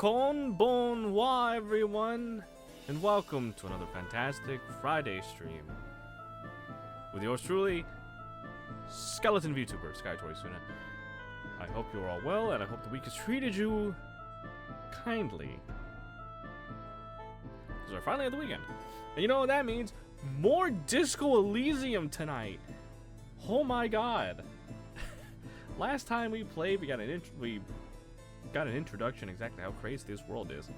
Bonjour, everyone, and welcome to another fantastic Friday stream with yours truly, Skeleton VTuber Skytori Suna. I hope you're all well, and I hope the week has treated you kindly. Because we're finally at the weekend, and you know what that means? More Disco Elysium tonight. Oh my God! Last time we played, we got an introduction exactly how crazy this world is,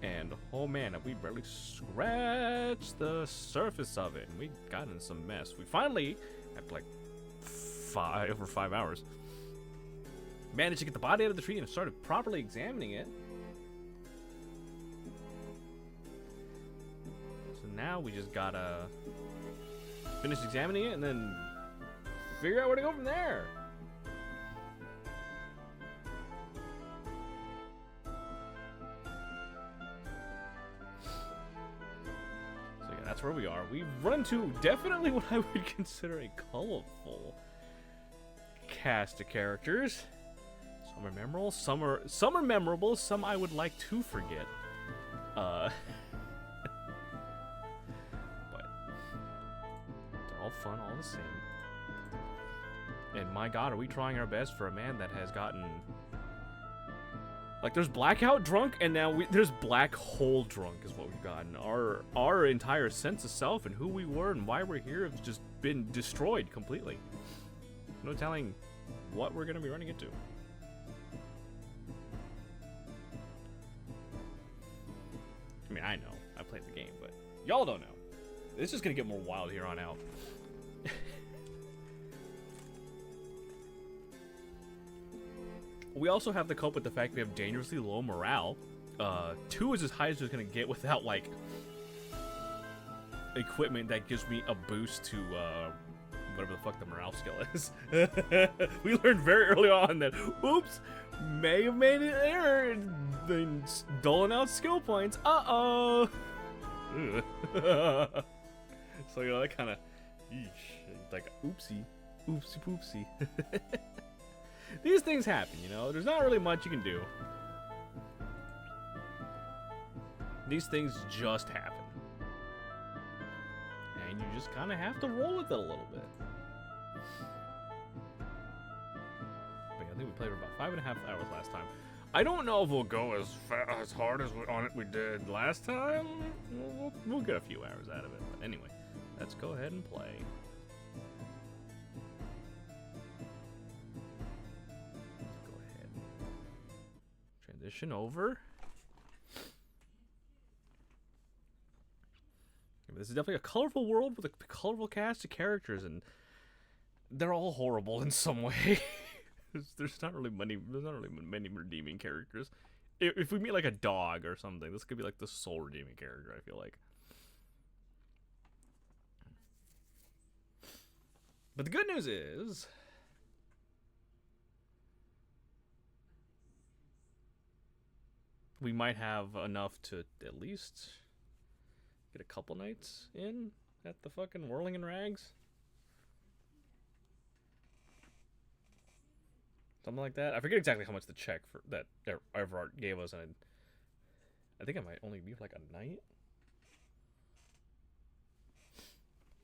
and oh man, we barely scratched the surface of it, and we got in some mess. We finally, after like over 5 hours, managed to get the body out of the tree and started properly examining it. So now we just gotta finish examining it and then figure out where to go from there. That's where we are. We've run into definitely what I would consider a colorful cast of characters. Some are memorable, some are memorable, some I would like to forget. But they're all fun, all the same. And my God, are we trying our best for a man that has gotten, like, there's blackout drunk, and now there's black hole drunk is what we've gotten. Our entire sense of self and who we were and why we're here have just been destroyed completely. No telling what we're gonna be running into. I mean, I know. I played the game, but y'all don't know. It's just gonna get more wild here on out. We also have to cope with the fact we have dangerously low morale. 2 is as high as it's gonna get without, like, equipment that gives me a boost to, whatever the fuck the morale skill is. We learned very early on that, oops, may have made an error in then doling out skill points. Uh-oh! So, you know, that kind of, like, oopsie poopsie. These things happen, you know? There's not really much you can do. These things just happen. And you just kind of have to roll with it a little bit. But yeah, I think we played for about 5.5 hours last time. I don't know if we'll go as hard as we did last time. We'll get a few hours out of it. But anyway, let's go ahead and play. Transition over. This is definitely a colorful world with a colorful cast of characters, and they're all horrible in some way. There's not really many redeeming characters. If we meet like a dog or something, this could be like the sole redeeming character, I feel like. But the good news is, we might have enough to at least get a couple nights in at the fucking Whirling in Rags. Something like that. I forget exactly how much the check for that Everard gave us, and I think it might only be like a night.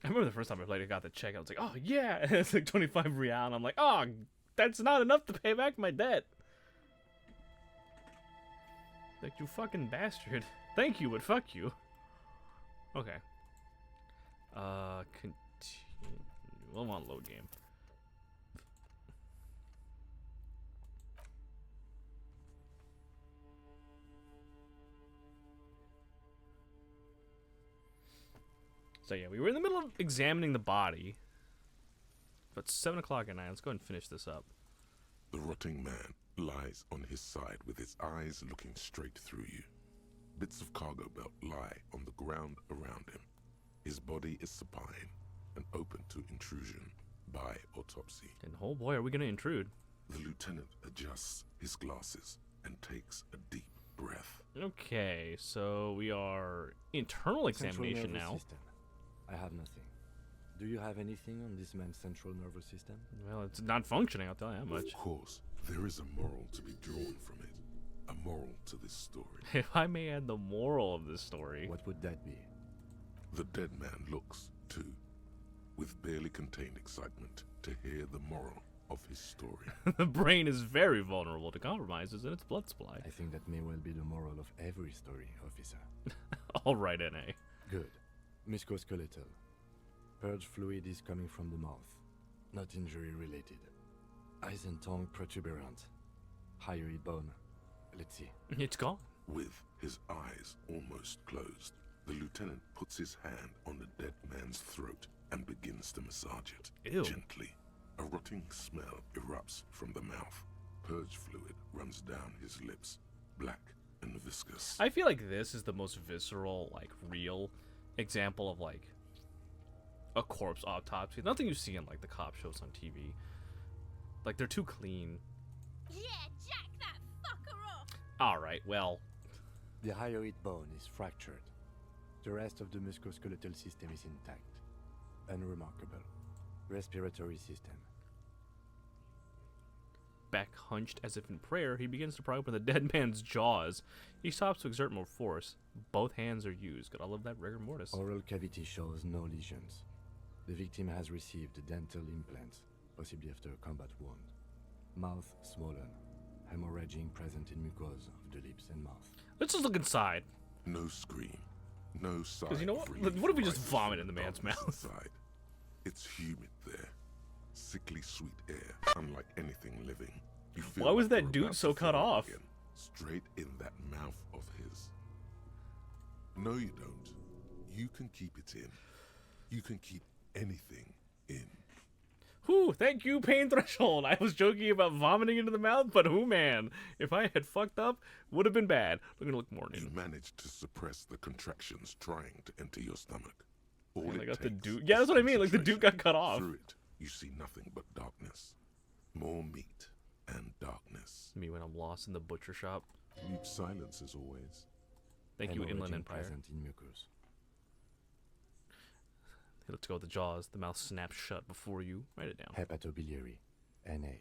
I remember the first time I played, I got the check. I was like, oh yeah, it's like 25 real, and I'm like, oh, that's not enough to pay back my debt. Like, you fucking bastard. Thank you, but fuck you. Okay. Continue. We'll want load game. So yeah, we were in the middle of examining the body. But it's 7 o'clock at night. Let's go ahead and finish this up. The rotting man lies on his side with his eyes looking straight through you. Bits of cargo belt lie on the ground around him. His body is supine and open to intrusion by autopsy. And oh boy, are we gonna intrude. The lieutenant adjusts his glasses and takes a deep breath. Okay, so we are internal examination now. System. I have nothing. Do you have anything on this man's central nervous system? Well, it's not functioning, I'll tell you that much. Of course, there is a moral to be drawn from it. a moral to this story. If I may add the moral of this story. What would that be? The dead man looks, too, with barely contained excitement to hear the moral of his story. The brain is very vulnerable to compromises in its blood supply. I think that may well be the moral of every story, officer. All right, NA. Good. Musculoskeletal. Purge fluid is coming from the mouth. Not injury related. Eyes and tongue protuberant. Hyoid bone. Let's see. It's gone. With his eyes almost closed, the lieutenant puts his hand on the dead man's throat and begins to massage it. Ew. Gently. A rotting smell erupts from the mouth. Purge fluid runs down his lips, black and viscous. I feel like this is the most visceral, like, real example of, like, a corpse autopsy. Nothing you see in, like, the cop shows on TV. Like, they're too clean. Yeah, jack that fucker off! Alright, well. The hyoid bone is fractured. The rest of the musculoskeletal system is intact. Unremarkable. Respiratory system. Back hunched as if in prayer, he begins to pry open the dead man's jaws. He stops to exert more force. Both hands are used. Gotta love that rigor mortis. Oral cavity shows no lesions. The victim has received dental implants, possibly after a combat wound. Mouth swollen. Hemorrhaging present in mucosa of the lips and mouth. Let's just look inside. No scream. No sign. Because you know of what? relief What if we just rises vomit from in the man's darkness mouth? inside. It's humid there. Sickly sweet air, unlike anything living. You feel Why was like that you're dude about so to cut throw up off? again, straight in that mouth of his. No, you don't. You can keep it in. You can keep anything in. Whew, thank you, pain threshold. I was joking about vomiting into the mouth, but who man, if I had fucked up, would have been bad. We're gonna look more You new. managed to suppress the contractions trying to enter your stomach. All Man, it like, the takes dude- yeah, that's what I mean, like, the dude got cut off. Through it, you see nothing but darkness. More meat and darkness. Me when I'm lost in the butcher shop. Deep silence as always. Thank you, Inland Hemorrhaging Empire. present in mucus. Let's go with the jaws. The mouth snaps shut before you. Write it down. Hepatobiliary. NA.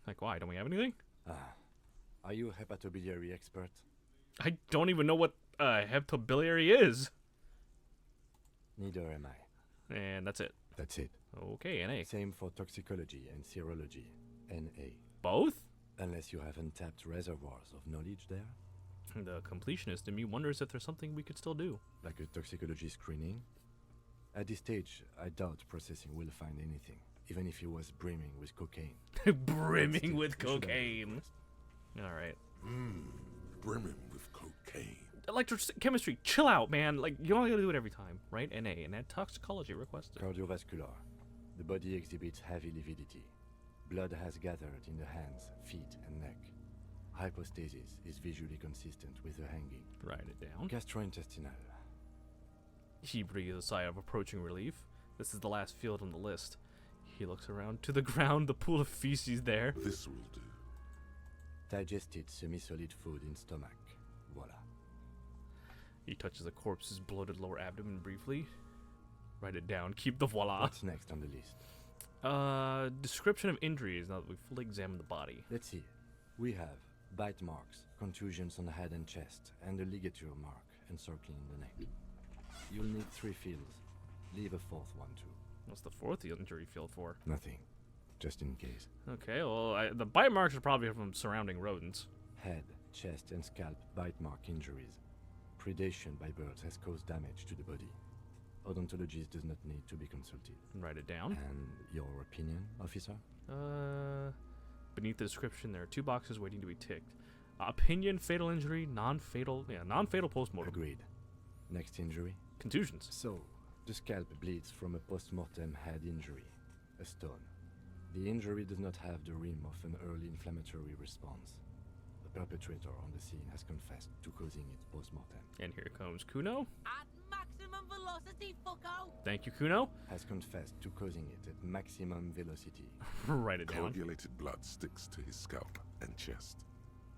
Like, why? Don't we have anything? Are you a hepatobiliary expert? I don't even know what hepatobiliary is. Neither am I. And that's it. That's it. Okay, NA. Same for toxicology and serology. NA. Both? Unless you have untapped reservoirs of knowledge there, The completionist in me wonders if there's something we could still do. like a toxicology screening. At this stage, I doubt processing will find anything, even if it was brimming with cocaine. Brimming Still, with we should have cocaine. request. Alright. Brimming with cocaine. Electrochemistry, chill out, man. Like, you don't gotta do it every time, right? NA, and that toxicology requested. Cardiovascular. The body exhibits heavy lividity. Blood has gathered in the hands, feet, and neck. Hypostasis is visually consistent with the hanging. Write it down. Gastrointestinal. He breathes a sigh of approaching relief. This is the last field on the list. He looks around to the ground, the pool of feces there. This will do. Digested semi-solid food in stomach. Voila. He touches the corpse's bloated lower abdomen briefly. Write it down. Keep the voila. What's next on the list? Description of injuries now that we've fully examined the body. Let's see. We have bite marks, contusions on the head and chest, and a ligature mark encircling the neck. You'll need 3 fields. Leave a 4th one too. What's the 4th injury field for? Nothing. Just in case. Okay, well, the bite marks are probably from surrounding rodents. Head, chest, and scalp bite mark injuries. Predation by birds has caused damage to the body. Odontologist does not need to be consulted. Write it down. And your opinion, officer? Beneath the description, there are 2 boxes waiting to be ticked. Opinion, fatal injury, non-fatal postmortem. Agreed. Next injury? Contusions. So, the scalp bleeds from a post-mortem head injury, a stone. The injury does not have the rim of an early inflammatory response. The perpetrator on the scene has confessed to causing it post-mortem. And here comes Kuno. At maximum velocity, fucko! Thank you, Kuno. Has confessed to causing it at maximum velocity. Write it down. Coagulated blood sticks to his scalp and chest,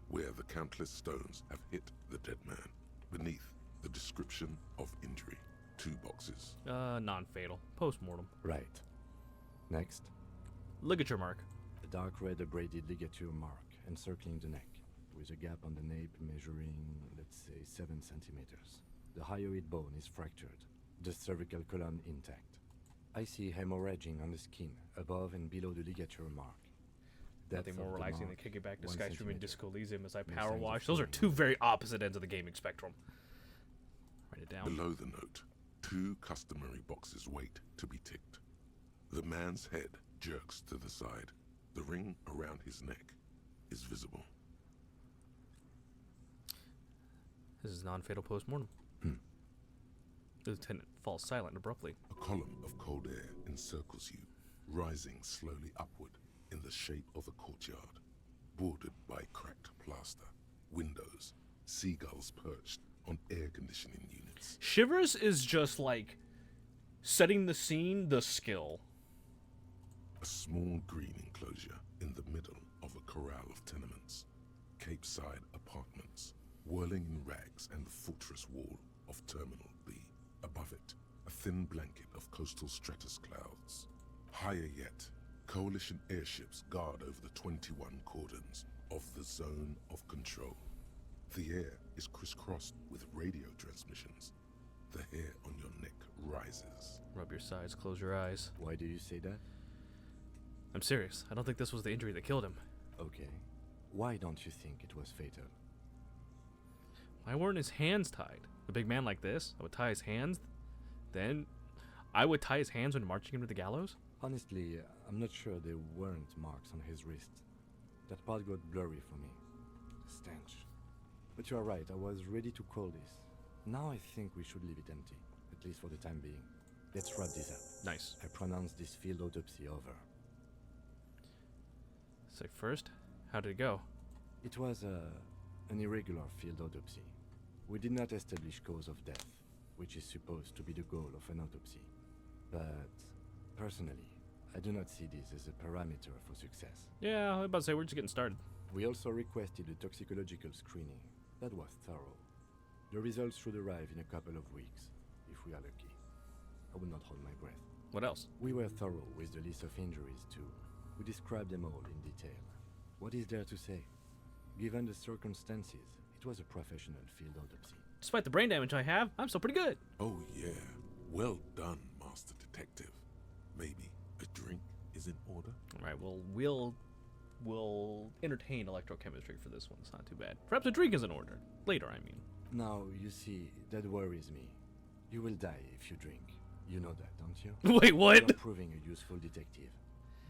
where the countless stones have hit the dead man. Beneath, the description of injury. 2 boxes. Non-fatal. Postmortem. Right. Next, Ligature mark. a dark red abraded ligature mark encircling the neck. with a gap on the nape measuring, let's say, 7 centimeters. The hyoid bone is fractured, the cervical column intact. I see hemorrhaging on the skin, above and below the ligature mark. Depth Nothing more of the relaxing than mark, kicking back to 1 Skystream and centimeter. Disco Elysium as I No power signs of wash. Those are flooring. two very opposite ends of the gaming spectrum. Write it down. Below the note, 2 customary boxes wait to be ticked. The man's head jerks to the side. The ring around his neck is visible. This is non-fatal post-mortem. The lieutenant falls silent abruptly. A column of cold air encircles you, rising slowly upward in the shape of a courtyard, bordered by cracked plaster, windows, seagulls perched on air conditioning units. Shivers is just like setting the scene, the skill. A small green enclosure in the middle of a corral of tenements, Cape-side apartments, whirling in rags and the fortress wall of Terminal B. Above it, a thin blanket of coastal stratus clouds. Higher yet, coalition airships guard over the 21 cordons of the zone of control. The air is crisscrossed with radio transmissions. The hair on your neck rises. Rub your sides, close your eyes. Why do you say that? I'm serious. I don't think this was the injury that killed him. Okay. Why don't you think it was fatal? Why weren't his hands tied? A big man like this, I would tie his hands. Then, I would tie his hands when marching him to the gallows? Honestly, I'm not sure there weren't marks on his wrist. That part got blurry for me. The stench. But you are right, I was ready to call this. Now I think we should leave it empty, at least for the time being. Let's wrap this up. Nice. I pronounce this field autopsy over. So first, how did it go? It was an irregular field autopsy. We did not establish cause of death, which is supposed to be the goal of an autopsy. But, personally, I do not see this as a parameter for success. Yeah, I was about to say, we're just getting started. We also requested a toxicological screening. That was thorough. The results should arrive in a couple of weeks, if we are lucky. I will not hold my breath. What else? We were thorough with the list of injuries, too. We described them all in detail. What is there to say? Given the circumstances, it was a professional field autopsy. Despite the brain damage I have, I'm still pretty good. Oh yeah, well done, Master Detective. Maybe a drink is in order? Alright, well, we'll entertain electrochemistry for this one. It's not too bad. Perhaps a drink is in order. Later, I mean. Now, you see, that worries me. You will die if you drink. You know that, don't you? Wait, You what? are proving a useful detective.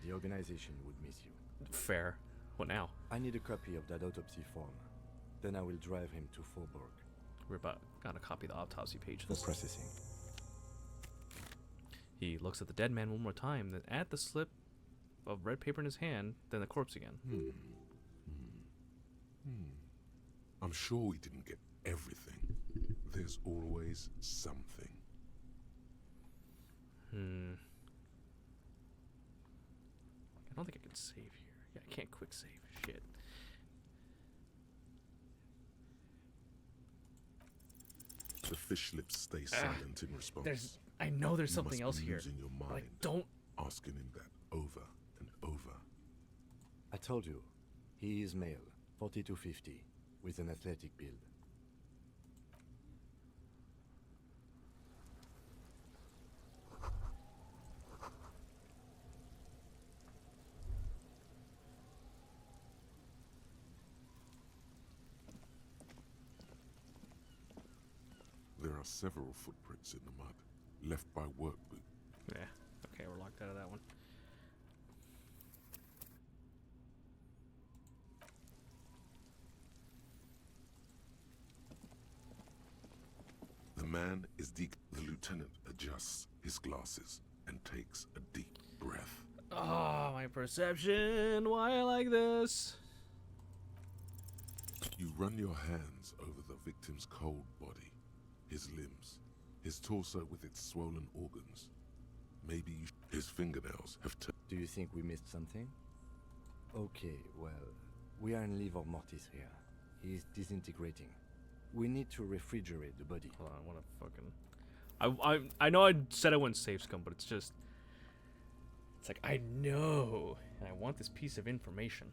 The organization would miss you. Fair. What now? I need a copy of that autopsy form. Then I will drive him to Faubourg We're about gonna copy the autopsy page. for processing. He looks at the dead man one more time, then at the slip of red paper in his hand, then the corpse again. I'm sure we didn't get everything. There's always something. I don't think I can save here. Yeah, I can't quick save. Shit. The fish lips stay silent in response. I know there's You something must else be here. losing your But I mind, don't. asking him that over and over. I told you, he is male, 40 to 50, with an athletic build. There are several footprints in the mud, left by work boot. Yeah. Okay, we're locked out of that one. The man is The lieutenant adjusts his glasses and takes a deep breath. Oh, my perception. Why I like this? You run your hands over the victim's cold body, his limbs, his torso with its swollen organs. Maybe his fingernails have turned. Do you think we missed something? Okay, well, we are in livor mortis here. He is disintegrating. We need to refrigerate the body. Hold on, I want to fucking... I know I said I wouldn't save scum, but it's just... It's like, I know, and I want this piece of information.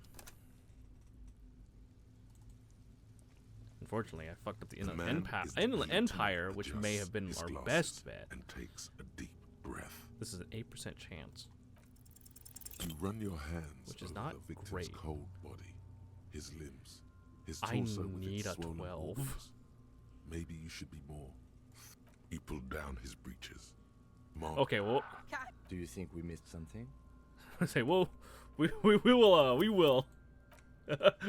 Unfortunately, I fucked up the The man is the Inland lieutenant Empire, which may adjusts have been his our glasses best bet. and takes a deep breath. This is an 8% chance. You run your hands Which is over not the victim's great. cold body, his limbs, his I torso with need its a swollen 12. organs. Maybe you should be more. You pull down his breeches. Mark Okay, well, Do you think we missed something? I say, well, we will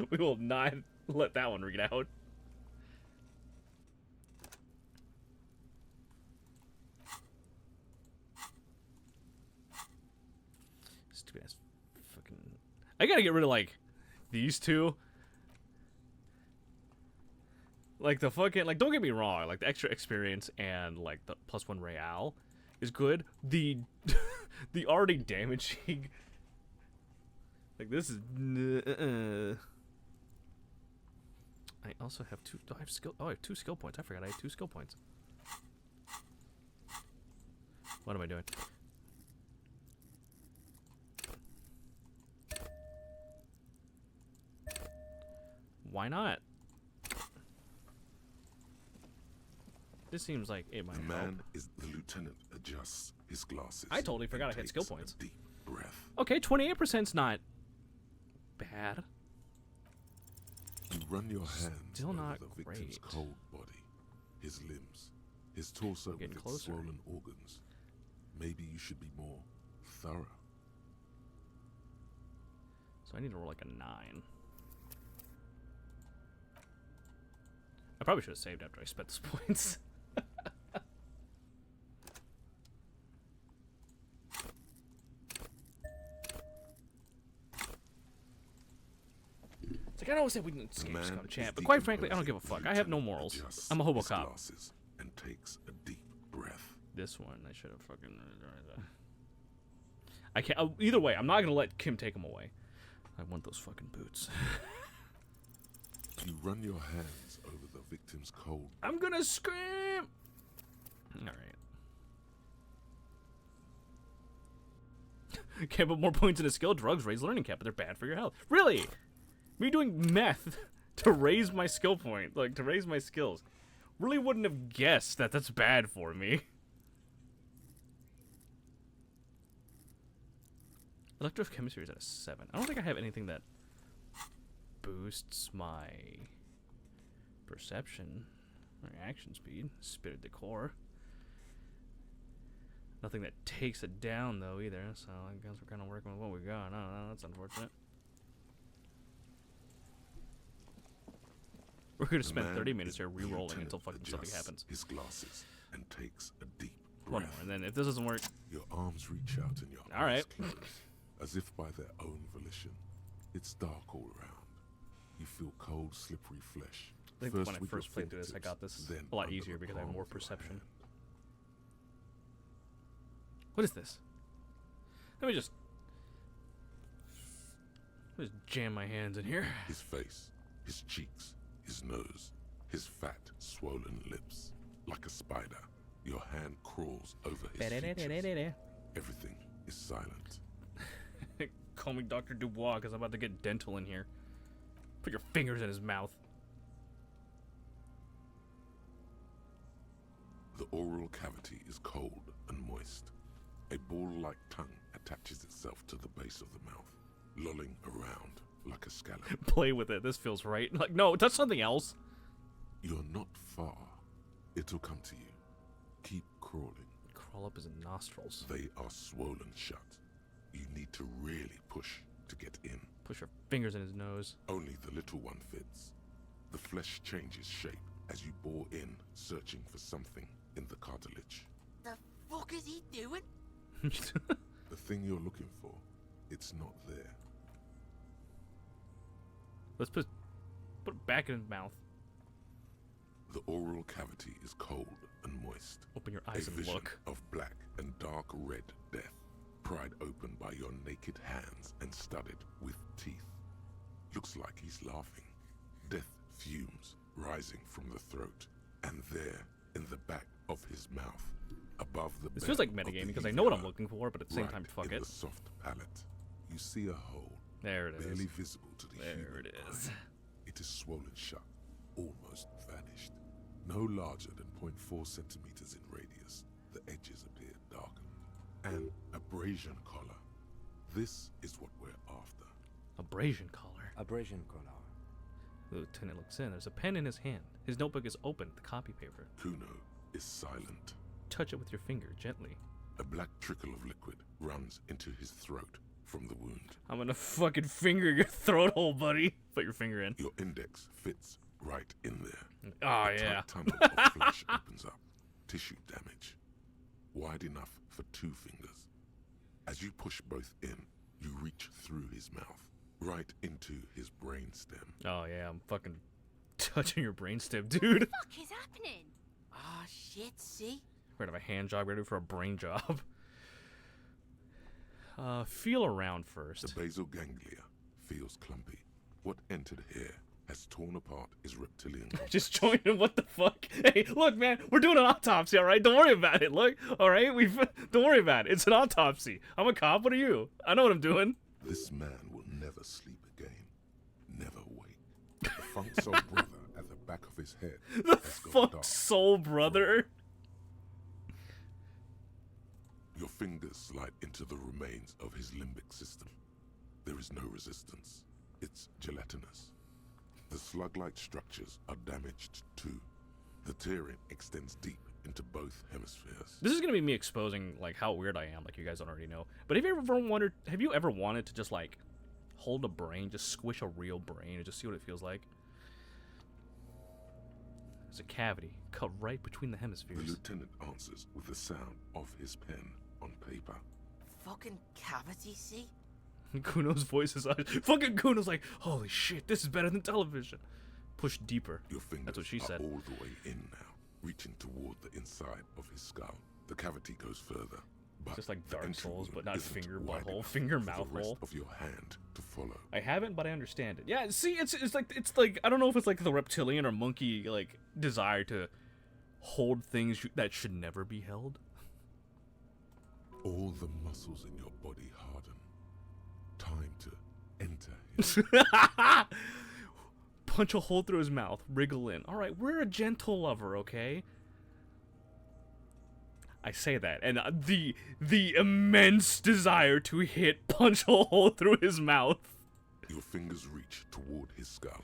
we will not let that one read out. Stupid ass fucking. I gotta get rid of like these two. Like the fucking, like, don't get me wrong, like the extra experience and like the +1 real is good. The the already damaging, like this is I also have two. Do I have skill? Oh, I have 2 skill points. I forgot I had 2 skill points. What am I doing? Why not? This seems like it might The help. man is the lieutenant adjusts his glasses. I totally forgot and I had skill takes a points. Deep breath. Okay, 28%'s not bad. You run your hands Still over not the victim's great. cold body, his limbs, his torso with getting its closer. swollen organs. Maybe you should be more thorough. So I need to roll like a 9. I probably should have saved after I spent those points. It's like I always say we didn't The escape man Scum is Champ, but quite frankly, I don't give a decomposing. fuck. I have no Lieutenant morals. adjusts I'm a hobo his cop. glasses and takes a deep breath. This one, I should have fucking. I can't. Either way, I'm not gonna let Kim take him away. I want those fucking boots. You run your hands over the victim's cold. I'm gonna scream. All right. Can't put more points in a skill. Drugs raise learning cap, but they're bad for your health. Really? Me doing meth to raise my skill point, like to raise my skills, really wouldn't have guessed that that's bad for me. Electrochemistry is at a 7. I don't think I have anything that boosts my perception, reaction speed, spirit decor. Nothing that takes it down though either, so I guess we're kind of working with what we got. I don't know, that's unfortunate. We're gonna The spend man 30 minutes is here the re-rolling lieutenant until fucking something adjusts happens. His glasses and takes a deep One breath. more, and then if this doesn't work, Your arms reach out and your All eyes right. close, as if by their own volition. It's dark all around. You feel cold, slippery flesh. I think when I with your first played through this, I got fingertips, this then a lot under easier the because I have palm more of your perception. hand. What is this? Let me just jam my hands in here. His face, his cheeks, his nose, his fat, swollen lips. Like a spider, your hand crawls over his features. Everything is silent. Call me Dr. Dubois because I'm about to get dental in here. Put your fingers in his mouth. The oral cavity is cold and moist. A ball-like tongue attaches itself to the base of the mouth, lolling around like a scallop. Play with it. This feels right. Like, no, touch something else. You're not far. It'll come to you. Keep crawling. Crawl up his nostrils. They are swollen shut. You need to really push to get in. Push your fingers in his nose. Only the little one fits. The flesh changes shape as you bore in, searching for something in the cartilage. The fuck is he doing? The thing you're looking for, it's not there. Let's put it back in his mouth. The oral cavity is cold and moist. Open your A eyes and vision look. of black and dark red death, pried open by your naked hands and studded with teeth. Looks like he's laughing. Death fumes rising from the throat, and there, in the back of his mouth, above the This feels like bed of metagaming the because I know what I'm uvula, looking for, but at the same right time, fuck in it. the soft palate, you see a hole, There it is. barely visible to the There human it eye. is. It is swollen shut, almost vanished. No larger than 0.4 centimeters in radius, the edges appeared darkened. An abrasion collar. This is what we're after. Abrasion collar. Abrasion collar. The lieutenant looks in. There's a pen in his hand. His notebook is open, the copy paper. Kuno is silent. Touch it with your finger, gently. A black trickle of liquid runs into his throat from the wound. I'm gonna fucking finger your throat hole, buddy. Put your finger in. Your index fits right in there. Oh, A yeah. tight tunnel of flesh opens up. Tissue damage. Wide enough for 2 fingers. As you push both in, you reach through his mouth, right into his brainstem. Oh, yeah, I'm fucking touching your brainstem, dude. Fuck is happening? Ah, shit, see? We're gonna have a hand job, we're gonna do for a brain job. Feel around first. The basal ganglia feels clumpy. What entered here has torn apart his reptilian complex. Just join him, what the fuck? Hey, look, man, we're doing an autopsy, alright? Don't worry about it, look, alright? Don't worry about it. It's an autopsy. I'm a cop, what are you? I know what I'm doing. This man will never sleep again. Never wake. The funk soul brother at the back of his head The has gone fuck dark. soul brother. Your fingers slide into the remains of his limbic system. There is no resistance. It's gelatinous. The slug-like structures are damaged too. The tearing extends deep into both hemispheres. This is gonna be me exposing like how weird I am, like you guys don't already know. But have you ever wanted to just like hold a brain, just squish a real brain and just see what it feels like? There's a cavity cut right between the The hemispheres. lieutenant answers with the sound of his pen on paper. Fucking cavity, see? Kuno's voice is fucking Kuno's like, holy shit, this is better than television. Push deeper. Your fingers That's what she are said. all the way in now, reaching toward the inside of his skull. The cavity goes further, but Just like the Dark entry Souls, wound but not isn't finger wide butthole, enough finger for mouth the rest hole. of your hand to follow. I haven't, but I understand it. Yeah, see, it's like I don't know if it's like the reptilian or monkey like desire to hold things that should never be held. All the muscles in your body harden. Time to enter him. Punch a hole through his mouth, wriggle in. All right, we're a gentle lover, okay? I say that, and the immense desire to punch a hole through his mouth. Your fingers reach toward his skull.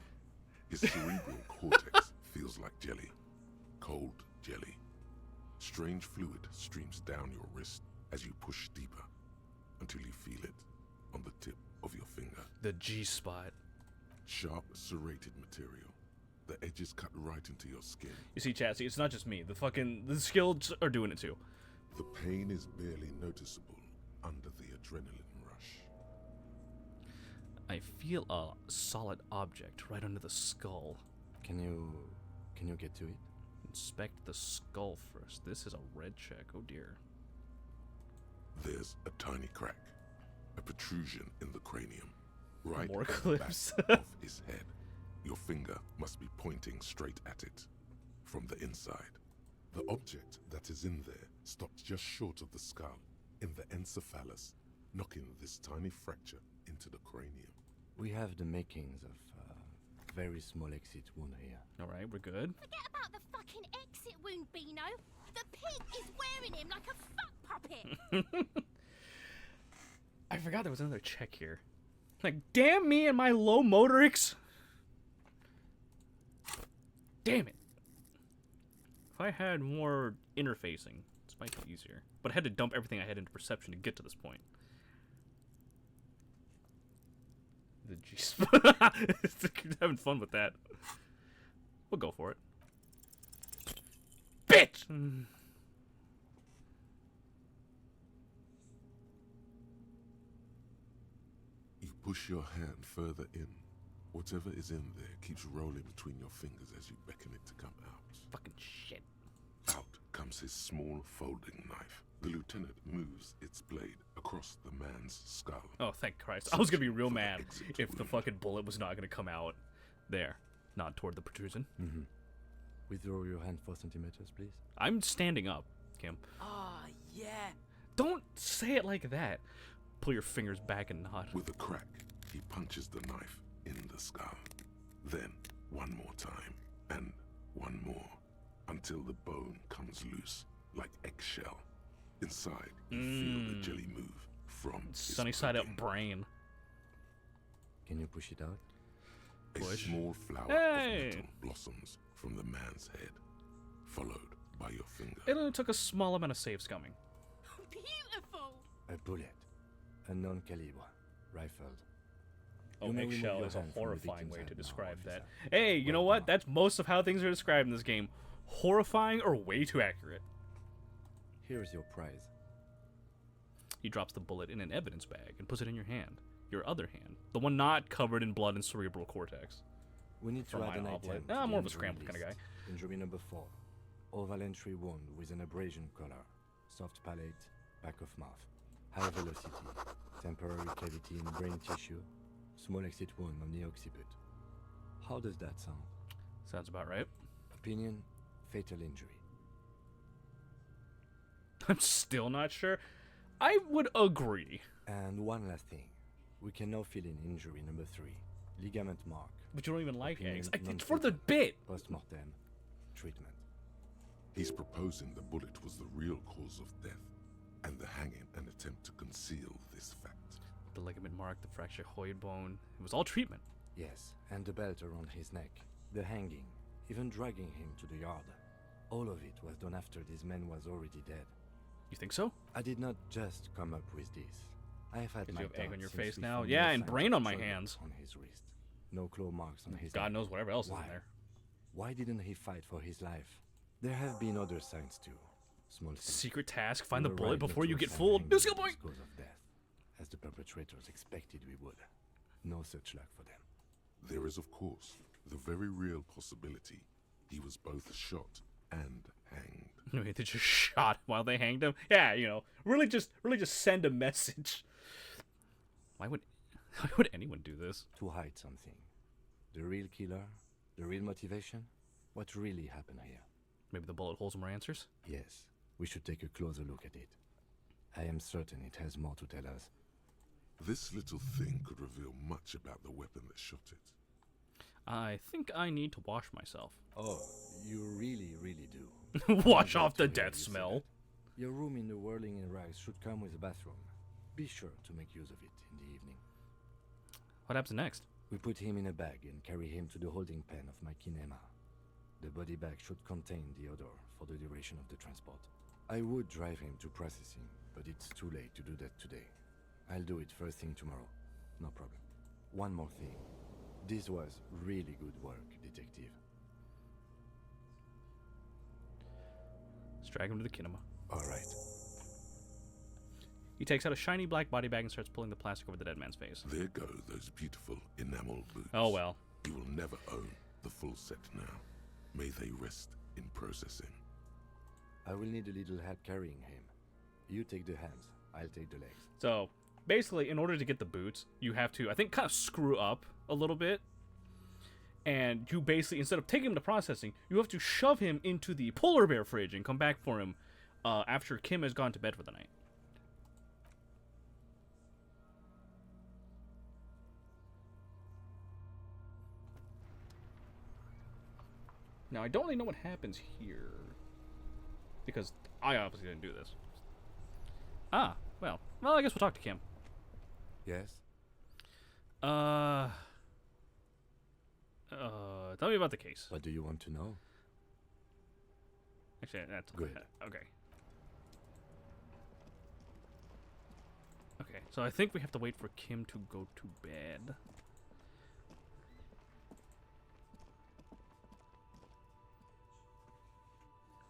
His cerebral cortex feels like jelly. Cold jelly. Strange fluid streams down your wrist as you push deeper until you feel it on the tip of your finger. The G-spot. Sharp, serrated material. The edges cut right into your skin. You see, chat, see, it's not just me. The skills are doing it too. The pain is barely noticeable under the adrenaline rush. I feel a solid object right under the skull. Can you get to it? Inspect the skull first. This is a red check. Oh dear. There's a tiny crack, a protrusion in the cranium, right More at the clips. back of his head. Your finger must be pointing straight at it, from the inside. The object that is in there stops just short of the skull, in the encephalus, knocking this tiny fracture into the cranium. We have the makings of a very small exit wound here. All right, we're good. Forget about the fucking exit wound, Beano. The pig is wearing him like a fuck puppet. I forgot there was another check here. Like, damn me and my low motorics. Damn it. If I had more interfacing, this might be easier. But I had to dump everything I had into perception to get to this point. The G-spot. Having fun with that. We'll go for it. Bitch! You push your hand further in. Whatever is in there keeps rolling between your fingers as you beckon it to come out. Fucking shit. Out comes his small folding knife. The lieutenant moves its blade across the man's skull. Oh, thank Christ. I was gonna be real For the mad exit if the wound. fucking bullet was not gonna come out there. Not toward the protrusion. Mm-hmm. Withdraw your hand 4 centimeters, please. I'm standing up, Kim. Oh, yeah. Don't say it like that. Pull your fingers back and nod. With a crack, he punches the knife in the skull. Then, one more time. And one more, until the bone comes loose, like eggshell. Inside, you feel the jelly move from his Sunny side up cooking. brain. Can you push it out? A Push. small flower Hey! of metal blossoms from the man's head, followed by your finger. It only took a small amount of save scumming. Beautiful. A bullet. A non-calibre. Rifled. Oh, You may remove eggshell your is a hand from the horrifying victim's way to head now, describe that. officer. Hey, you know Well what? done. That's most of how things are described in this game. Horrifying or way too accurate. Here's your prize. He drops the bullet in an evidence bag and puts it in your hand. Your other hand. The one not covered in blood and cerebral cortex. We need For to add an my item. omelet. to I'm the more of a injury scramble kinda list. Injury number 4. Oval entry wound with an abrasion color. Soft palate. Back of mouth. High velocity. Temporary cavity in brain tissue. Small exit wound on the occiput. How does that sound? Sounds about right. Opinion, fatal injury. I'm still not sure. I would agree. And one last thing. We can now fill in injury number 3. Ligament mark. But you don't even like Opinion eggs. It's for the non-fatal. bit. Post-mortem. Treatment. He's proposing the bullet was the real cause of death, and the hanging an attempt to conceal this fact. The ligament mark, the fractured hyoid bone. It was all treatment. Yes, and the belt around his neck. The hanging. Even dragging him to the yard. All of it was done after this man was already dead. You think so? I did not just come up with this. I have had Because my you have egg on doubts your since face we now? found Yeah, no and signs brain of on my struggle hands. on his wrist. No claw marks on his God neck. knows whatever else is Why? in there. Why didn't he fight for his life? There have been other signs too. Small things. Secret task, find We the were bullet right before not you to get assign fooled. hanging New skill as point! cause of death, as the perpetrators expected we would. No such luck for them. There is, of course, the very real possibility he was both shot and hanged. Wait, they just shot while they hanged him? Yeah, you know, really just send a message. Why would anyone do this? To hide something. The real killer? The real motivation? What really happened here? Maybe the bullet holds more answers? Yes, we should take a closer look at it. I am certain it has more to tell us. This little thing could reveal much about the weapon that shot it. I think I need to wash myself. Oh, you really, really do. Wash I'm off the glad to hear death you say smell. that. Your room in the Whirling in Rags should come with a bathroom. Be sure to make use of it in the evening. What happens next? We put him in a bag and carry him to the holding pen of my kinema. The body bag should contain the odor for the duration of the transport. I would drive him to processing, but it's too late to do that today. I'll do it first thing tomorrow. No problem. One more thing. This was really good work, detective. Let's drag him to the kinema. All right. He takes out a shiny black body bag and starts pulling the plastic over the dead man's face. There go those beautiful enamel boots. Oh well. You will never own the full set now. May they rest in processing. I will need a little help carrying him. You take the hands, I'll take the legs. So, basically, in order to get the boots, you have to, I think, kind of screw up a little bit. And you basically, instead of taking him to processing, you have to shove him into the polar bear fridge and come back for him after Kim has gone to bed for the night. Now, I don't really know what happens here. Because I obviously didn't do this. Ah, well, I guess we'll talk to Kim. Yes? Tell me about the case. What do you want to know? Actually, that's Good. Okay. Okay, so I think we have to wait for Kim to go to bed.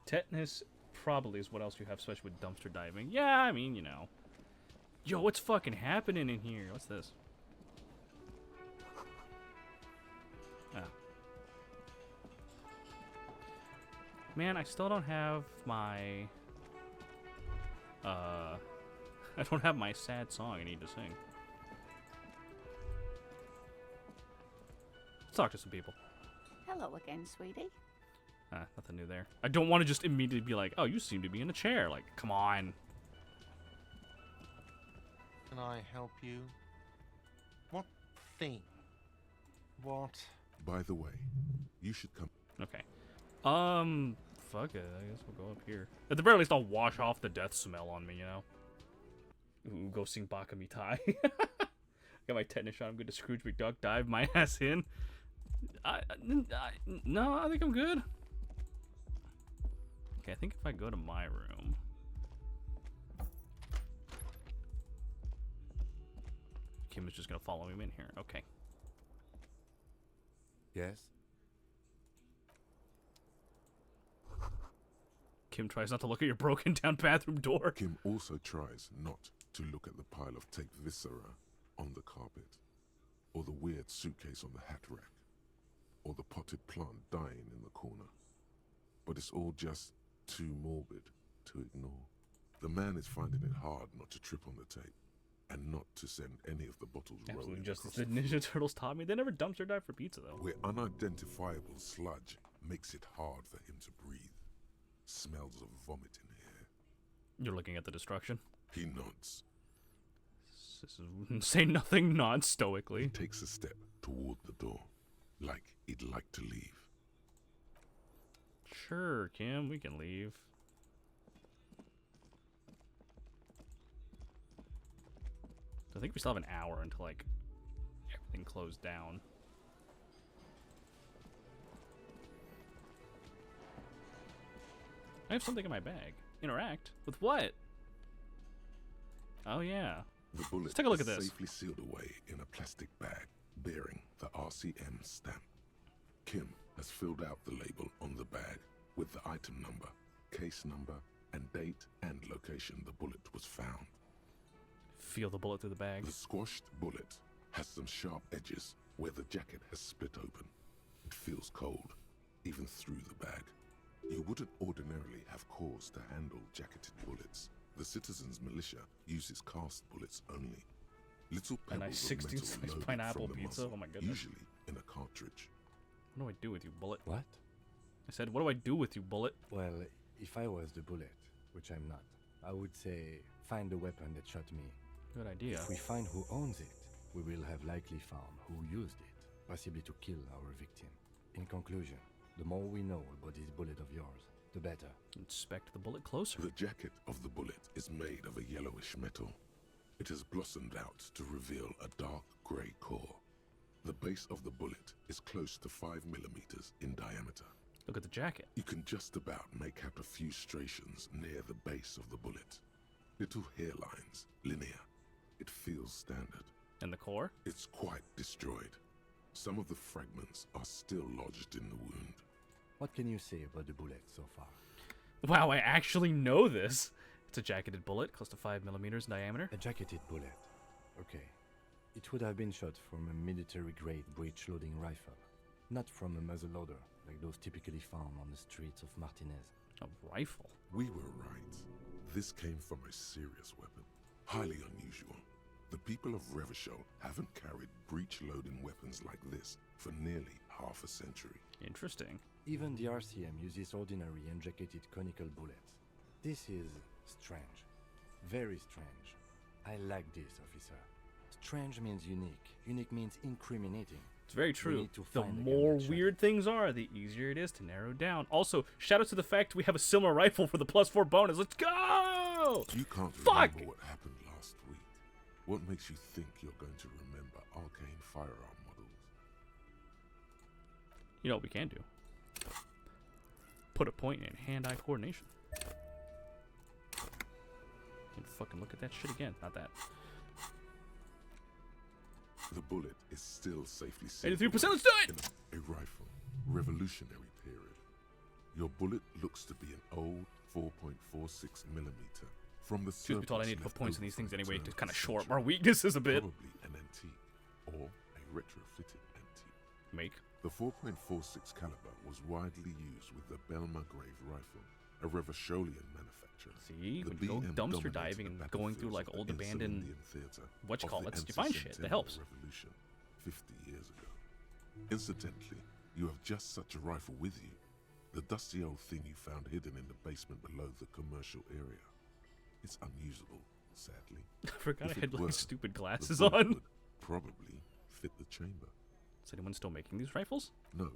Tetanus probably is what else you have, especially with dumpster diving. Yeah, I mean, you know. Yo, what's fucking happening in here? What's this? Oh. Man, I still don't have my... I don't have my sad song I need to sing. Let's talk to some people. Hello again, sweetie. Ah, nothing new there. I don't want to just immediately be like, oh, you seem to be in a chair. Like, come on. Can I help you? What thing? What? By the way, you should come. Okay. Fuck it. I guess we'll go up here. At the very least, I'll wash off the death smell on me, you know? Ooh, go sing Baka Mitai. Got my tetanus shot. I'm good to Scrooge McDuck dive my ass in. No, I think I'm good. Okay, I think if I go to my room... Kim is just gonna follow me in here. Okay. Yes? Kim tries not to look at your broken down bathroom door. Kim also tries not to look at the pile of taped viscera on the carpet, or the weird suitcase on the hat rack, or the potted plant dying in the corner. But it's all just too morbid to ignore. The man is finding it hard not to trip on the tape, and not to send any of the bottles Absolutely rolling just across the the Ninja Turtles taught me. They never dumpster dive for pizza, though. where unidentifiable sludge makes it hard for him to breathe. Smells of vomit in here. You're looking at the destruction. He nods. Say nothing non-stoically. He takes a step toward the door, like he'd like to leave. Sure, Kim, we can leave. I think we still have an hour until, like, everything closed down. I have something in my bag. Interact? With what? Oh, yeah. The bullet Let's take a look is at this. safely sealed away in a plastic bag bearing the RCM stamp. Kim has filled out the label on the bag with the item number, case number, and date and location the bullet was found. Feel the bullet through the bag. The squashed bullet has some sharp edges where the jacket has split open. It feels cold, even through the bag. You wouldn't ordinarily have cause to handle jacketed bullets. The Citizens Militia uses cast bullets only. Little A nice pebbles of 16 metal slice loaded pineapple from the pizza? muzzle, Oh my goodness. usually in a cartridge. What do I do with you, bullet? What? I said, what do I do with you, bullet? Well, if I was the bullet, which I'm not, I would say find the weapon that shot me. Good idea. If we find who owns it, we will have likely found who used it, possibly to kill our victim. In conclusion, the more we know about this bullet of yours, the better. Inspect the bullet closer. The jacket of the bullet is made of a yellowish metal. It has blossomed out to reveal a dark grey core. The base of the bullet is close to 5 millimeters in diameter. Look at the jacket. You can just about make out a few striations near the base of the bullet. Little hairlines, linear. It feels standard. And the core? It's quite destroyed. Some of the fragments are still lodged in the wound. What can you say about the bullet so far? Wow, I actually know this. It's a jacketed bullet, close to 5 millimeters in diameter. A jacketed bullet. Okay. It would have been shot from a military-grade breech-loading rifle, not from a muzzleloader like those typically found on the streets of Martinez. A rifle? We were right. This came from a serious weapon. Highly unusual. The people of Revachol haven't carried breech-loading weapons like this for nearly half a century. Interesting. Even the RCM uses ordinary unjacketed conical bullets. This is strange. Very strange. I like this, officer. Strange means unique. Unique means incriminating. It's very true. need to The find the more connection. weird things are, the easier it is to narrow down. Also, shout out to the fact we have a similar rifle for the +4 bonus. Let's go! You can't Fuck! remember what happened last week. What makes you think you're going to remember arcane firearm models? You know what we can do? Put a point in hand-eye coordination. And fucking look at that shit again. Not that. The bullet is still safely sealed 83%, let's do it! in a rifle. Revolutionary period. Your bullet looks to be an old 4.46 millimeter from the Truth be told, I need to put surplus points in left these things over anyway from to the kind of turn shore up century. our weaknesses a bit. Probably an antique or a retrofitted antique. Make. The 4.46 caliber was widely used with the Belmargrave rifle, a Revacholian manufacturer. See, The when you go BM dumpster dominated diving the and going through like battlefields of old the abandoned Insulindian theater whatchamacallits, of the you find shit that helps. Revolution 50 years ago. Incidentally, you have just such a rifle with you. The dusty old thing you found hidden in the basement below the commercial area. It's unusable, sadly. I forgot If I it had like were, stupid The glasses bullet on. would probably fit the chamber. Is anyone still making these rifles? No,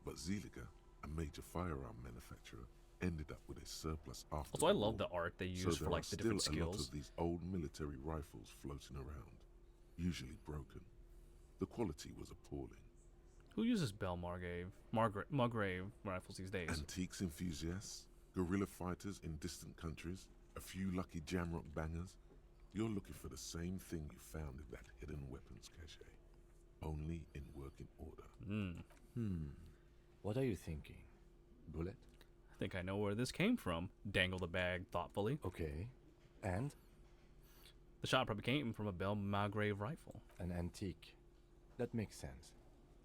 but Zeliger, a major firearm manufacturer, ended up with a surplus after Also, I the love war. the art they So use for there like are the different still a lot skills. of these old military rifles floating around, usually broken. The quality was appalling. Who uses Bell Margrave rifles these days? Antiques enthusiasts, guerrilla fighters in distant countries, a few lucky jamrock bangers. You're looking for the same thing you found in that hidden weapons cache, only in working order. What are you thinking? Bullet? I think I know where this came from. Dangle the bag thoughtfully. Okay. And? The shot probably came from a Bell Margrave rifle. An antique. That makes sense.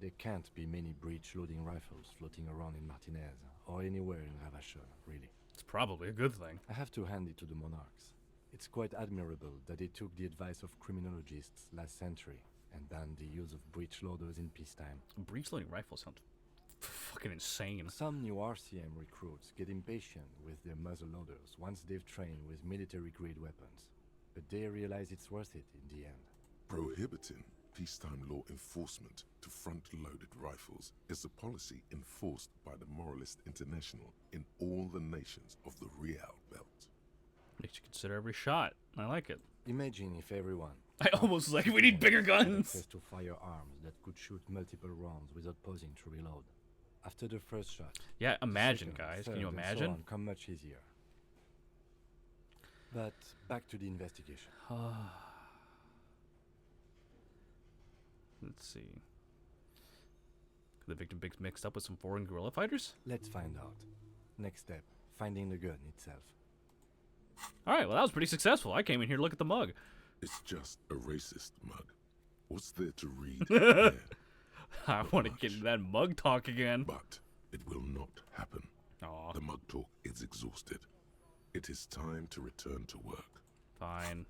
There can't be many breech-loading rifles floating around in Martinez, or anywhere in Ravachol, really. It's probably a good thing. I have to hand it to the monarchs. It's quite admirable that they took the advice of criminologists last century and banned the use of breech loaders in peacetime. Breech loading rifle sounds fucking insane. Some new RCM recruits get impatient with their muzzle loaders once they've trained with military-grade weapons, but they realize it's worth it in the end. Prohibiting peacetime law enforcement to front-loaded rifles is a policy enforced by the Moralist International in all the nations of the Real Belt. Makes you consider every shot. I like it. Imagine if everyone I almost was like, we need bigger had guns. access to firearms that could shoot multiple rounds without pausing to reload. After the first shot, Yeah, imagine, second, guys. third, Can you and so imagine? on come much easier. But back to the investigation. Let's see. Could the victim be mixed up with some foreign guerrilla fighters? Let's find out. Next step, finding the gun itself. Alright, well, that was pretty successful. I came in here to look at the mug. It's just a racist mug. What's there to read? There? I want to get into that mug talk again. But it will not happen. Aw, The mug talk is exhausted. It is time to return to work. fine.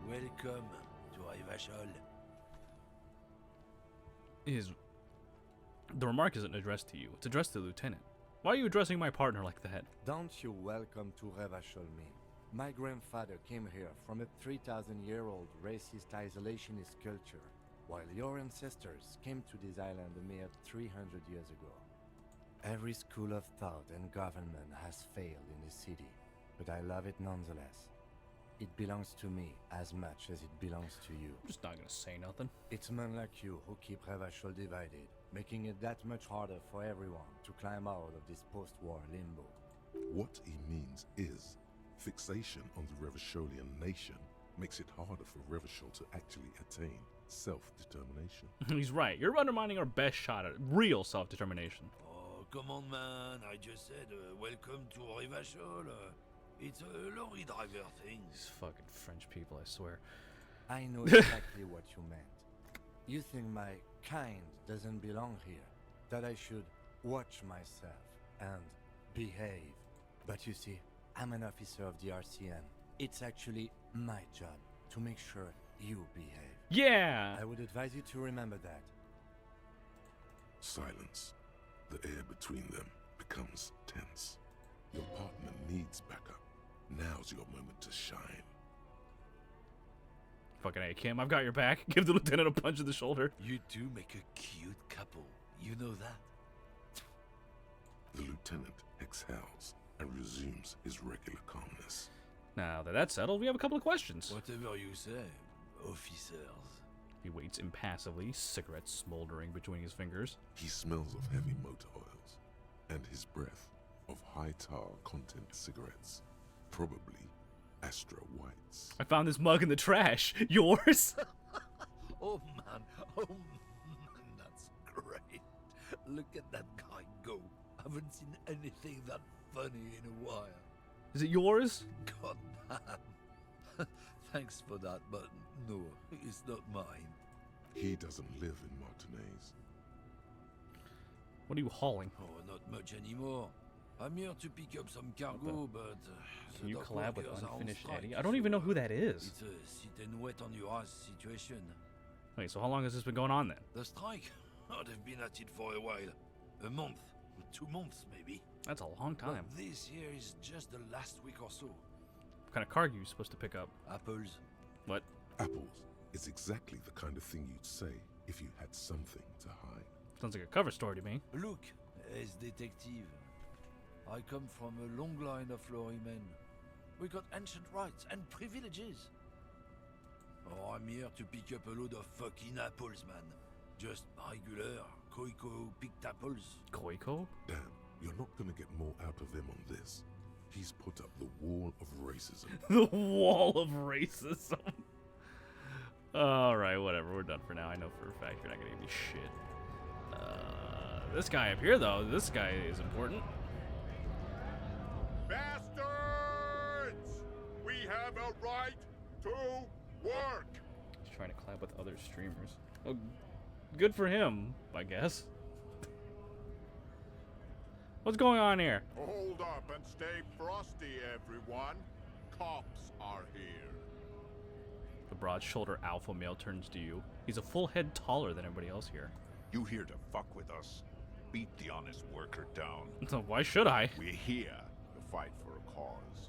Welcome to Ivashol. The remark isn't addressed to you. It's addressed to the lieutenant. Why are you addressing my partner like that? Don't you welcome to Ravachol me. My grandfather came here from a 3,000-year-old racist isolationist culture, while your ancestors came to this island a mere 300 years ago. Every school of thought and government has failed in this city, but I love it nonetheless. It belongs to me as much as it belongs to you. I'm just not gonna say nothing. It's men like you who keep Ravachol divided, making it that much harder for everyone to climb out of this post-war limbo. What he means is, fixation on the Revacholian nation makes it harder for Revachol to actually attain self-determination. He's right. You're undermining our best shot at real self-determination. Oh, come on, man. I just said welcome to Ivashol. It's a lorry driver thing. These fucking French people, I swear. I know exactly what you meant. You think my kind doesn't belong here, that I should watch myself and behave. But you see, I'm an officer of the RCM. It's actually my job to make sure you behave. Yeah! I would advise you to remember that. Silence. The air between them becomes tense. Your partner needs backup. Now's your moment to shine. Fucking A, Kim, I've got your back. Give the lieutenant a punch in the shoulder. You do make a cute couple. You know that. The lieutenant exhales and resumes his regular calmness. Now that that's settled, we have a couple of questions. Whatever you say, officers. He waits impassively, cigarettes smoldering between his fingers. He smells of heavy motor oils and his breath of high tar content cigarettes, probably Astra Whites. I found this mug in the trash. Yours? Oh man, that's great. Look at that guy go. Haven't seen anything that funny in a while. Is it yours? God damn. Thanks for that, but no, it's not mine. He doesn't live in Martinez. What are you hauling? Oh, not much anymore. I'm here to pick up some cargo, but Can you dock collab with workers are on Unfinished strike, Eddie? I don't even so, know who that is. It's a sit and wait on your ass situation. Wait, so how long has this been going on then? The strike? Oh, they've been at it for a while. A month, 2 months maybe. That's a long time. But this here is just the last week or so. What kind of car are you supposed to pick up? Apples. What? Apples is exactly the kind of thing you'd say if you had something to hide. Sounds like a cover story to me. Look, as detective, I come from a long line of lorrymen. We got ancient rights and privileges. Oh, I'm here to pick up a load of fucking apples, man. Just regular Koiko picked apples. Koiko? Damn, you're not gonna get more out of him on this. He's put up the wall of racism. The wall of racism. Alright, whatever. We're done for now. I know for a fact you're not gonna give me shit. This guy up here, though, this guy is important. Bastards! We have a right to work! He's trying to collab with other streamers. Well, good for him, I guess. What's going on here? Hold up and stay frosty, everyone. Cops are here. The broad-shouldered alpha male turns to you. He's a full head taller than everybody else here. You here to fuck with us? Beat the honest worker down. So why should I? We're here to fight for a cause.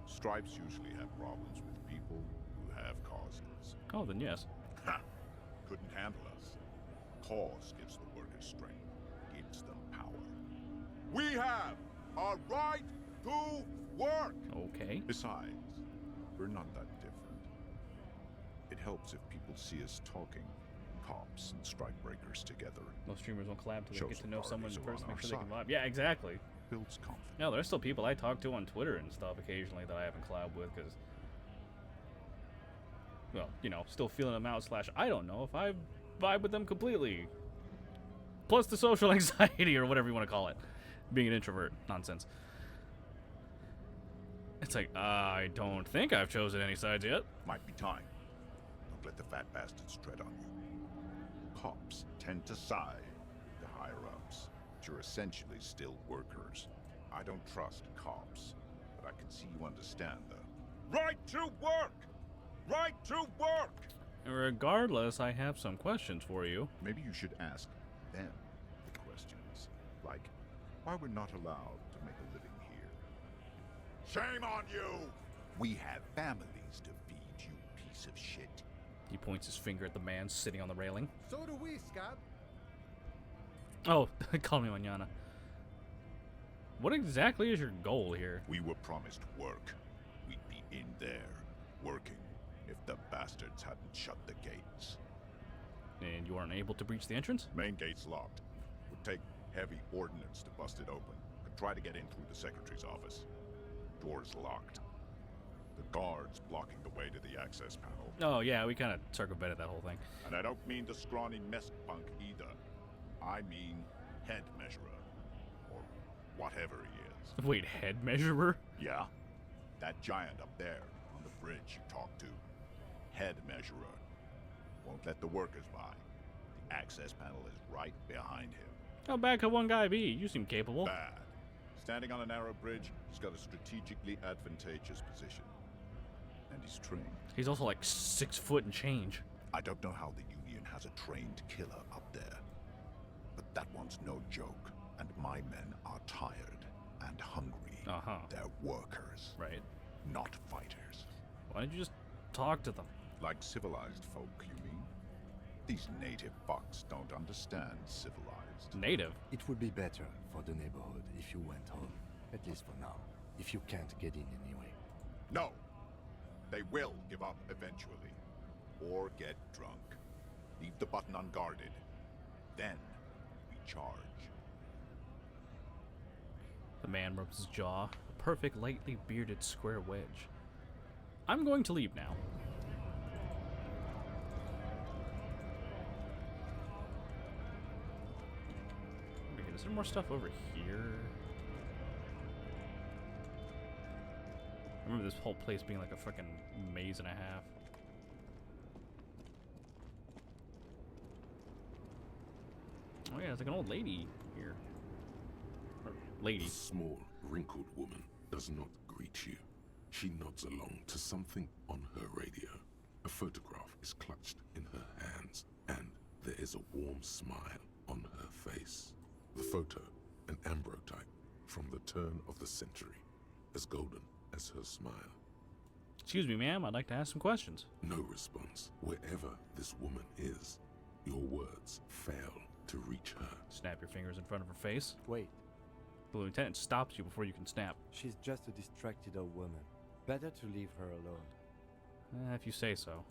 Stripes usually have problems with people who have causes. Oh, then yes. Ha! Couldn't handle us. Cause gives the workers strength, gives them power. We have a right to work! Okay. Besides, we're not that different. It helps if people see us talking, cops and strikebreakers together. Most streamers won't collab till they Shows get to know someone in authorities are person, on make our sure they can side. vibe. Yeah, exactly. Builds confidence. No, there's still people I talk to on Twitter and stuff occasionally that I haven't collabed with because, well, you know, still feeling them out / I don't know if I vibe with them completely. Plus the social anxiety or whatever you want to call it. Being an introvert. Nonsense. It's like, I don't think I've chosen any sides yet. Might be time. Don't let the fat bastards tread on you. Cops tend to side with the higher-ups, but you're essentially still workers. I don't trust cops, but I can see you understand the right to work! Right to work! Regardless, I have some questions for you. Maybe you should ask them the questions, like why we're not allowed to make a living here. Shame on you! We have families to feed, you piece of shit. He points his finger at the man sitting on the railing. So do we, Scott. Oh, call me mañana. What exactly is your goal here? We were promised work. We'd be in there, working, if the bastards hadn't shut the gates. And you aren't able to breach the entrance? Main gate's locked. Would take heavy ordnance to bust it open. Could try to get in through the secretary's office. Door's locked. The guards blocking the way to the access panel. Oh, yeah, we kind of circumvented that whole thing. And I don't mean the scrawny mess punk either. I mean head measurer. Or whatever he is. Wait, head measurer? Yeah? That giant up there on the bridge you talked to. Head measurer. Won't let the workers by. The access panel is right behind him. How bad could one guy be? You seem capable. Bad. Standing on a narrow bridge, he's got a strategically advantageous position. And he's trained. He's also like 6 foot and change. I don't know how the Union has a trained killer up there. But that one's no joke. And my men are tired and hungry. Uh-huh. They're workers, Right. not fighters. Why don't you just talk to them? Like civilized folk, you mean? These native fucks don't understand civilized. Native? It would be better for the neighborhood if you went home, at least for now, if you can't get in anyway. No! They will give up eventually. Or get drunk. Leave the button unguarded. Then we charge. The man rubs his jaw, a perfect lightly bearded square wedge. I'm going to leave now. Okay, is there more stuff over here? I remember this whole place being like a freaking maze and a half. Oh yeah, it's like an old lady here. Or lady. The small, wrinkled woman does not greet you. She nods along to something on her radio. A photograph is clutched in her hands, and there is a warm smile on her face. The photo, an ambrotype from the turn of the century, as golden as her smile. Excuse me, ma'am, I'd like to ask some questions. No response. Wherever this woman is, your words fail to reach her. Snap your fingers in front of her face. Wait, The lieutenant stops you before you can snap. she's just a distracted old woman. Better to leave her alone. If you say so.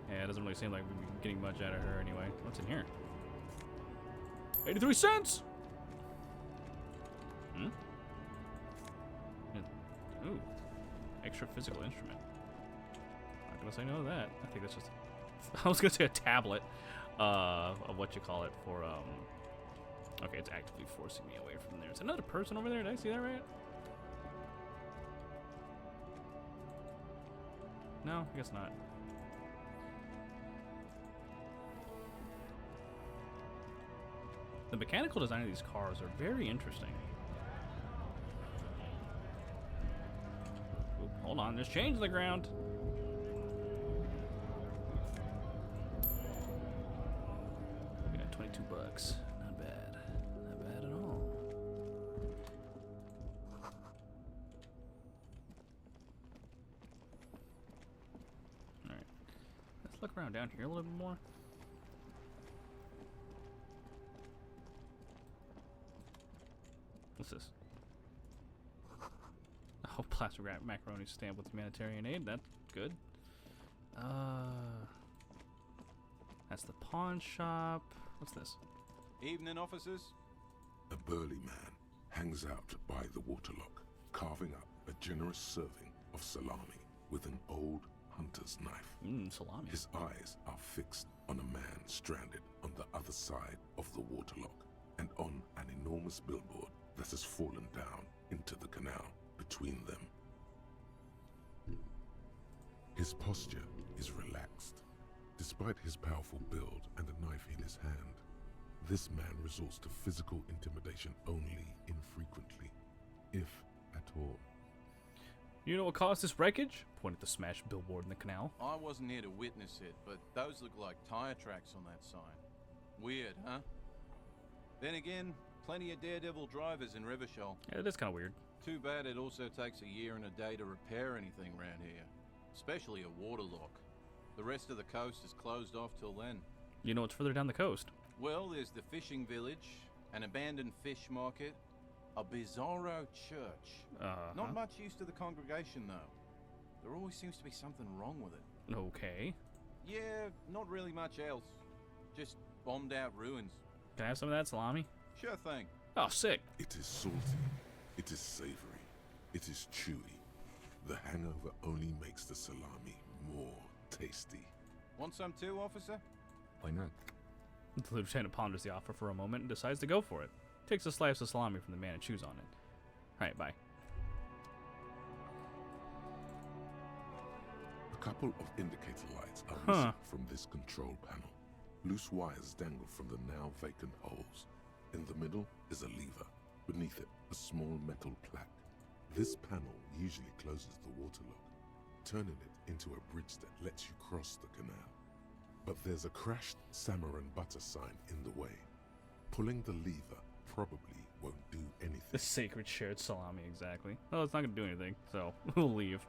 Yeah, it doesn't really seem like we're getting much out of her anyway. What's in here? 83 cents! Hmm? Ooh. Extra physical instrument. Not gonna say no to that. I think that's just... I was gonna say a tablet. Of what you call it for, Okay, it's actively forcing me away from there. Is another person over there? Did I see that right? No, I guess not. The mechanical design of these cars are very interesting. Oop, hold on, there's change in the ground. We got 22 bucks. Not bad. Not bad at all. Alright. Let's look around down here a little bit more. What's this? Oh, plastic wrap macaroni stamp with humanitarian aid. That's good. That's the pawn shop. What's this? Evening, officers. A burly man hangs out by the waterlock, carving up a generous serving of salami with an old hunter's knife. Salami. His eyes are fixed on a man stranded on the other side of the waterlock and on an enormous billboard that has fallen down into the canal between them. His posture is relaxed. Despite his powerful build and a knife in his hand, this man resorts to physical intimidation only infrequently, if at all. You know what caused this wreckage? Point at the smashed billboard in the canal. I wasn't here to witness it, but those look like tire tracks on that sign. Weird, huh? Then again, plenty of daredevil drivers in Rivershoal. Yeah, that's kind of weird. Too bad it also takes a year and a day to repair anything around here. Especially a waterlock. The rest of the coast is closed off till then. You know what's further down the coast? Well, there's the fishing village, an abandoned fish market, a bizarro church. Not much use to the congregation, though. There always seems to be something wrong with it. Okay. Yeah, not really much else. Just bombed out ruins. Can I have some of that salami? Sure thing. Oh, sick. It is salty, it is savory, it is chewy. The hangover only makes the salami more tasty. Want some too, officer? Why not? The lieutenant ponders the offer for a moment and decides to go for it. Takes a slice of salami from the man and chews on it. Alright, bye. A couple of indicator lights are missing from this control panel. Loose wires dangle from the now vacant holes. In the middle is a lever. Beneath it, a small metal plaque. This panel usually closes the waterlock, turning it into a bridge that lets you cross the canal. But there's a crashed salmon and butter sign in the way. Pulling the lever probably won't do anything. The sacred shared salami, exactly. Well, it's not going to do anything, so we'll leave.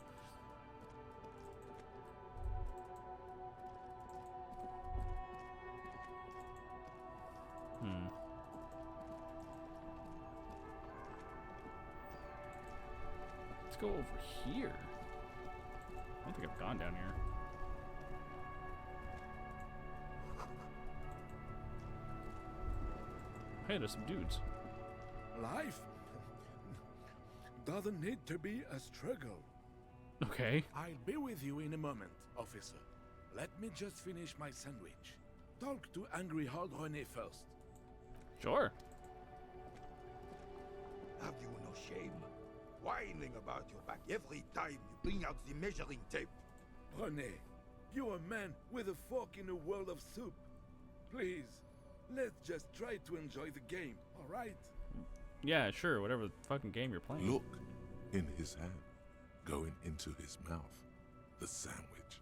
Let's go over here. I don't think I've gone down here. Hey, there's some dudes. Life doesn't need to be a struggle. Okay. I'll be with you in a moment, officer. Let me just finish my sandwich. Talk to angry Hard René first. Sure. Have you no shame? Whining about your back every time you bring out the measuring tape. René, you're a man with a fork in a world of soup. Please, let's just try to enjoy the game, all right? Yeah, sure, whatever fucking game you're playing. Look, in his hand, going into his mouth. The sandwich.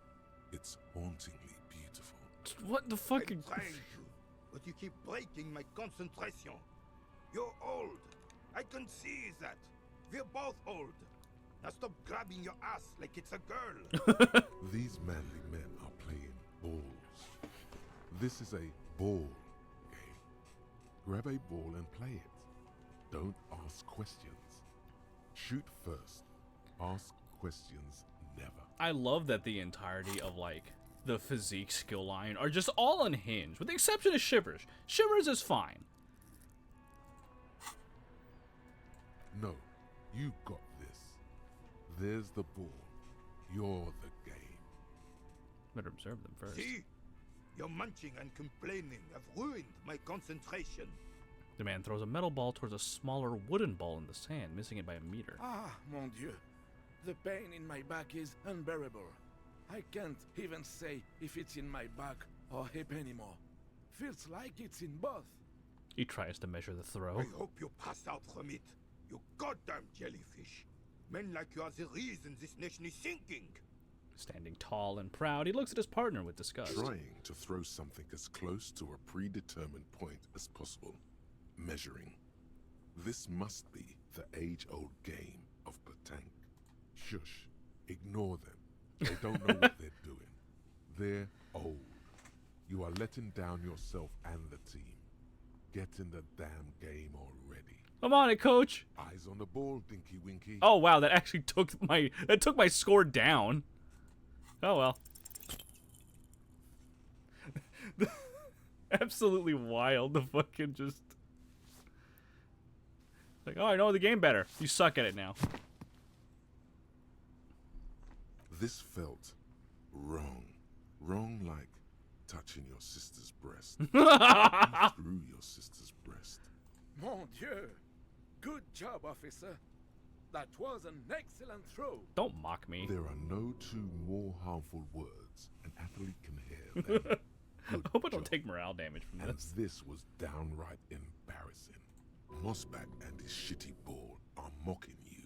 It's hauntingly beautiful. What the fuck? I'm trying to, but you keep breaking my concentration. You're old. I can see that. We're both old. Now stop grabbing your ass like it's a girl. These manly men are playing balls. This is a ball game. Grab a ball and play it. Don't ask questions. Shoot first. Ask questions never. I love that the entirety of, like, the physique skill line are just all unhinged, with the exception of Shivers. Shivers is fine. No, you got this. There's the ball. You're the game. Better observe them first. See? Your munching and complaining have ruined my concentration. The man throws a metal ball towards a smaller wooden ball in the sand, missing it by a meter. Ah, mon Dieu. The pain in my back is unbearable. I can't even say if it's in my back or hip anymore. Feels like it's in both. He tries to measure the throw. I hope you pass out from it. You goddamn jellyfish. Men like you are the reason this nation is sinking. Standing tall and proud, he looks at his partner with disgust. Trying to throw something as close to a predetermined point as possible. Measuring. This must be the age-old game of petanque. Shush. Ignore them. They don't know what they're doing. They're old. You are letting down yourself and the team. Get in the damn game already. I'm on it, coach. Eyes on the ball, Dinky Winky. Oh wow, that actually took my score down. Oh well. Absolutely wild. The fucking just like, oh, I know the game better. You suck at it now. This felt wrong. Wrong like touching your sister's breast. Through your sister's breast. Mon Dieu. Good job, officer. That was an excellent throw. Don't mock me. There are no two more harmful words an athlete can hear than good I hope I don't job. take morale damage from And this. this was downright embarrassing. Mossback and his shitty ball are mocking you.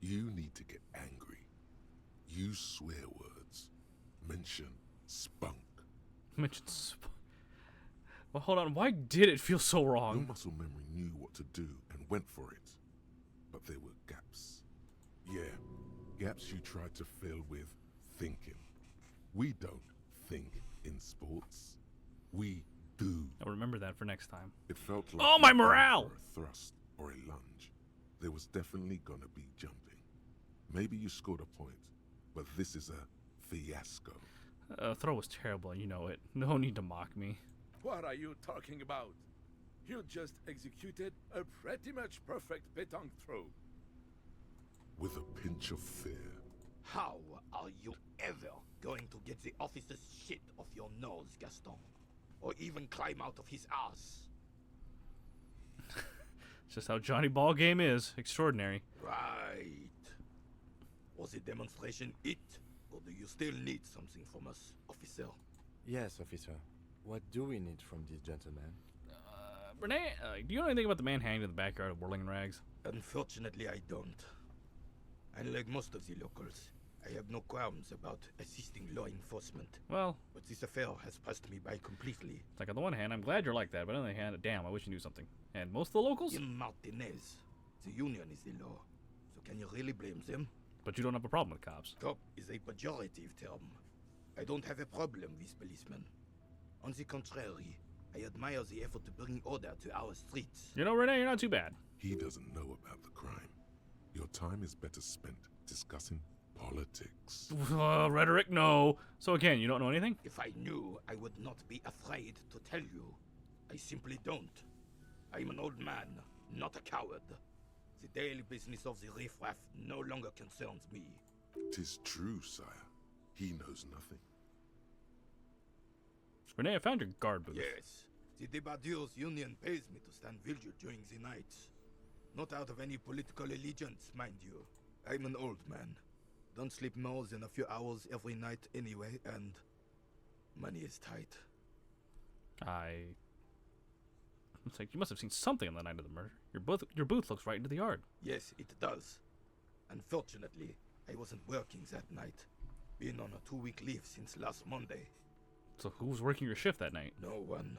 You need to get angry. Use swear words. Mention spunk. Well, hold on. Why did it feel so Your wrong? muscle memory knew what to do and went for it. But there were gaps. Yeah, gaps you tried to fill with thinking. We don't think in sports. We do. I'll remember that for next time. It felt like Oh, my you were morale! for a thrust or a lunge. There was definitely gonna be jumping. Maybe you scored a point, but this is a fiasco. Throw was terrible, and you know it. No need to mock me. What are you talking about? You just executed a pretty much perfect pétanque throw. With a pinch of fear. How are you ever going to get the officer's shit off your nose, Gaston? Or even climb out of his ass? It's just how Johnny Ballgame is. Extraordinary. Right. Was the demonstration it? Or do you still need something from us, officer? Yes, officer. What do we need from this gentleman? Renee, do you know anything about the man hanged in the backyard of Whirling Rags? Unfortunately, I don't. Unlike most of the locals, I have no qualms about assisting law enforcement. Well, But this affair has passed me by completely. it's like on the one hand, I'm glad you're like that, but on the other hand, damn, I wish you knew something. And most of the locals? In Martinez, the union is the law. So can you really blame them? But you don't have a problem with cops. Cop is a pejorative term. I don't have a problem with policemen. On the contrary, I admire the effort to bring order to our streets. You know, Renee, you're not too bad. He doesn't know about the crime. Your time is better spent discussing politics. Rhetoric, no. So again, you don't know anything? If I knew, I would not be afraid to tell you. I simply don't. I'm an old man, not a coward. The daily business of the riffraff no longer concerns me. 'Tis true, sire. He knows nothing. Renee, I found your guard booth. Yes, the Debardeurs Union pays me to stand vigil during the night. Not out of any political allegiance, mind you. I'm an old man. Don't sleep more than a few hours every night anyway, and money is tight. It's like you must have seen something on the night of the murder. Your booth looks right into the yard. Yes, it does. Unfortunately, I wasn't working that night. Been on a 2-week leave since last Monday. So who was working your shift that night? No one.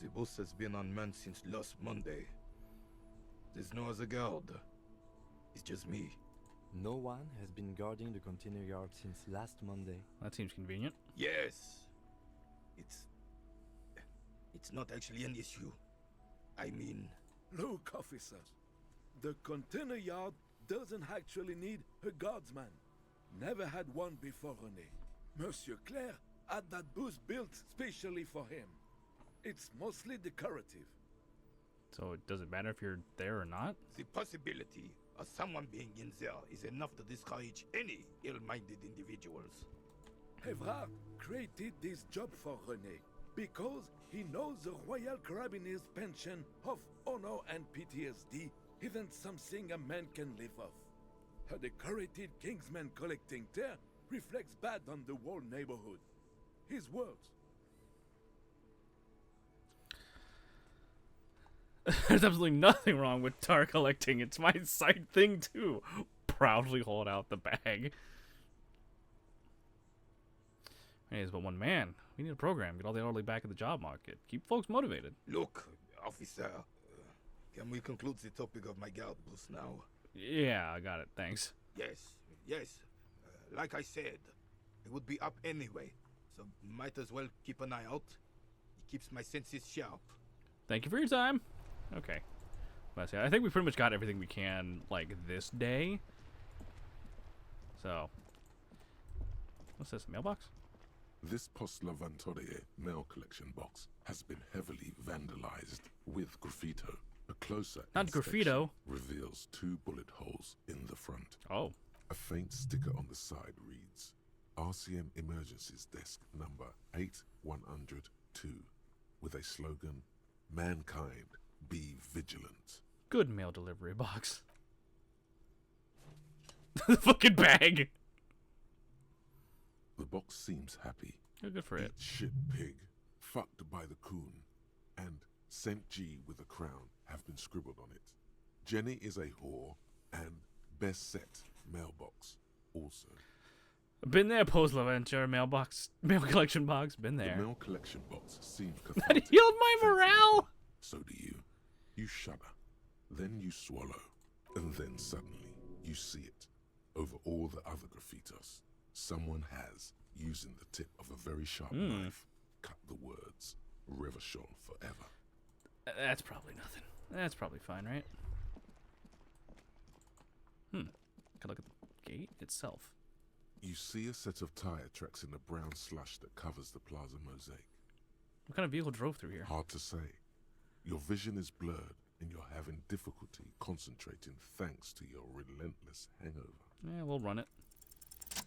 The booth has been unmanned since last Monday. There's no other guard. It's just me. No one has been guarding the container yard since last Monday. That seems convenient. Yes. It's not actually an issue. I mean... Look, officers. The container yard doesn't actually need a guardsman. Never had one before, René. Monsieur Claire had that booth built specially for him. It's mostly decorative. So it doesn't matter if you're there or not? The possibility of someone being in there is enough to discourage any ill-minded individuals. Evrard created this job for René because he knows the Royal Carabiniers' pension of honor and PTSD isn't something a man can live off. A decorated Kingsman collecting tear reflects bad on the whole neighborhood. His words. There's absolutely nothing wrong with tar collecting. It's my side thing too. Proudly hold out the bag. Hey, it's but one man. We need a program. Get all the elderly back in the job market. Keep folks motivated. Look, officer. Can we conclude the topic of my guard booth now? Yeah, I got it. Thanks. Yes. Like I said, it would be up anyway. So might as well keep an eye out. It keeps my senses sharp. Thank you for your time. Okay. Let's see. I think we pretty much got everything we can, like, this day. So. What's this? Mailbox? This Post Lavantorie mail collection box has been heavily vandalized with graffito. A closer Not graffito. reveals 2 bullet holes in the front. Oh. A faint sticker on the side reads, RCM Emergencies Desk number 8102, with a slogan, Mankind, be vigilant. Good mail delivery box. The fucking bag. The box seems happy. Oh, good for it. Eat shit pig, fucked by the coon, and Saint G with a crown have been scribbled on it. Jenny is a whore, and best set mailbox also. Been there, Post Laventure mailbox, mail collection box. Been there. The mail collection box seems That cathartic. healed my morale. So do you. You shudder, then you swallow, and then suddenly you see it. Over all the other graffitos, someone has, using the tip of a very sharp knife, cut the words, Revachon forever. That's probably nothing. That's probably fine, right? Gotta look at the gate itself. You see a set of tire tracks in the brown slush that covers the plaza mosaic. What kind of vehicle drove through here? Hard to say. Your vision is blurred, and you're having difficulty concentrating thanks to your relentless hangover. Yeah, we'll run it.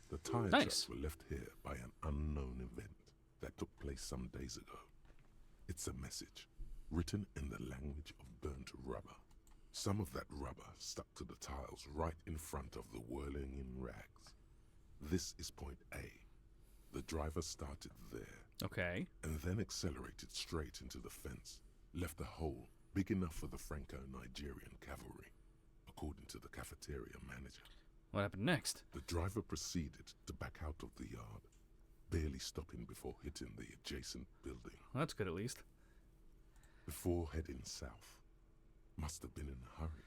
The tire Nice. tracks were left here by an unknown event that took place some days ago. It's a message, written in the language of burnt rubber. Some of that rubber stuck to the tiles right in front of the whirling in rags. This is point A. The driver started there. Okay. And then accelerated straight into the fence, left a hole big enough for the Franco-Nigerian cavalry, according to the cafeteria manager. What happened next? The driver proceeded to back out of the yard, barely stopping before hitting the adjacent building. Well, that's good at least. Before heading south. Must have been in a hurry.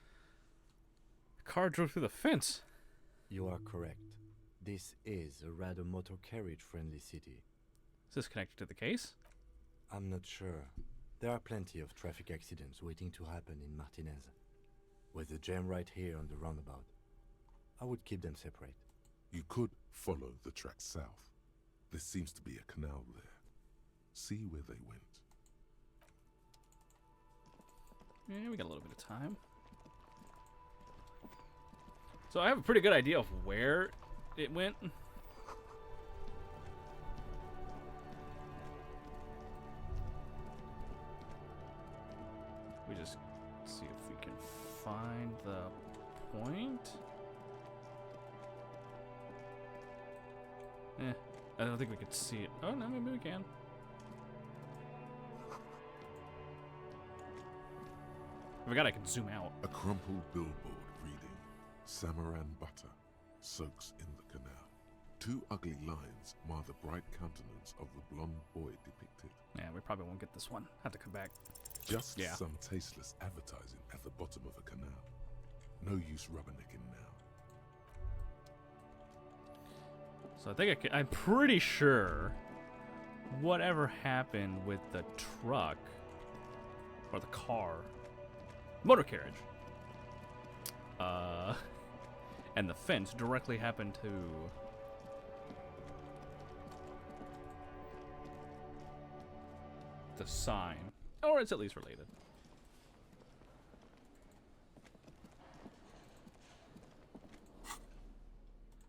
The car drove through the fence. You are correct. This is a rather motor carriage friendly city. Is this connected to the case? I'm not sure. There are plenty of traffic accidents waiting to happen in Martinez. With the jam right here on the roundabout, I would keep them separate. You could follow the track south. There seems to be a canal there. See where they went. Yeah, we got a little bit of time. So I have a pretty good idea of where it went. We just see if we can find the point. I don't think we could see it. Oh, no, maybe we can. I forgot I can zoom out. A crumpled billboard reading, Samaran butter soaks in the canal. 2 ugly lines mar the bright countenance of the blonde boy depicted. Yeah, we probably won't get this one. Have to come back. Just some tasteless advertising at the bottom of a canal. No use rubbernecking now. So I think I'm pretty sure whatever happened with the truck or the car, motor carriage, and the fence directly happened to the sign, or it's at least related.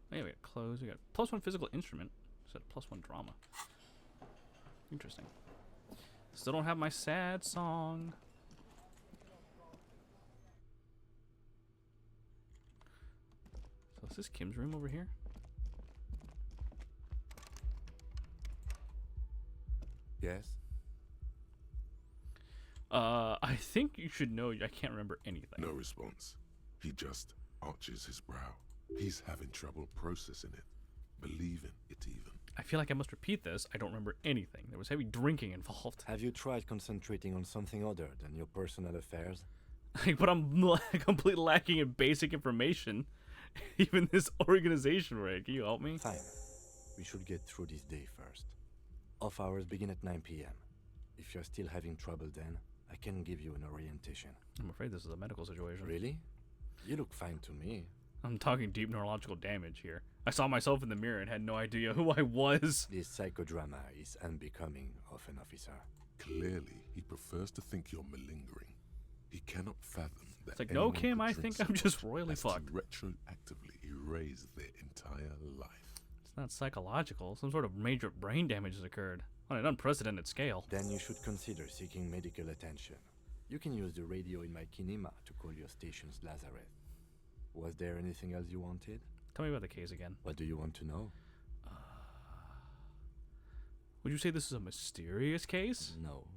Yeah, we got clothes. We got +1 physical instrument. Said +1 drama. Interesting. Still don't have my sad song. So is this Kim's room over here? Yes? I think you should know I can't remember anything. No response. He just arches his brow. He's having trouble processing it, believing it even. I feel like I must repeat this. I don't remember anything. There was heavy drinking involved. Have you tried concentrating on something other than your personal affairs? But I'm completely lacking in basic information. Even this organization, Ray. Can you help me? Fine. We should get through this day first. Off hours begin at 9 p.m. If you're still having trouble then, I can give you an orientation. I'm afraid this is a medical situation. Really? You look fine to me. I'm talking deep neurological damage here. I saw myself in the mirror and had no idea who I was. This psychodrama is unbecoming of an officer. Clearly, he prefers to think you're malingering. He cannot fathom that. It's like, no, Kim, I think I'm just royally fucked. To retroactively erase their entire life. It's not psychological. Some sort of major brain damage has occurred on an unprecedented scale. Then you should consider seeking medical attention. You can use the radio in my kinema to call your station's Lazareth. Was there anything else you wanted? Tell me about the case again. What do you want to know? Would you say this is a mysterious case? No,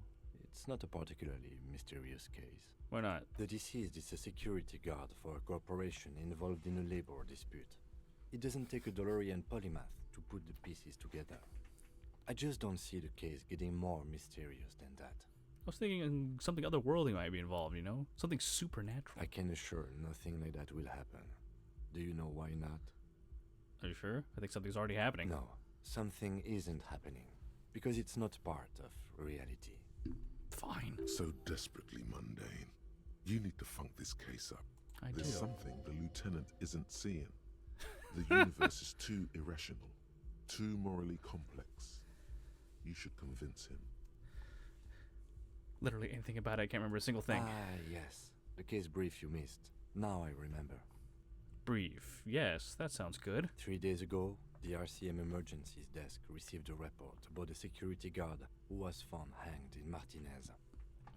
it's not a particularly mysterious case. Why not? The deceased is a security guard for a corporation involved in a labor dispute. It doesn't take a DeLorean polymath to put the pieces together. I just don't see the case getting more mysterious than that. I was thinking something otherworldly might be involved, you know? Something supernatural. I can assure nothing like that will happen. Do you know why not? Are you sure? I think something's already happening. No, something isn't happening. Because it's not part of reality. Fine. So desperately mundane. You need to funk this case up. There's something the lieutenant isn't seeing. The universe is too irrational, too morally complex. You should convince him. Literally anything about it, I can't remember a single thing. Ah, yes. The case brief you missed. Now I remember. Brief. Yes, that sounds good. 3 days ago, the RCM emergencies desk received a report about a security guard who was found hanged in Martinez.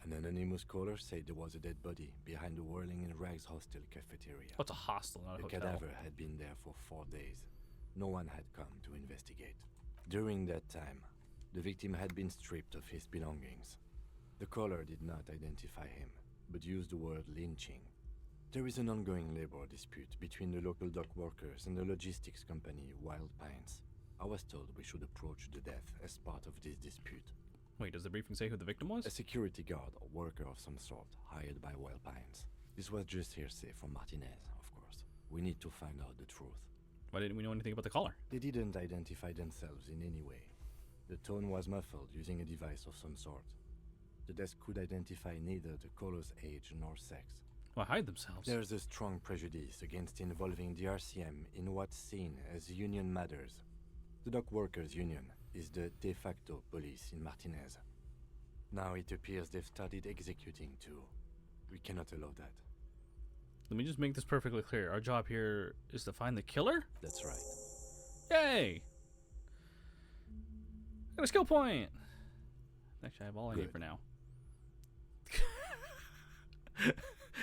An anonymous caller said there was a dead body behind the Whirling in Rags hostel cafeteria. Oh, it's a hostel, not a hotel. The cadaver had been there for 4 days. No one had come to investigate. During that time, the victim had been stripped of his belongings. The caller did not identify him, but used the word lynching. There is an ongoing labor dispute between the local dock workers and the logistics company Wild Pines. I was told we should approach the death as part of this dispute. Wait, does the briefing say who the victim was? A security guard or worker of some sort, hired by Wild Pines. This was just hearsay from Martinez, of course. We need to find out the truth. Why didn't we know anything about the caller? They didn't identify themselves in any way. The tone was muffled using a device of some sort. The desk could identify neither the caller's age nor sex. Why hide themselves? There's a strong prejudice against involving the RCM in what's seen as union matters. The dock workers' union is the de facto police in Martinez. Now it appears they've started executing too. We cannot allow that. Let me just make this perfectly clear. Our job here is to find the killer? That's right. Yay! Got a skill point! Actually, I have all I need for now.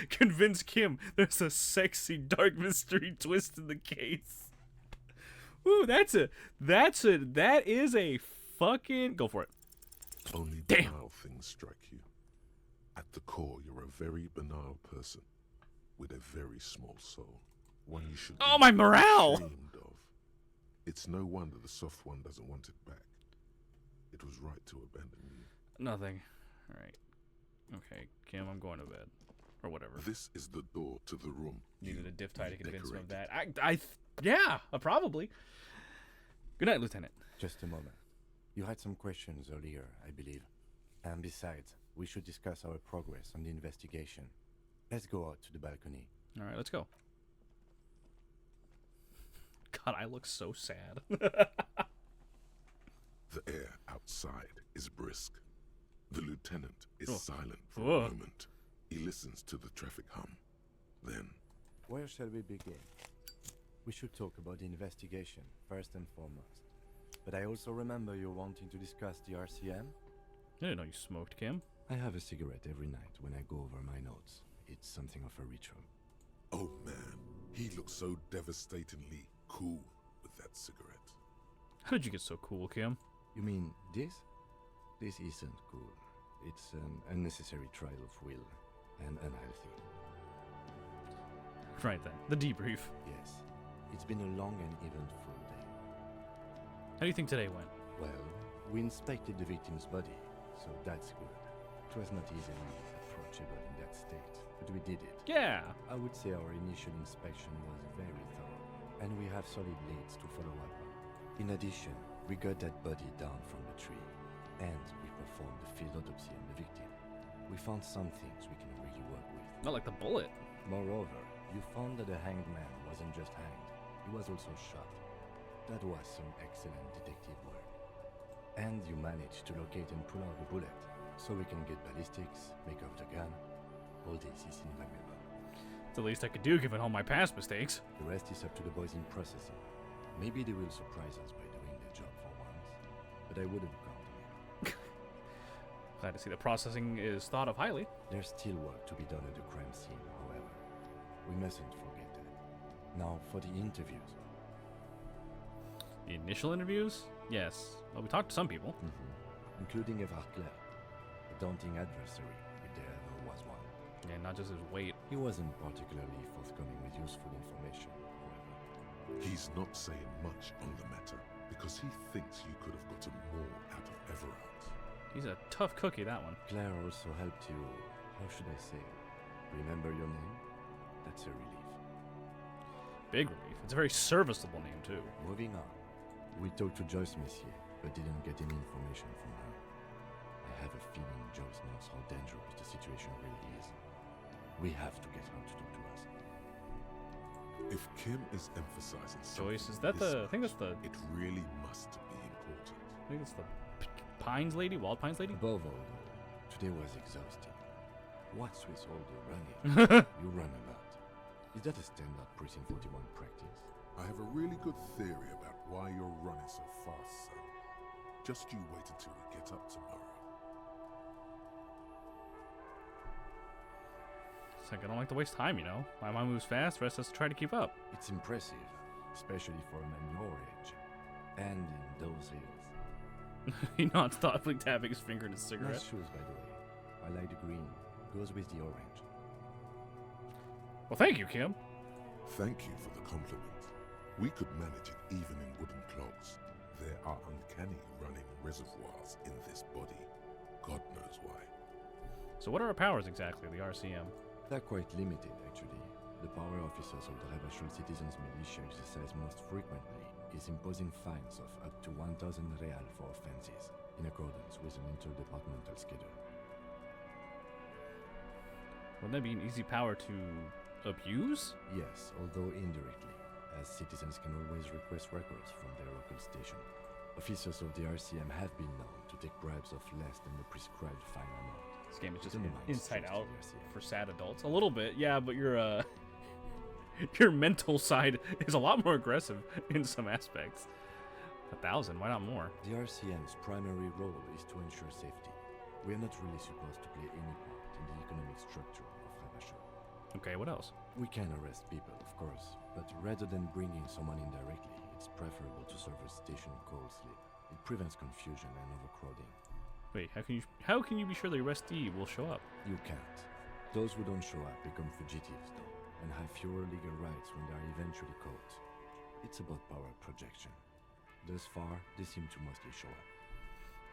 Convince Kim there's a sexy dark mystery twist in the case. Ooh, that is a fucking... Go for it. Only Damn. vile things strike you. At At the core, you're a very banal person with a very small soul. One you should Oh, be my morale! ashamed of. It's no wonder the soft one doesn't want it back. It was right to abandon you. Nothing. Alright. Okay, Kim, I'm going to bed. Or whatever. This is the door to the room. Needed a diff tie to convince him of redecorated. that. Yeah, probably. Good night, Lieutenant. Just a moment. You had some questions earlier, I believe. And besides, we should discuss our progress on the investigation. Let's go out to the balcony. Alright, let's go. God, I look so sad. The air outside is brisk. The lieutenant is silent for a moment. He listens to the traffic hum. Then... Where shall we begin? We should talk about the investigation, first and foremost. But I also remember you wanting to discuss the RCM? I didn't know you smoked, Kim. I have a cigarette every night when I go over my notes. It's something of a ritual. Oh man, he looks so devastatingly cool with that cigarette. How did you get so cool, Kim? You mean this? This isn't cool. It's an unnecessary trial of will and unhealthy. Right then, the debrief. Yes, it's been a long and eventful day. How do you think today went? Well, we inspected the victim's body, so that's good. It was not easily approachable in that state, but we did it. Yeah! I would say our initial inspection was very thorough, and we have solid leads to follow up on. In addition, we got that body down from the tree, and we performed the field autopsy on the victim. We found some things we can really work with. Not like the bullet. Moreover, you found that the hanged man wasn't just hanged, he was also shot. That was some excellent detective work. And you managed to locate and pull out the bullet, so we can get ballistics, make up the gun. All this is invaluable. It's the least I could do given all my past mistakes. The rest is up to the boys in processing. Maybe they will surprise us by doing their job for once, but I wouldn't count on it. Glad to see that processing is thought of highly. There's still work to be done at the crime scene, however. We mustn't forget that. Now for the interviews. The initial interviews? Yes. Well, we talked to some people. Including Evrard Claire, a daunting adversary, if there ever was one. Yeah, not just his weight. He wasn't particularly forthcoming with useful information, however. He's not saying much on the matter, because he thinks you could have gotten more out of Everard. He's a tough cookie, that one. Claire also helped you, how should I say, remember your name? That's a relief. Big relief. It's a very serviceable name, too. Moving on. We talked to Joyce Messier, but didn't get any information from her. I have a feeling Joyce knows how dangerous the situation really is. We have to get her to talk to us. If Kim is emphasizing Joyce, something is that this the... I think that's the... it really must be important. I think it's the Pines lady? Wild Pines lady? Above all, though, today was exhausting. What's with all the running? You run a lot. Is that a standard Precinct 41 practice? I have a really good theory about why you're running so fast, son. Just you wait until we get up tomorrow. It's like I don't like to waste time, you know? My mind moves fast, the rest has to try to keep up. It's impressive, especially for a man your age. And in those heels. He nods thoughtfully, tapping his finger in his cigarette. Nice shoes, by the way. I like the green. Goes with the orange. Well, thank you, Kim. Thank you for the compliment. We could manage it even in wooden clogs. There are uncanny running reservoirs in this body. God knows why. So what are our powers exactly, the RCM? They're quite limited, actually. The power officers of the Rebachol Citizens Militia exercise most frequently is imposing fines of up to 1,000 real for offenses, in accordance with an interdepartmental schedule. Wouldn't that be an easy power to abuse? Yes, although indirectly, as citizens can always request records from their local station. Officers of the RCM have been known to take bribes of less than the prescribed fine amount. This game is just It undermines inside trust out in the RCM. for sad adults. A little bit, yeah, but your your mental side is a lot more aggressive in some aspects. 1,000, why not more? The RCM's primary role is to ensure safety. We are not really supposed to play any part in the economic structure of Rebachol. Okay, what else? We can arrest people, of course, but rather than bringing someone in directly, it's preferable to serve a station call slip. It prevents confusion and overcrowding. Wait, how can you be sure the arrestee will show up? You can't. Those who don't show up become fugitives, though, and have fewer legal rights when they are eventually caught. It's about power projection. Thus far, they seem to mostly show up.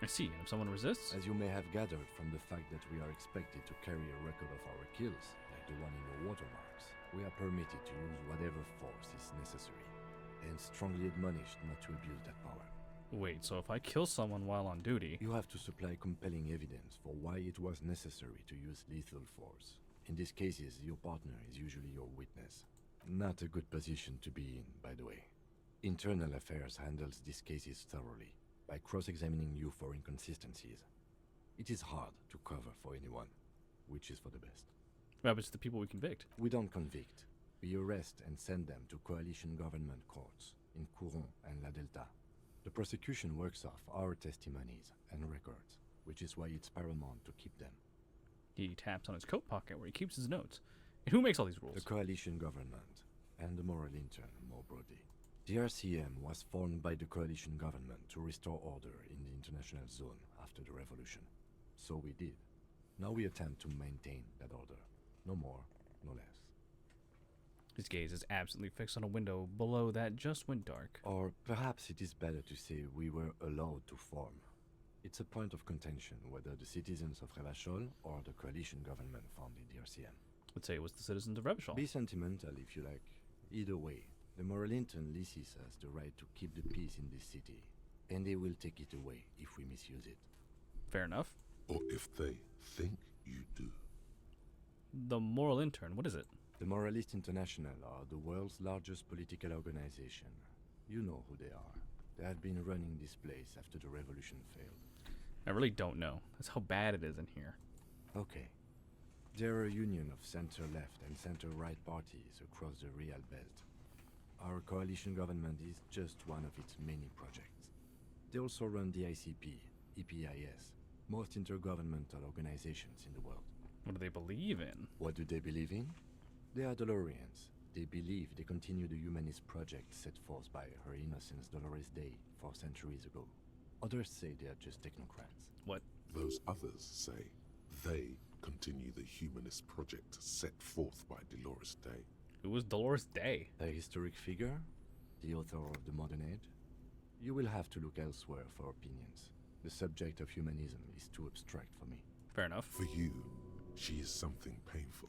I see, and if someone resists? As you may have gathered from the fact that we are expected to carry a record of our kills, like the one in your watermarks, we are permitted to use whatever force is necessary, and strongly admonished not to abuse that power. Wait, so if I kill someone while on duty... You have to supply compelling evidence for why it was necessary to use lethal force. In these cases, your partner is usually your witness. Not a good position to be in, by the way. Internal Affairs handles these cases thoroughly, by cross-examining you for inconsistencies. It is hard to cover for anyone, which is for the best. What happens to the people we convict? We don't convict. We arrest and send them to coalition government courts in Couron and La Delta. The prosecution works off our testimonies and records, which is why it's paramount to keep them. He taps on his coat pocket where he keeps his notes. And who makes all these rules? The coalition government, and the moral intern more broadly. The RCM was formed by the coalition government to restore order in the international zone after the revolution. So we did. Now we attempt to maintain that order. No more, no less. His gaze is absently fixed on a window below that just went dark. Or perhaps it is better to say we were allowed to form. It's a point of contention whether the citizens of Revachol or the coalition government founded the RCM. Let's say it was the citizens of Revachol. Be sentimental if you like. Either way, the moral intern leases us the right to keep the peace in this city, and they will take it away if we misuse it. Fair enough. Or if they think you do. The moral intern, what is it? The Moralist International are the world's largest political organization. You know who they are. They have been running this place after the revolution failed. I really don't know. That's how bad it is in here. Okay. They're a union of center-left and center-right parties across the Real Belt. Our coalition government is just one of its many projects. They also run the ICP, EPIS, most intergovernmental organizations in the world. What do they believe in? What do they believe in? They are Dolorians. They believe they continue the humanist project set forth by Her Innocence Dolores Day 4 centuries ago. Others say they are just technocrats. What? Those others say they continue the humanist project set forth by Dolores Day. Who was Dolores Day? A historic figure? The author of the modern age? You will have to look elsewhere for opinions. The subject of humanism is too abstract for me. Fair enough. For you, she is something painful,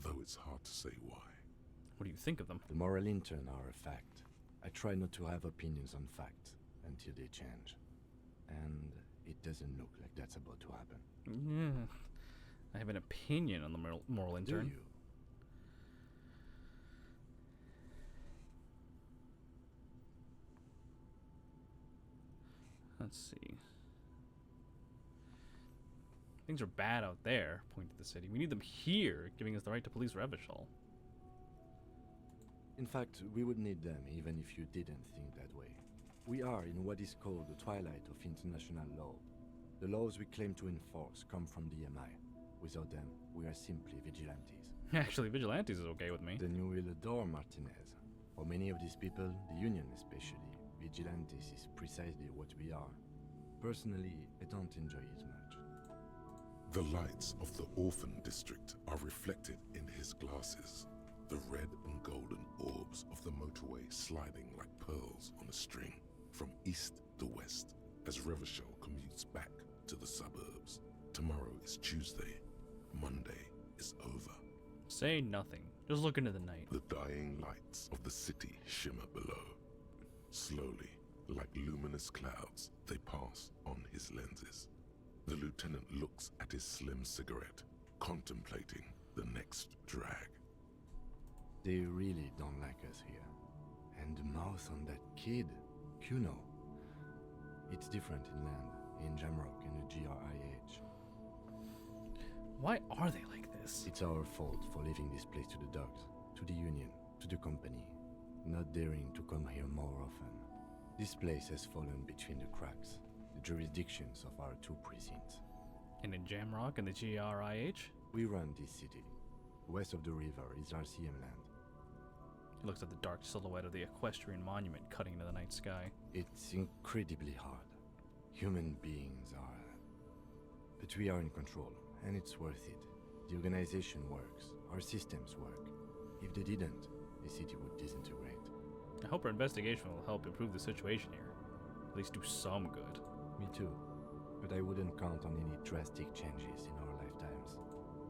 though it's hard to say why. What do you think of them? The moral intern are a fact. I try not to have opinions on facts until they change. And it doesn't look like that's about to happen. Yeah. I have an opinion on the moral intern. Do you? Let's see. Things are bad out there, point to the city. We need them here, giving us the right to police Revachol. In fact, we would need them even if you didn't think that way. We are in what is called the twilight of international law. The laws we claim to enforce come from the MI. Without them, we are simply vigilantes. Actually, vigilantes is okay with me. Then you will adore Martinez. For many of these people, the Union especially, vigilantes is precisely what we are. Personally, I don't enjoy it much. The lights of the orphan district are reflected in his glasses. The red and golden orbs of the motorway sliding like pearls on a string from east to west as Revachol commutes back to the suburbs. Tomorrow is Tuesday. Monday is over. Say nothing. Just look into the night. The dying lights of the city shimmer below. Slowly, like luminous clouds, they pass on his lenses. The lieutenant looks at his slim cigarette, contemplating the next drag. They really don't like us here. And the mouth on that kid, Kuno. It's different in land, in Jamrock and the GRIH. Why are they like this? It's our fault for leaving this place to the dogs, to the Union, to the company, not daring to come here more often. This place has fallen between the cracks, the jurisdictions of our two precincts. And in Jamrock and the GRIH? We run this city. West of the river is RCM land. He looks at the dark silhouette of the equestrian monument cutting into the night sky. It's incredibly hard. Human beings are But we are in control, and it's worth it. The organization works. Our systems work. If they didn't, the city would disintegrate. I hope our investigation will help improve the situation here. At least do some good. Me too. But I wouldn't count on any drastic changes in our lifetimes.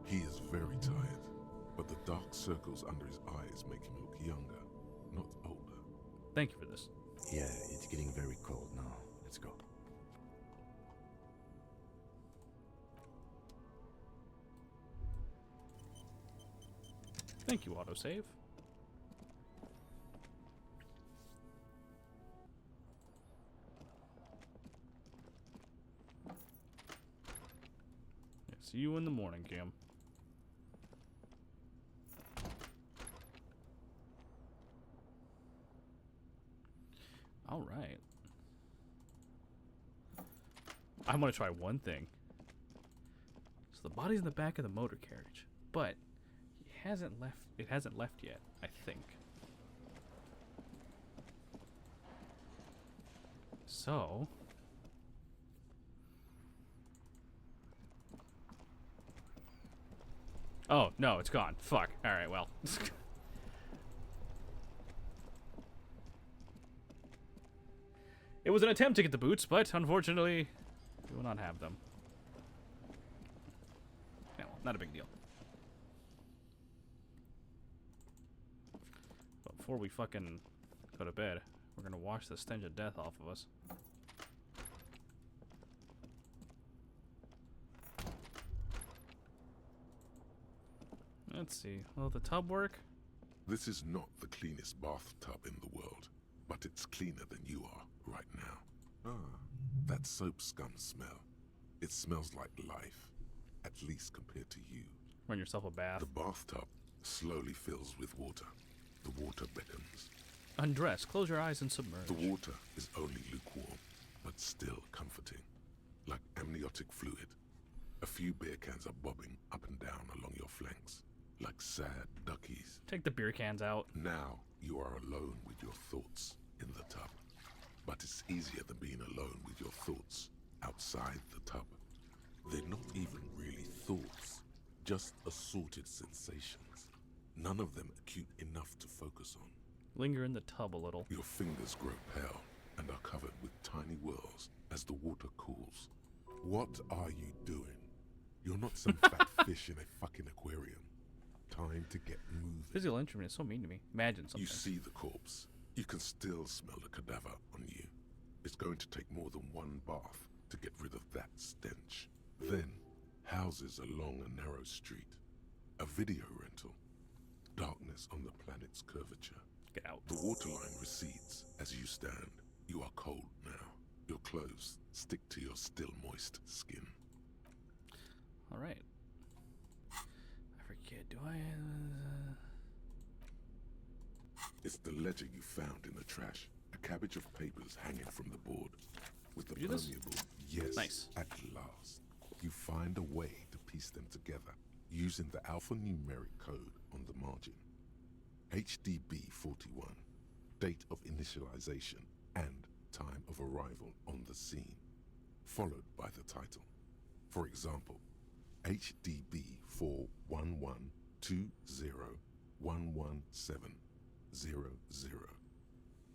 He is very tired, but the dark circles under his eyes make him look younger, not older. Thank you for this. Yeah, it's getting very cold now. Let's go. Thank you, autosave. Yeah, see you in the morning, Kim. All right. I'm gonna try one thing. So the body's in the back of the motor carriage, but he hasn't left. It hasn't left yet, I think. So oh no, it's gone. Fuck. All right, well. It was an attempt to get the boots, but unfortunately, we will not have them. Yeah, well, not a big deal. But before we fucking go to bed, we're gonna wash the stench of death off of us. Let's see. Will the tub work? This is not the cleanest bathtub in the world, but it's cleaner than you are right now. Ah, that soap scum smell. It smells like life, at least compared to you. Run yourself a bath. The bathtub slowly fills with water. The water beckons. Undress, close your eyes and submerge. The water is only lukewarm, but still comforting, like amniotic fluid. A few beer cans are bobbing up and down along your flanks, like sad duckies. Take the beer cans out. Now you are alone with your thoughts in the tub. But it's easier than being alone with your thoughts outside the tub. They're not even really thoughts, just assorted sensations. None of them acute enough to focus on. Linger in the tub a little. Your fingers grow pale and are covered with tiny whirls as the water cools. What are you doing? You're not some fat fish in a fucking aquarium. Time to get moving. Physical instrument is so mean to me. Imagine something. You see the corpse. You can still smell the cadaver on you. It's going to take more than one bath to get rid of that stench. Then, houses along a narrow street. A video rental. Darkness on the planet's curvature. Get out. The waterline recedes as you stand. You are cold now. Your clothes stick to your still moist skin. All right. I forget. Do I? It's the ledger you found in the trash. A cabbage of papers hanging from the board. With the permeable yes. Nice. At last. You find a way to piece them together using the alphanumeric code on the margin. HDB 41. Date of initialization and time of arrival on the scene. Followed by the title. For example, HDB 41120117000.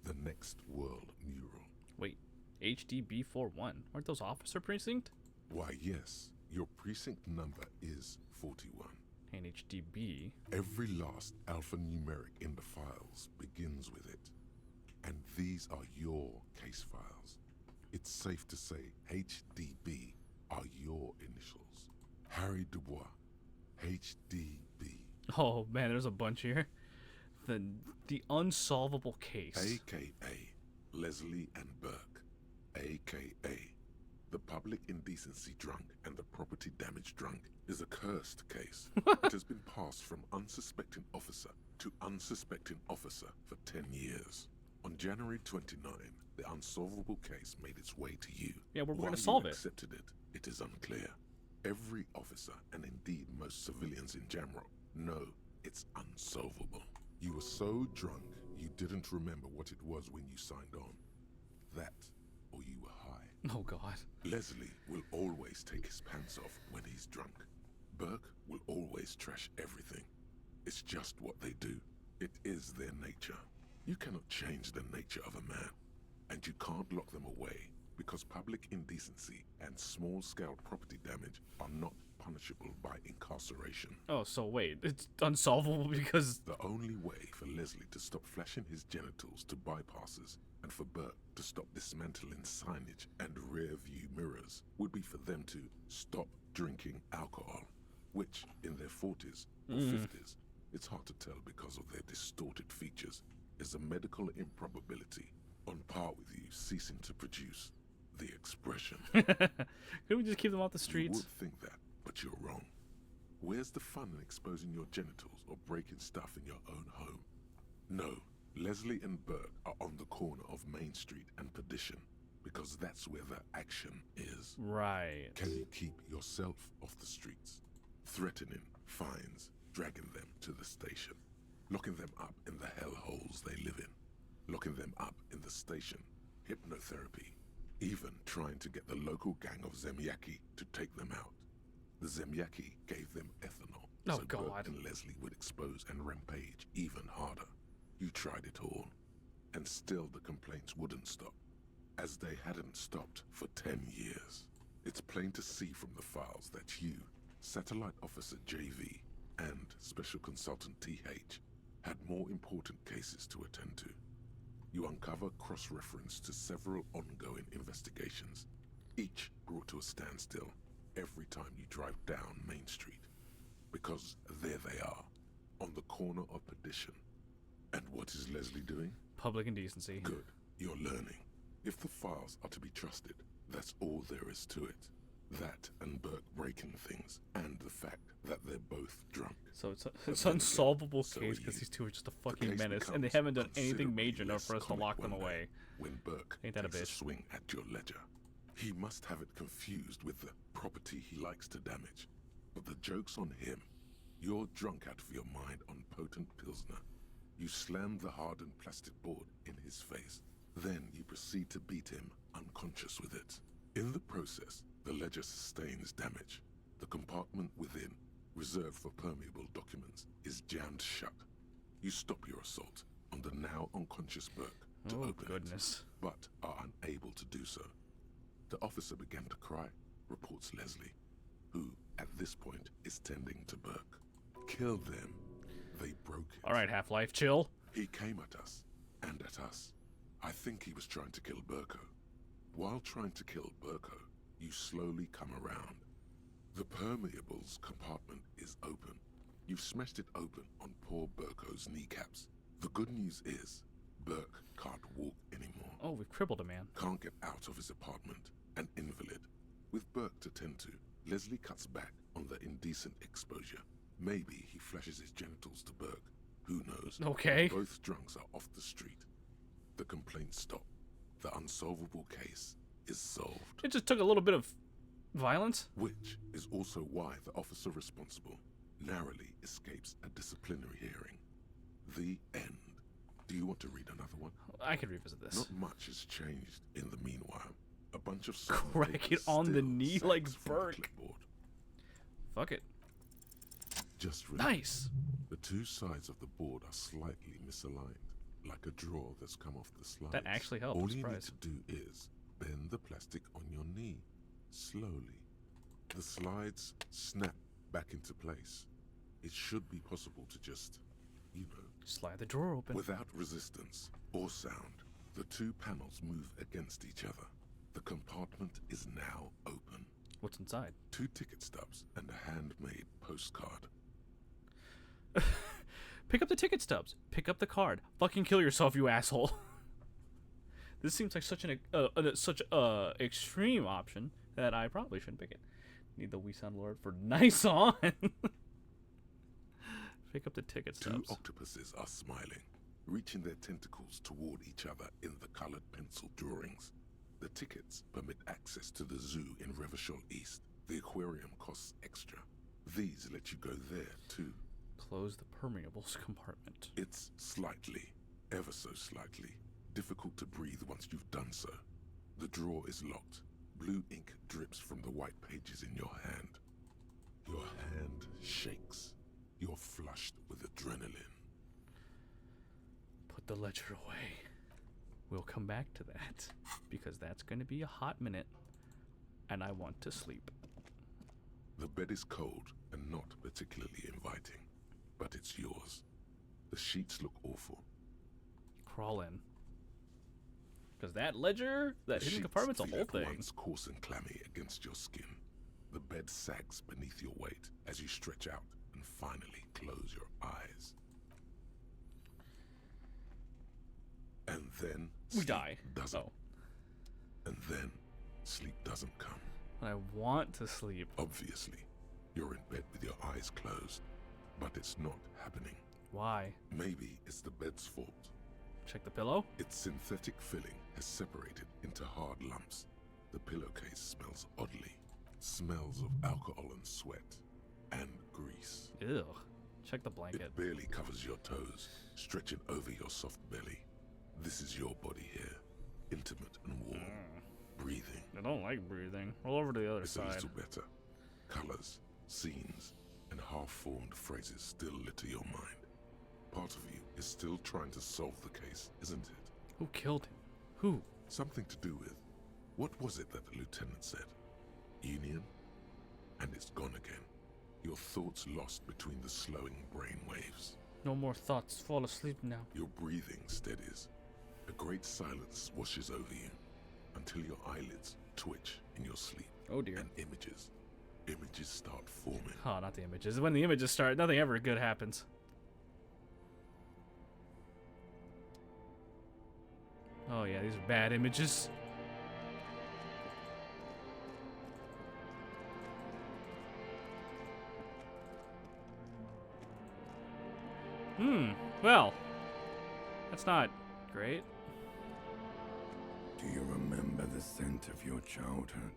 The next world mural. Wait, HDB41. Aren't those officer precinct? Why, yes. Your precinct number is 41. And HDB. Every last alphanumeric in the files begins with it. And these are your case files. It's safe to say HDB are your initials. Harry Dubois, HDB. Oh man, there's a bunch here. The unsolvable case. AKA Leslie and Burke. AKA the public indecency drunk and the property damage drunk is a cursed case. It has been passed from unsuspecting officer to unsuspecting officer for 10 years. On January 29, the unsolvable case made its way to you. Yeah, we're going Why to solve you it. accepted it, it is unclear. Every officer, and indeed most civilians in Jamrock, know it's unsolvable. You were so drunk, you didn't remember what it was when you signed on. That, or you were high. Oh God. Leslie will always take his pants off when he's drunk. Burke will always trash everything. It's just what they do. It is their nature. You cannot change the nature of a man, and you can't lock them away because public indecency and small-scale property damage are not punishable by incarceration. Oh, so wait, it's unsolvable because... The only way for Leslie to stop flashing his genitals to bypassers and for Burke to stop dismantling signage and rear-view mirrors would be for them to stop drinking alcohol, which, in their 40s or 50s, it's hard to tell because of their distorted features, is a medical improbability on par with you ceasing to produce the expression. Couldn't we just keep them off the streets? You would think that, but you're wrong. Where's the fun in exposing your genitals or breaking stuff in your own home? No, Leslie and Burke are on the corner of Main Street and Perdition because that's where the action is. Right. Can you keep yourself off the streets? Threatening fines, dragging them to the station, locking them up in the hellholes they live in, locking them up in the station, hypnotherapy, even trying to get the local gang of Zemyaki to take them out. The Zemyaki gave them ethanol, so Burke and Leslie would expose and rampage even harder. You tried it all, and still the complaints wouldn't stop, as they hadn't stopped for 10 years. It's plain to see from the files that you, Satellite Officer JV, and Special Consultant TH had more important cases to attend to. You uncover cross-reference to several ongoing investigations, each brought to a standstill every time you drive down Main Street. Because there they are, on the corner of Perdition. And what is Leslie doing? Public indecency. Good. You're learning. If the files are to be trusted, that's all there is to it. That and Burke breaking things, and the fact that they're both drunk. So it's an unsolvable case because these two are just a fucking menace, and they haven't done anything major enough for us to lock them away. When Burke Ain't that a takes bitch? swing at your ledger, he must have it confused with the property he likes to damage. But the joke's on him. You're drunk out of your mind on potent Pilsner. You slam the hardened plastic board in his face. Then you proceed to beat him unconscious with it. In the process, the ledger sustains damage. The compartment within, reserved for permeable documents, is jammed shut. You stop your assault on the now unconscious Burke to open it, but are unable to do so. The officer began to cry, reports Leslie, who, at this point, is tending to Burke. Kill them. They broke it. Alright, Half-Life, chill. He came at us, and at us. I think he was trying to kill Burko. While trying to kill Burko, you slowly come around. The permeables compartment is open. You've smashed it open on poor Burko's kneecaps. The good news is, Burke can't walk anymore. Oh, we've crippled a man. Can't get out of his apartment, an invalid. With Burke to tend to, Leslie cuts back on the indecent exposure. Maybe he flashes his genitals to Burke. Who knows? Okay. Both drunks are off the street. The complaints stop. The unsolvable case is solved. It just took a little bit of violence. Which is also why the officer responsible narrowly escapes a disciplinary hearing. The end. Do you want to read another one? I could revisit this. Not much has changed in the meanwhile. A bunch of crack it on the knee like Burke. Fuck it. Just nice. The two sides of the board are slightly misaligned, like a drawer that's come off the slides. That actually helped. All you need to do is bend the plastic on your knee, slowly. The slides snap back into place. It should be possible to just, you know, slide the drawer open. Without resistance or sound, the two panels move against each other. The compartment is now open. What's inside? 2 ticket stubs and a handmade postcard. Pick up the ticket stubs. Pick up the card. Fucking kill yourself, you asshole. This seems like such an extreme option that I probably shouldn't pick it. Need the Wisan Lord for nice on. Pick up the ticket stubs. 2 octopuses are smiling, reaching their tentacles toward each other in the colored pencil drawings. The tickets permit access to the zoo in Revachol East. The aquarium costs extra. These let you go there too. Close the permeables compartment. It's slightly, ever so slightly, difficult to breathe once you've done so. The drawer is locked, Blue ink drips from the white pages in your hand. Your hand shakes. You're flushed with adrenaline. Put the ledger away. We'll come back to that, because that's going to be a hot minute, and I want to sleep. The bed is cold and not particularly inviting, but it's yours. The sheets look awful. Crawl in. Because that ledger, that hidden compartment's a whole at thing. once coarse and clammy against your skin. The bed sags beneath your weight as you stretch out and finally close your eyes. And then We sleep die. doesn't. Oh. And then sleep doesn't come. But I want to sleep. Obviously, you're in bed with your eyes closed, but it's not happening. Why? Maybe it's the bed's fault. Check the pillow. Its synthetic filling has separated into hard lumps. The pillowcase smells oddly. Smells of alcohol and sweat and grease. Ew. Check the blanket. It barely covers your toes, stretching over your soft belly. This is your body here, intimate and warm, breathing. I don't like breathing. Roll over to the other It's side. a little better. Colors, scenes, and half-formed phrases still litter your mind. Part of you is still trying to solve the case, isn't it? Who killed him? Who? Something to do with, what was it that the lieutenant said? Union? And it's gone again. Your thoughts lost between the slowing brain waves. No more thoughts. Fall asleep now. Your breathing steadies. A great silence washes over you until your eyelids twitch in your sleep. Oh dear. And images start forming. Oh, not the images. When the images start, nothing ever good happens. Oh yeah, these are bad images. Well, that's not great. Do you remember the scent of your childhood?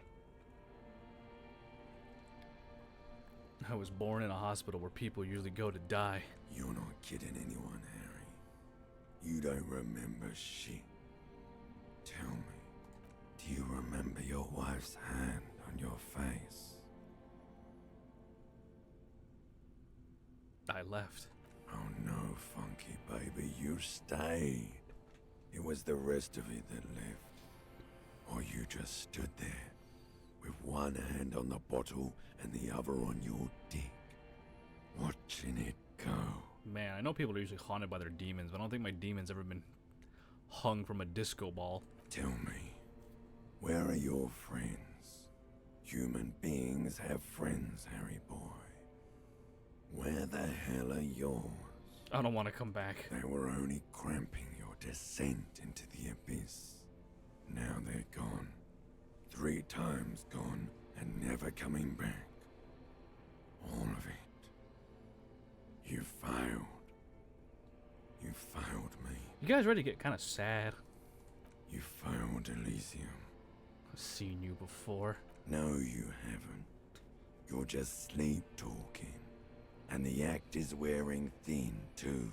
I was born in a hospital where people usually go to die. You're not kidding anyone, Harry. You don't remember shit. Tell me, do you remember your wife's hand on your face? I left. Oh no, Funky baby, you stayed. It was the rest of it that left. Or you just stood there, with one hand on the bottle and the other on your dick, watching it go. Man, I know people are usually haunted by their demons, but I don't think my demon's ever been hung from a disco ball. Tell me, where are your friends? Human beings have friends, Harry boy. Where the hell are yours? I don't want to come back. They were only cramping your descent into the abyss. Now they're gone. 3 times gone and never coming back. All of it. You failed. You failed me. You guys ready to get kind of sad? You failed Elysium. I've seen you before. No, you haven't. You're just sleep talking. And the act is wearing thin, too.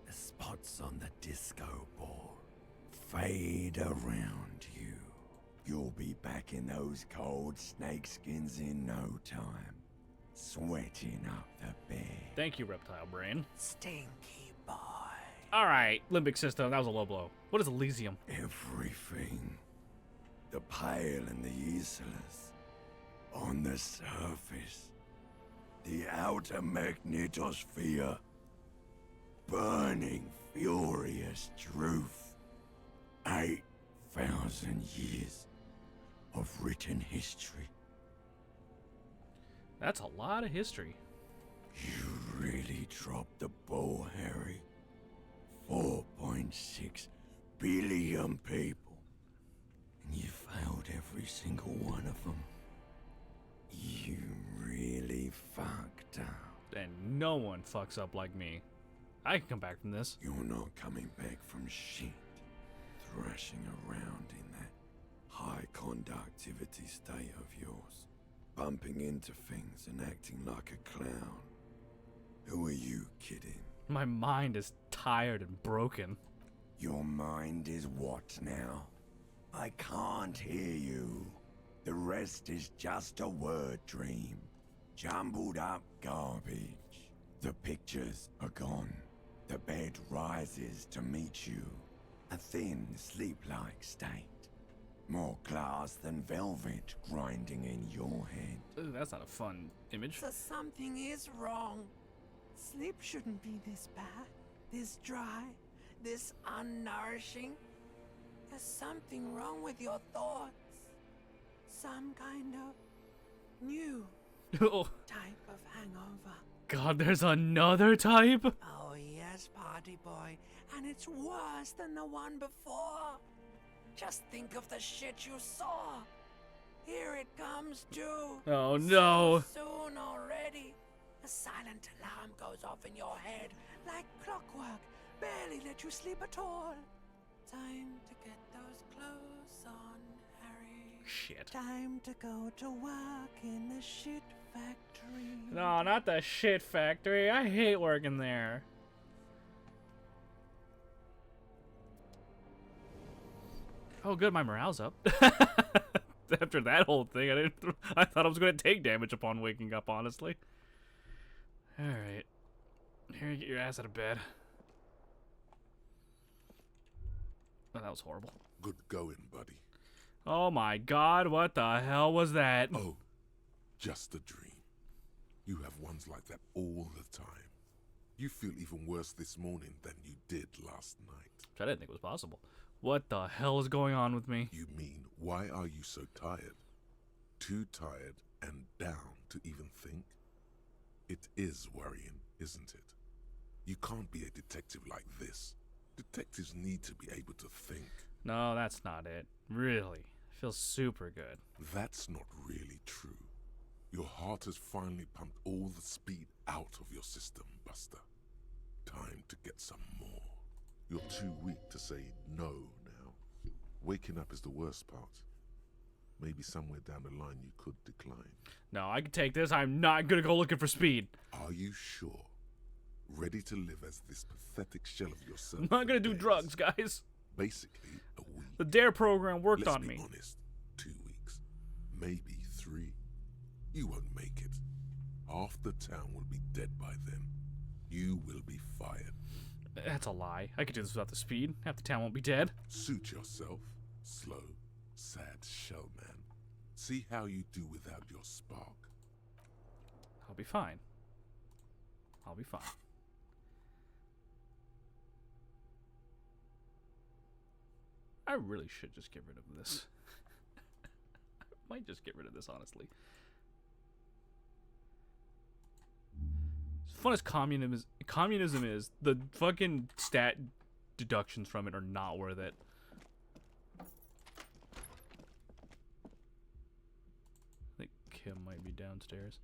The spots on the disco ball fade around you. You'll be back in those cold snakeskins in no time, sweating up the bed. Thank you, Reptile Brain. Stinky boy. Alright, limbic system, that was a low blow. What is Elysium? Everything. The pale and the useless. On the surface. The outer magnetosphere. Burning, furious truth. 8,000 years of written history. That's a lot of history. You really dropped the ball, Harry. 4.6 billion people. And you failed every single one of them. You really fucked up. And no one fucks up like me. I can come back from this. You're not coming back from shit. Thrashing around in that high conductivity state of yours. Bumping into things and acting like a clown. Who are you kidding? My mind is tired and broken. Your mind is what now? I can't hear you. The rest is just a word dream. Jumbled up garbage. The pictures are gone. The bed rises to meet you. A thin, sleep-like state. More glass than velvet grinding in your head. Ooh, that's not a fun image. So something is wrong. Sleep shouldn't be this bad, this dry, this unnourishing. There's something wrong with your thoughts. Some kind of new Oh, type of hangover. God, there's another type? Oh yes, party boy, and it's worse than the one before. Just think of the shit you saw. Here it comes too. Oh no. So soon already. A silent alarm goes off in your head like clockwork. Barely let you sleep at all. Time to get those clothes on, Harry. Shit. Time to go to work in the shit factory. No, not the shit factory. I hate working there. Oh, good, my morale's up. After that whole thing, I thought I was going to take damage upon waking up, honestly. Alright. Here, get your ass out of bed. Oh, that was horrible. Good going, buddy. Oh my god, what the hell was that? Oh, just a dream. You have ones like that all the time. You feel even worse this morning than you did last night. Which I didn't think was possible. What the hell is going on with me? You mean, why are you so tired? Too tired and down to even think? It is worrying, isn't it? You can't be a detective like this. Detectives need to be able to think. No, that's not it. Really. I feel super good. That's not really true. Your heart has finally pumped all the speed out of your system, Buster. Time to get some more. You're too weak to say no now. Waking up is the worst part. Maybe somewhere down the line you could decline. No, I can take this. I'm not gonna go looking for speed. Are you sure? Ready to live as this pathetic shell of yourself? I'm not gonna do drugs, guys. Basically, a week. The DARE program worked Let's on be me. honest, 2 weeks. Maybe 3. You won't make it. Half the town will be dead by then. You will be fired. That's a lie. I could do this without the speed. Half the town won't be dead. Suit yourself. Slow, sad shell man. See how you do without your spark. I'll be fine. I'll be fine. I really should just get rid of this. I might just get rid of this, honestly. As fun as communism is, the fucking stat deductions from it are not worth it. I think Kim might be downstairs.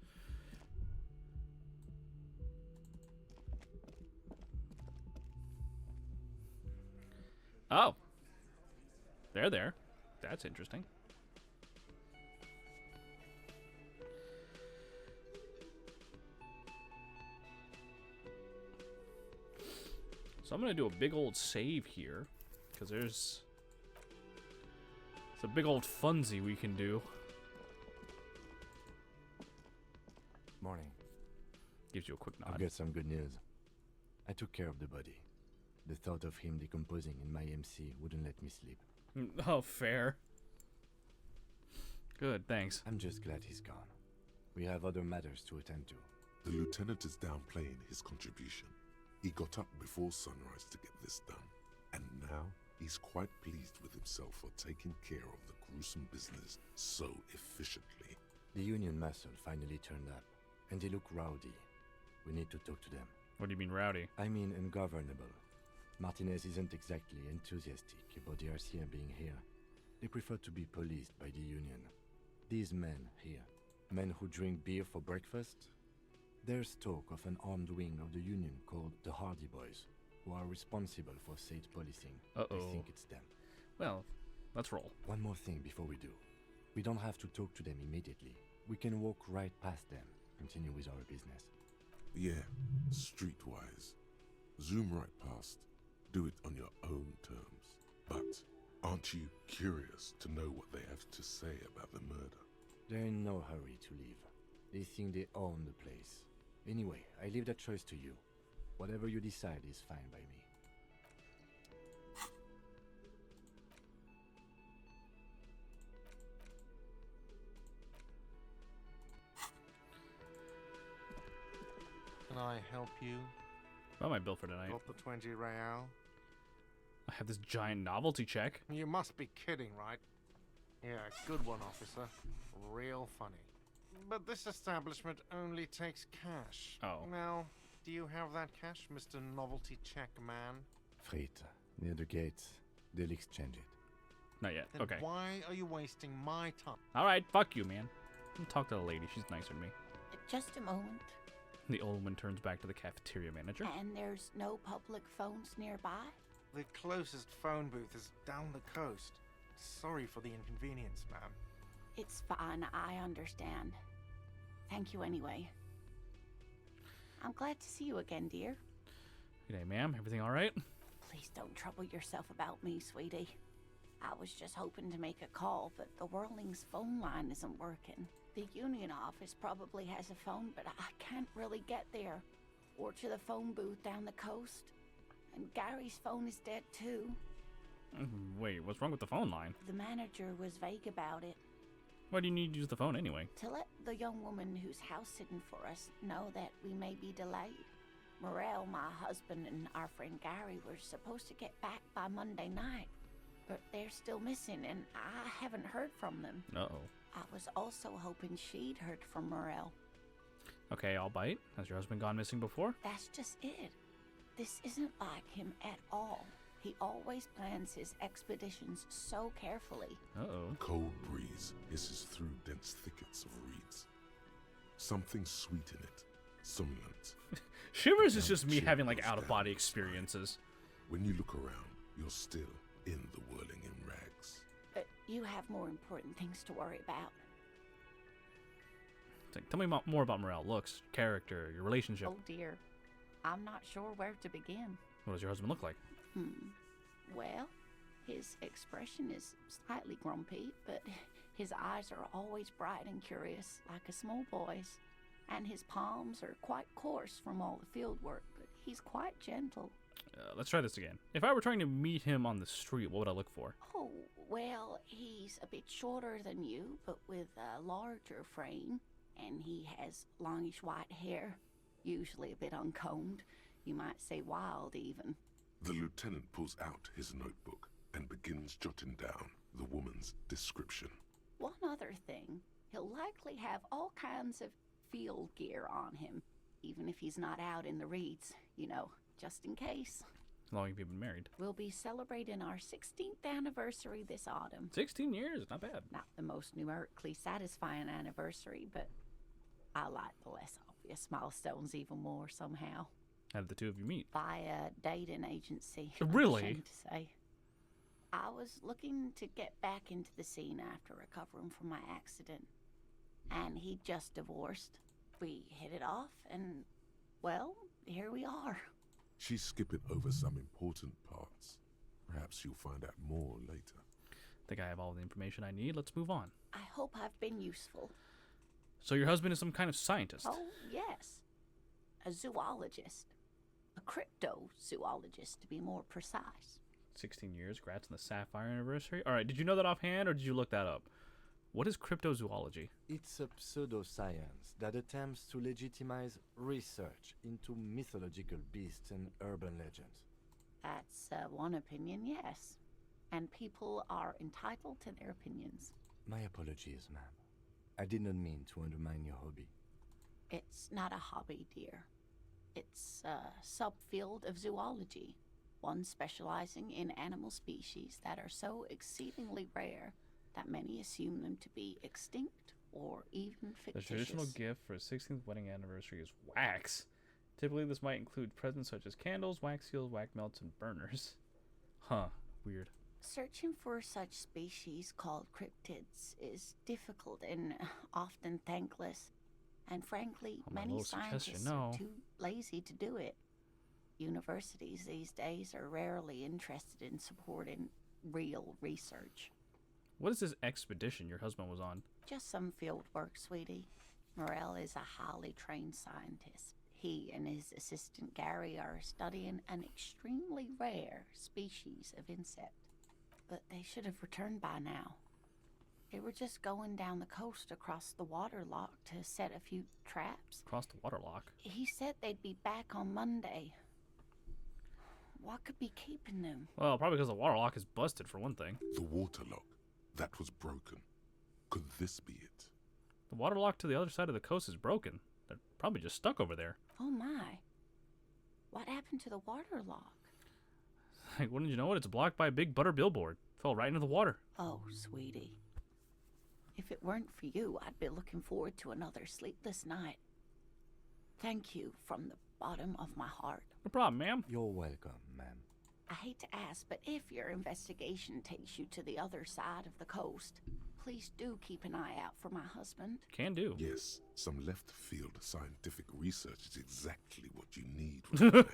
Oh. They're there. That's interesting. So I'm going to do a big old save here, because it's a big old funsy we can do. Morning. Gives you a quick nod. I've got some good news. I took care of the body. The thought of him decomposing in my MC wouldn't let me sleep. Oh, fair. Good, thanks. I'm just glad he's gone. We have other matters to attend to. The lieutenant is downplaying his contribution. He got up before sunrise to get this done, and now he's quite pleased with himself for taking care of the gruesome business so efficiently. The Union muscle finally turned up, and they look rowdy. We need to talk to them. What do you mean rowdy? I mean ungovernable. Martinez isn't exactly enthusiastic about the RCA being here. They prefer to be policed by the Union. These men here, men who drink beer for breakfast, there's talk of an armed wing of the Union called the Hardy Boys, who are responsible for state policing. Uh-oh. I think it's them. Well, let's roll. One more thing before we do. We don't have to talk to them immediately. We can walk right past them, continue with our business. Yeah, streetwise. Zoom right past. Do it on your own terms. But Aren't you curious to know what they have to say about the murder? They're in no hurry to leave. They think they own the place. Anyway, I leave that choice to you. Whatever you decide is fine by me. Can I help you? What my bill for tonight? Got the 20 real? I have this giant novelty check. You must be kidding, right? Yeah, good one, officer. Real funny. But this establishment only takes cash. Oh. Now, do you have that cash, Mr. Novelty Check Man? Freight, near the gates. They'll exchange it. Not yet. Then Okay. why are you wasting my time? Alright, fuck you, man. I'll talk to the lady. She's nicer than me. Just a moment. The old woman turns back to the cafeteria manager. And there's no public phones nearby? The closest phone booth is down the coast. Sorry for the inconvenience, ma'am. It's fine, I understand. Thank you anyway. I'm glad to see you again, dear. Good day, ma'am. Everything alright? Please don't trouble yourself about me, sweetie. I was just hoping to make a call, but the Whirling's phone line isn't working. The union office probably has a phone, but I can't really get there. Or to the phone booth down the coast. And Gary's phone is dead too. Wait, what's wrong with the phone line? The manager was vague about it. Why do you need to use the phone anyway? To let the young woman who's house sitting for us know that we may be delayed. Morel, my husband, and our friend Gary were supposed to get back by Monday night. But they're still missing, and I haven't heard from them. Uh-oh. I was also hoping she'd heard from Morel. Okay, I'll bite. Has your husband gone missing before? That's just it. This isn't like him at all. He always plans his expeditions so carefully. Uh-oh. Cold breeze hisses through dense thickets of reeds. Something sweet in it. Somnolent. Shivers is just me having like out-of-body experiences. When you look around, you're still in the whirling in rags. You have more important things to worry about. It's like, tell me more about Morel. Looks, character, your relationship. Oh dear. I'm not sure where to begin. What does your husband look like? Well, his expression is slightly grumpy, but his eyes are always bright and curious, like a small boy's. And his palms are quite coarse from all the field work, but he's quite gentle. Let's try this again. If I were trying to meet him on the street, what would I look for? Oh, well, he's a bit shorter than you, but with a larger frame. And he has longish white hair, usually a bit uncombed. You might say wild, even. The lieutenant pulls out his notebook and begins jotting down the woman's description. One other thing, he'll likely have all kinds of field gear on him, even if he's not out in the reeds, you know, just in case. How long have you been married? We'll be celebrating our 16th anniversary this autumn. 16 years, not bad. Not the most numerically satisfying anniversary, but I like the less obvious milestones even more somehow. How did the two of you meet? By a dating agency. Really? I'm ashamed to say. I was looking to get back into the scene after recovering from my accident. And he just divorced. We hit it off, and, well, here we are. She's skipping over some important parts. Perhaps you'll find out more later. I think I have all the information I need. Let's move on. I hope I've been useful. So your husband is some kind of scientist? Oh, yes. A zoologist. A cryptozoologist, to be more precise. 16 years, congrats on the Sapphire anniversary. All right, did you know that offhand, or did you look that up? What is cryptozoology? It's a pseudoscience that attempts to legitimize research into mythological beasts and urban legends. That's one opinion, yes. And people are entitled to their opinions. My apologies, ma'am. I did not mean to undermine your hobby. It's not a hobby, dear. It's a subfield of zoology, one specializing in animal species that are so exceedingly rare that many assume them to be extinct or even fictitious. The traditional gift for a 16th wedding anniversary is wax. Typically, this might include presents such as candles, wax seals, wax melts, and burners. Huh, weird. Searching for such species called cryptids is difficult and often thankless. And frankly, many scientists are too lazy to do it. Universities these days are rarely interested in supporting real research. What is this expedition your husband was on? Just some field work, sweetie. Morel is a highly trained scientist. He and his assistant Gary are studying an extremely rare species of insect. But they should have returned by now. They were just going down the coast across the waterlock to set a few traps. Across the waterlock? He said they'd be back on Monday. What could be keeping them? Well, probably because the waterlock is busted, for one thing. The waterlock. That was broken. Could this be it? The waterlock to the other side of the coast is broken. They're probably just stuck over there. Oh my. What happened to the waterlock? Like, wouldn't you know it? It's blocked by a big butter billboard. Fell right into the water. Oh, sweetie. If it weren't for you, I'd be looking forward to another sleepless night. Thank you from the bottom of my heart. No problem, ma'am. You're welcome, ma'am. I hate to ask, but if your investigation takes you to the other side of the coast, please do keep an eye out for my husband. Can do. Yes, some left-field scientific research is exactly what you need right now.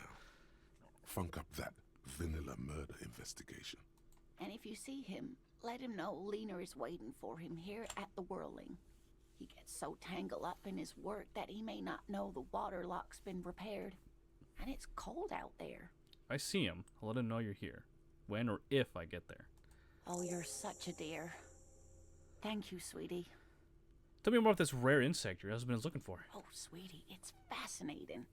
Funk up that vanilla murder investigation. And if you see him, let him know Lena is waiting for him here at the Whirling. He gets so tangled up in his work that he may not know the waterlock's been repaired. And it's cold out there. If I see him, I'll let him know you're here. When or if I get there. Oh, you're such a dear. Thank you, sweetie. Tell me more about this rare insect your husband is looking for. Oh, sweetie, it's fascinating.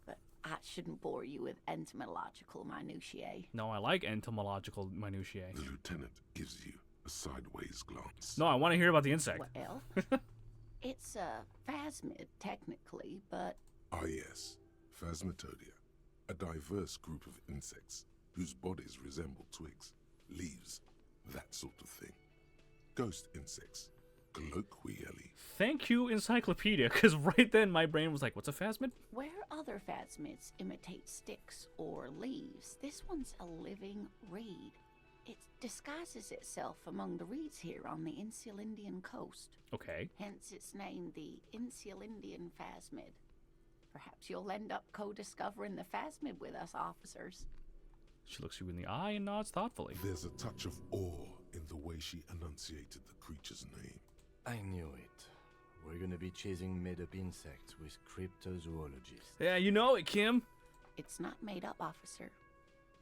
But I shouldn't bore you with entomological minutiae. No, I like entomological minutiae. The lieutenant gives you a sideways glance. No, I want to hear about the insect. Well, it's a phasmid, technically, but... Ah, yes. Phasmatodia. A diverse group of insects whose bodies resemble twigs, leaves, that sort of thing. Ghost insects, colloquially. Thank you, Encyclopedia, because right then my brain was like, what's a phasmid? Where other phasmids imitate sticks or leaves, this one's a living reed. It disguises itself among the reeds here on the Insulindian coast. Okay. Hence its name, the Insulindian phasmid. Perhaps you'll end up co-discovering the phasmid with us, officers. She looks you in the eye and nods thoughtfully. There's a touch of awe in the way she enunciated the creature's name. I knew it. We're gonna be chasing made-up insects with cryptozoologists. Yeah, you know it, Kim. It's not made up, officer.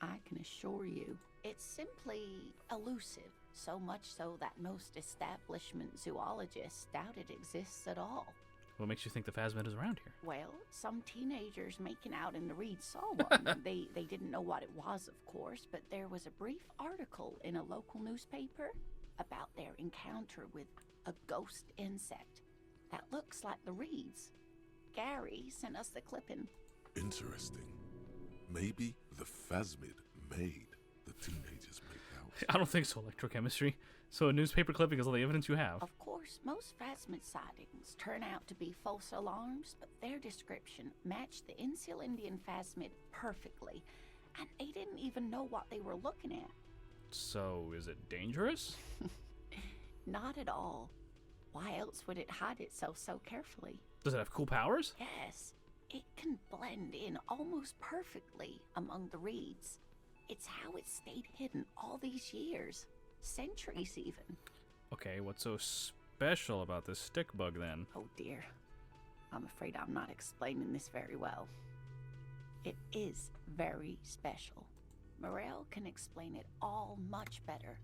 I can assure you. It's simply elusive, so much so that most establishment zoologists doubt it exists at all. What makes you think the phasmid is around here? Well, some teenagers making out in the reeds saw one. They didn't know what it was, of course, but there was a brief article in a local newspaper about their encounter with a ghost insect that looks like the reeds. Gary sent us the clipping. Interesting. Maybe the phasmid made the teenagers make out. I don't think so, electrochemistry. So a newspaper clipping is all the evidence you have. Of course, most phasmid sightings turn out to be false alarms, but their description matched the Insulindian phasmid perfectly, and they didn't even know what they were looking at. So is it dangerous? Not at all. Why else would it hide itself so carefully? Does it have cool powers? Yes, it can blend in almost perfectly among the reeds. It's how it stayed hidden all these years. Centuries even. Okay, what's so special about this stick bug then? Oh dear. I'm afraid I'm not explaining this very well. It is very special. Morel can explain it all much better.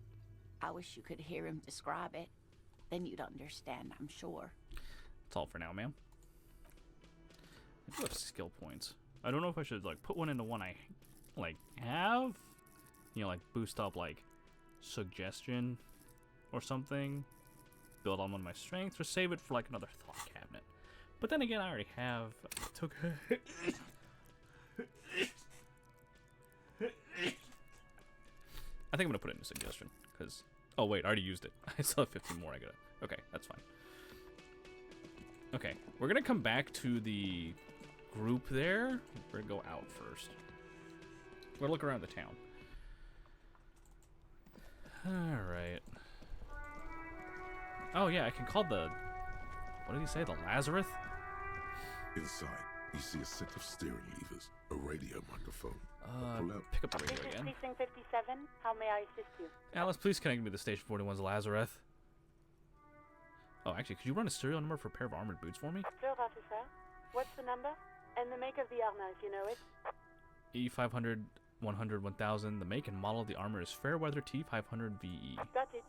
I wish you could hear him describe it. Then you'd understand, I'm sure. That's all for now, ma'am. I do have skill points. I don't know if I should put one into one I have. You know, boost up suggestion or something. Build on one of my strengths or save it for another thought cabinet. But then again, I already have. I think I'm gonna put it in a suggestion because. Oh wait, I already used it. I still have 15 more. I gotta. Okay, that's fine. Okay, we're gonna come back to the group there. We're gonna go out first. We're gonna look around the town. Alright. Oh yeah, I can call the... What did he say? The Lazarus? Inside, You see a set of steering levers, a radio microphone. Pull out. Pick up the radio again. Precinct 57. How may I assist you? Alice, please connect me to Station 41's Lazarus. Oh, actually, could you run a serial number for a pair of armored boots for me? Sure, officer. What's the number? And the make of the armor, if you know it. E500, 100, 1000. The make and model of the armor is Fairweather T500 VE. Got it.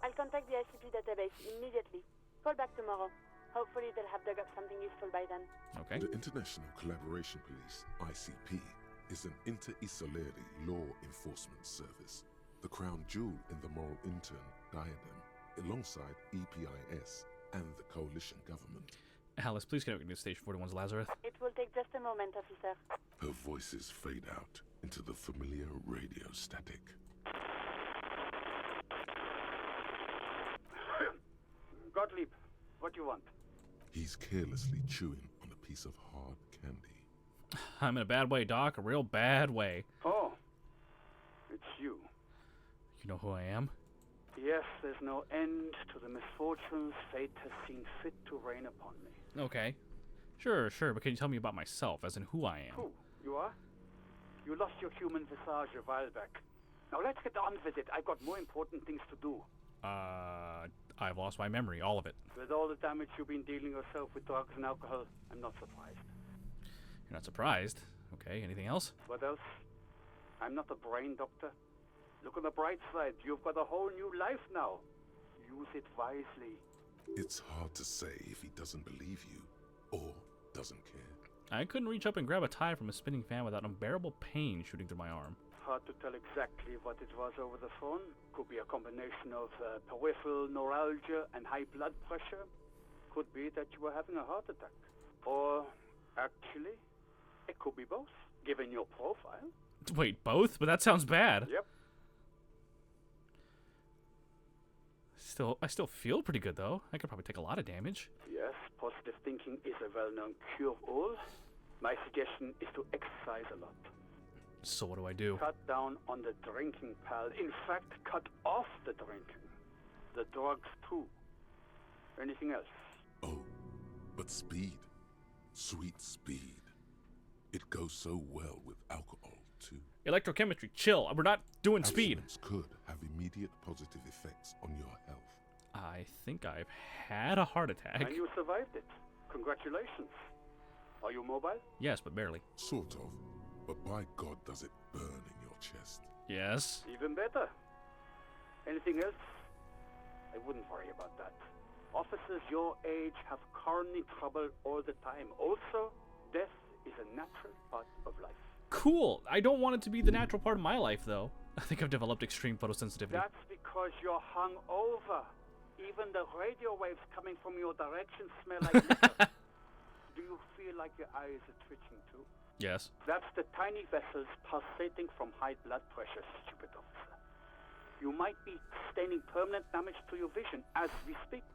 I'll contact the ICP database immediately. Call back tomorrow. Hopefully they'll have dug up something useful by then. Okay. The International Collaboration Police, ICP, is an inter-Israeli law enforcement service. The crown jewel in the moral intern diadem, alongside EPIS and the coalition government. Alice, please connect me to Station 41's Lazarus. It will take just a moment, officer. Her voices fade out into the familiar radio static. Gottlieb, what do you want? He's carelessly chewing on a piece of hard candy. I'm in a bad way, Doc. A real bad way. Oh, it's you. You know who I am? Yes, there's no end to the misfortunes fate has seen fit to rain upon me. Okay. Sure, but can you tell me about myself, as in who I am? Who? You are? You lost your human visage a while back. Now let's get on with it. I've got more important things to do. I've lost my memory, all of it. With all the damage you've been dealing yourself with drugs and alcohol, I'm not surprised. You're not surprised. Okay, anything else? What else? I'm not a brain doctor. Look on the bright side. You've got a whole new life now. Use it wisely. It's hard to say if he doesn't believe you or doesn't care. I couldn't reach up and grab a tie from a spinning fan without unbearable pain shooting through my arm. Hard to tell exactly what it was over the phone. Could be a combination of peripheral neuralgia and high blood pressure. Could be that you were having a heart attack. Or, actually, it could be both, given your profile. Wait, both? But that sounds bad. Yep. I still feel pretty good, though. I could probably take a lot of damage. Yes, positive thinking is a well-known cure-all. My suggestion is to exercise a lot. So what do I do? Cut down on the drinking, pal. In fact, cut off the drinking. The drugs, too. Anything else? Oh, but speed. Sweet speed. It goes so well with alcohol, too. Electrochemistry, chill. We're not doing speed. Abstinence could have immediate positive effects on your health. I think I've had a heart attack. And you survived it. Congratulations. Are you mobile? Yes, but barely. Sort of. But by God, does it burn in your chest. Yes. Even better. Anything else? I wouldn't worry about that. Officers your age have coronary trouble all the time. Also, death is a natural part of life. Cool. I don't want it to be the natural part of my life, though. I think I've developed extreme photosensitivity. That's because you're hungover. Even the radio waves coming from your direction smell like liquor. Do you feel like your eyes are twitching too? Yes. That's the tiny vessels pulsating from high blood pressure, stupid officer. You might be sustaining permanent damage to your vision as we speak.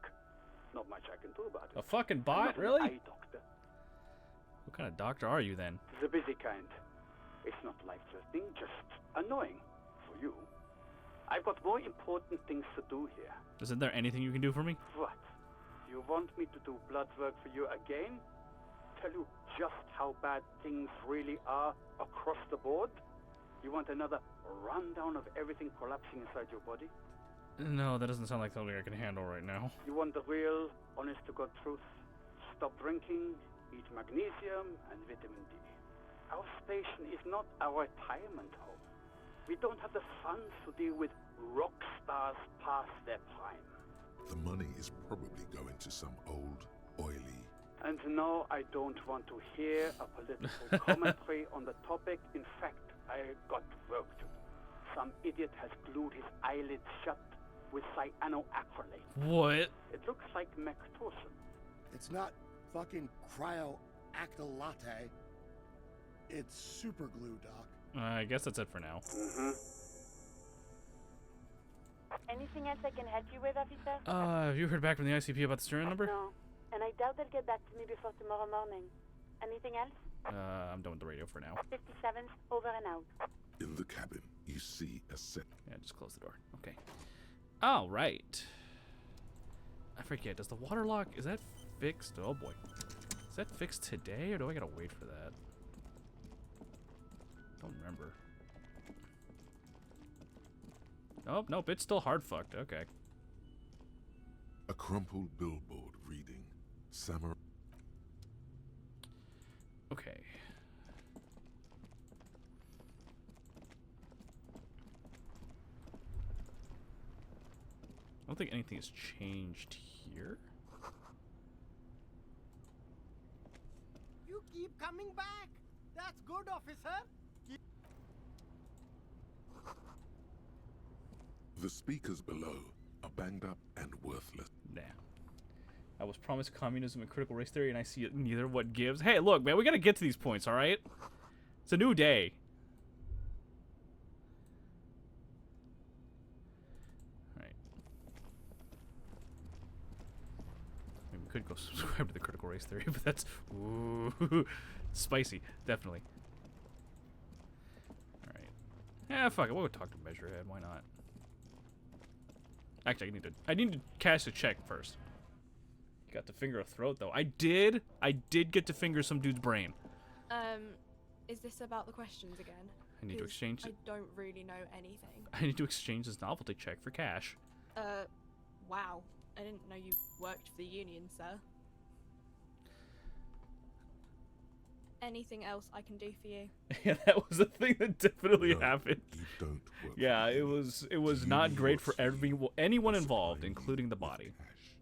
Not much I can do about it. A fucking I'm bot, not really? an eye doctor. What kind of doctor are you then? The busy kind. It's not life-threatening, just annoying for you. I've got more important things to do here. Isn't there anything you can do for me? What? You want me to do blood work for you again? Tell you just how bad things really are across the board? You want another rundown of everything collapsing inside your body? No, that doesn't sound like something I can handle right now. You want the real, honest-to-God truth? Stop drinking, eat magnesium and vitamin D. Our station is not a retirement home. We don't have the funds to deal with rock stars past their prime. The money is probably going to some old, oily... And no, I don't want to hear a political commentary on the topic. In fact, I got work to do. Some idiot has glued his eyelids shut with cyanoacrylate. What? It looks like Mactosin. It's not fucking cryoactylate. It's super glue, Doc. I guess that's it for now. Anything else I can help you with, officer? Have you heard back from the ICP about the serial number? No. And I doubt they'll get back to me before tomorrow morning. Anything else? I'm done with the radio for now. 57's over and out. In the cabin, you see a set... Yeah, just close the door. Okay. All right. I forget, does the water lock, is that fixed? Oh boy. Is that fixed today, or do I gotta wait for that? Don't remember. Oh, nope, it's still hard fucked. Okay. A crumpled billboard reading, Samurai. Okay. I don't think anything has changed here. You keep coming back. That's good, officer. The speakers below are banged up and worthless. Nah. I was promised communism and critical race theory, and I see it neither. What gives? Hey, look, man, we gotta get to these points, all right? It's a new day. All right. I mean, we could go subscribe to the critical race theory, but that's ooh, spicy, definitely. All right. Yeah, fuck it. We'll go talk to Measurehead. Why not? Actually, I need to cash a check first. You got to finger a throat though. I did get to finger some dude's brain. Is this about the questions again? I need to exchange. I don't really know anything. I need to exchange this novelty check for cash. Wow. I didn't know you worked for the union, sir. Anything else I can do for you? Yeah, that was a thing that definitely No, happened. you don't work Yeah, for it was not great for anyone involved, supplying including the you with body. cash.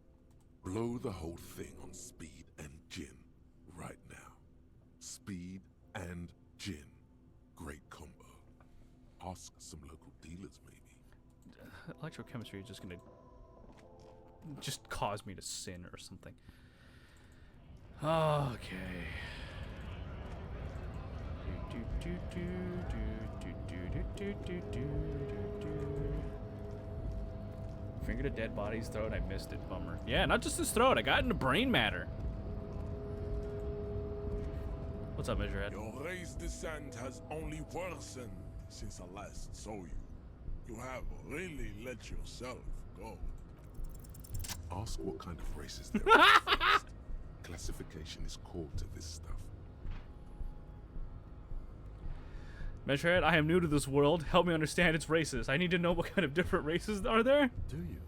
Blow the whole thing on speed and gin right now. Speed and gin. Great combo. Ask some local dealers, maybe. Electrochemistry is just gonna cause me to sin or something. Okay. Fingered a dead body's throat. I missed it. Bummer. Yeah, not just his throat. I got into brain matter. What's up, Measurehead? Your race descent has only worsened since I last saw you. You have really let yourself go. Ask what kind of races there are first. Classification is core to this stuff. Measurehead, I am new to this world. Help me understand its races. I need to know what kind of different races are there. Do you?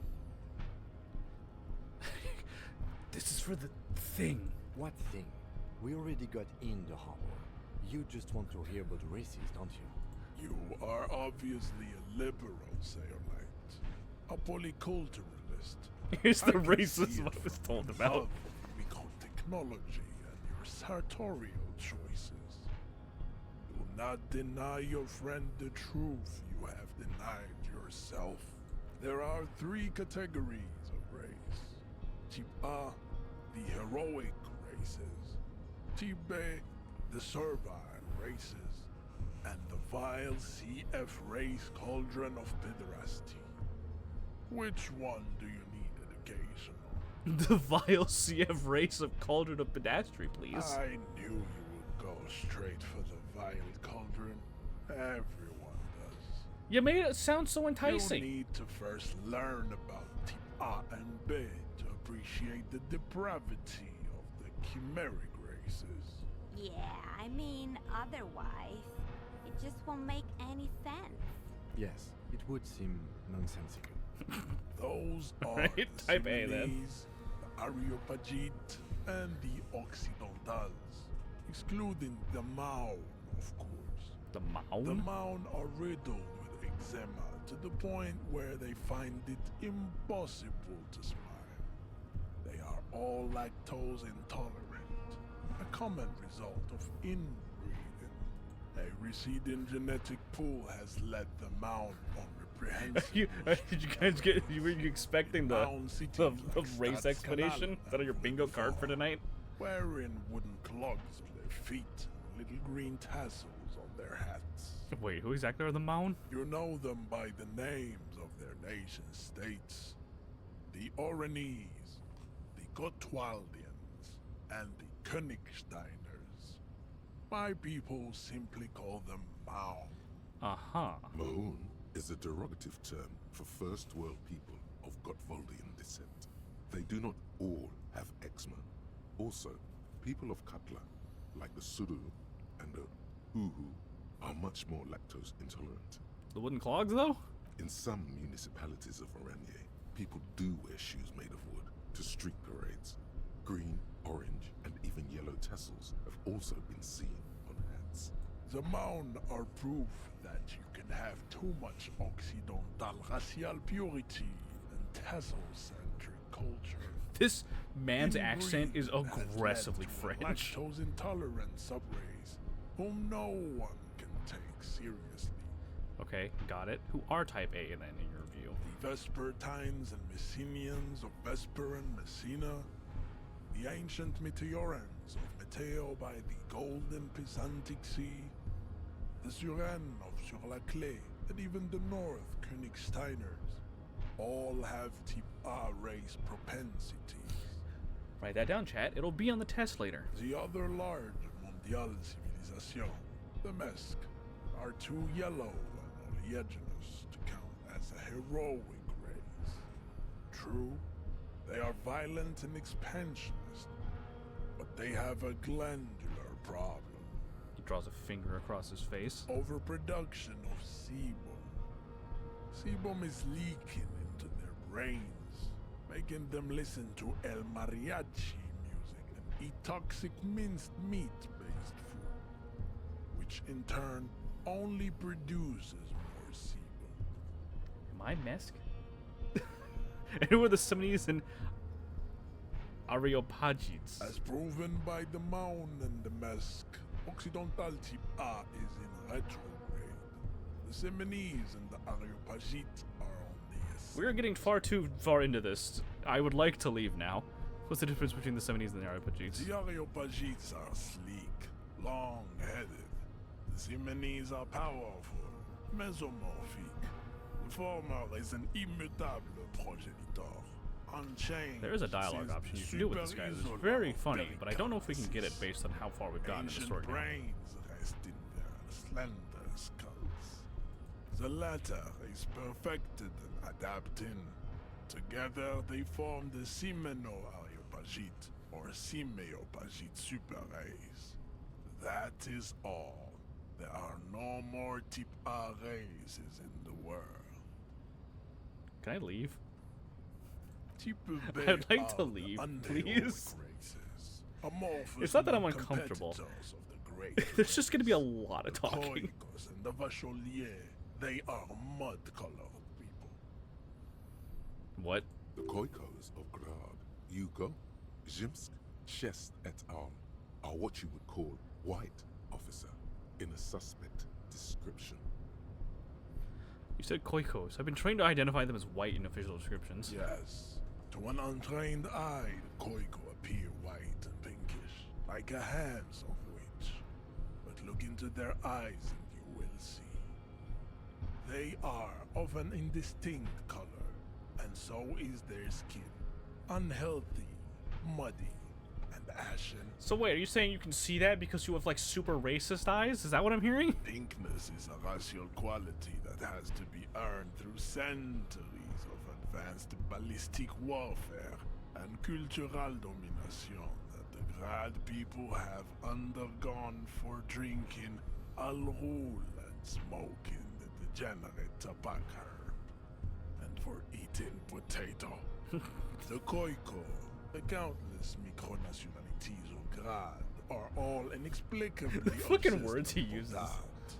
This is for the thing. What thing? We already got in the harbor. You just want to hear about races, don't you? You are obviously a liberal, Sayonite. A polyculturalist. Here's the I can see racism it I was from told your about. love of chemical technology and your sartorial choices. Do not deny your friend the truth you have denied yourself. There are 3 categories of race. Type A, the heroic races. Type B, the servile races. And the vile CF race cauldron of pederasty. Which one do you need education on? The vile CF race of cauldron of pedastry, please. I knew you would go straight for the vile cauldron. Everyone does. You made it sound so enticing. You need to first learn about Type A and B to appreciate the depravity of the chimeric races. Yeah, I mean, otherwise, it just won't make any sense. Yes, it would seem nonsensical. Those are Right, the type A, then. Similes, the Areopagite, and the Occidentals, excluding the Maun, of course. The The Maun? Maun are riddled with eczema to the point where they find it impossible to smile. They are all lactose intolerant, a common result of inbreeding. A receding genetic pool has led the Maun on reprehensible. Did you guys get? Were you expecting the race explanation? Is that on your bingo card for tonight? Wearing wooden clogs to their feet and little green tassels on their hats. Wait, who exactly are the Maun? You know them by the names of their nation states. The Oranese, the Gotwaldians, and the Königsteiners. My people simply call them Maun. Uh-huh. Maun is a derogative term for first world people of Gotwaldian descent. They do not all have eczema. Also, People of Katla, like the Suru and the Uhu, are much more lactose intolerant. The wooden clogs, though? In some municipalities of Oranje, people do wear shoes made of wood to street parades. Green, orange, and even yellow tassels have also been seen on hats. The Maun are proof that you can have too much Occidental racial purity and tassel-centric culture. This man's accent is aggressively has led to a French. lactose-intolerant subrace whom no one can take seriously. Okay, got it. Who are type A then, in your view? The Vespertines and Messenians of Vesper and Messina, the ancient Meteorans of Meteo by the golden Pisantic Sea, the Suren of Sur-la-Clé, and even the North Königsteiners, all have type A race propensities. Write that down, chat. It'll be on the test later. The other large mondial civilization, the Mesk, are too yellow and oleaginous to count as a heroic race. True, they are violent and expansionist, but they have a glandular problem. He draws a finger across his face. Overproduction of sebum. Sebum is leaking into their brains, making them listen to El Mariachi music and eat toxic minced meat-based food, which in turn only produces more sebum. Am I Mesk? And who are the Summonese and Areopagites? As proven by the Maun and the Mesk, Occidental type A is in retrograde. The Seminese and the Areopagites are on the ascent. We're getting far too far into this. I would like to leave now. What's the difference between the Summonese and the Areopagites? The Areopagites are sleek, long-headed. The Seminese are powerful, mesomorphic. The former is an immutable progenitor, unchanged. There is a dialogue option you can do with this guy. It's very funny, but I don't know if we can get it based on how far we've gotten in the story now. Brains rest in their slender skulls. The latter is perfected and adapting. Together they form the Simeno-Areopagite or Simeopagite super race. That is all. There are no more type A races in the world. Can I leave? Type B I'd like to are leave, the please. races, amorphous It's not that I'm and uncomfortable. competitors of the great There's just gonna be a lot of the talking. Khoikos and the Vacholier, they are mud-colored people. What? The Khoikos of Grad, Yugo, Zhimsk, Chest et al. Are what you would call white, officer, in a suspect description. You said Khoikos. I've been trained to identify them as white in official descriptions. Yes. To an untrained eye, the Khoiko appear white and pinkish, like a hands-off witch. But look into their eyes and you will see. They are of an indistinct color, and so is their skin. Unhealthy, muddy, and ashen. So wait, are you saying you can see that because you have like super racist eyes? Is that what I'm hearing? Pinkness is a racial quality that has to be earned through centuries of advanced ballistic warfare and cultural domination that the Grad people have undergone for drinking Al-Rul and smoking the degenerate tobacco, and for eating potato. The Khoiko, the countless micronationalities of Grad, are all inexplicably The fucking obsessed words he with uses. that.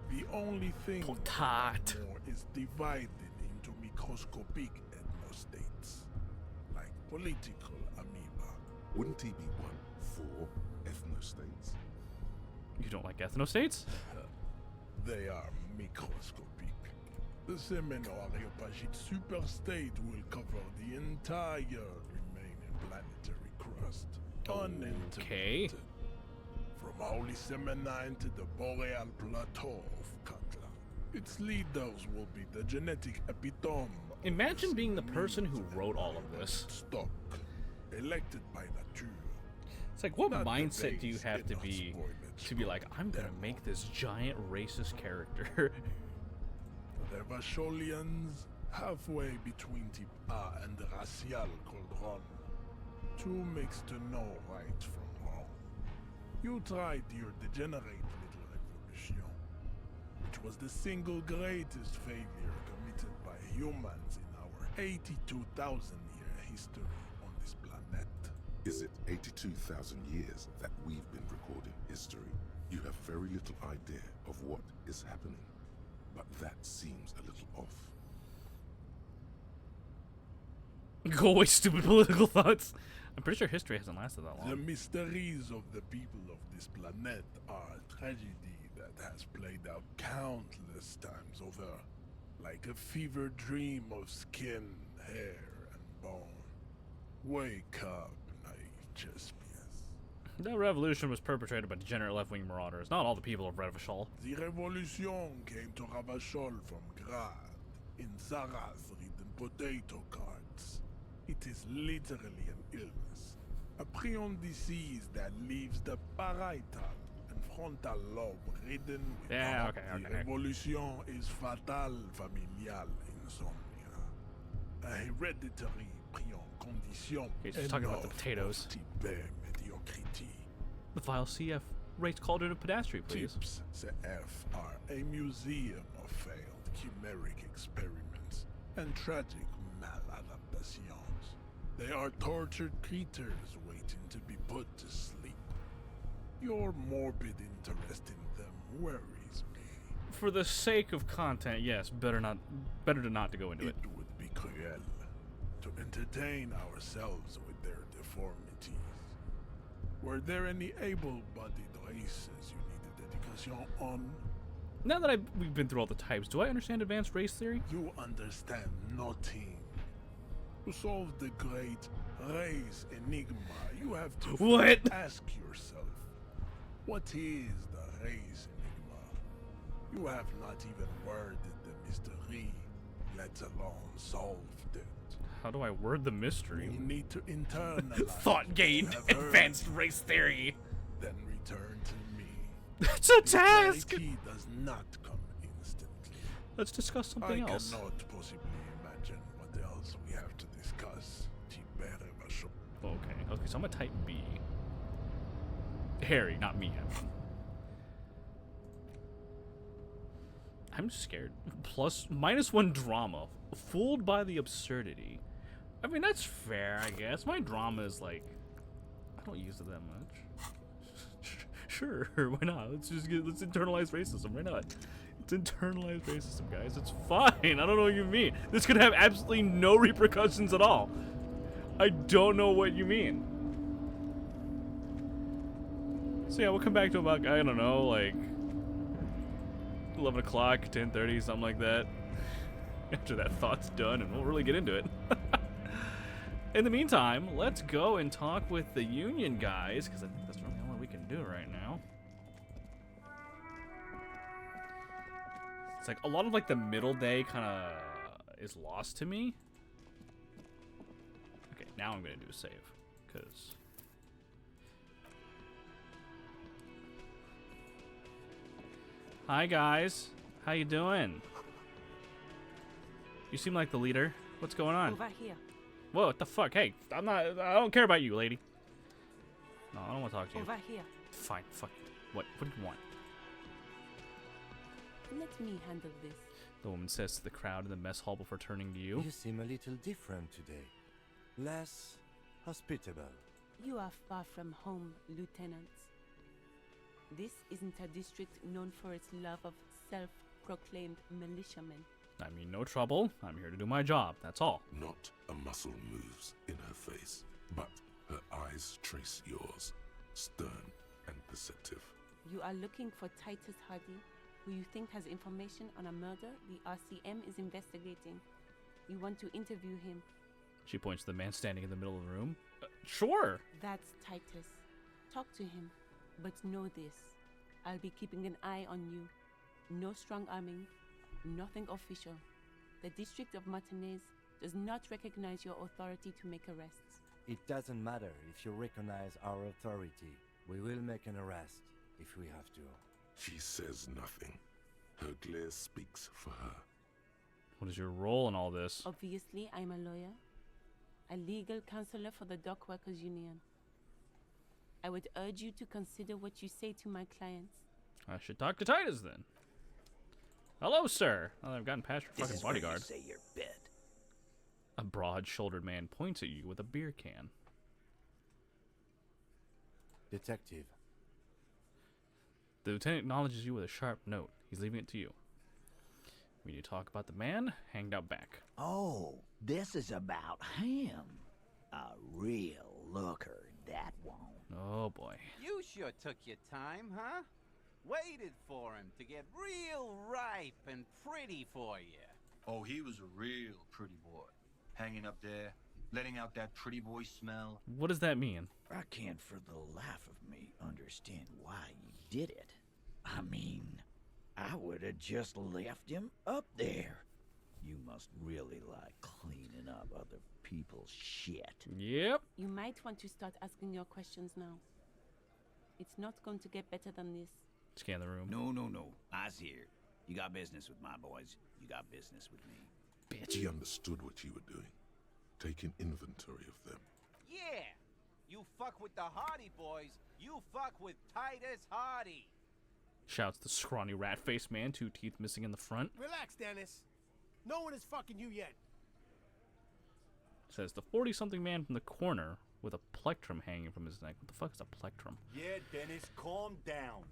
The only thing Potat. more is divided into microscopic ethnostates, like political amoeba. Wouldn't he be one for ethnostates? You don't like ethnostates? They are microscopic. The Semeno-Areopagite superstate will cover the entire remaining planetary crust, uninterrupted. From Holy Semenine to the Boreal Plateau of Katla. Its leaders will be the genetic epitome. Imagine being the person who wrote all of this. Stock, elected by nature. It's like, what Not mindset do you debased have to enough be spoilage like, I'm gonna make this giant racist character? The Vacholians, halfway between type A and the racial called Ron. Too mixed to know right from wrong. You tried your degenerate little revolution, which was the single greatest failure committed by humans in our 82,000-year history on this planet. Is it 82,000 years that we've been recording history? You have very little idea of what is happening, but that seems a little off. Go away, stupid political thoughts. I'm pretty sure history hasn't lasted that long. The mysteries of the people of this planet are a tragedy that has played out countless times over, like a fever dream of skin, hair, and bone. Wake up, naive Chespias. The revolution was perpetrated by degenerate left-wing marauders, not all the people of Revachol. The revolution came to Ravachol from Grad, in Zaraz-ridden potato carts. It is literally an illness, a prion disease that leaves the parietal and frontal lobe ridden with The revolution is fatal familial insomnia, a hereditary prion condition. He's just talking about the potatoes. Mediocrity. The file CF rates cauldron of pedastry, please. Tips CF are a museum of failed chimeric experiments and tragic maladaptations. They are tortured creatures waiting to be put to sleep. Your morbid interest in them worries me. For the sake of content, yes, better to not to go into it. It would be cruel to entertain ourselves with their deformities. Were there any able-bodied races you needed education on? Now that we've been through all the types, do I understand advanced race theory? You understand nothing. To solve the great race enigma, you have to ask yourself, what is the race enigma? You have not even worded the mystery, let alone solved it. How do I word the mystery? You need to internalize Thought gate, advanced race theory. Then return to me. That's a task! Clarity does not come instantly. Let's discuss something else. I cannot possibly imagine what else we have to discuss. Okay, so I'm gonna type B. Harry, not me. I'm scared. -1 drama. Fooled by the absurdity. I mean, that's fair, I guess. My drama is like, I don't use it that much. Sure, why not? Let's internalize racism. Why not? It's internalized racism, guys. It's fine. I don't know what you mean. This could have absolutely no repercussions at all. I don't know what you mean. So yeah, we'll come back to about, I don't know, like 11 o'clock, 10:30, something like that. After that thought's done, and we'll really get into it. In the meantime, let's go and talk with the Union guys, because I think that's really all we can do right now. It's like a lot of like the middle day kind of is lost to me. Okay, now I'm gonna do a save, because. Hi guys, how you doing? You seem like the leader. What's going on? Over here. Whoa, what the fuck? Hey, I don't care about you, lady. No, I don't want to talk to you. Over here. Fine, fuck you. What do you want? Let me handle this. The woman says to the crowd in the mess hall before turning to you. You seem a little different today. Less hospitable. You are far from home, Lieutenant. This isn't a district known for its love of self-proclaimed militiamen. I mean, no trouble. I'm here to do my job. That's all. Not a muscle moves in her face, but her eyes trace yours, stern and perceptive. You are looking for Titus Hardy, who you think has information on a murder the RCM is investigating. You want to interview him. She points to the man standing in the middle of the room. Sure. That's Titus. Talk to him. But know this. I'll be keeping an eye on you. No strong arming. Nothing official. The District of Martinez does not recognize your authority to make arrests. It doesn't matter if you recognize our authority. We will make an arrest if we have to. She says nothing. Her glare speaks for her. What is your role in all this? Obviously, I'm a lawyer. A legal counselor for the Dock Workers Union. I would urge you to consider what you say to my clients. I should talk to Titus then. Hello, sir. Now that I've gotten past your fucking bodyguard. Say your bit. A broad-shouldered man points at you with a beer can. Detective. The lieutenant acknowledges you with a sharp note. He's leaving it to you. We need to talk about the man hanged out back. Oh, this is about him. A real looker, that one. Oh boy. You sure took your time, huh? Waited for him to get real ripe and pretty for you. Oh, he was a real pretty boy. Hanging up there, letting out that pretty boy smell. What does that mean? I can't for the life of me understand why you did it. I mean, I would have just left him up there. You must really like cleaning up other people's shit. Yep. You might want to start asking your questions now. It's not going to get better than this. Scan the room. No. I's here. You got business with my boys. You got business with me. Bitch. He understood what you were doing. Taking inventory of them. Yeah! You fuck with the Hardy boys, you fuck with Titus Hardy. Shouts the scrawny rat-faced man, 2 teeth missing in the front. Relax, Dennis. No one is fucking you yet. Says the 40-something man from the corner with a plectrum hanging from his neck. What the fuck is a plectrum? Yeah, Dennis, calm down.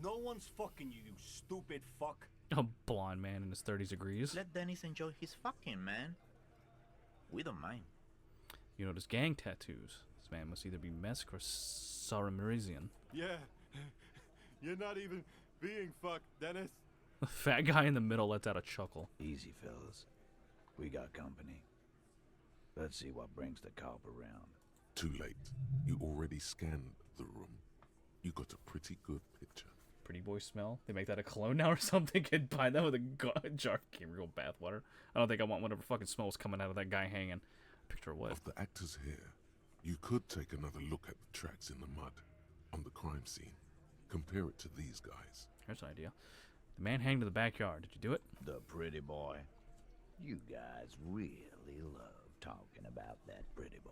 No one's fucking you, you stupid fuck. A blonde man in his 30s agrees. Let Dennis enjoy his fucking, man. We don't mind. You notice gang tattoos. This man must either be Mesk or Saramirizian. Yeah, you're not even being fucked, Dennis. The fat guy in the middle lets out a chuckle. Easy, fellas. We got company. Let's see what brings the cop around. Too late. You already scanned the room. You got a pretty good picture. Pretty boy smell? They make that a cologne now or something? Could buy that with a jar of Gabriel bathwater. I don't think I want whatever fucking smells coming out of that guy hanging. Picture of what? Of the actors here, you could take another look at the tracks in the mud on the crime scene. Compare it to these guys. Here's an idea. The man hanged in the backyard. Did you do it? The pretty boy. You guys really love talking about that pretty boy.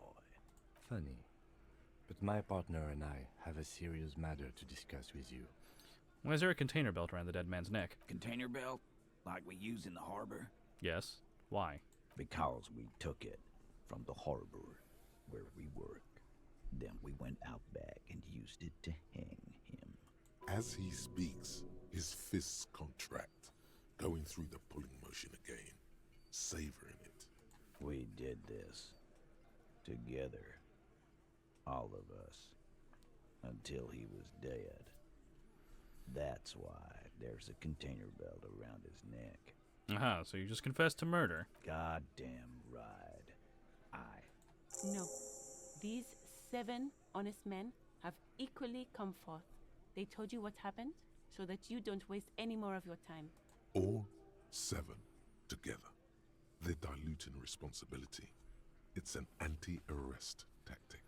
Funny. But my partner and I have a serious matter to discuss with you. Why is there a container belt around the dead man's neck? Container belt? Like we use in the harbor? Yes. Why? Because we took it from the harbor where we work. Then we went out back and used it to hang him. As he speaks, his fists contract, going through the pulling motion again, savoring it. We did this together, all of us, until he was dead. That's why there's a container belt around his neck. Aha, so you just confessed to murder. Goddamn right. No. These 7 honest men have equally come forth. They told you what happened so that you don't waste any more of your time. All 7 together. They're diluting responsibility. It's an anti-arrest tactic.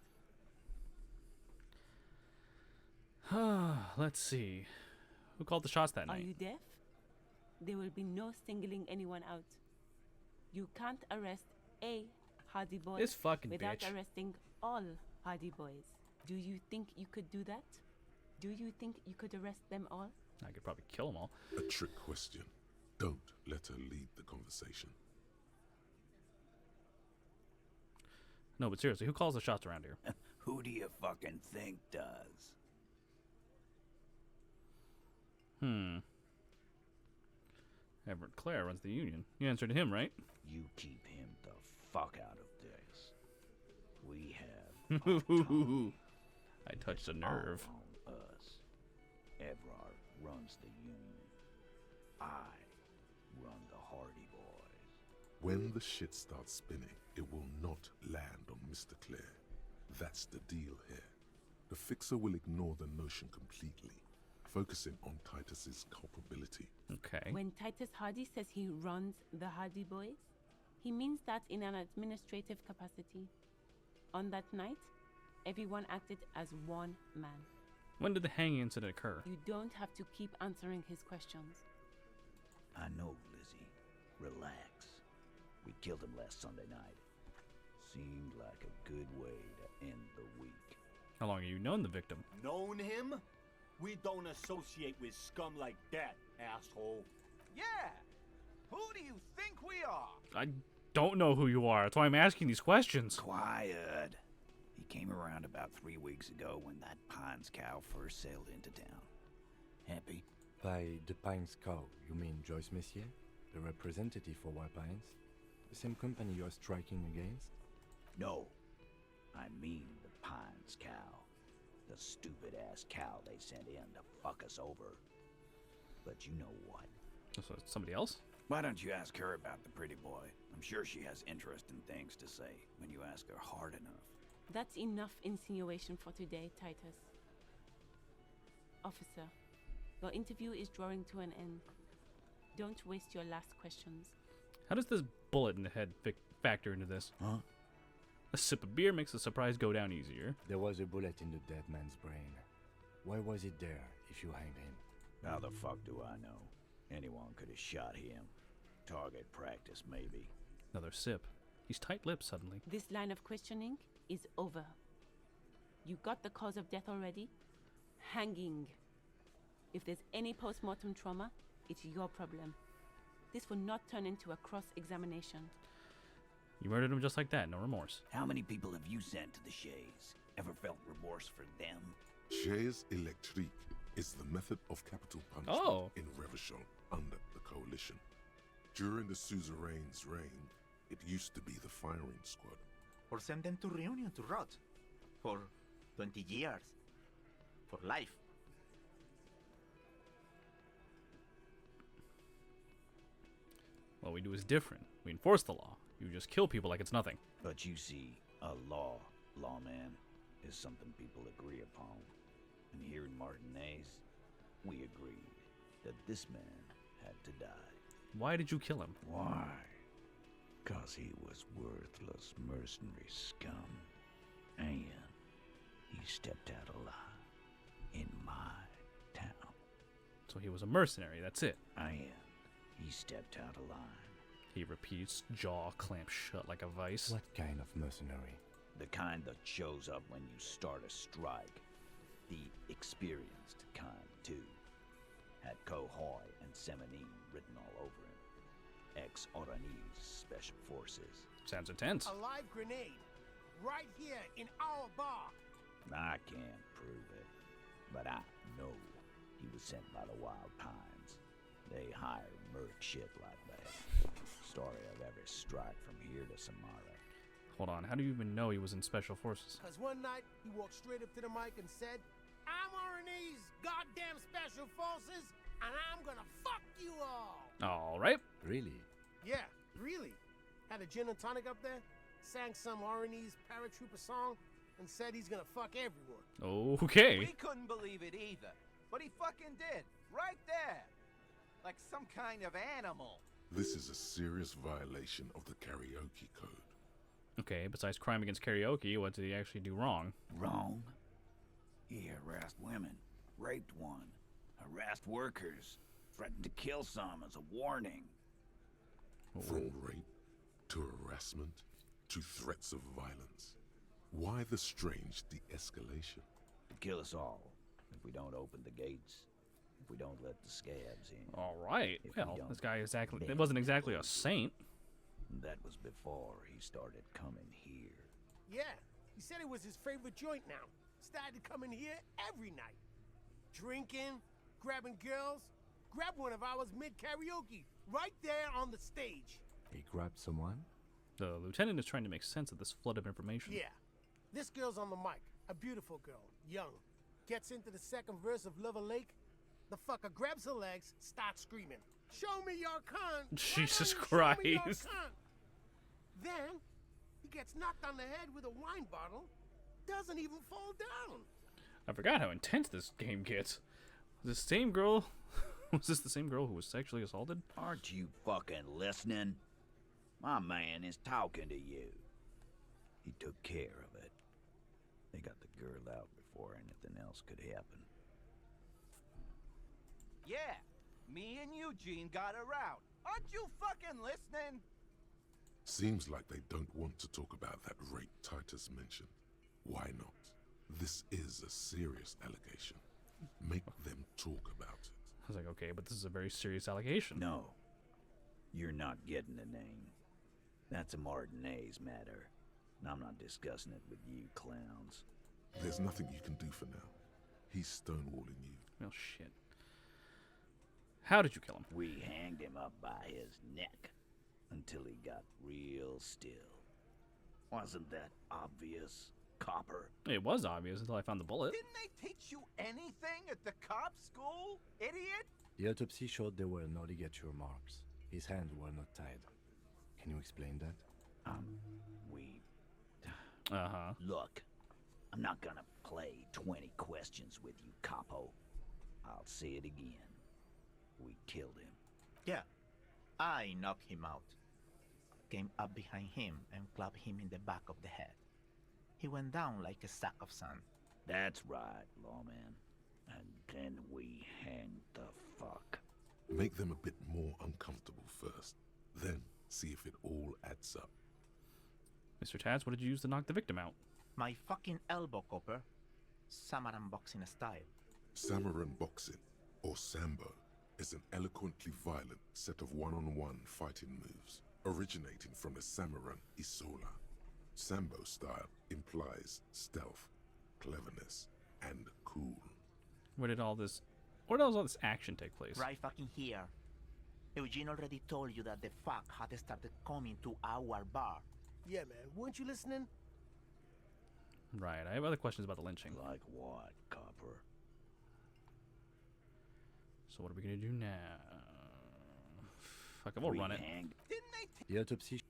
Let's see. Who called the shots that Are night? you deaf? There will be no singling anyone out. You can't arrest a Hardy boy This fucking without bitch. arresting all Hardy boys. Do you think you could do that? Do you think you could arrest them all? I could probably kill them all. A trick question. Don't let her lead the conversation. No, but seriously, who calls the shots around here? Who do you fucking think does? Everett Clare runs the union. You answer to him, right? You keep him the fuck out of this. We have I touched a nerve. all on us. Evrard runs the union. I run the Hardy boys. When the shit starts spinning, it will not land on Mr. Clare. That's the deal here. The fixer will ignore the notion completely, focusing on Titus's culpability. Okay. When Titus Hardy says he runs the Hardy boys, he means that in an administrative capacity. On that night, everyone acted as one man. When did the hanging incident occur? You don't have to keep answering his questions. I know, Lizzie. Relax. We killed him last Sunday night. Seemed like a good way to end the week. How long have you known the victim? Known him? We don't associate with scum like that, asshole. Yeah! Who do you think we are? I don't know who you are. That's why I'm asking these questions. Quiet. He came around about 3 weeks ago when that Pines cow first sailed into town. Happy? By the Pines cow, you mean Joyce Messier? The representative for White Pines? The same company you're striking against? No. I mean the Pines cow. The stupid-ass cow they sent in to fuck us over. But you know what? So it's somebody else? Why don't you ask her about the pretty boy? I'm sure she has interesting things to say when you ask her hard enough. That's enough insinuation for today, Titus. Officer, your interview is drawing to an end. Don't waste your last questions. How does this bullet in the head factor into this? Huh? A sip of beer makes the surprise go down easier. There was a bullet in the dead man's brain. Why was it there if you hanged him? How the fuck do I know? Anyone could have shot him. Target practice, maybe. Another sip. He's tight-lipped suddenly. This line of questioning is over. You got the cause of death already? Hanging. If there's any post-mortem trauma, it's your problem. This will not turn into a cross-examination. You murdered him just like that, no remorse. How many people have you sent to the Shays? Ever felt remorse for them? Chaise électrique is the method of capital punishment in Revachol under the Coalition. During the suzerain's reign, it used to be the firing squad. Or send them to Reunion to rot. For 20 years. For life. What we do is different. We enforce the law. You just kill people like it's nothing. But you see, a lawman, is something people agree upon. And here in Martinez, we agreed that this man had to die. Why did you kill him? Why? 'Cause he was worthless mercenary scum. And he stepped out alive in my town. So he was a mercenary, that's it. And he stepped out alive. He repeats, jaw clamped shut like a vice. What kind of mercenary? The kind that shows up when you start a strike. The experienced kind, too. Had Cohoy and Seminine written all over him. Ex-Oranese Special Forces. Sounds intense. A live grenade. Right here in our bar. I can't prove it, but I know he was sent by the Wild Pines. They hired merc shit like that. Story of every strike from here to Samara. Hold on, how do you even know he was in Special Forces? Because one night, he walked straight up to the mic and said, I'm RNA's goddamn Special Forces, and I'm gonna fuck you all. Alright. Really? Yeah, really. Had a gin and tonic up there, sang some RNA's paratrooper song, and said he's gonna fuck everyone. Okay. We couldn't believe it either, but he fucking did. Right there. Like some kind of animal. This is a serious violation of the karaoke code. Okay, besides crime against karaoke, what did he actually do wrong? Wrong? He harassed women, raped one, harassed workers, threatened to kill some as a warning. From rape to harassment to threats of violence. Why the strange de-escalation? To kill us all if we don't open the gates. If we don't let the scabs in. Alright, If we well, don't this guy bend it wasn't exactly the a saint. That was before he started coming here. Yeah, he said it was his favorite joint now. Started coming here every night. Drinking, grabbing girls. Grab one of ours mid-karaoke, right there on the stage. He grabbed someone? The lieutenant is trying to make sense of this flood of information. Yeah, this girl's on the mic. A beautiful girl, young. Gets into the second verse of Lover Lake. The fucker grabs her legs, starts screaming, "Show me your cunt! Jesus Show me your Christ. cunt!" Then, he gets knocked on the head with a wine bottle. Doesn't even fall down. I forgot how intense this game gets. Was this same girl? Was this the same girl who was sexually assaulted? Aren't you fucking listening? My man is talking to you. He took care of it. They got the girl out before anything else could happen. Yeah, me and Eugene got her out. Aren't you fucking listening? Seems like they don't want to talk about that rape Titus mentioned. Why not? This is a serious allegation. Make them talk about it. I was like, okay, but this is a very serious allegation. No. You're not getting a name. That's a Martinez matter. And I'm not discussing it with you clowns. There's nothing you can do for now. He's stonewalling you. Well, shit. How did you kill him? We hanged him up by his neck until he got real still. Wasn't that obvious, Copper? It was obvious until I found the bullet. Didn't they teach you anything at the cop school, idiot? The autopsy showed there were no ligature marks. His hands were not tied. Can you explain that? Look, I'm not gonna play 20 questions with you, Capo. I'll say it again. We killed him. Yeah, I knocked him out. Came up behind him and clapped him in the back of the head. He went down like a sack of sand. That's right, lawman. And then we hanged the fuck. Make them a bit more uncomfortable first. Then see if it all adds up. Mr. Taz, what did you use to knock the victim out? My fucking elbow, Copper. Samurai boxing style. Samurai boxing, or Sambo, is an eloquently violent set of one-on-one fighting moves, originating from the Samurai Isola. Sambo style implies stealth, cleverness, and cool. Where does all this action take place? Right fucking here. Eugene already told you that the fuck had started coming to our bar. Yeah, man. Weren't you listening? Right, I have other questions about the lynching. Like what, Copper? So what are we gonna do now? Fuck it, we'll run it. Didn't they The autopsy...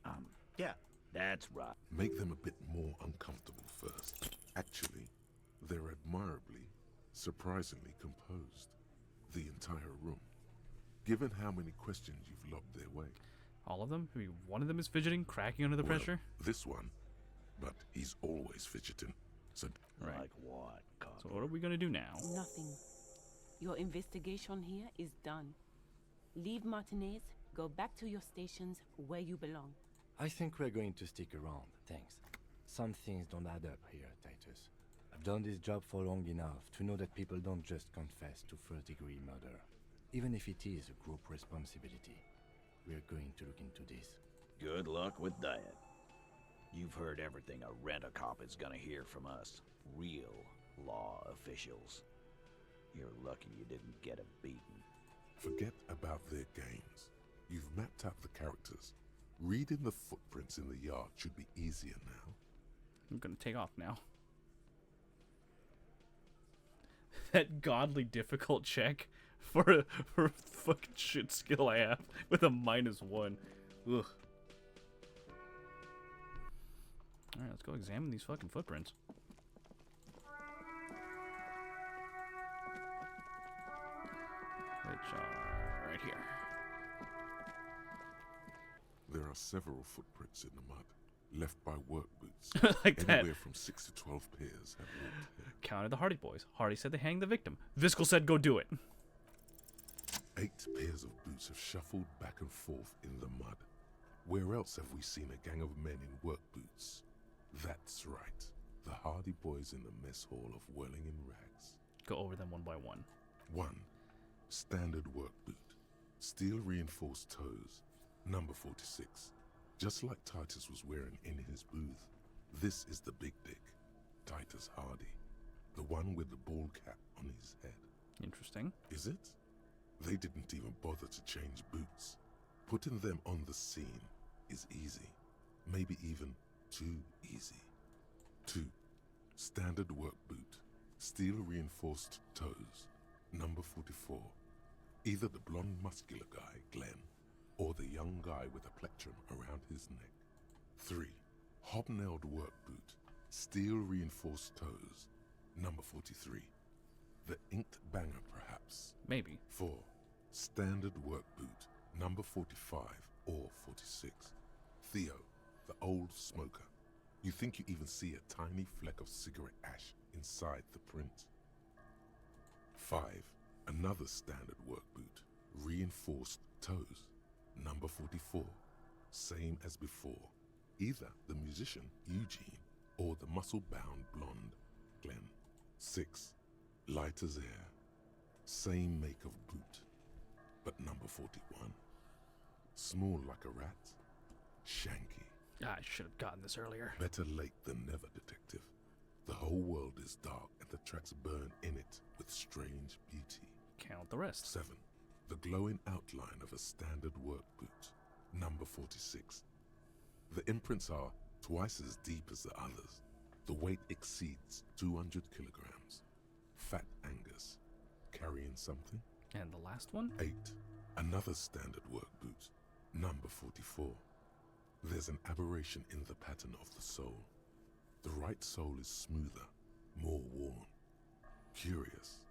yeah. That's right. Make them a bit more uncomfortable first. Actually, they're admirably, surprisingly composed. The entire room. Given how many questions you've lobbed their way. All of them? I mean, one of them is fidgeting, cracking under the pressure? This one. But he's always fidgeting. So right. Like what, Copper? So what are we gonna do now? Nothing. Your investigation here is done. Leave Martinez, go back to your stations where you belong. I think we're going to stick around, thanks. Some things don't add up here, Titus. I've done this job for long enough to know that people don't just confess to first-degree murder. Even if it is a group responsibility. We're going to look into this. Good luck with that. You've heard everything a rent-a-cop is gonna hear from us. Real law officials. You're lucky you didn't get a beating. forget about their games. You've mapped out the characters. Reading the footprints in the yard should be easier now. I'm gonna take off now. That godly difficult check for a fucking shit skill I have with a -1. Ugh. Alright, let's go examine these fucking footprints. Which are right here. There are several footprints in the mud, left by work boots. Like that. Anywhere from 6 to 12 pairs have walked here. Counted the Hardy boys. Hardy said they hanged the victim. Viskel said go do it. 8 pairs of boots have shuffled back and forth in the mud. Where else have we seen a gang of men in work boots? That's right. The Hardy boys in the mess hall of whirling in rags. Go over them one by one. 1. Standard work boot. Steel reinforced toes. Number 46. Just like Titus was wearing in his booth. This is the big dick. Titus Hardy. The one with the bald cap on his head. Interesting. Is it? They didn't even bother to change boots. Putting them on the scene is easy. Maybe even too easy. 2. Standard work boot. Steel reinforced toes. Number 44. Either the blonde muscular guy, Glenn, or the young guy with a plectrum around his neck. 3. Hobnailed work boot. Steel reinforced toes. Number 43. The inked banger, perhaps. Maybe. 4. Standard work boot. Number 45 or 46. Theo, the old smoker. You think you even see a tiny fleck of cigarette ash inside the print. 5. Another standard work boot. Reinforced toes. Number 44. Same as before. Either the musician, Eugene, or the muscle-bound blonde, Glen. 6. Light as air. Same make of boot, but number 41. Small like a rat. Shanky. I should have gotten this earlier. Better late than never, detective. The whole world is dark and the tracks burn in it with strange beauty. Count the rest. 7. The glowing outline of a standard work boot. Number 46. The imprints are twice as deep as the others. The weight exceeds 200 kilograms. Fat Angus. Carrying something? And the last one? 8. Another standard work boot. Number 44. There's an aberration in the pattern of the sole. The right sole is smoother, more worn. Curious.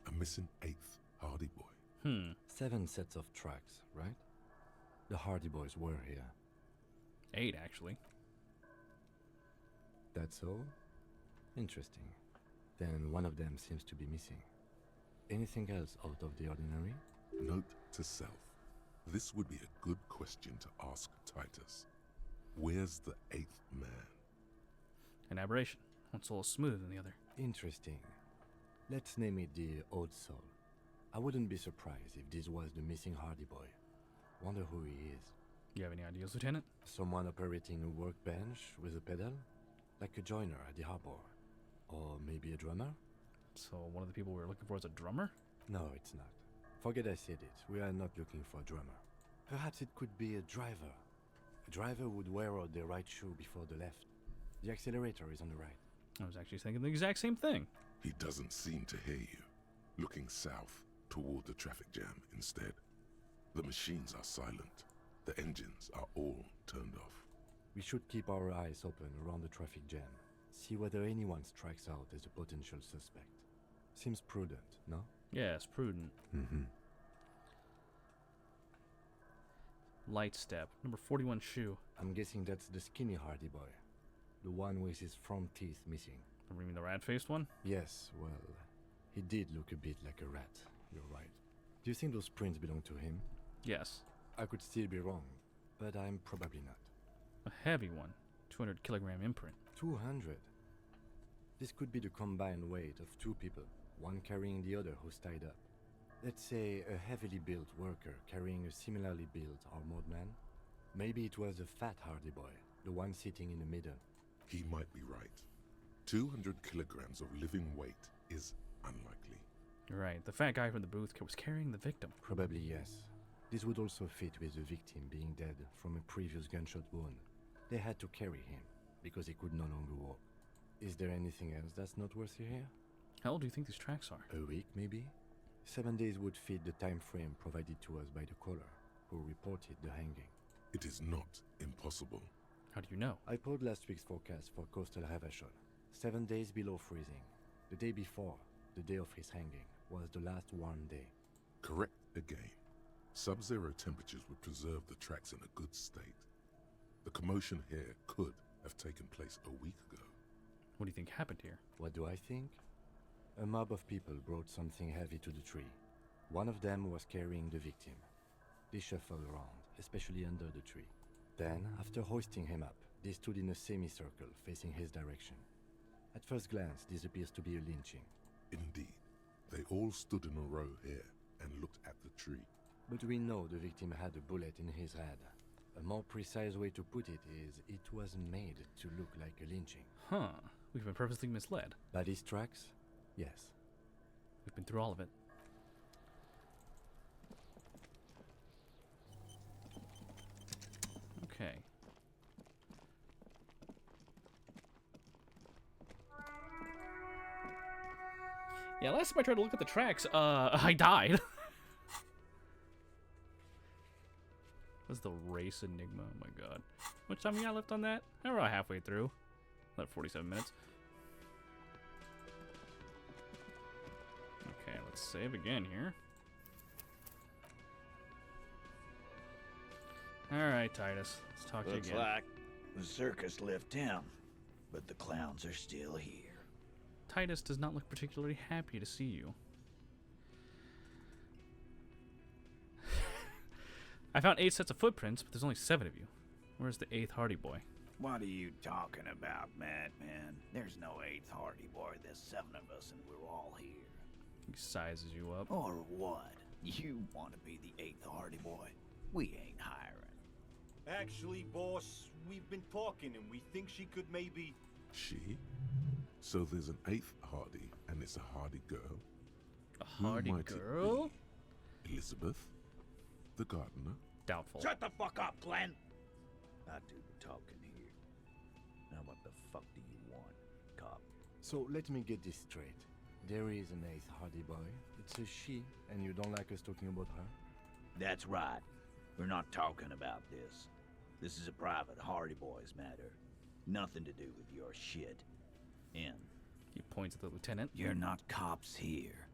A missing 8th Hardy Boy. 7 sets of tracks, right? The Hardy Boys were here. 8, actually. That's all? Interesting. Then one of them seems to be missing. Anything else out of the ordinary? Note to self. This would be a good question to ask Titus. Where's the 8th man? An aberration. One soul is smoother than the other. Interesting. Let's name it the Odd Soul. I wouldn't be surprised if this was the missing Hardy Boy. Wonder who he is. You have any ideas, Lieutenant? Someone operating a workbench with a pedal? Like a joiner at the harbor. Or maybe a drummer? So one of the people we were looking for is a drummer? No, it's not. Forget I said it. We are not looking for a drummer. Perhaps it could be a driver. A driver would wear out the right shoe before the left. The accelerator is on the right. I was actually thinking the exact same thing. He doesn't seem to hear you. Looking south toward the traffic jam instead. The machines are silent. The engines are all turned off. We should keep our eyes open around the traffic jam. See whether anyone strikes out as a potential suspect. Seems prudent, no? Yes, prudent. Light step. Number 41 shoe. I'm guessing that's the skinny Hardy Boy. The one with his front teeth missing. You mean the rat-faced one? Yes, well, he did look a bit like a rat. You're right. Do you think those prints belong to him? Yes. I could still be wrong, but I'm probably not. A heavy one. 200 kilogram imprint. 200? This could be the combined weight of 2 people, one carrying the other who's tied up. Let's say a heavily built worker carrying a similarly built armored man. Maybe it was a fat Hardy Boy, the one sitting in the middle. He might be right. 200 kilograms of living weight is unlikely. Right. The fat guy from the booth was carrying the victim. Probably yes. This would also fit with the victim being dead from a previous gunshot wound. They had to carry him because he could no longer walk. Is there anything else that's noteworthy here? How old do you think these tracks are? A week, maybe? 7 days would fit the time frame provided to us by the caller, who reported the hanging. It is not impossible. How do you know? I pulled last week's forecast for coastal Havashol. 7 days below freezing. The day before, the day of his hanging, was the last warm day. Correct again. Sub-zero temperatures would preserve the tracks in a good state. The commotion here could have taken place a week ago. What do you think happened here? What do I think? A mob of people brought something heavy to the tree. One of them was carrying the victim. They shuffled around, especially under the tree. Then, after hoisting him up, they stood in a semicircle facing his direction. At first glance, this appears to be a lynching. Indeed. They all stood in a row here and looked at the tree. But we know the victim had a bullet in his head. A more precise way to put it is, it was made to look like a lynching. Huh. We've been purposely misled. By these tracks? Yes. We've been through all of it. Okay. Yeah, last time I tried to look at the tracks, I died. What's the race enigma? Oh my god. How much time we got left on that? We're about halfway through. About 47 minutes. Okay, let's save again here. Alright, Titus. Let's talk to you again. Looks like the circus left town, but the clowns are still here. Titus does not look particularly happy to see you. I found 8 sets of footprints, but there's only 7 of you. Where's the 8th Hardy Boy? What are you talking about, madman? There's no 8th Hardy Boy. There's 7 of us and we're all here. He sizes you up. Or what? You want to be the 8th Hardy Boy? We ain't hiring. Actually, boss, we've been talking and we think she could maybe... She? So there's an 8th Hardy, and it's a Hardy girl? A Hardy girl? Elizabeth? The gardener? Doubtful. Shut the fuck up, Glenn! I do the talking here. Now what the fuck do you want, cop? So let me get this straight. There is an 8th Hardy Boy. It's a she, and you don't like us talking about her? That's right. We're not talking about this. This is a private Hardy Boys matter. Nothing to do with your shit. In. He points at the lieutenant. You're not cops here.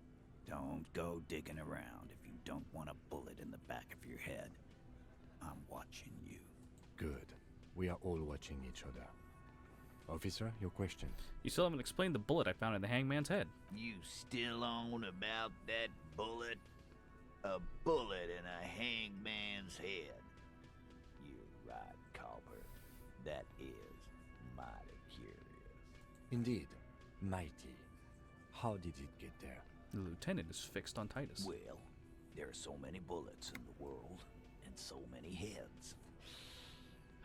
Don't go digging around if you don't want a bullet in the back of your head. I'm watching you. Good. We are all watching each other. Officer, your question. You still haven't explained the bullet I found in the hangman's head. You still on about that bullet? A bullet in a hangman's head. You're right, Copper. That is mighty curious. Indeed. Mighty. How did it get there? The lieutenant is fixed on Titus. Well, there are so many bullets in the world, and so many heads.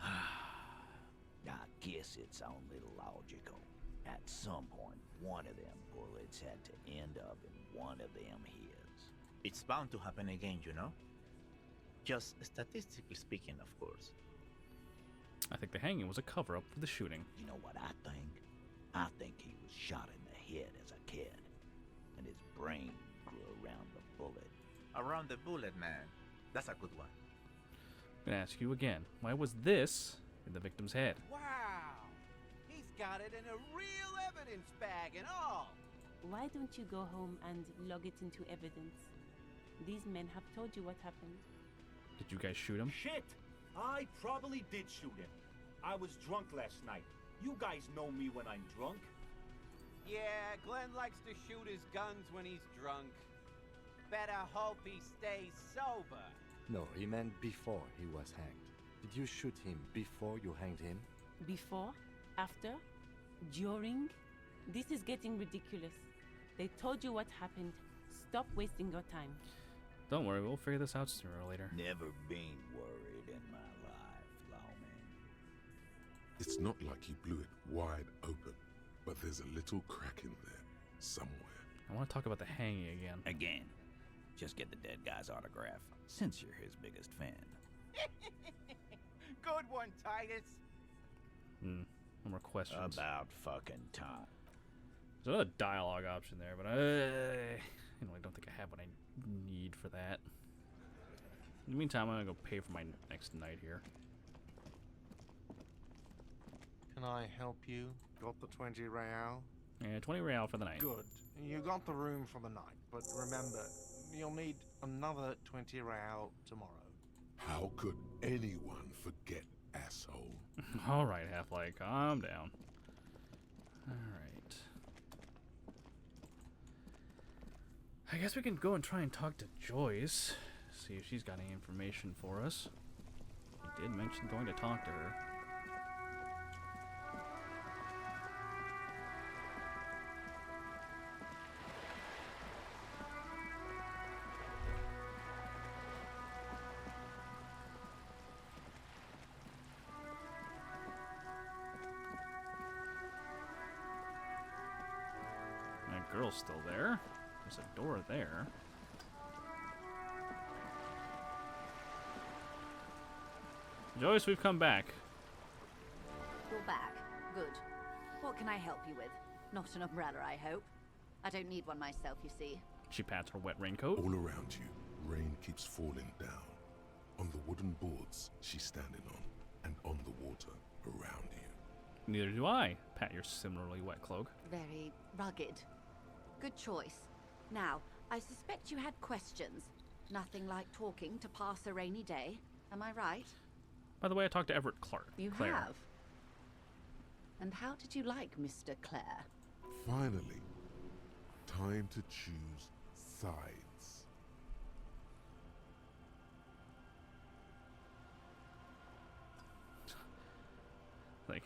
I guess it's only logical. At some point, one of them bullets had to end up in one of them heads. It's bound to happen again, you know? Just statistically speaking, of course. I think the hanging was a cover-up for the shooting. You know what I think? I think he was shot in the head as a kid, and his brain grew around the bullet. Around the bullet, man. That's a good one. I'm gonna ask you again. Why was this in the victim's head? Wow! He's got it in a real evidence bag and all! Why don't you go home and log it into evidence? These men have told you what happened. Did you guys shoot him? Shit! I probably did shoot him. I was drunk last night. You guys know me when I'm drunk. Yeah, Glenn likes to shoot his guns when he's drunk. Better hope he stays sober. No, he meant before he was hanged. Did you shoot him before you hanged him? Before? After? During? This is getting ridiculous. They told you what happened. Stop wasting your time. Don't worry, we'll figure this out sooner or later. Never been worried in my life, lawman. It's not like he blew it wide open, but there's a little crack in there, somewhere. I want to talk about the hanging again. Again. Just get the dead guy's autograph, since you're his biggest fan. Good one, Titus. No more questions. About fucking time. There's another dialogue option there, but I don't think I have what I need for that. In the meantime, I'm gonna go pay for my next night here. Can I help you? Got the 20 real? Yeah, 20 real for the night. Good. You got the room for the night, but remember, you'll need another 20 real tomorrow. How could anyone forget, asshole? Alright, Half-Light, calm down. Alright. I guess we can go and try and talk to Joyce. See if she's got any information for us. He did mention going to talk to her. That girl's still there. There's a door there. Joyce, we've come back. You're back. Good. What can I help you with? Not an umbrella, I hope. I don't need one myself, you see. She pats her wet raincoat. All around you, rain keeps falling down. On the wooden boards she's standing on, and on the water around you. Neither do I. Pat your similarly wet cloak. Very rugged. Good choice. Now, I suspect you had questions. Nothing like talking to pass a rainy day. Am I right? By the way, I talked to Everett Claire. You have. And how did you like Mr. Clare? Finally, time to choose sides. Like,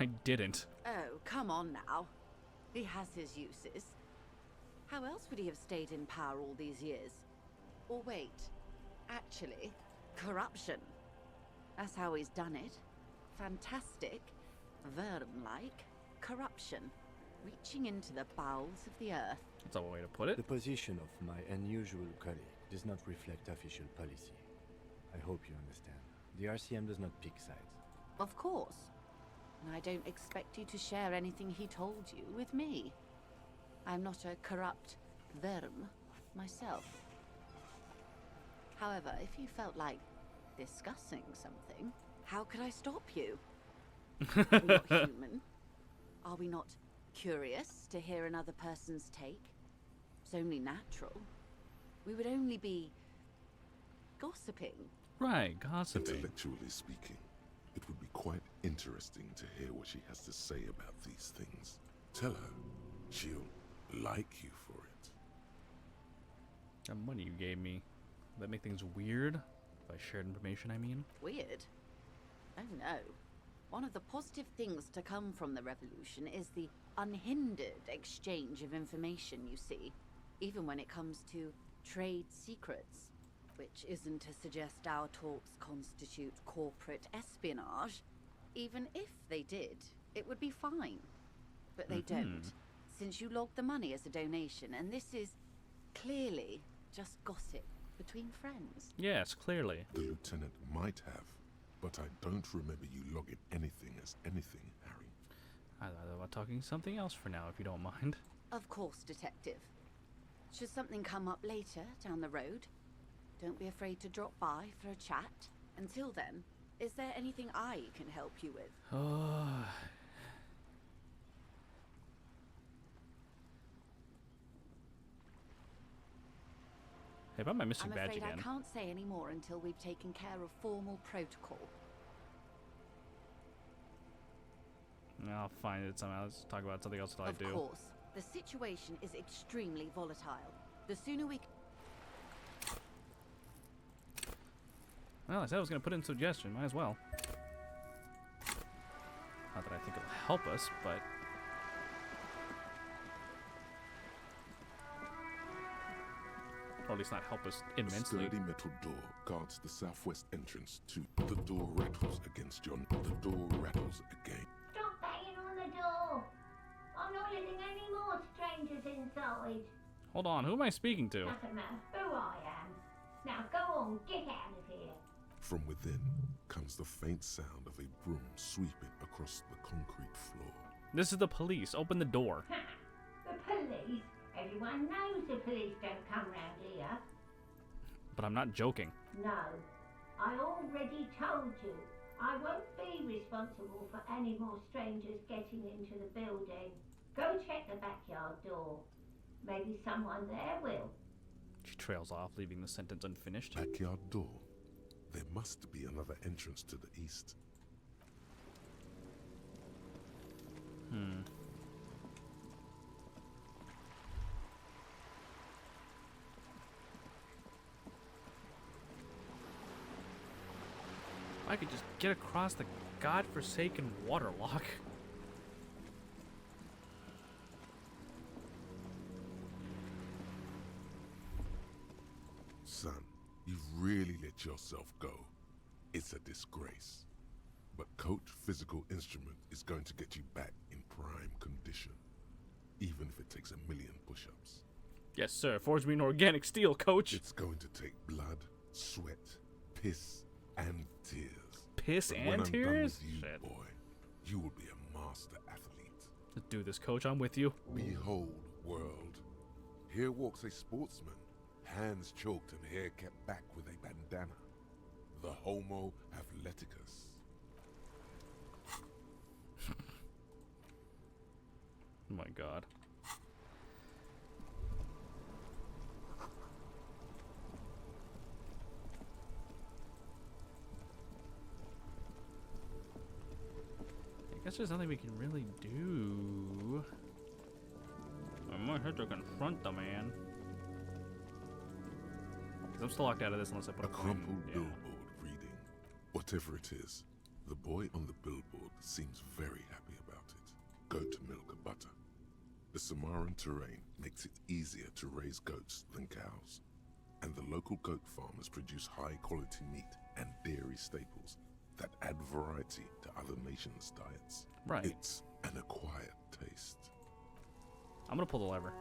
I didn't. Oh, come on now. He has his uses. How else would he have stayed in power all these years? Or wait, actually, corruption. That's how he's done it. Fantastic, Verne-like corruption, reaching into the bowels of the earth. That's a way to put it. The position of my unusual colleague does not reflect official policy. I hope you understand. The RCM does not pick sides. Of course. And I don't expect you to share anything he told you with me. I'm not a corrupt Verne myself. However, if you felt like discussing something, how could I stop you? We're not human. Are we not curious to hear another person's take? It's only natural. We would only be gossiping. Right, gossiping. Intellectually speaking, it would be quite interesting to hear what she has to say about these things. Tell her she'll like you for it. That money you gave me, that make things weird? If I shared information, I mean? Weird? Oh no. One of the positive things to come from the revolution is the unhindered exchange of information, you see. Even when it comes to trade secrets. Which isn't to suggest our talks constitute corporate espionage. Even if they did, it would be fine. But they don't, since you logged the money as a donation, and this is clearly just gossip between friends. Yes, clearly. The lieutenant might have, but I don't remember you logging anything as anything, Harry. I thought about talking something else for now, if you don't mind. Of course, Detective. Should something come up later down the road, don't be afraid to drop by for a chat. Until then, is there anything I can help you with? Oh. Hey, about my missing I'm badge afraid again. I can't say any more until we've taken care of formal protocol. I'll find it somehow. Let's talk about something else that I do. Of course. The situation is extremely volatile. The sooner we... Well, I said I was going to put in a suggestion. Might as well. Not that I think it'll help us, but... Or at least not help us A immensely. sturdy metal door guards the southwest entrance to the door rattles against John. The door rattles again. Stop banging on the door! I'm not letting any more strangers inside. Hold on, who am I speaking to? Doesn't matter who I am. Now go on, get out of here. From within comes the faint sound of a broom sweeping across the concrete floor. This is the police. Open the door. The police? Everyone knows the police don't come round here. But I'm not joking. No, I already told you. I won't be responsible for any more strangers getting into the building. Go check the backyard door. Maybe someone there will. She trails off, leaving the sentence unfinished. Backyard door. There must be another entrance to the east. I could just get across the godforsaken waterlock. Son, you've really let yourself go. It's a disgrace. But Coach Physical Instrument is going to get you back in prime condition. Even if it takes 1,000,000 push-ups. Yes, sir. Forge me an organic steel, coach. It's going to take blood, sweat, piss, and tears. Piss But and when I'm tears? done with you, Shit. boy, you will be a master athlete. Let's do this, coach. I'm with you. Behold, world. Here walks a sportsman, hands choked and hair kept back with a bandana. The Homo Athleticus. Oh my god. I guess there's nothing we can really do. I might have to confront the man. Because I'm still locked out of this unless I put A a crumpled billboard reading, whatever it is, The boy on the billboard seems very happy about it. Goat milk and butter. The Samaran terrain makes it easier to raise goats than cows. And the local goat farmers produce high-quality meat and dairy staples that add variety to other nations' diets. Right. It's an acquired taste. I'm gonna pull the lever.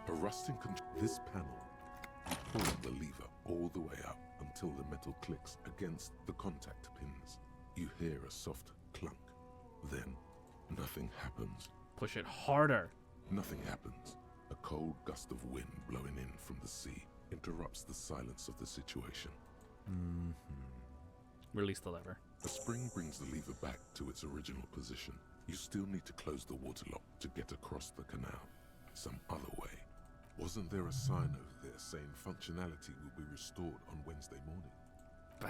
A rusting this panel, you pull the lever all the way up until the metal clicks against the contact pins. You hear a soft clunk. Then, nothing happens. Push it harder. Nothing happens. A cold gust of wind blowing in from the sea interrupts the silence of the situation. Release the lever. A spring brings the lever back to its original position. You still need to close the water lock to get across the canal. Some other way. Wasn't there a sign over there saying functionality will be restored on Wednesday morning? Bah.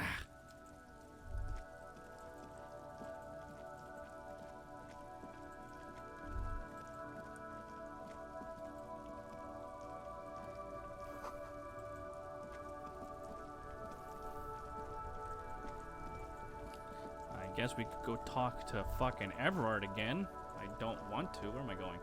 I guess we could go talk to fucking Everard again. I don't want to. Where am I going?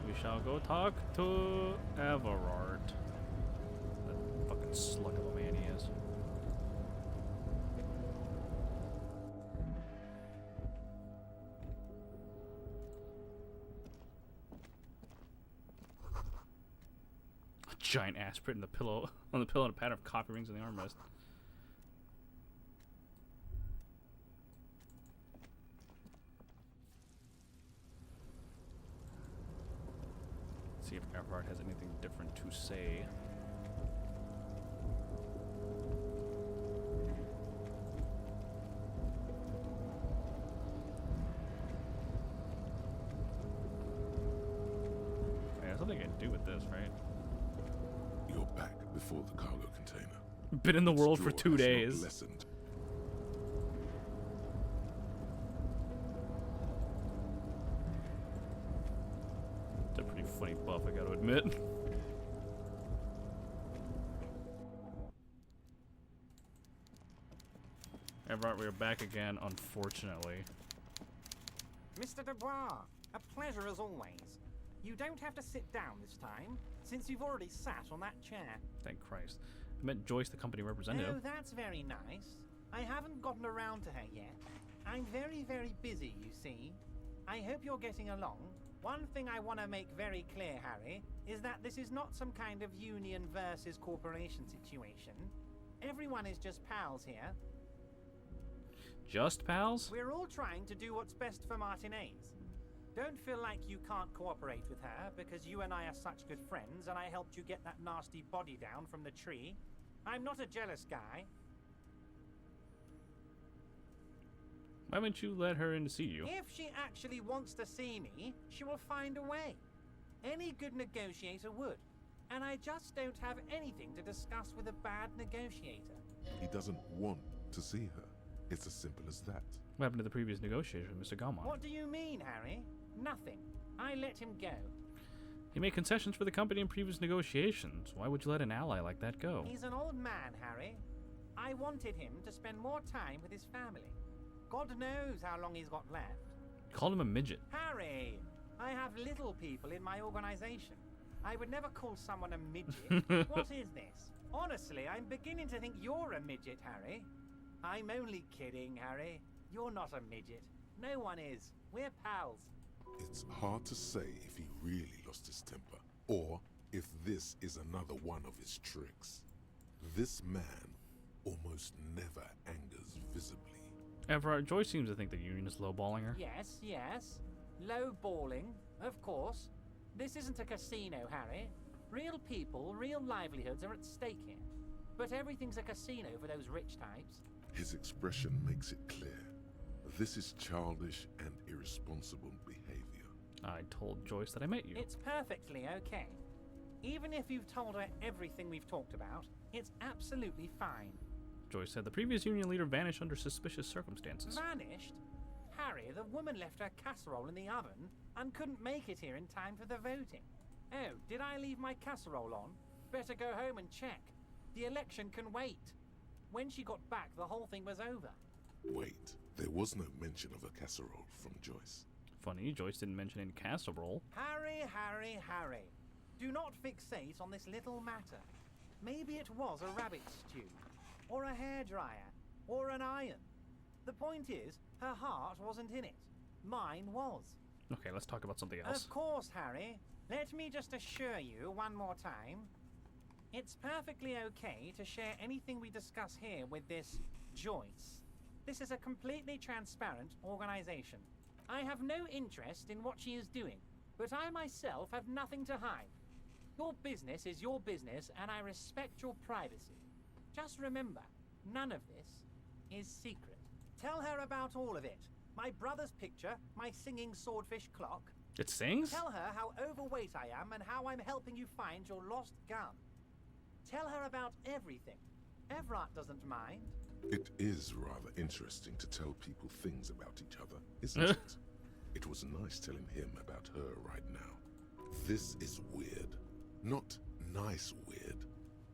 We shall go talk to Everard. That fucking slug of a man he is. A giant aspirin in the pillow on the pillow and a pattern of coffee rings in the armrest. See if Everard has anything different to say. There's something I can do with this, right? You're back before the cargo container. Been in the Its world for drawer 2 has not days. lessened. It's a pretty funny buff, I gotta admit. Everard, we're back again, unfortunately. Mr. Dubois, a pleasure as always. You don't have to sit down this time, since you've already sat on that chair. Thank Christ. I met Joyce, the company representative. Oh, that's very nice. I haven't gotten around to her yet. I'm very, very busy, you see. I hope you're getting along. One thing I want to make very clear, Harry, is that this is not some kind of union versus corporation situation. Everyone is just pals here. Just pals? We're all trying to do what's best for Martinez. Don't feel like you can't cooperate with her because you and I are such good friends and I helped you get that nasty body down from the tree. I'm not a jealous guy. Why wouldn't you let her in to see you? If she actually wants to see me, she will find a way. Any good negotiator would. And I just don't have anything to discuss with a bad negotiator. He doesn't want to see her. It's as simple as that. What happened to the previous negotiation with Mr. Galmont? What do you mean, Harry? Nothing. I let him go. He made concessions for the company in previous negotiations. Why would you let an ally like that go? He's an old man, Harry. I wanted him to spend more time with his family. God knows how long he's got left. Call him a midget. Harry, I have little people in my organization. I would never call someone a midget. What is this? Honestly, I'm beginning to think you're a midget, Harry. I'm only kidding, Harry. You're not a midget. No one is. We're pals. It's hard to say if he really lost his temper, or if this is another one of his tricks. This man almost never angers visibly. Everard, Joyce seems to think the union is lowballing her. Yes, yes. Low balling, of course. This isn't a casino, Harry. Real people, real livelihoods are at stake here. But everything's a casino for those rich types. His expression makes it clear. This is childish and irresponsible behavior. I told Joyce that I met you. It's perfectly okay. Even if you've told her everything we've talked about, it's absolutely fine. Joyce said. The previous union leader vanished under suspicious circumstances. Vanished? Harry, the woman left her casserole in the oven and couldn't make it here in time for the voting. Oh, did I leave my casserole on? Better go home and check. The election can wait. When she got back, the whole thing was over. Wait, there was no mention of a casserole from Joyce. Funny, Joyce didn't mention any casserole. Harry, Harry, Harry. Do not fixate on this little matter. Maybe it was a rabbit stew, or a hairdryer, or an iron. The point is, her heart wasn't in it. Mine was. Okay, let's talk about something else. Of course, Harry. Let me just assure you one more time. It's perfectly okay to share anything we discuss here with this Joyce. This is a completely transparent organization. I have no interest in what she is doing, but I myself have nothing to hide. Your business is your business, and I respect your privacy. Just remember, none of this is secret. Tell her about all of it. My brother's picture, my singing swordfish clock. It sings? Tell her how overweight I am and how I'm helping you find your lost gun. Tell her about everything. Everett doesn't mind. It is rather interesting to tell people things about each other, isn't it? It was nice telling him about her right now. This is weird. Not nice weird,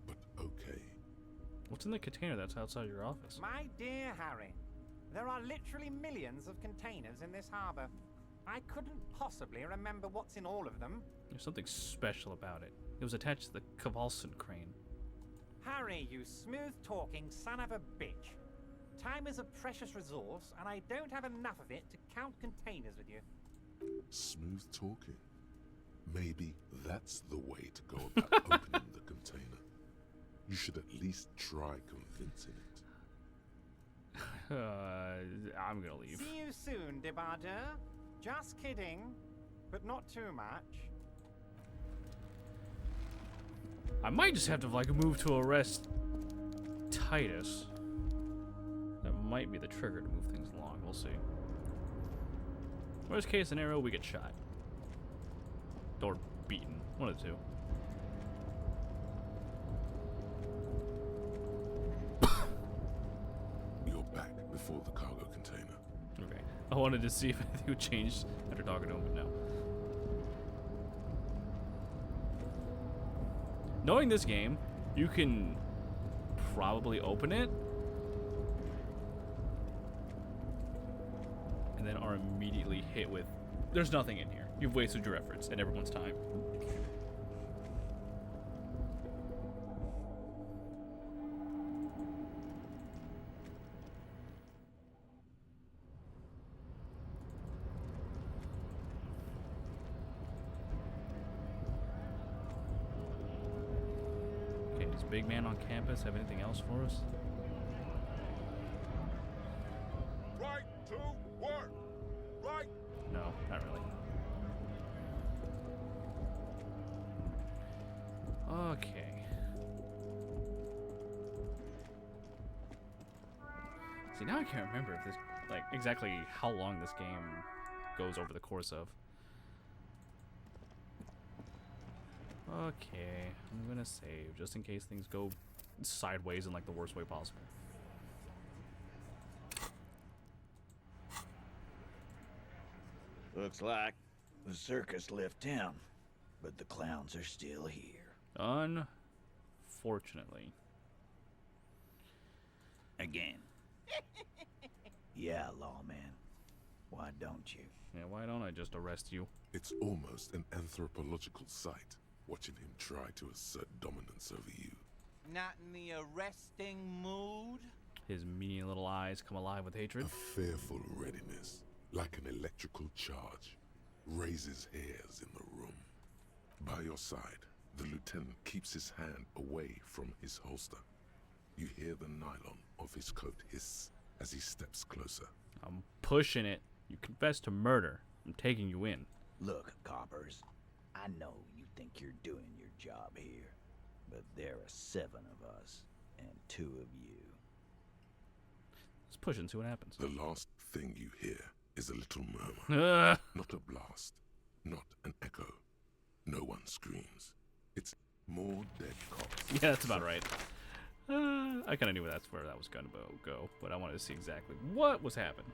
but okay. What's in the container that's outside your office? My dear Harry, there are literally millions of containers in this harbor. I couldn't possibly remember what's in all of them. There's something special about it. It was attached to the Cavalcent crane. Harry, you smooth-talking son of a bitch. Time is a precious resource, and I don't have enough of it to count containers with you. Smooth talking. Maybe that's the way to go about opening the container. You should at least try convincing it. I'm gonna leave. See you soon, Debardeur. Just kidding, but not too much. I might just have to like move to arrest Titus. That might be the trigger to move things along. We'll see. Worst case scenario, we get shot. Or beaten. One of the two. You're back before the cargo container. Okay. I wanted to see if anything would change after talking to him, but no. Knowing this game, you can probably open it and then are immediately hit with, there's nothing in here. You've wasted your efforts and everyone's time. Okay, does Big Man on campus have anything else for us? Right to work. Right. No, not really. Okay. See, now I can't remember if this, like, exactly how long this game goes over the course of. Okay, I'm gonna save just in case things go sideways in like the worst way possible. Looks like the circus left town, but the clowns are still here. Unfortunately. Again. Yeah, lawman. Why don't you? Yeah, why don't I just arrest you? It's almost an anthropological sight, watching him try to assert dominance over you. Not in the arresting mood? His mealy little eyes come alive with hatred. A fearful readiness, like an electrical charge, raises hairs in the room. By your side, the lieutenant keeps his hand away from his holster. You hear the nylon of his coat hiss as he steps closer. I'm pushing it. You confess to murder. I'm taking you in. Look, coppers, I know you think you're doing your job here, but there are 7 of us and 2 of you. Let's push it and see what happens. The last thing you hear is a little murmur. Not a blast, not an echo. No one screams. It's more dead cops. Yeah, that's about right. I kind of knew that's where that was going to go, but I wanted to see exactly what was happening.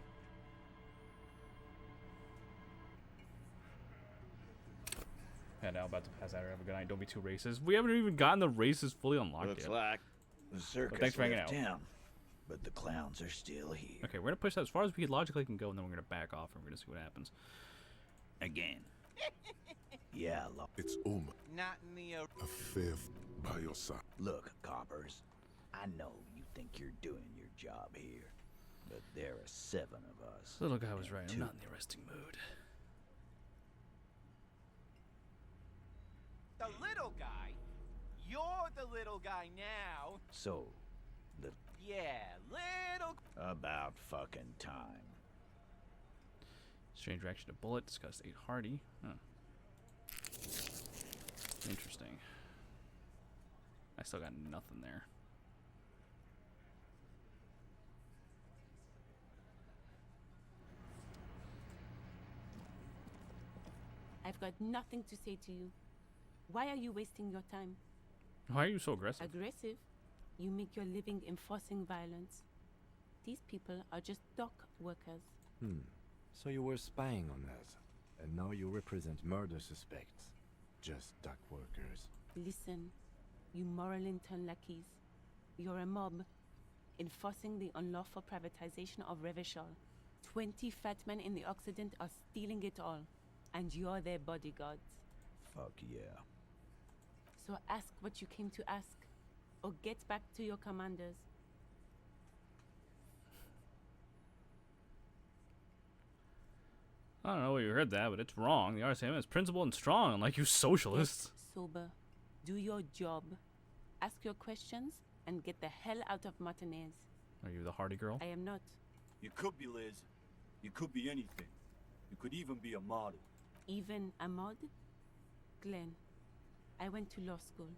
And now about to pass out. Have a good night. Don't be too racist. We haven't even gotten the races fully unlocked Looks yet. like the circus thanks for hanging left out. town, but the clowns are still here. Okay, we're gonna push that as far as we logically can go, and then we're gonna back off and we're gonna see what happens. Again. Yeah, It's almost Not in the a fifth by your side. Look, coppers, I know you think you're doing your job here, but there are 7 of us. The little guy was right. I'm Two. not in the arresting mood. The little guy? You're the little guy now. So, Yeah, little. about fucking time. Strange reaction to bullet. Discussed 8 Hardy. Huh. Interesting. I still got nothing there. I've got nothing to say to you. Why are you wasting your time? Why are you so aggressive? Aggressive? You make your living enforcing violence. These people are just dock workers. So you were spying on us, and now you represent murder suspects. Just dock workers. Listen, you moral intern lackeys. You're a mob, enforcing the unlawful privatization of Revachol. 20 fat men in the Occident are stealing it all, and you're their bodyguards. Fuck yeah. So ask what you came to ask, or get back to your commanders. I don't know where you heard that, but it's wrong. The RCM is principled and strong, unlike you socialists. Sober. Do your job. Ask your questions, and get the hell out of Martinez. Are you the Hardy girl? I am not. You could be Liz. You could be anything. You could even be a model. Even a mod? Glenn, I went to law school.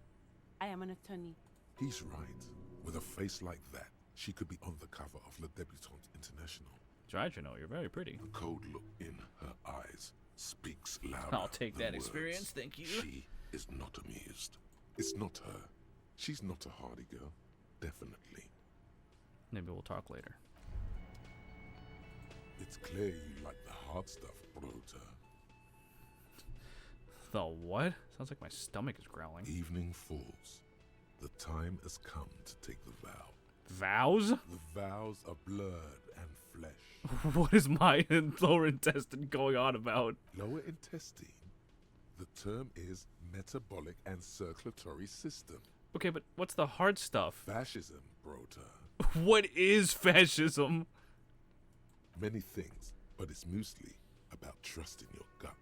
I am an attorney. He's right. With a face like that, she could be on the cover of Le Debutante International. Tried, you know, you're very pretty. The cold look in her eyes speaks louder. I'll take than that words. experience, thank you. She is not amused. It's not her. She's not a Hardy girl. Definitely. Maybe we'll talk later. It's clear you like the hard stuff, Brota. The what? Sounds like my stomach is growling. Evening falls. The time has come to take the vow. Vows? The vows are blood and flesh. What is my lower intestine going on about? Lower intestine? The term is metabolic and circulatory system. Okay, but what's the hard stuff? Fascism, Brota. What is fascism? Many things, but it's mostly about trusting your gut.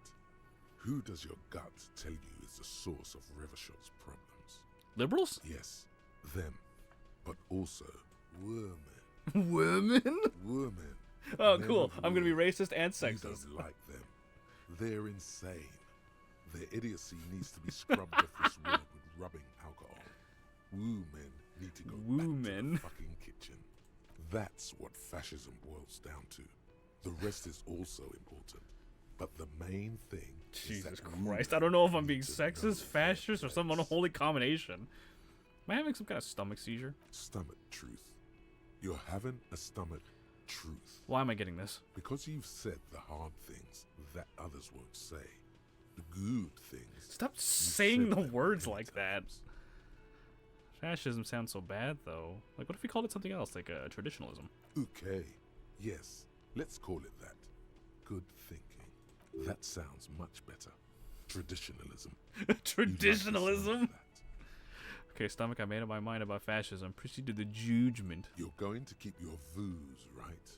Who does your gut tell you is the source of Revachol's problems? Liberals? Yes, them. But also women. Women? Women. Oh, Men cool. of I'm gonna be women. racist and You sexist. don't like them. They're insane. Their idiocy needs to be scrubbed off this world with rubbing alcohol. Women need to go back to the fucking kitchen. That's what fascism boils down to. The rest is also important. But the main thing is Jesus that Christ. I don't know if I'm being sexist, fascist, or some unholy combination. Am I having some kind of stomach seizure? Stomach truth. You're having a stomach truth. Why am I getting this? Because you've said the hard things that others won't say. The good things. Stop saying the words like that. Fascism sounds so bad, though. Like, what if we called it something else, like traditionalism? Okay. Yes, let's call it that. Good thinking. That sounds much better. Traditionalism. Traditionalism? Okay, stomach, I made up my mind about fascism. Proceed to the judgment. You're going to keep your views, right?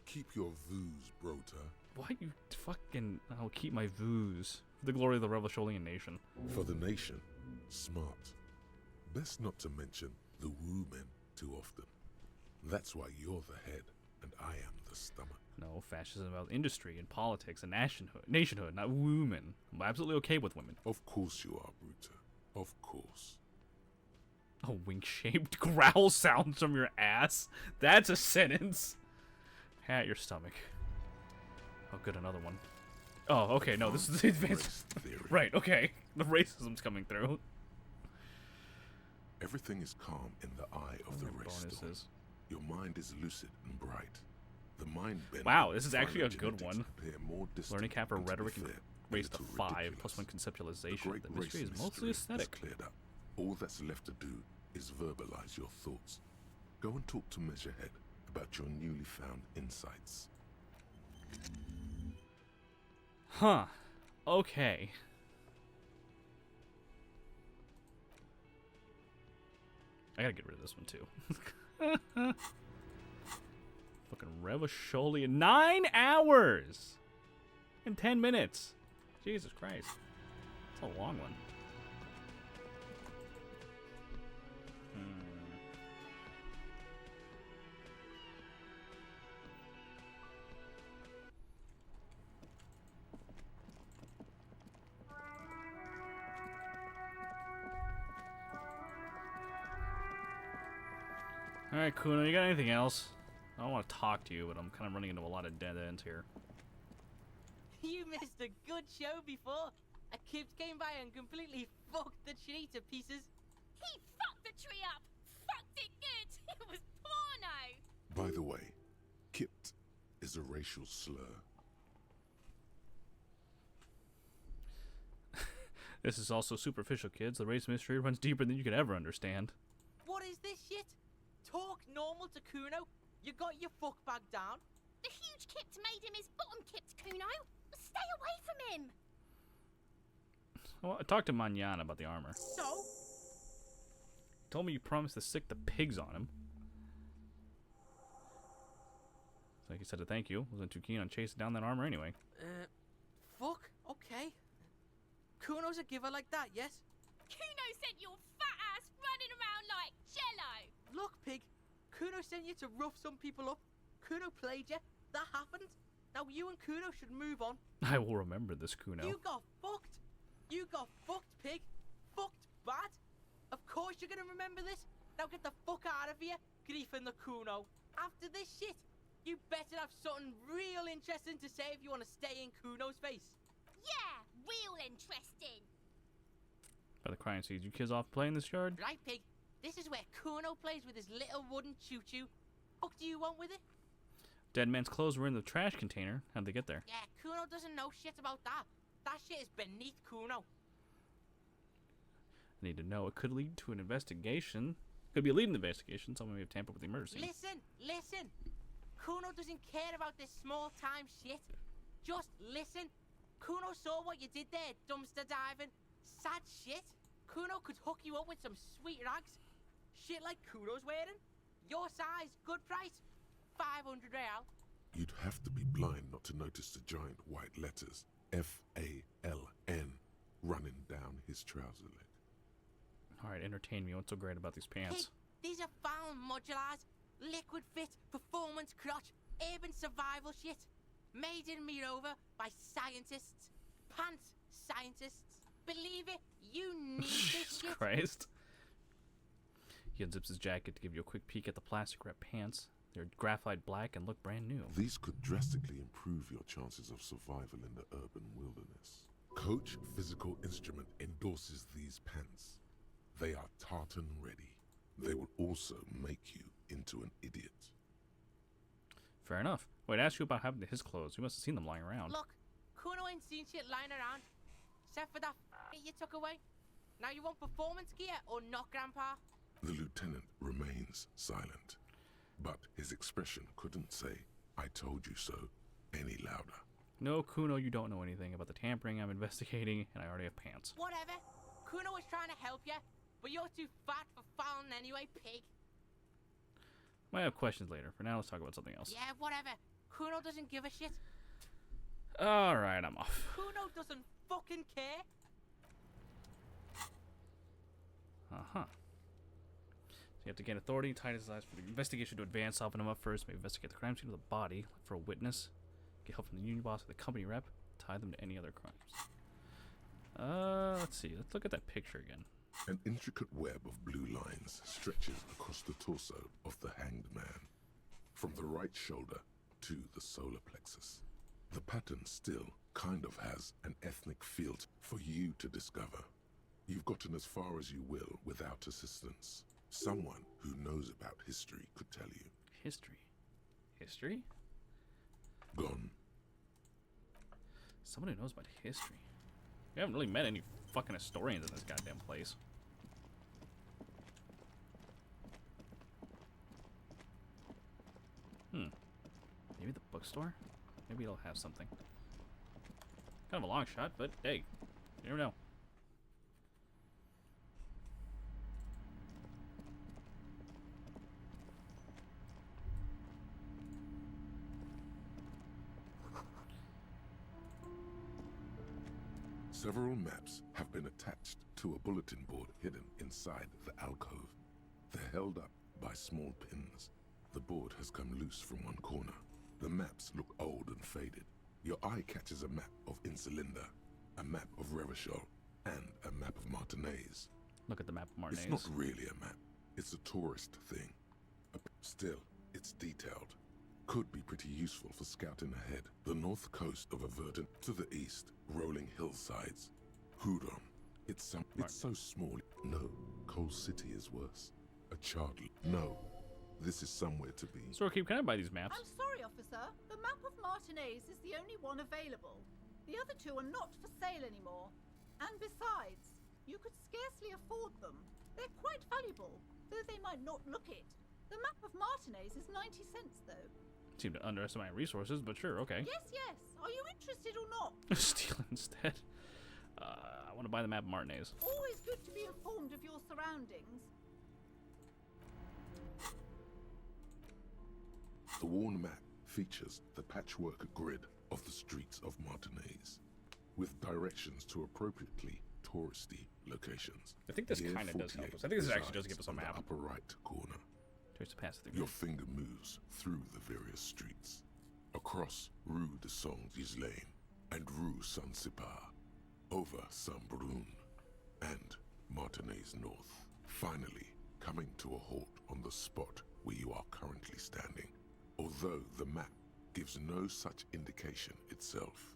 Keep your views, Brota. Why you fucking... I'll keep my views. For the glory of the Revacholian nation. For the nation. Smart. Best not to mention the women too often. That's why you're the head and I am the stomach. No, fascism about industry and politics and nationhood, not women. I'm absolutely okay with women. Of course you are, Bruta. Of course. A wink-shaped growl sounds from your ass. That's a sentence. Pat your stomach. Oh, good, another one. Oh, okay, no, this is the advanced. Right, okay. The racism's coming through. Everything is calm in the eye of the race storm. Bonuses. Your mind is lucid and bright. The mind bending Wow, this is actually a good one. Distant Learning cap for and, to be rhetoric and fair, raised to a little 5 ridiculous. plus 1 The conceptualization. great The mystery race is mostly aesthetic. cleared up. All that's left to do is verbalize your thoughts. Go and talk to Measurehead about your newly found insights. Huh. Okay. I gotta get rid of this one too. Fucking Revacholian. 9 hours! In 10 minutes. Jesus Christ. It's a long one. Alright, Kuno, you got anything else? I don't want to talk to you, but I'm kind of running into a lot of dead ends here. You missed a good show before. A kid came by and completely fucked the tree to pieces. He fucked the tree up! Fucked it good! It was porno! By the way, Kipt is a racial slur. This is also superficial, kids. The race mystery runs deeper than you could ever understand. What is this shit? Talk normal to Kuno? You got your fuck bag down? The huge Kipt made him his bottom Kipt, Kuno! Stay away from him! Well, I talked to Manana about the armor. So? Told me you promised to stick the pigs on him. So he said to thank you. Wasn't too keen on chasing down that armor anyway. Fuck, okay. Kuno's a giver like that, yes? Kuno sent your fat ass running around like jello! Look, pig. Kuno sent you to rough some people up. Kuno played you. That happened. Now you and Kuno should move on. I will remember this, Kuno. You got fucked. You got fucked, pig. Fucked bad. Of course you're gonna remember this. Now get the fuck out of here, Grief and the Kuno. After this shit, you better have something real interesting to say if you want to stay in Kuno's face. Yeah, real interesting. By the crying seeds, you kids off playing this yard? Right, pig. This is where Kuno plays with his little wooden choo-choo. What do you want with it? Dead man's clothes were in the trash container. How'd they get there? Yeah, Kuno doesn't know shit about that. That shit is beneath Kuno. I need to know. It could lead to an investigation. Could be a leading investigation. Someone may have tampered with the murder scene. Listen. Kuno doesn't care about this small-time shit. Just listen. Kuno saw what you did there, dumpster diving. Sad shit. Kuno could hook you up with some sweet rags. Shit like Kuno's wearing. Your size, good price. 500 real. You'd have to be blind not to notice the giant white letters F-A-L-N running down his trouser leg. Alright, entertain me. What's so great about these pants? Hey, these are found modulars. Liquid fit, performance crotch, urban survival shit. Made in Mirova by scientists. Pants scientists. Believe it, you need this shit. Christ. He unzips his jacket to give you a quick peek at the plastic wrap pants. They're graphite black and look brand new. These could drastically improve your chances of survival in the urban wilderness. Coach Physical Instrument endorses these pants. They are tartan ready. They will also make you into an idiot. Fair enough. Wait, I asked you about happened to his clothes. You must have seen them lying around. Look, Kuno ain't seen shit lying around. Except for that you took away. Now you want performance gear or not, Grandpa? The lieutenant remains silent, but his expression couldn't say, "I told you so," any louder. No, Kuno, you don't know anything about the tampering I'm investigating, and I already have pants. Whatever. Kuno was trying to help you, but you're too fat for fouling anyway, pig. Might have questions later. For now, let's talk about something else. Yeah, whatever. Kuno doesn't give a shit. Alright, I'm off. Kuno doesn't fucking care. Uh-huh. So you have to gain authority, tie his eyes for the investigation to advance, soften him up first, maybe investigate the crime scene of the body, look for a witness, get help from the union boss or the company rep, tie them to any other crimes. Let's see. Let's look at that picture again. An intricate web of blue lines stretches across the torso of the hanged man, from the right shoulder to the solar plexus. The pattern still kind of has an ethnic feel for you to discover. You've gotten as far as you will without assistance. Someone who knows about history could tell you. History? History? Gone. Someone who knows about history. We haven't really met any fucking historians in this goddamn place. Maybe the bookstore? Maybe it'll have something. Kind of a long shot, but hey, you never know. Several maps have been attached to a bulletin board hidden inside the alcove. They're held up by small pins. The board has come loose from one corner. The maps look old and faded. Your eye catches a map of Insulinda, a map of Revachol, and a map of Martinez. Look at the map of Martinez. It's not really a map. It's a tourist thing. Still, it's detailed. Could be pretty useful for scouting ahead. The north coast of a verdant, to the east, rolling hillsides. Hudon. It's so small. No, Coal City is worse. A child. No. This is somewhere to be. Storekeep, can I buy these maps? I'm sorry, officer. The map of Martinez is the only one available. The other two are not for sale anymore. And besides, you could scarcely afford them. They're quite valuable, though they might not look it. The map of Martinez is 90 cents, though. Seem to underestimate resources, but sure, okay. Yes, yes. Are you interested or not? Steal instead. I want to buy the map of Martinez. Always good to be informed of your surroundings. The worn map features the patchwork grid of the streets of Martinez, with directions to appropriately touristy locations. I think this kind of does help us. I think this actually does give us a map. The upper right corner. Just to pass through. Your finger moves through the various streets, across Rue de Saint-Ghislain and Rue Saint-Cypar, over Saint-Brun and Martinez North, finally coming to a halt on the spot where you are currently standing, although the map gives no such indication itself.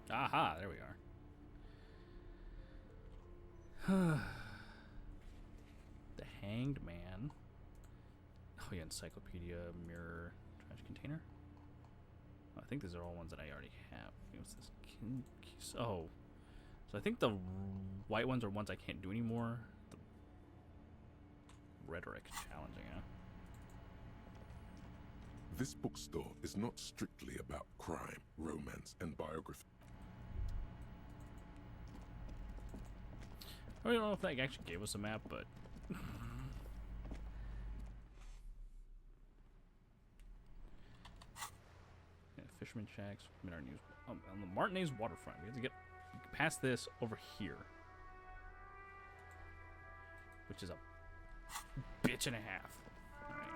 Aha, there we are. The Hanged Man. Oh yeah, encyclopedia, mirror, trash container. Oh, I think these are all ones that I already have. What's this? Oh, so I think the white ones are ones I can't do anymore. The rhetoric challenging, huh? This bookstore is not strictly about crime, romance, and biography. I don't know if that actually gave us a map, but yeah, Fisherman Shacks, News. On the Martinez waterfront, we have to get past this over here, which is a bitch and a half. All right.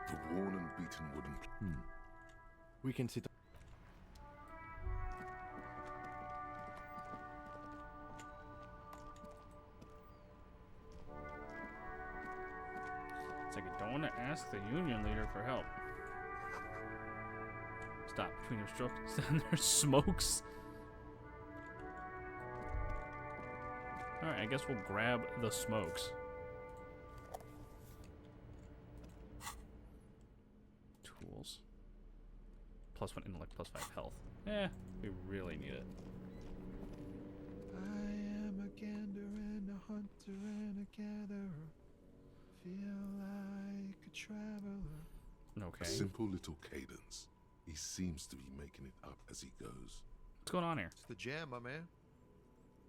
The worn and beaten wooden. We can sit. It's like I don't want to ask the union leader for help. Stop between your strokes. Stand there, smokes. All right, I guess we'll grab the smokes. Tools. +1 intellect, +5 health. We really need it. I am a gander and a hunter and a gatherer. Feel like a traveler. Okay. A simple little cadence. He seems to be making it up as he goes. What's going on here? It's the jam, my man.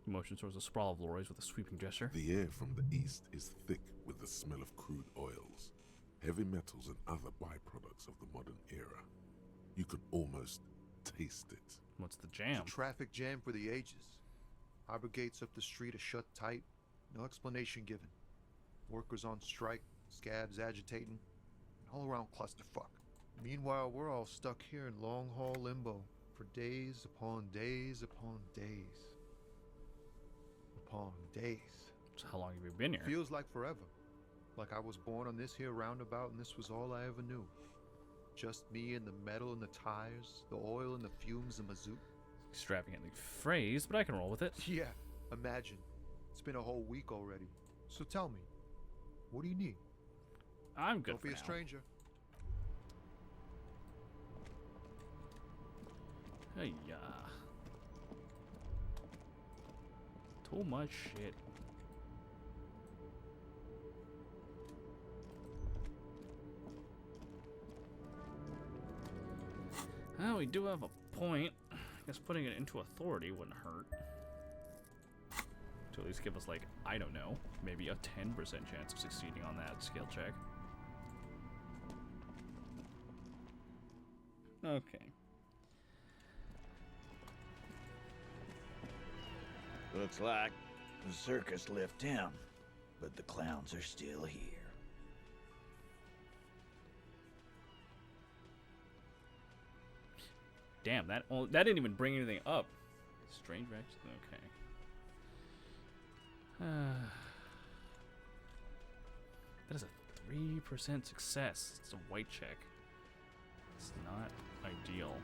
Motion towards a sprawl of lorries with a sweeping gesture. The air from the east is thick with the smell of crude oils, heavy metals, and other byproducts of the modern era. You can almost taste it. What's the jam? It's a traffic jam for the ages. Harbor gates up the street are shut tight. No explanation given. Workers on strike, scabs agitating, all around clusterfuck. Meanwhile, we're all stuck here in long-haul limbo for days upon days upon days. upon days. So how long have you been here? Feels like forever. Like I was born on this here roundabout and this was all I ever knew. Just me and the metal and the tires, the oil and the fumes and mazout. Extravagantly phrased, but I can roll with it. Yeah, imagine. It's been a whole week already. So tell me, what do you need? I'm good. Don't be a stranger. Hey, too much shit. Well, we do have a point. I guess putting it into authority wouldn't hurt. To at least give us, like, I don't know, maybe a 10% chance of succeeding on that skill check. Okay. Looks like the circus left town, but the clowns are still here. Damn, that didn't even bring anything up. Strange Rex. Okay. That is a 3% success. It's a white check. It's not ideal.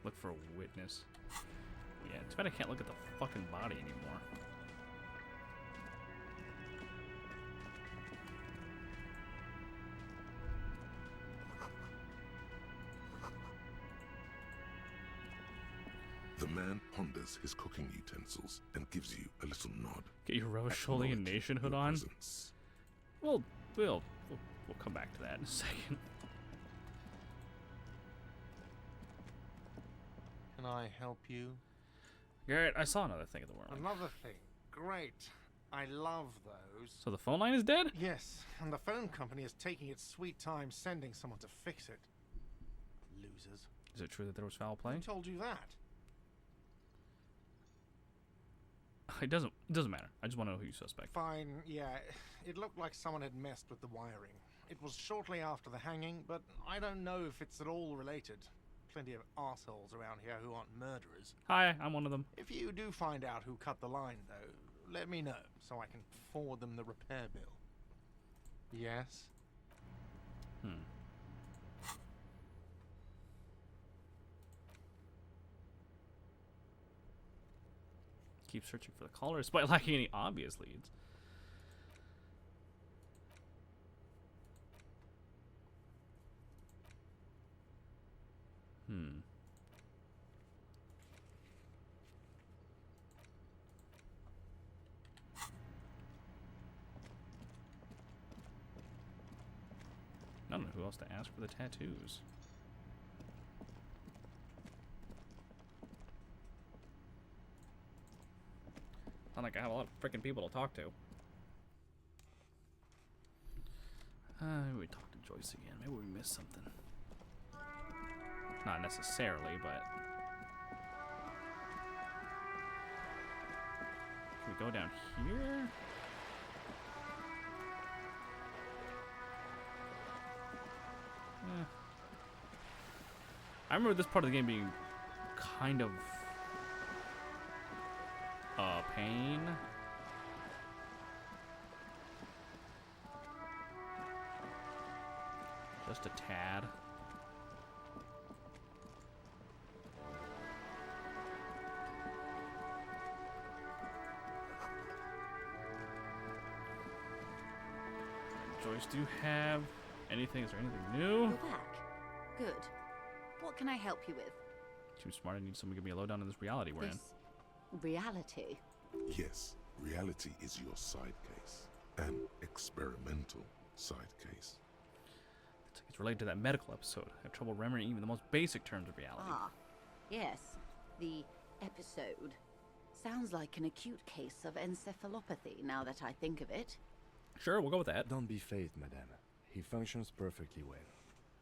Look for a witness. Yeah, it's bad I can't look at the fucking body anymore. The man ponders his cooking utensils and gives you a little nod. Get your Rosholean nationhood on. We'll come back to that in a second. Can I help you? Garrett, I saw another thing in the world. Another thing. Great. I love those. So the phone line is dead? Yes, and the phone company is taking its sweet time sending someone to fix it. Losers. Is it true that there was foul play? Who told you that? It doesn't matter. I just want to know who you suspect. Fine, yeah. It looked like someone had messed with the wiring. It was shortly after the hanging, but I don't know if it's at all related. Plenty of assholes around here who aren't murderers. Hi, I'm one of them. If you do find out who cut the line, though, let me know so I can forward them the repair bill. Yes? Keep searching for the caller despite lacking any obvious leads. I don't know who else to ask for the tattoos. Not like I have a lot of freaking people to talk to. Maybe we talk to Joyce again. Maybe we missed something. Not necessarily, but... Can we go down here? I remember this part of the game being kind of a pain. Just a tad. Joyce, do you have anything? Is there anything new? You're back. Good. What can I help you with? Too smart. I need someone to give me a lowdown on this reality we're in. This reality? Yes, reality is your side case. An experimental side case. It's related to that medical episode. I have trouble remembering even the most basic terms of reality. Ah, yes. The episode. Sounds like an acute case of encephalopathy, now that I think of it. Sure, we'll go with that. Don't be phased, madame. He functions perfectly well.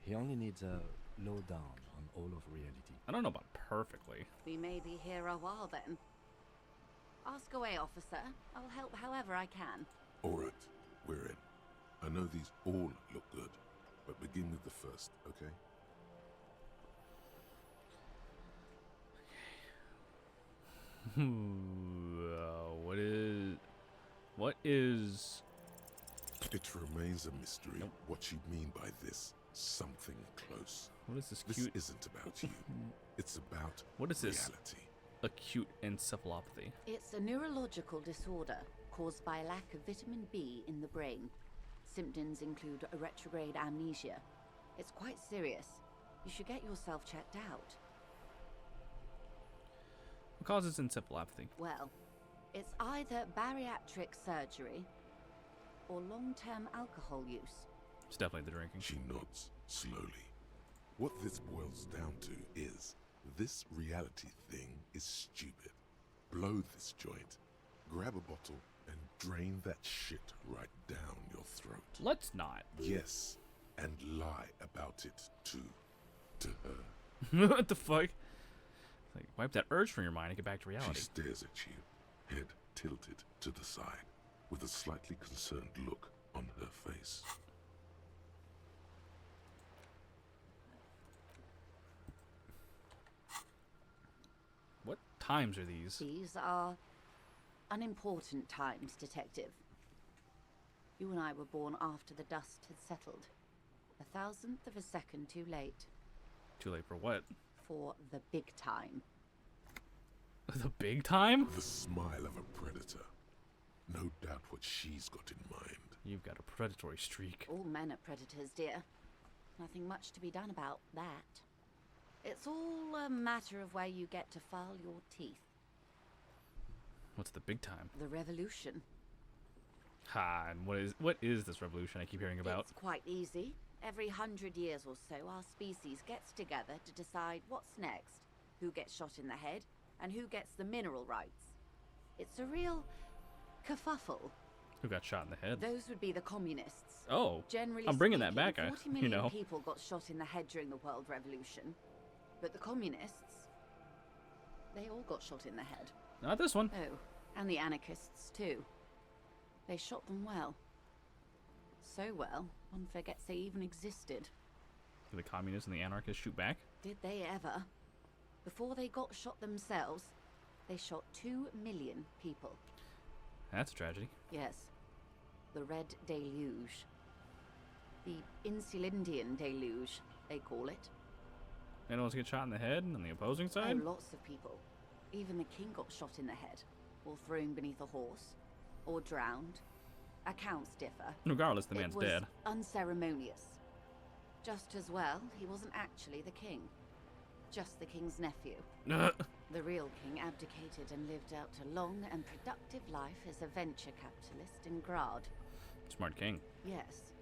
He only needs a lowdown on all of reality. I don't know about perfectly. We may be here a while then. Ask away, officer. I'll help however I can. All right, we're in. I know these all look good, but begin with the first, okay? What is... It remains a mystery what you mean by this something close. What is this This cute... isn't about you. It's about What is this? reality. Acute encephalopathy. It's a neurological disorder caused by a lack of vitamin B in the brain. Symptoms include a retrograde amnesia. It's quite serious. You should get yourself checked out. What causes encephalopathy? Well, it's either bariatric surgery or long-term alcohol use. It's definitely the drinking. She nods slowly. What this boils down to is this reality thing is stupid. Blow this joint, grab a bottle, and drain that shit right down your throat. Let's not. Yes, and lie about it to her. What the fuck? Like, wipe that urge from your mind and get back to reality. She stares at you, head tilted to the side, with a slightly concerned look on her face. What times are these? These are unimportant times, Detective. You and I were born after the dust had settled. 1,000th of a second too late. Too late for what? For the big time. The big time? The smile of a predator. No doubt what she's got in mind. You've got a predatory streak. All men are predators, dear. Nothing much to be done about that. It's all a matter of where you get to file your teeth. What's the big time? The revolution. Ha, and what is this revolution I keep hearing about? It's quite easy. Every 100 years or so, our species gets together to decide what's next, who gets shot in the head, and who gets the mineral rights. It's a real kerfuffle. Who got shot in the head? Those would be the communists. Oh, Generally I'm bringing speaking, that back, 40 million you know. people got shot in the head during the World Revolution. But the communists, they all got shot in the head. Not this one. Oh, and the anarchists too. They shot them well. So well, one forgets they even existed. Did the communists and the anarchists shoot back? Did they ever? Before they got shot themselves, they shot 2 million people. That's a tragedy. Yes. The Red Deluge. The Insulindian Deluge, they call it. Anyone else get shot in the head on the opposing side? Oh, lots of people. Even the king got shot in the head, or thrown beneath a horse, or drowned. Accounts differ. Regardless, the man's dead. Unceremonious. Just as well, he wasn't actually the king. Just the king's nephew. The real king abdicated and lived out a long and productive life as a venture capitalist in Grad. Smart king. Yes.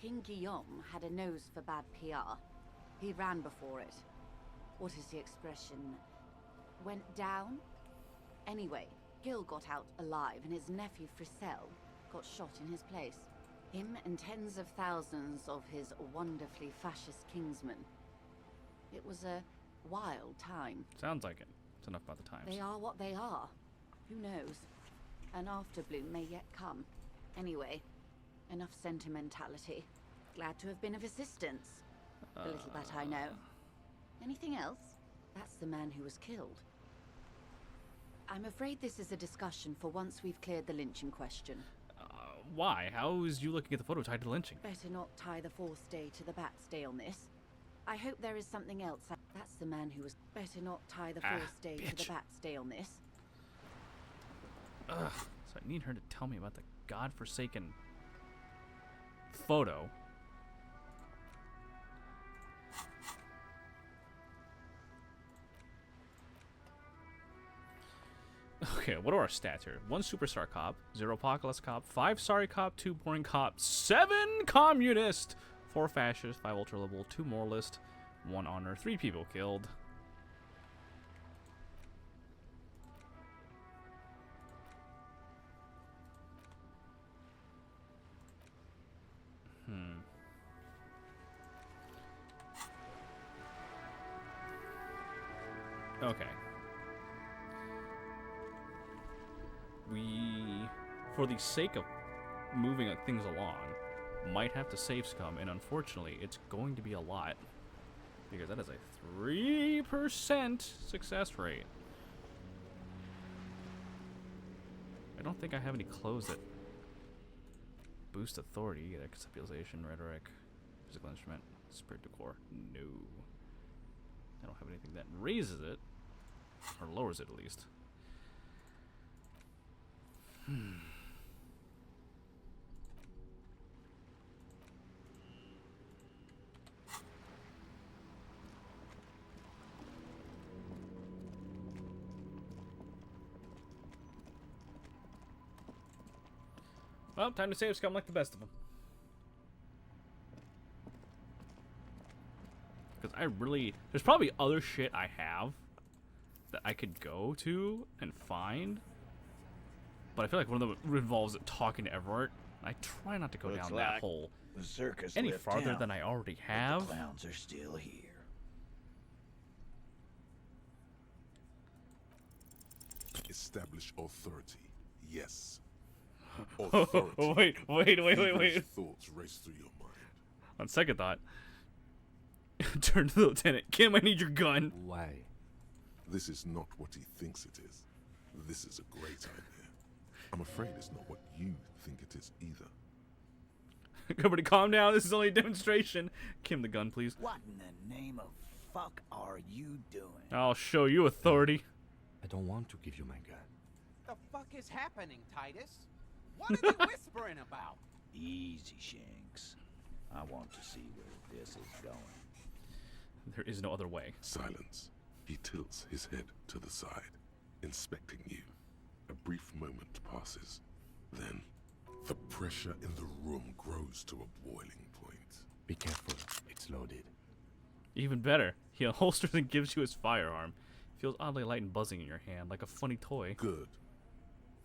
King Guillaume had a nose for bad PR. He ran before it. What is the expression? Went down? Anyway, Gil got out alive and his nephew Frisell got shot in his place. Him and tens of thousands of his wonderfully fascist kingsmen. It was a wild time. Sounds like it. It's enough about the times. They are what they are. Who knows? An afterbloom may yet come. Anyway, enough sentimentality. Glad to have been of assistance. The little that I know. Anything else? That's the man who was killed. I'm afraid this is a discussion for once we've cleared the lynching question. Why? How is you looking at the photo tied to lynching? Better not tie the fourth day to the bat's day on this. I hope there is something else. That's the man who was... Better not tie the fourth day to the bat's day on this. Ugh. So I need her to tell me about the godforsaken photo. Okay, what are our stats here? 1 superstar cop, 0 apocalypse cop, 5 sorry cop, 2 boring cop, 7 communist, 4 fascist, 5 ultra liberal, 2 moralist, 1 honor, 3 people killed. Okay. We, for the sake of moving things along, might have to save scum, and unfortunately, it's going to be a lot. Because that is a 3% success rate. I don't think I have any clothes that boost authority, stabilization, rhetoric, physical instrument, spirit decor. No. I don't have anything that raises it, or lowers it at least. Well, time to save scum like the best of them. Because I really... There's probably other shit I have that I could go to and find. But I feel like one of them involves talking to Everett. I try not to go down that hole the circus any left farther town, than I already but have. The clowns are still here. Establish authority. Yes. Wait. These thoughts race through your mind. On second thought, turn to the lieutenant. Kim, I need your gun. Why? This is not what he thinks it is. This is a great idea. I'm afraid it's not what you think it is either. Everybody calm down. This is only a demonstration. Kim, the gun, please. What in the name of fuck are you doing? I'll show you authority. I don't want to give you my gun. The fuck is happening, Titus? What are they whispering about? Easy, Shanks. I want to see where this is going. There is no other way. Silence. He tilts his head to the side, inspecting you. A brief moment passes. Then, the pressure in the room grows to a boiling point. Be careful. It's loaded. Even better. He unholsters and gives you his firearm. Feels oddly light and buzzing in your hand, like a funny toy. Good.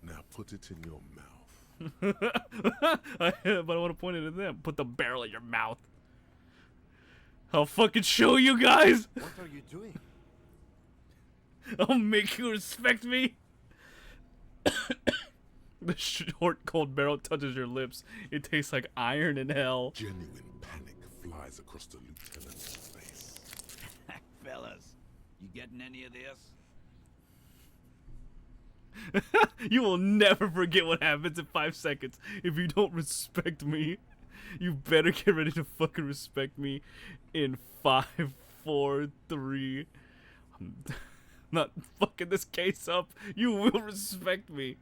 Now put it in your mouth. But I want to point it at them. Put the barrel in your mouth. I'll fucking show you guys. What are you doing? I'll make you respect me. The short, cold barrel touches your lips. It tastes like iron in hell. Genuine panic flies across the lieutenant's face. Fellas, you getting any of this? You will never forget what happens in 5 seconds if you don't respect me. You better get ready to fucking respect me in 5, 4, 3. I'm not fucking this case up. You will respect me.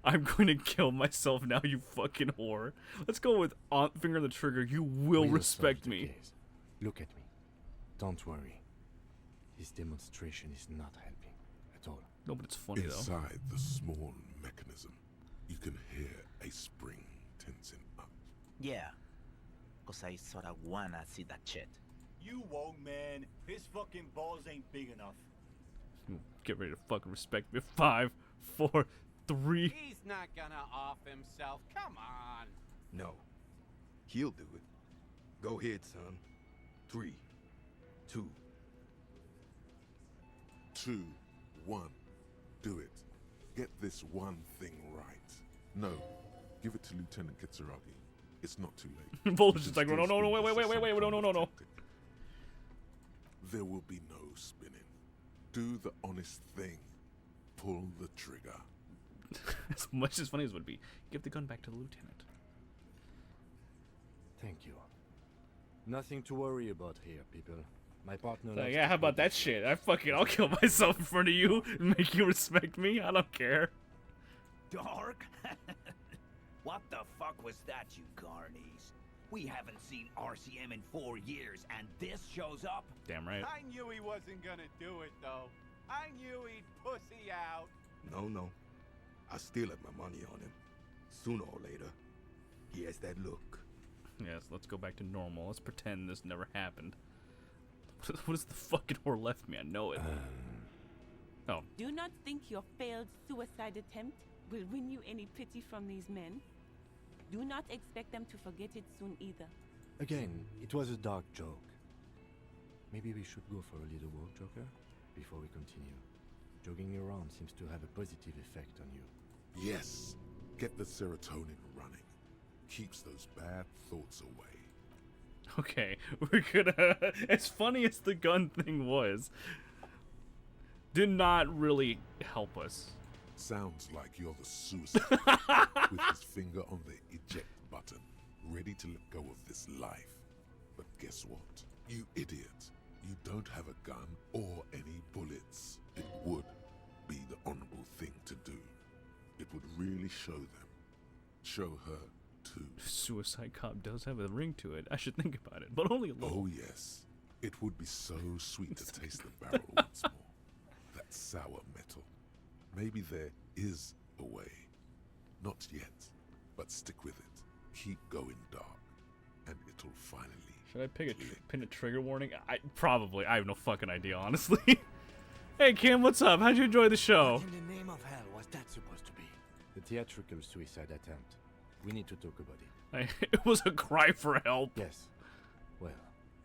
I'm going to kill myself now, you fucking whore. Let's go with finger on the trigger. You will respect me. Look at me. Don't worry. This demonstration is not helping at all. No, but it's funny though. Inside the small mechanism, you can hear a spring tensing up. Yeah, cause I sorta wanna see that shit. You won't, man. His fucking balls ain't big enough. Get ready to fucking respect me. 5, 4, 3. He's not gonna off himself. Come on. No. He'll do it. Go ahead, son. 3, 2. 2, 1. Do it. Get this one thing right. No. Give it to Lieutenant Kitsuragi. It's not too late. Voltage is like, no, wait. There will be no spinning. Do the honest thing. Pull the trigger. As much as funny as it would be, give the gun back to the lieutenant. Thank you. Nothing to worry about here, people. My partner. So, yeah, how about that shit? I'll kill myself in front of you and make you respect me. I don't care. Dark? What the fuck was that, you carnies? We haven't seen RCM in 4 years, and this shows up? Damn right. I knew he wasn't gonna do it, though. I knew he'd pussy out. No. I still have my money on him. Sooner or later, he has that look. Yes, let's go back to normal. Let's pretend this never happened. What is the fucking whore left me? I know it. Oh. Do not think your failed suicide attempt will win you any pity from these men. Do not expect them to forget it soon either. Again, it was a dark joke. Maybe we should go for a little walk, Joker, before we continue. Jogging around seems to have a positive effect on you. Yes. Get the serotonin running. Keeps those bad thoughts away. Okay, we're gonna... As funny as the gun thing was, did not really help us. Sounds like you're the suicide with his finger on the eject button, ready to let go of this life. But guess what? You idiot. You don't have a gun or any bullets. It would be the honorable thing to do. It would really show them. Show her, too. Suicide Cop does have a ring to it. I should think about it, but only a little. Oh, yes. It would be so sweet to taste the barrel once more. That sour metal. Maybe there is a way. Not yet, but stick with it. Keep going dark, and it'll finally. Should I pin a trigger warning? Probably. I have no fucking idea, honestly. Hey, Kim, what's up? How'd you enjoy the show? What in the name of hell was that supposed to be? The theatrical suicide attempt. We need to talk about it. It was a cry for help. Yes. Well,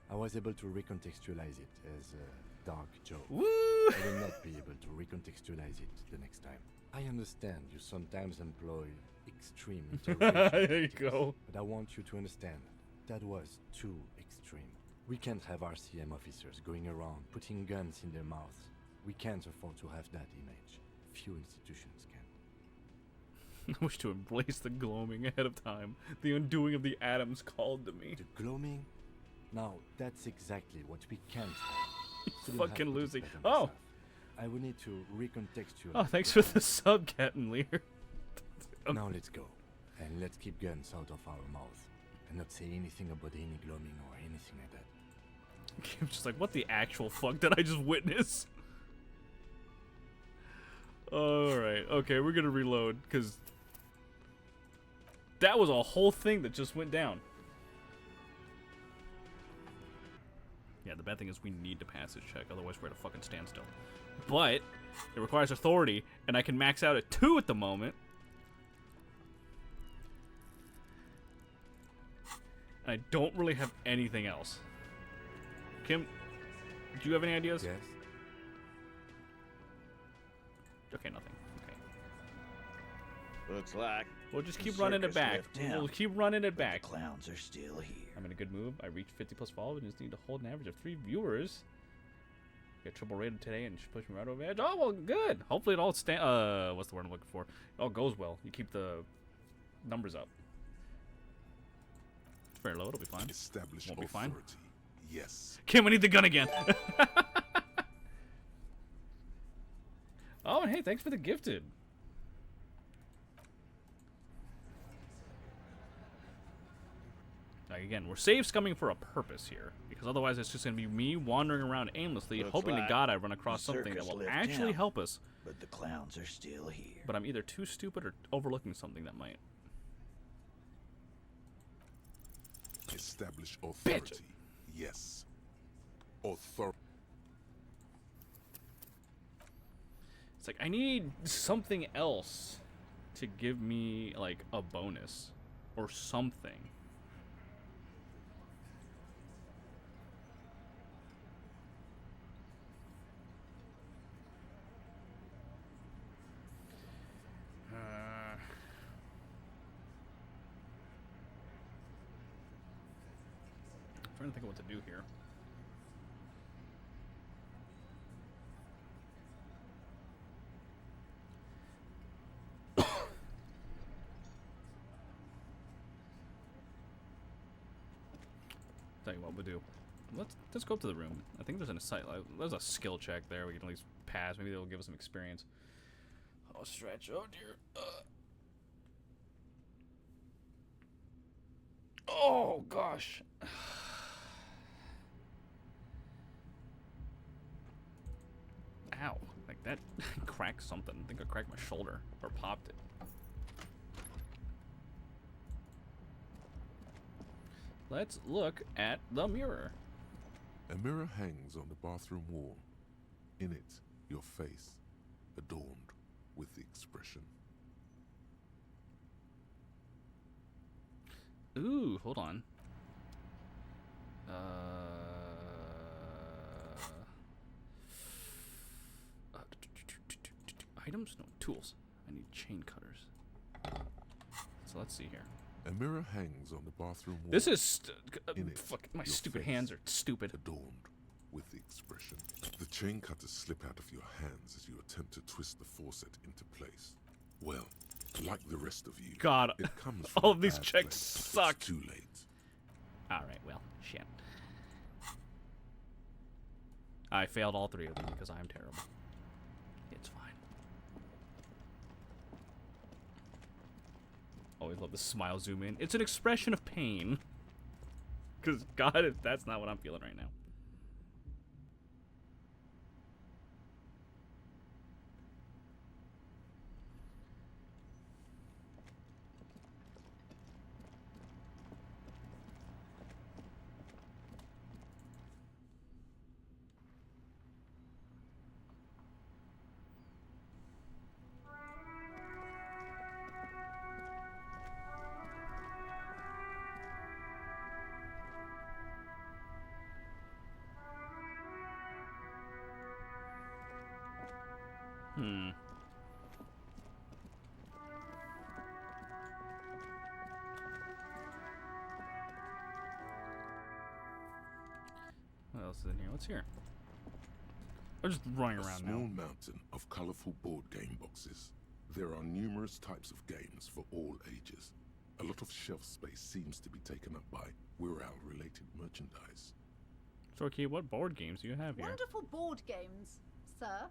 I was able to recontextualize it as a dark joke. Woo! I will not be able to recontextualize it the next time. I understand you sometimes employ extreme interpretation. There you go. But I want you to understand, that was too extreme. We can't have RCM officers going around putting guns in their mouths. We can't afford to have that image. Few institutions can. I wish to embrace the gloaming ahead of time. The undoing of the atoms called to me. The gloaming? Now, that's exactly what we can't have. Fucking losing. Oh! I will need to recontextualize. Oh, thanks for the sub, Captain Lear. Now let's go. And let's keep guns out of our mouths. And not say anything about any gloaming or anything like that. I'm just like, what the actual fuck did I just witness? Alright, okay, we're gonna reload, because that was a whole thing that just went down. Yeah, the bad thing is we need to pass this check, otherwise we're at a fucking standstill. But it requires authority, and I can max out at 2 at the moment. And I don't really have anything else. Kim, do you have any ideas? Yes. Okay, nothing. Okay. Looks like we'll just keep running it back. We'll keep running it back. The clowns are still here. I'm in a good move. I reached 50 plus followers and just need to hold an average of 3 viewers. Get triple rated today and just push me right over the edge. Oh, well, good. Hopefully it all what's the word I'm looking for? It all goes well. You keep the numbers up. It's very low. It'll be fine. Establish Won't be fine. Yes. Kim, we need the gun again. Oh, and hey, thanks for the gifted. Like, again, we're save scumming for a purpose here, because otherwise it's just going to be me wandering around aimlessly, hoping to God I run across something that will actually help us. But the clowns are still here. But I'm either too stupid or overlooking something that might. Establish authority. Yes. Authority. It's like, I need something else to give me, like, a bonus or something. I'm trying to think of what to do here. Tell you what we'll do. Let's go up to the room. I think there's there's a skill check there. We can at least pass. Maybe they'll give us some experience. Oh, stretch. Oh dear. Oh gosh. Ow! Like that cracked something. I think I cracked my shoulder or popped it. Let's look at the mirror. A mirror hangs on the bathroom wall. In it, your face, adorned with the expression. Ooh, hold on. Items? No, tools. I need chain cutters. So let's see here. A mirror hangs on the bathroom wall. This is In it, fuck, my your stupid face, hands are stupid. Adorned with the expression. The chain cutters slip out of your hands as you attempt to twist the faucet into place. Well, like the rest of you, God, it comes from all a these bad checks place. suck. It's too late. Alright, well, shit. I failed all 3 of them because I'm terrible. It's fine. Always love the smile zoom in. It's an expression of pain. Because, God, that's not what I'm feeling right now. What else is in here? What's here? I'm just running around A small now. mountain of colorful board game boxes. There are numerous types of games for all ages. A lot of shelf space seems to be taken up by Wirral-related merchandise. Sorky, what board games do you have here? Wonderful board games, sir.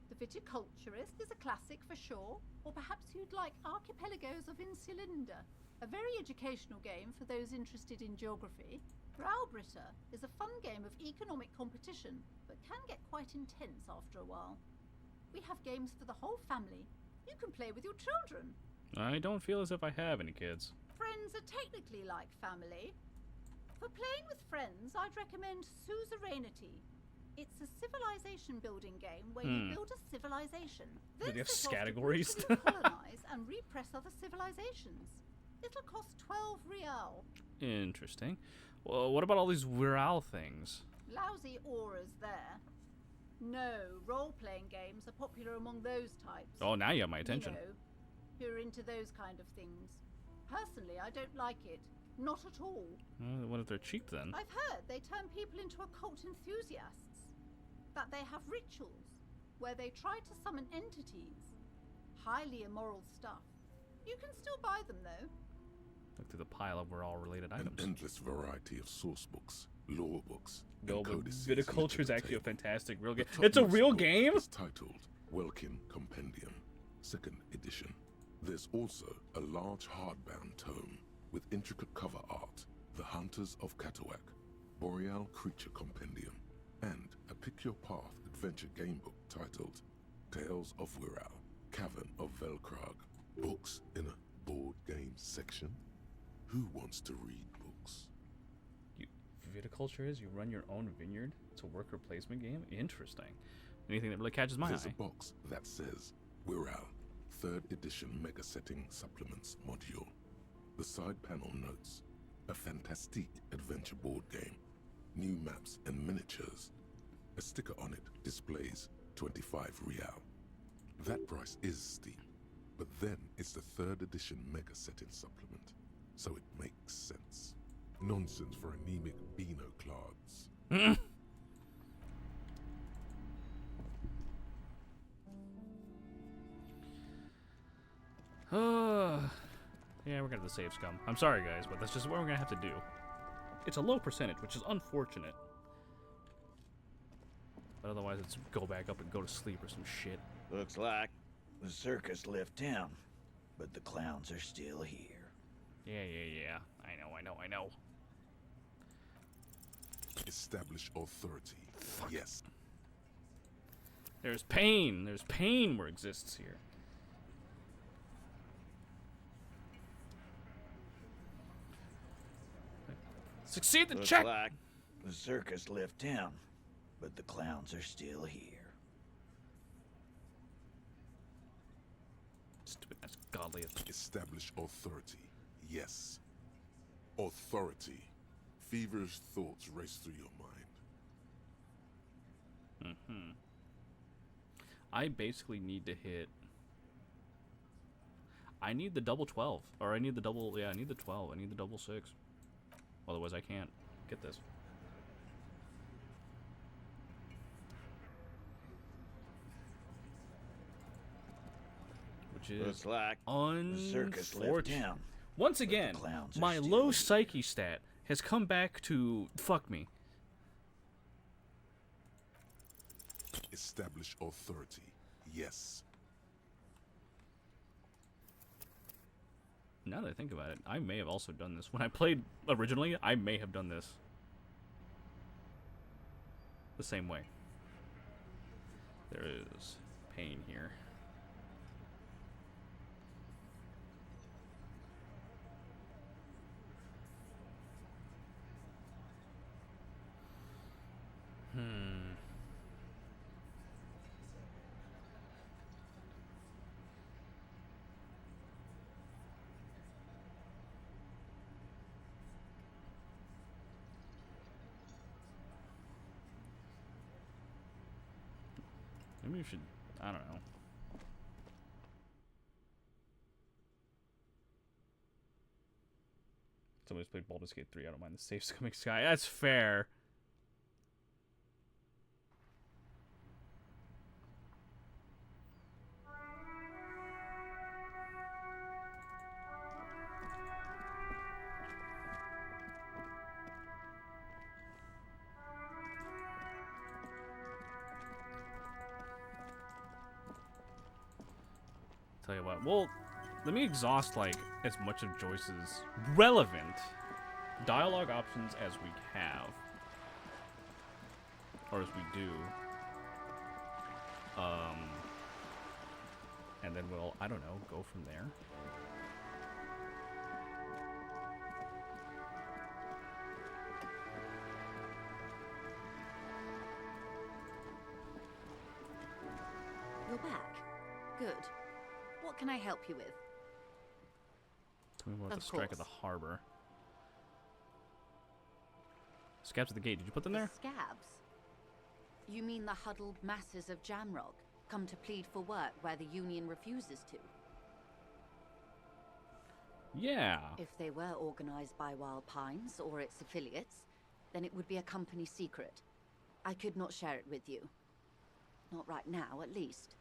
The Viticulturist is a classic for sure, or perhaps you'd like Archipelagos of Insulinda, a very educational game for those interested in geography. Browbritter is a fun game of economic competition, but can get quite intense after a while. We have games for the whole family. You can play with your children. I don't feel as if I have any kids. Friends are technically like family. For playing with friends, I'd recommend Suzerainty. It's a civilization building game where you build a civilization. Do Then they have set off to categories? brutally colonize and repress other civilizations. It'll cost 12 real. Interesting. Well, what about all these Wirral things? Lousy auras there. No, role-playing games are popular among those types. Oh, now you have my attention. You know, who are into those kind of things. Personally, I don't like it. Not at all. What if they're cheap then? I've heard they turn people into occult enthusiasts. That they have rituals where they try to summon entities. Highly immoral stuff. You can still buy them, though. Look through the pile of Wirral-related items. An endless variety of source books, lore books, No, and but codices. Viticulture is litter the actually a table. fantastic real The game. It's a topmost real book game? is titled Welkin Compendium, 2nd edition. There's also a large hardbound tome with intricate cover art, The Hunters of Katawak, Boreal Creature Compendium, and a Pick Your Path adventure gamebook titled Tales of Wirral, Cavern of Velkrag. Books in a board game section? Who wants to read books? Viticulture is you run your own vineyard. It's a worker placement game. Interesting. Anything that really catches my There's eye. a box that says Wirral, 3rd edition Mega Setting Supplements module. The side panel notes a fantastique adventure board game, new maps and miniatures. A sticker on it displays 25 real. That price is steep, but then it's the 3rd edition Mega Setting Supplement, so it makes sense. Nonsense for anemic Beano clods. Yeah, we're gonna have to save scum. I'm sorry, guys, but that's just what we're gonna have to do. It's a low percentage, which is unfortunate. But otherwise, it's go back up and go to sleep or some shit. Looks like the circus left town, but the clowns are still here. Yeah. I know. Establish authority. Yes. There's pain. There's pain where exists here. Succeed the Looks check! like the circus left town, but the clowns are still here. Stupid, that's godly. Establish authority. Yes. Authority. Feverish thoughts race through your mind. I basically need to hit... I need the double 12. Or I need the double... Yeah, I need the 12. I need the double 6. Otherwise, I can't get this. which is Looks like the circus left unfortunate. town. Once again, clowns are my still low here. psyche stat has come back to fuck me. Establish authority. Yes. Now that I think about it, I may have also done this. When I played originally, I may have done this the same way. There is pain here. Maybe we should, I don't know. Somebody's played Baldur's Gate 3, I don't mind the safe coming sky. That's fair. Tell you what, well, let me exhaust, like, as much of Joyce's relevant dialogue options as we have. Or as we do. And then we'll, I don't know, go from there. You're back. Good. What can I help you with? Tell me more about Of the strike of course. the harbor. Scabs at the gate. Did you put them there? Scabs? You mean the huddled masses of Jamrog, come to plead for work where the Union refuses to? Yeah. If they were organized by Wild Pines or its affiliates, then it would be a company secret. I could not share it with you. Not right now, at least.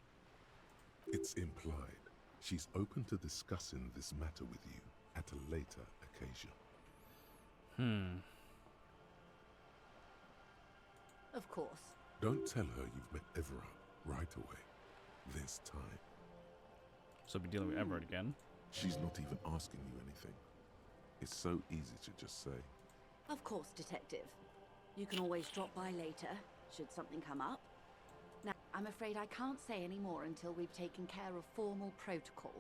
It's implied. She's open to discussing this matter with you at a later occasion. Of course. Don't tell her you've met Everard right away. There's time. So be dealing with Everard again. She's not even asking you anything. It's so easy to just say. Of course, Detective. You can always drop by later, should something come up. Now, I'm afraid I can't say any more until we've taken care of formal protocol.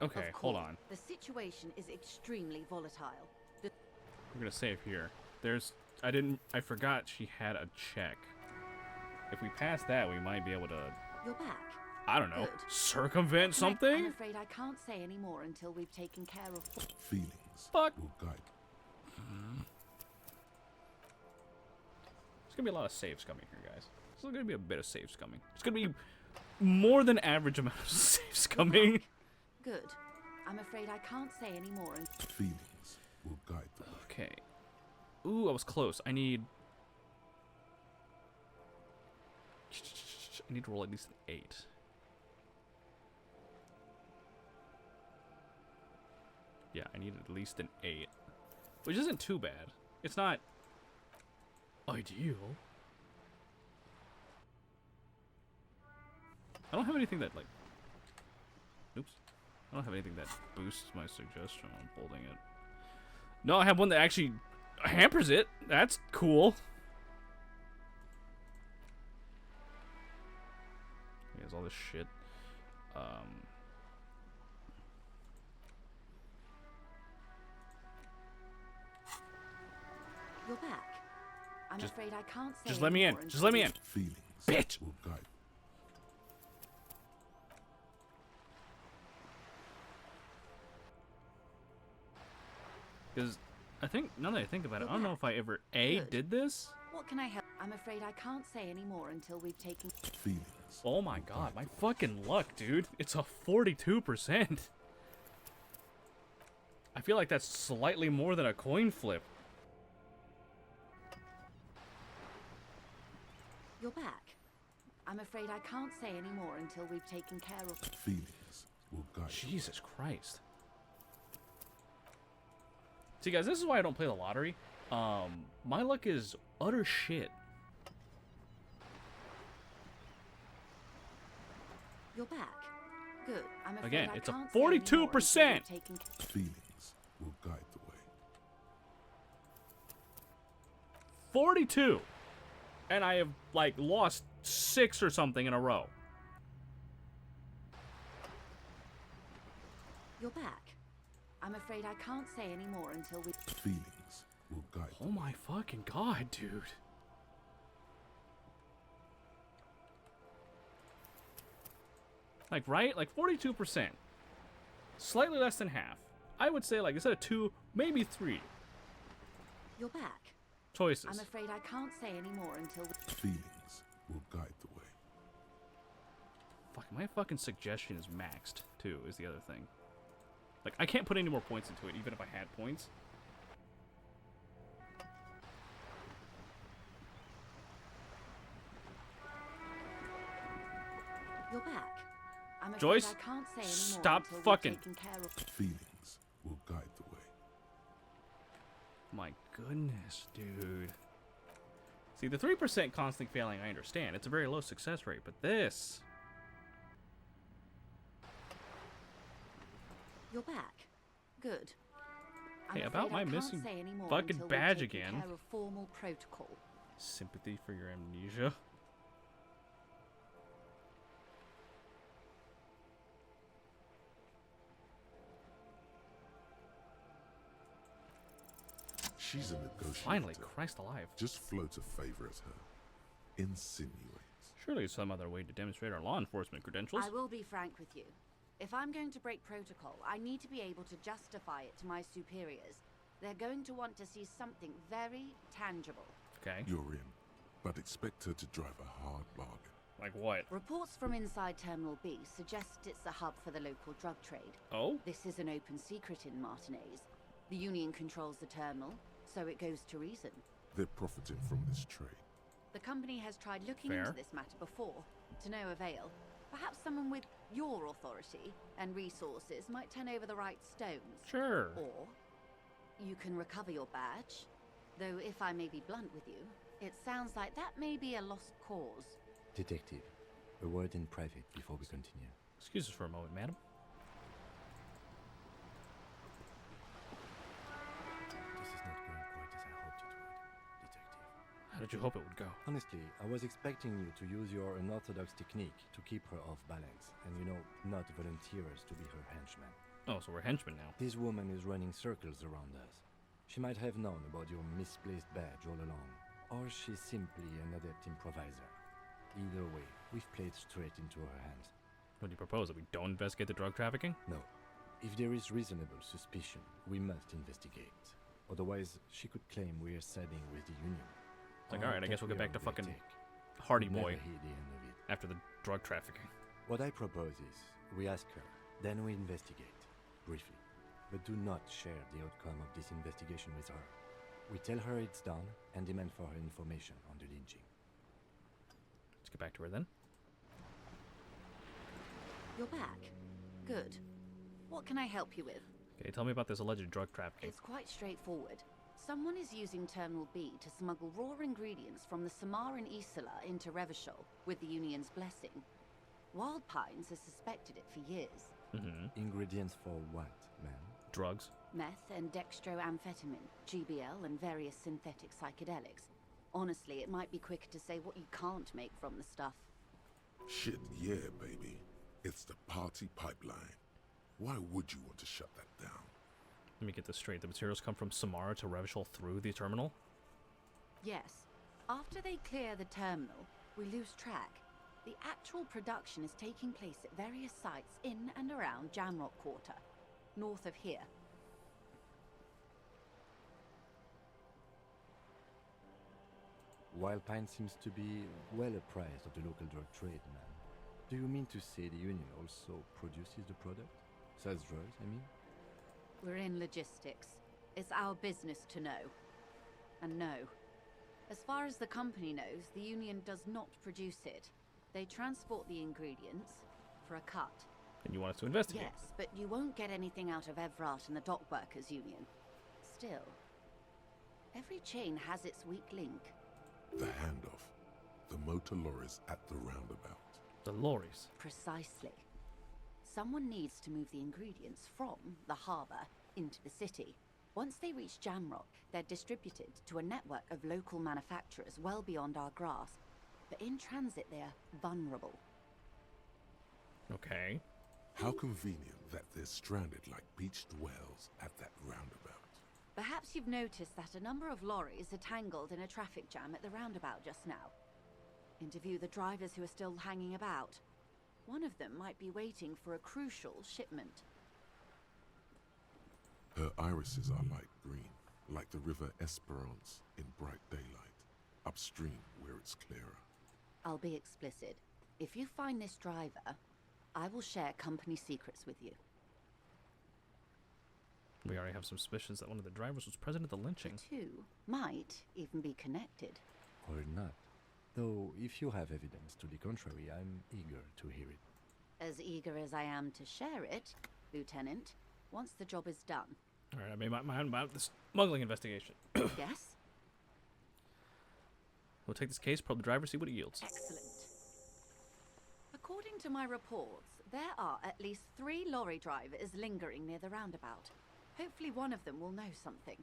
Okay, Of hold course, on. The situation is extremely volatile. I'm gonna save here. I forgot she had a check. If we pass that, we might be able to, You're back. I don't know, Good. circumvent I'm something? afraid I can't say any more until we've taken care of... Feelings Fuck. will guide. There's gonna be a lot of saves coming here, guys. There's gonna be a bit of saves coming. There's gonna be more than average amount of saves coming. Good. I'm afraid I can't say any more Feelings will guide the way. Okay. Ooh, I was close. I need to roll at least an 8. Yeah, I need at least an 8. Which isn't too bad. It's not ideal. I don't have anything that, like... Oops. I don't have anything that boosts my suggestion. I'm holding it. No, I have one that actually hampers it. That's cool. There's all this shit. You're back. I'm afraid I can't say Just let me any in. more Just let me in. Feelings Bitch. will guide. Because I think, now that I think about it, I don't know if I ever Good. did this. What can I help? I'm afraid I can't say any more until we've taken... Feelings. Oh my god, my fucking luck, dude. It's a 42%. I feel like that's slightly more than a coin flip. You're back. I'm afraid I can't say any more until we've taken care of... Feelings will guide Jesus Christ. See, guys, this is why I don't play the lottery. My luck is utter shit. You're back. Good. I'm afraid Again, I it's a can't say any more until 42%. we've taken... Feelings will guide the way. 42. And I have, like, lost 6 or something in a row. You're back. I'm afraid I can't say any more until we... Feelings will guide Oh my fucking god, dude. Like, right? Like, 42%. Slightly less than half. I would say, like, instead of 2, maybe 3 You're back. choices. I'm afraid I can't say any more until we... Feelings will guide the way. Fuck, my fucking suggestion is maxed, too, is the other thing. Like, I can't put any more points into it, even if I had points. You're back. I'm afraid Joyce, I can't say any more stop until we've fucking. taken care of... Feelings will guide the way. My goodness, dude. See, the 3% constant failing, I understand. It's a very low success rate, but this... You're back. Good. I'm Hey, afraid about I my can't missing say any more fucking until we've badge taken again. care of formal protocol. Sympathy for your amnesia. She's a negotiator. Finally, Christ alive. Just floats a favor at her. Insinuates. Surely some other way to demonstrate our law enforcement credentials. I will be frank with you. If I'm going to break protocol, I need to be able to justify it to my superiors. They're going to want to see something very tangible. Okay. You're in, but expect her to drive a hard bargain. Like what? Reports from inside Terminal B suggest it's a hub for the local drug trade. Oh? This is an open secret in Martinez. The Union controls the terminal, so it goes to reason. They're profiting from this trade. The company has tried looking Fair. into this matter before, to no avail. Perhaps someone with your authority and resources might turn over the right stones. Sure. Or you can recover your badge. Though if I may be blunt with you, it sounds like that may be a lost cause. Detective, a word in private before we continue. Excuse us for a moment, madam. This is not going quite as I hoped it would, Detective. How did you hope it would go? Honestly, I was expecting you to use your unorthodox technique to keep her off balance, and not volunteer us to be her henchmen. Oh, so we're henchmen now. This woman is running circles around us. She might have known about your misplaced badge all along, or she's simply an adept improviser. Either way, we've played straight into her hands. What do you propose, that we don't investigate the drug trafficking? No. If there is reasonable suspicion, we must investigate. Otherwise, she could claim we're siding with the Union. It's like, alright, I guess we'll get back to fucking Hardy Boy after the drug trafficking. What I propose is, we ask her, then we investigate, briefly. But do not share the outcome of this investigation with her. We tell her it's done, and demand for her information on the lynching. Let's get back to her then. You're back. Good. What can I help you with? Okay, tell me about this alleged drug trafficking. It's quite straightforward. Someone is using Terminal B to smuggle raw ingredients from the Samaran Isola into Revachol with the Union's blessing. Wild Pines has suspected it for years. Ingredients for what, ma'am? Drugs. Meth and dextroamphetamine, GBL, and various synthetic psychedelics. Honestly, it might be quicker to say what you can't make from the stuff. Shit, yeah, baby. It's the party pipeline. Why would you want to shut that down? Let me get this straight. The materials come from Samara to Revachol through the terminal? Yes. After they clear the terminal, we lose track. The actual production is taking place at various sites in and around Jamrock Quarter, north of here. Wild Pine seems to be well apprised of the local drug trade, ma'am. Do you mean to say the Union also produces the product? Sells drugs, I mean? We're in logistics. It's our business to know. And no. As far as the company knows, the Union does not produce it. They transport the ingredients for a cut. And you want us to investigate? Yes, but you won't get anything out of Evrat and the Dock Workers Union. Still, every chain has its weak link. The handoff. The motor lorries at the roundabout. The lorries? Precisely. Someone needs to move the ingredients from the harbour into the city. Once they reach Jamrock, they're distributed to a network of local manufacturers well beyond our grasp. But in transit, they're vulnerable. Okay. How convenient that they're stranded like beached whales at that roundabout. Perhaps you've noticed that a number of lorries are tangled in a traffic jam at the roundabout just now. Interview the drivers who are still hanging about. One of them might be waiting for a crucial shipment. Her irises are light green, like the river Esperance in bright daylight, upstream where it's clearer. I'll be explicit. If you find this driver, I will share company secrets with you. We already have suspicions that one of the drivers was present at the lynching. The two might even be connected. Or not. Though, if you have evidence to the contrary, I'm eager to hear it. As eager as I am to share it, Lieutenant, once the job is done. Alright, I made my mind about the smuggling investigation. Yes? We'll take this case, probe the driver, see what it yields. Excellent. According to my reports, there are at least 3 lorry drivers lingering near the roundabout. Hopefully one of them will know something.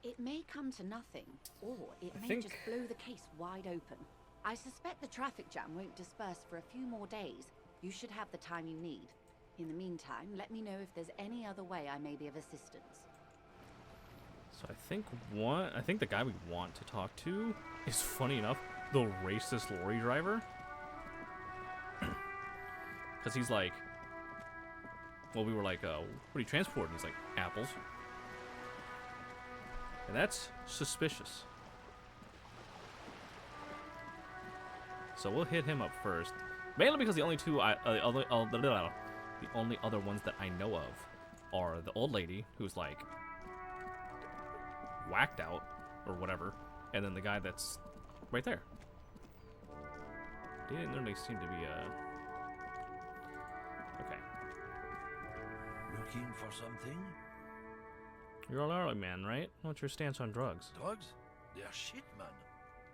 It may come to nothing, or it may just blow the case wide open. I suspect the traffic jam won't disperse for a few more days. You should have the time you need. In the meantime, let me know if there's any other way I may be of assistance. So I think the guy we want to talk to is, funny enough, the racist lorry driver. Because he's like, well, we were like, what are you transporting? He's like, apples. And that's suspicious. So we'll hit him up first. Mainly because the only two, the only other ones that I know of are the old lady who's like whacked out or whatever, and then the guy that's right there. Didn't really seem to be okay. Looking for something? You're a lorry man, right? What's your stance on drugs? Drugs? They're shit, man.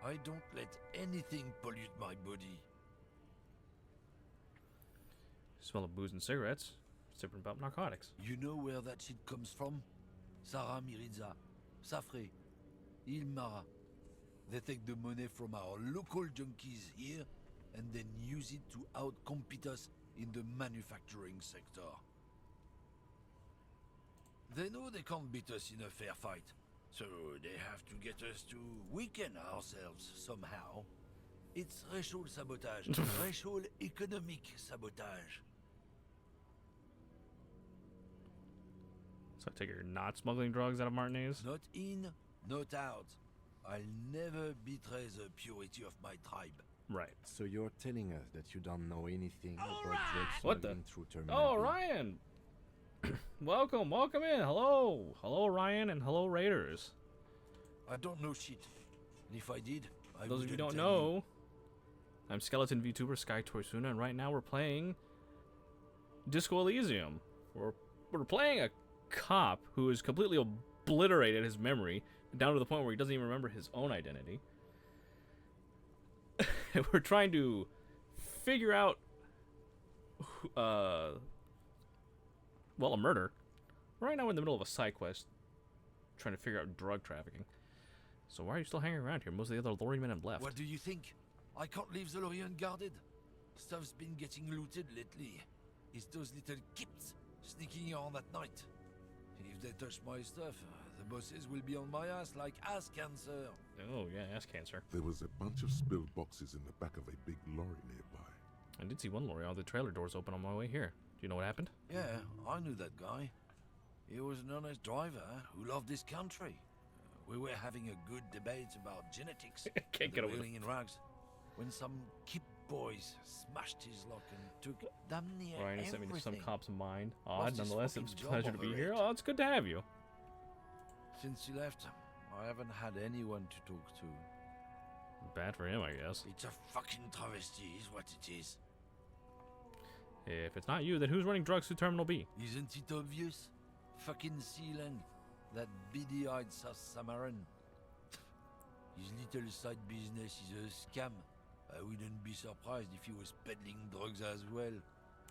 I don't let anything pollute my body. Smell of booze and cigarettes. Sipping about narcotics. You know where that shit comes from? Sarah Mirizza, Safre, Ilmara. They take the money from our local junkies here and then use it to outcompete us in the manufacturing sector. They know they can't beat us in a fair fight, so they have to get us to weaken ourselves somehow. It's racial sabotage, racial economic sabotage. So I take it you're not smuggling drugs out of Martinez? Not in, not out. I'll never betray the purity of my tribe. Right. So you're telling us that you don't know anything about drugs What the? smuggling through Terminal Oh, B? Ryan! welcome in. Hello, Ryan, and hello, Raiders. I don't know shit. And if I did, I Those of you who wouldn't don't tell know, I'm Skeleton VTuber Sky Torsuna, and right now we're playing Disco Elysium. We're playing a cop who has completely obliterated his memory down to the point where he doesn't even remember his own identity. And we're trying to figure out a murder. Right now we're in the middle of a side quest trying to figure out drug trafficking. So why are you still hanging around here? Most of the other lorry men have left. What do you think? I can't leave the lorry unguarded. Stuff's been getting looted lately. It's those little kips sneaking around at night. If they touch my stuff, the bosses will be on my ass like ass cancer. Oh, yeah, ass cancer. There was a bunch of spilled boxes in the back of a big lorry nearby. I did see one lorry. All the trailer doors open on my way here. Do you know what happened? Yeah, I knew that guy. He was an honest driver who loved this country. We were having a good debate about genetics. Can't get over wheeling in rags. When some kip boys smashed his lock and took damn near Ryan everything. sent me to some cop's mind. Lost Odd, his nonetheless, it fucking was a job pleasure to be over here. it. Oh, it's good to have you. Since he left, I haven't had anyone to talk to. Bad for him, I guess. It's a fucking travesty, is what it is. If it's not you, then who's running drugs through Terminal B? Isn't it obvious? Fucking Sealang, that beady-eyed South Samaran. His little side business is a scam. I wouldn't be surprised if he was peddling drugs as well.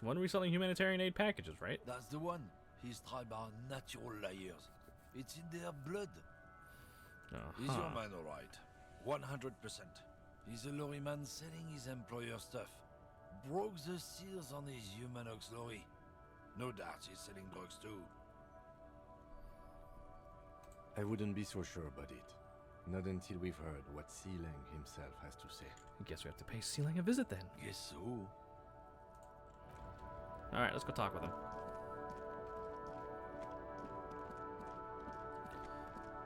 One reselling humanitarian aid packages, right? That's the one. His tribe are natural liars. It's in their blood. Is your man alright? 100%. He's a lorryman selling his employer stuff. Broke the seals on his Humanox lorry. No doubt he's selling drugs too. I wouldn't be so sure about it. Not until we've heard what Sealang himself has to say. I guess we have to pay Sealang a visit then. Guess so. Alright, let's go talk with him.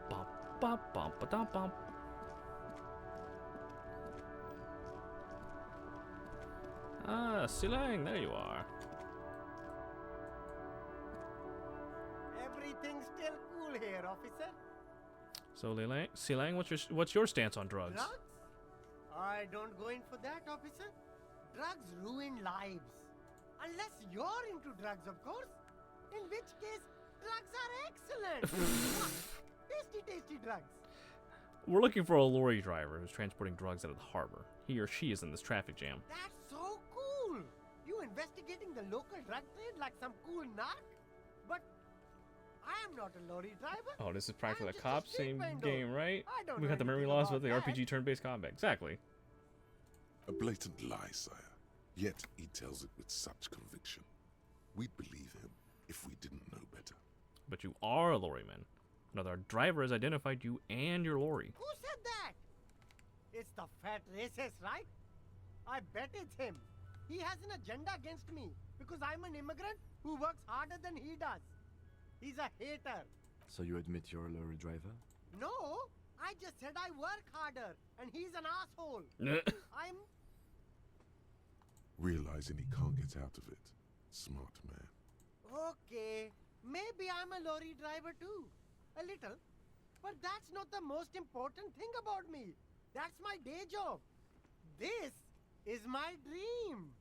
Bum, bum, bum, ba-dum, bum. Ah, Sealang, there you are. Everything's still cool here, officer. So, Sealang, what's your stance on drugs? Drugs? I don't go in for that, officer. Drugs ruin lives. Unless you're into drugs, of course. In which case, drugs are excellent. Tasty, tasty drugs. We're looking for a lorry driver who's transporting drugs out of the harbor. He or she is in this traffic jam. That's so cool. You investigating the local drug trade like some cool narc? But I am not a lorry driver. Oh, this is practically a just cop, street same vendor. game, right? I don't We know got the memory anything loss about with the that. RPG turn-based combat. Exactly. A blatant lie, sire. Yet he tells it with such conviction. We'd believe him if we didn't know better. But you are a lorryman. Another driver has identified you and your lorry. Who said that? It's the fat racist, right? I bet it's him. He has an agenda against me because I'm an immigrant who works harder than he does. He's a hater. So you admit you're a lorry driver? No, I just said I work harder and he's an asshole. I'm... Realizing he can't get out of it. Smart man. Okay, maybe I'm a lorry driver too. A little. But that's not the most important thing about me. That's my day job. This is my dream.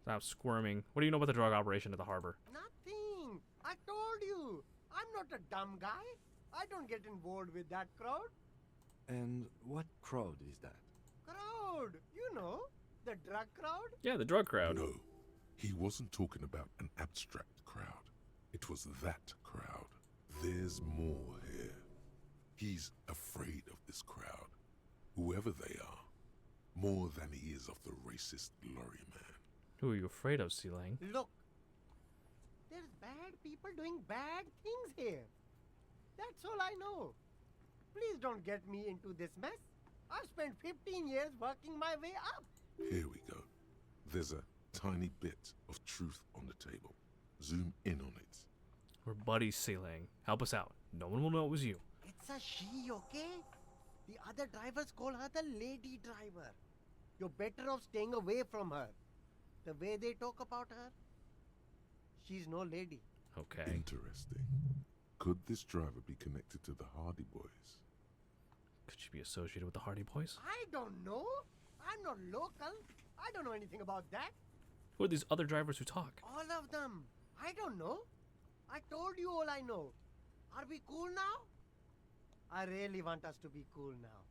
Stop squirming. What do you know about the drug operation at the harbor? Nothing. I told you. I'm not a dumb guy. I don't get involved with that crowd. And what crowd is that? Crowd. You know, the drug crowd. Yeah, the drug crowd. No, he wasn't talking about an abstract crowd. It was that crowd. There's more here. He's afraid of this crowd, whoever they are, more than he is of the racist lorry man. Who are you afraid of, Sealang? Look, there's bad people doing bad things here. That's all I know. Please don't get me into this mess. I've spent 15 years working my way up. Here we go. There's a tiny bit of truth on the table. Zoom in on it. We're buddies, Sealang. Help us out. No one will know it was you. It's a she, okay? The other drivers call her the lady driver. You're better off staying away from her. The way they talk about her, she's no lady. Okay. Interesting. Could this driver be connected to the Hardy Boys? Could she be associated with the Hardy Boys? I don't know. I'm not local. I don't know anything about that. Who are these other drivers who talk? All of them. I don't know. I told you all I know. Are we cool now? I really want us to be cool now.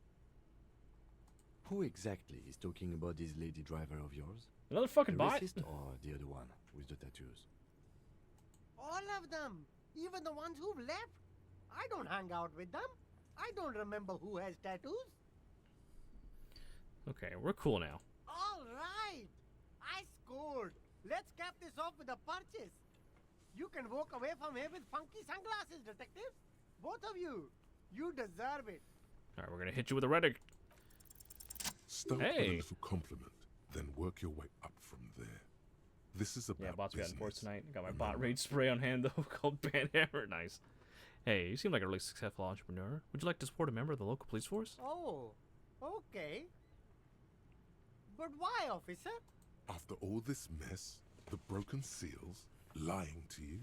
Who exactly is talking about this lady driver of yours? Another fucking the bot? racist or the other one with the tattoos? All of them. Even the ones who've left. I don't hang out with them. I don't remember who has tattoos. Okay, we're cool now. All right. I scored. Let's cap this off with a purchase. You can walk away from here with funky sunglasses, detective. Both of you. You deserve it. Alright, we're gonna hit you with a Reddick. Start with a little compliment, then work your way up from there. This is about bots we got in force business. tonight. Got my bot rage spray on hand though, called Banhammer. Nice. Hey, you seem like a really successful entrepreneur. Would you like to support a member of the local police force? Oh, okay. But why, officer? After all this mess, the broken seals, lying to you,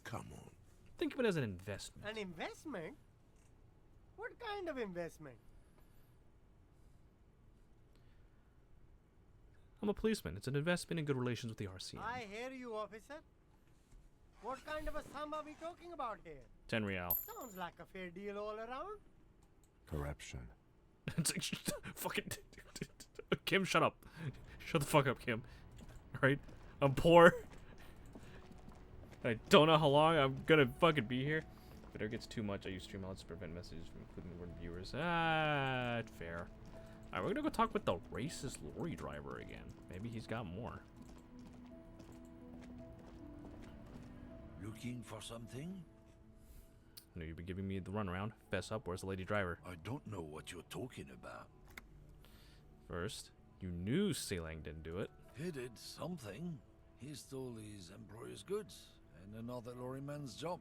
come on. Think of it as an investment. An investment? What kind of investment? I'm a policeman. It's an investment in good relations with the RCM. I hear you, officer. What kind of a sum are we talking about here? 10 real. Sounds like a fair deal all around. Corruption. It's like, fucking Kim, shut up. Shut the fuck up, Kim. Alright? I'm poor. I don't know how long I'm gonna fucking be here. If it ever gets too much, I use stream outlets to prevent messages from including the word viewers. Ah, fair. Alright, we're gonna go talk with the racist lorry driver again. Maybe he's got more. Looking for something? No, you've been giving me the runaround. Fess up, where's the lady driver? I don't know what you're talking about. First, you knew Sealang didn't do it. He did something. He stole his employer's goods and another lorryman's job.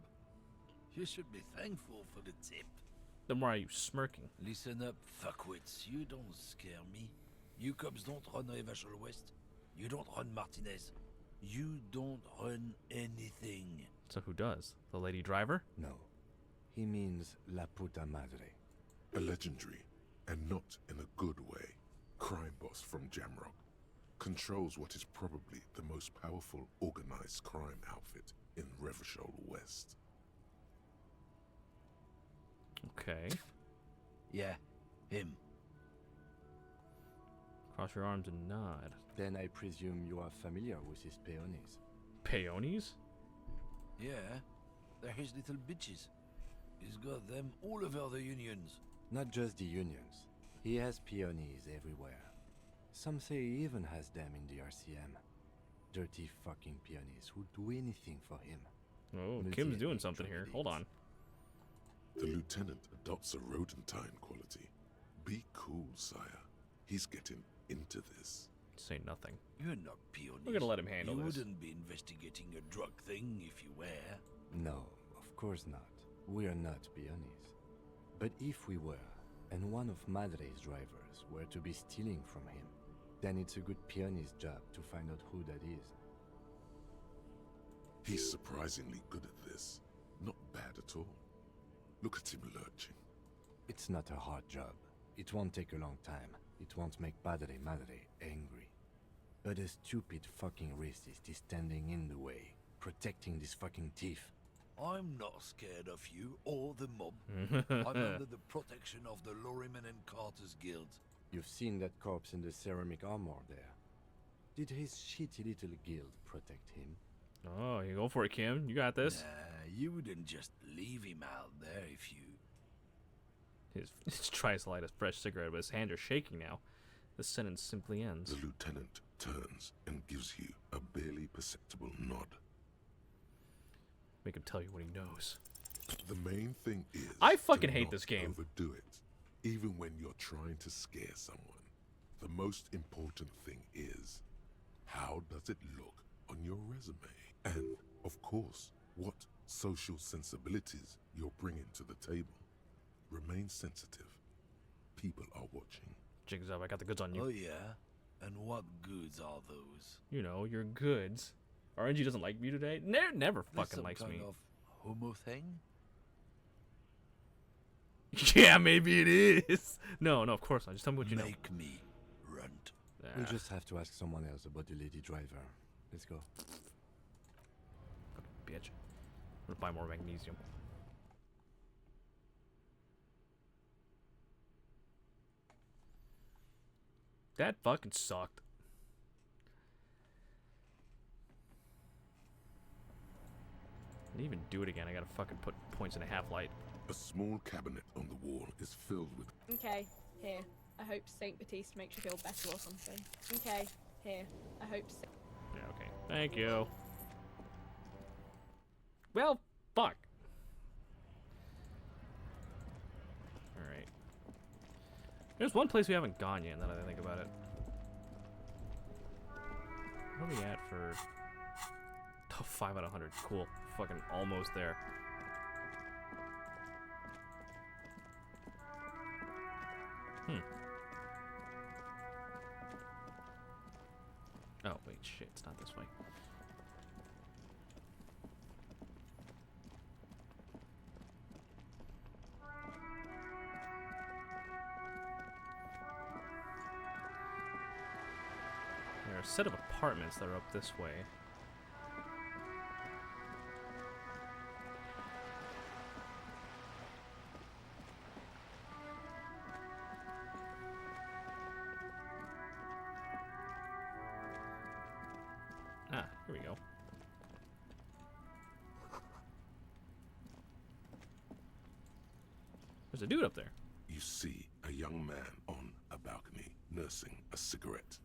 You should be thankful for the tip. Then why are you smirking? Listen up, fuckwits. You don't scare me. You cops don't run Revachol West. You don't run Martinez. You don't run anything. So who does? The lady driver? No. He means La Puta Madre. A legendary, and not in a good way, crime boss from Jamrock controls what is probably the most powerful organized crime outfit in Revachol West. Okay. Yeah, him. Cross your arms and nod. Then I presume you are familiar with his peonies. Peonies? Yeah, they're his little bitches. He's got them all over the unions. Not just the unions. He has peonies everywhere. Some say he even has them in the RCM. Dirty fucking peonies who'd do anything for him. Oh, Kim's doing something here. Hold on. The lieutenant adopts a rodentine quality. Be cool, sire. He's getting into this. Say nothing. You're not peonies. We're gonna let him handle you this. You wouldn't be investigating a drug thing if you were. No, of course not. We are not peonies. But if we were, and one of Madre's drivers were to be stealing from him, then it's a good peony's job to find out who that is. He's surprisingly good at this. Not bad at all. Look at him lurching. It's not a hard job. It won't take a long time. It won't make Padre Madre angry. But a stupid fucking racist is standing in the way, protecting this fucking thief. I'm not scared of you or the mob. I'm under the protection of the Lorrymen and Carters Guild. You've seen that corpse in the ceramic armor there. Did his shitty little guild protect him? Oh, you go for it, Kim. You got this. Nah, you wouldn't just leave him out there if you... He tries to light a fresh cigarette, but his hands are shaking now. The sentence simply ends. The lieutenant turns and gives you a barely perceptible nod. Make him tell you what he knows. The main thing is... I fucking hate this game. Overdo it, even when you're trying to scare someone. The most important thing is, how does it look on your resume? And, of course, what social sensibilities you're bringing to the table. Remain sensitive. People are watching. Jigs up, I got the goods on you. Oh yeah? And what goods are those? You know, your goods. RNG doesn't like me today? Never fucking likes me. Some kind of homo thing? Yeah, maybe it is. No, of course not. Just tell me what you know. Make me runt. We'll just have to ask someone else about the lady driver. Let's go. Bitch. I'm gonna buy more magnesium. That fucking sucked. Didn't even do it again. I gotta fucking put points in a half light. A small cabinet on the wall is filled with... Okay, here. I hope Saint Baptiste makes you feel better or something. Okay, here. I hope Yeah, okay. Thank you. Well, fuck. Alright. There's one place we haven't gone yet, now that I think about it. What are we at for... Oh, 5 out of 100. Cool. Fucking almost there. Oh, wait, shit. It's not this way. a set of apartments that are up this way. Ah, here we go. There's a dude up there. You see a young man on a balcony nursing a cigarette.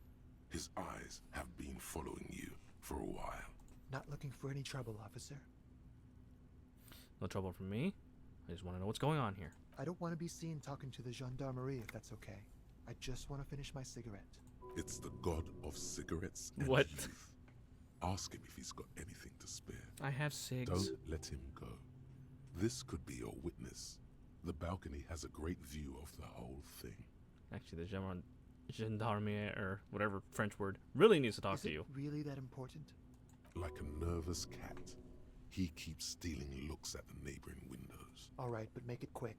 His eyes have been following you for a while. Not looking for any trouble, officer. No trouble from me. I just want to know what's going on here. I don't want to be seen talking to the gendarmerie if that's okay. I just want to finish my cigarette. It's the god of cigarettes and What? youth. Ask him if he's got anything to spare. I have cigs. Don't let him go. This could be your witness. The balcony has a great view of the whole thing. Actually, the gendarmerie, or whatever French word, really needs to talk to you. Is it really that important? Like a nervous cat, he keeps stealing looks at the neighboring windows. All right, but make it quick.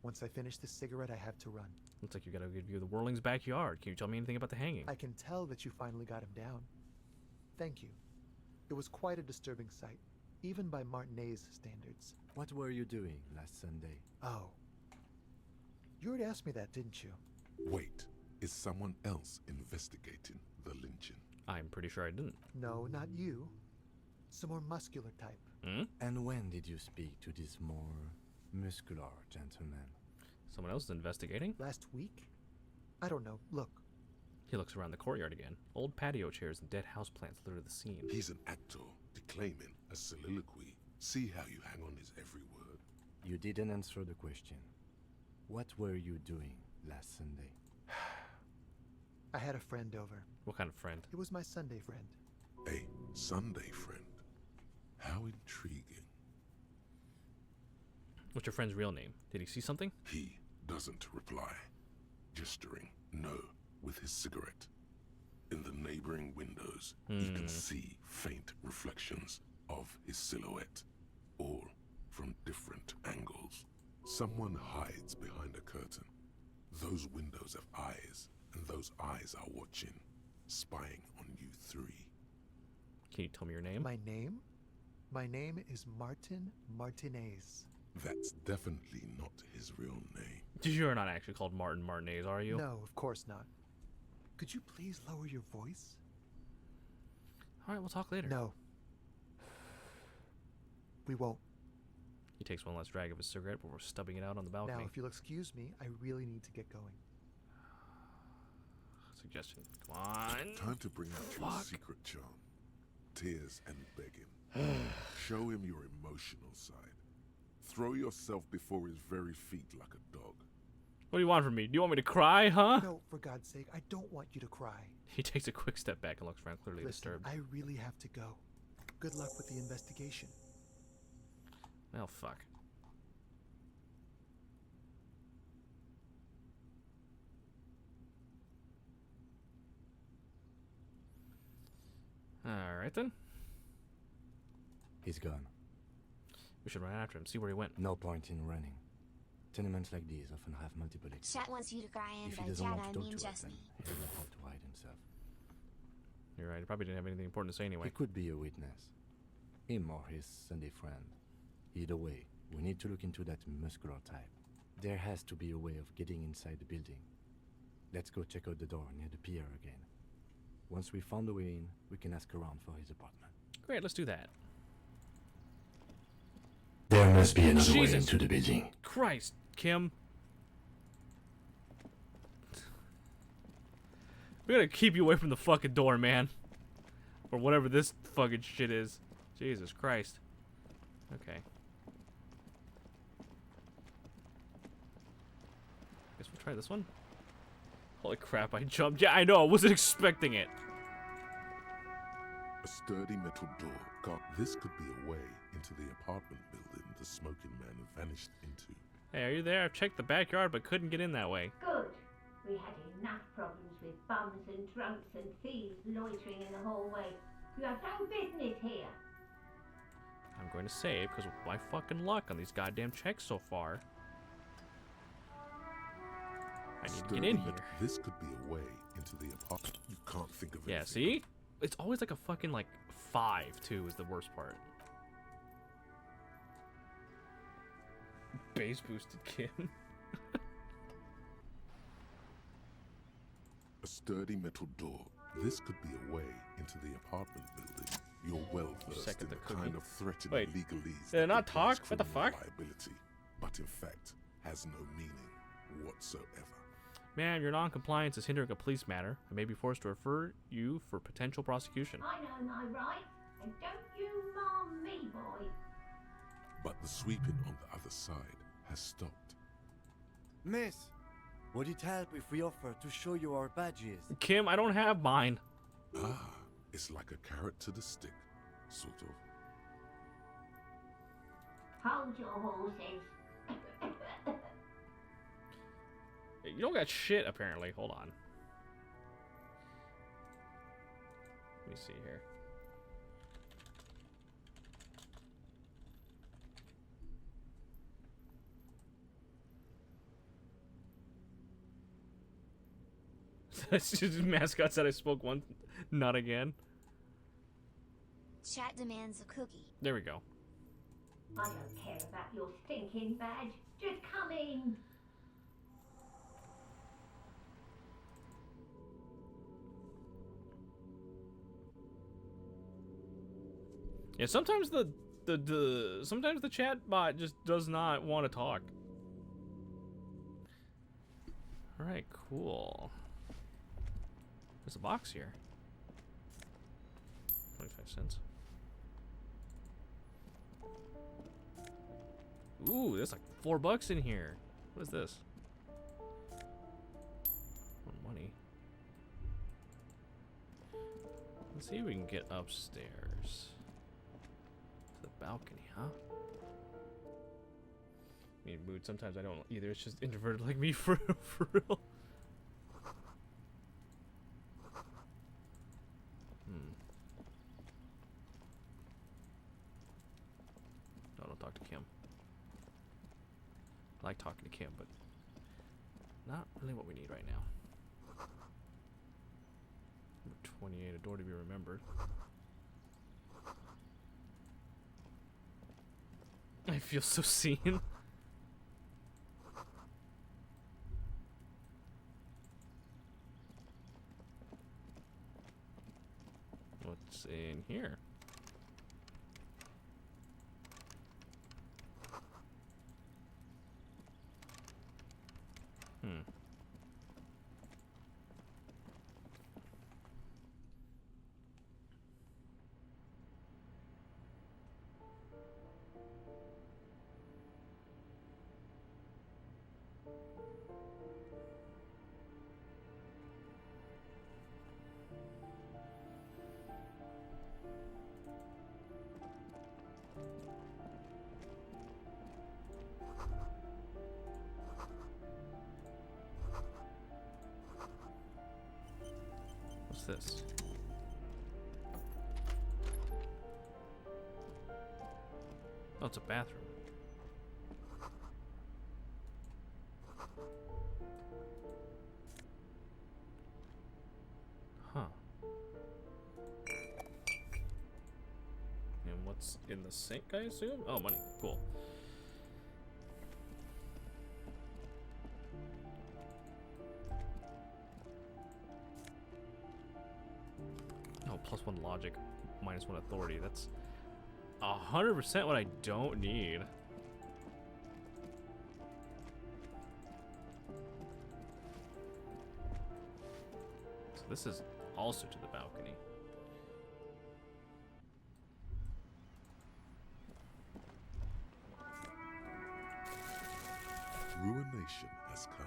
Once I finish this cigarette, I have to run. Looks like you got a good view of the Whirling's backyard. Can you tell me anything about the hanging? I can tell that you finally got him down. Thank you. It was quite a disturbing sight, even by Martinet's standards. What were you doing last Sunday? Oh. You already asked me that, didn't you? Wait, is someone else investigating the lynching? I'm pretty sure I didn't. No, not you. Some more muscular type. Hmm? And when did you speak to this more muscular gentleman? Someone else is investigating? Last week? I don't know. Look. He looks around the courtyard again. Old patio chairs and dead houseplants litter the scene. He's an actor, declaiming a soliloquy. See how you hang on his every word. You didn't answer the question. What were you doing last Sunday? I had a friend over. What kind of friend? It was my Sunday friend. A Sunday friend? How intriguing. What's your friend's real name? Did he see something? He doesn't reply, gesturing no with his cigarette. In the neighboring windows, you can see faint reflections of his silhouette, all from different angles. Someone hides behind a curtain. Those windows have eyes, and those eyes are watching, spying on you three. Can you tell me your name? My name? My name is Martin Martinez. That's definitely not his real name. You're not actually called Martin Martinez, are you? No, of course not. Could you please lower your voice? Alright, we'll talk later. No. We won't. He takes one last drag of his cigarette before stubbing it out on the balcony. Now, if you'll excuse me, I really need to get going. Suggestion. Come on. Time to bring out your secret charm. Tears and begging. Show him your emotional side. Throw yourself before his very feet like a dog. What do you want from me? Do you want me to cry, huh? No, for God's sake, I don't want you to cry. He takes a quick step back and looks around, clearly disturbed. I really have to go. Good luck with the investigation. Well, fuck. Alright then. He's gone. We should run after him, see where he went. No point in running. Tenements like these often have multiple exits. Chat wants you to cry in If he by doesn't want to Jana, talk me and to us, then Jesney. he doesn't have to hide himself. You're right, he probably didn't have anything important to say anyway. He could be a witness. Him or his Sunday friend. Either way, we need to look into that muscular type. There has to be a way of getting inside the building. Let's go check out the door near the pier again. Once we found a way in, we can ask around for his apartment. Great, let's do that. There must be another way Jesus into the building. Christ, Kim. We gotta keep you away from the fucking door, man. Or whatever this fucking shit is. Jesus Christ. Okay. Guess we'll try this one. Holy crap, I jumped. Yeah, I know, I wasn't expecting it. A sturdy metal door. God, this could be a way into the apartment building the smoking man vanished into. Hey, are you there? I've checked the backyard, but couldn't get in that way. Good. We had enough problems with bums and drunks and thieves loitering in the hallway. You have no business here. I'm going to save, because of my fucking luck on these goddamn checks so far. I need to get in here. This could be a way into the apartment. You can't think of it. Yeah, see? It's always like a fucking like 5 too is the worst part. Base boosted Kim. A sturdy metal door. This could be a way into the apartment building. You're well versed in the kind of threatening legalese. Did I not talk? What the fuck? Liability, but in fact has no meaning whatsoever. Ma'am, your non-compliance is hindering a police matter. I may be forced to refer you for potential prosecution. I know my rights, and don't you mom me, boy. But the sweeping on the other side has stopped. Miss, would it help if we offer to show you our badges? Kim, I don't have mine. Ah, it's like a carrot to the stick, sort of. Hold your horses. You don't got shit, apparently. Hold on. Let me see here. Mascot said I spoke once, not again. Chat demands a cookie. There we go. I don't care about your stinking badge. Just come in. Yeah, sometimes sometimes the chat bot just does not want to talk. All right, cool. There's a box here. 25 cents. Ooh, there's like $4 in here. What is this? More money. Let's see if we can get upstairs. To the balcony, huh? I mean, mood, sometimes I don't either. It's just introverted like me for real. No, don't talk to Kim. I like talking to Kim, but not really what we need right now. Number 28, a door to be remembered. I feel so seen. What's in here? What's this? Oh, it's a bathroom. Huh. And what's in the sink, I assume? Oh, money. Cool. Oh, +1 logic, -1 authority. That's 100% what I don't need. So this is also to the balcony. Ruination has come.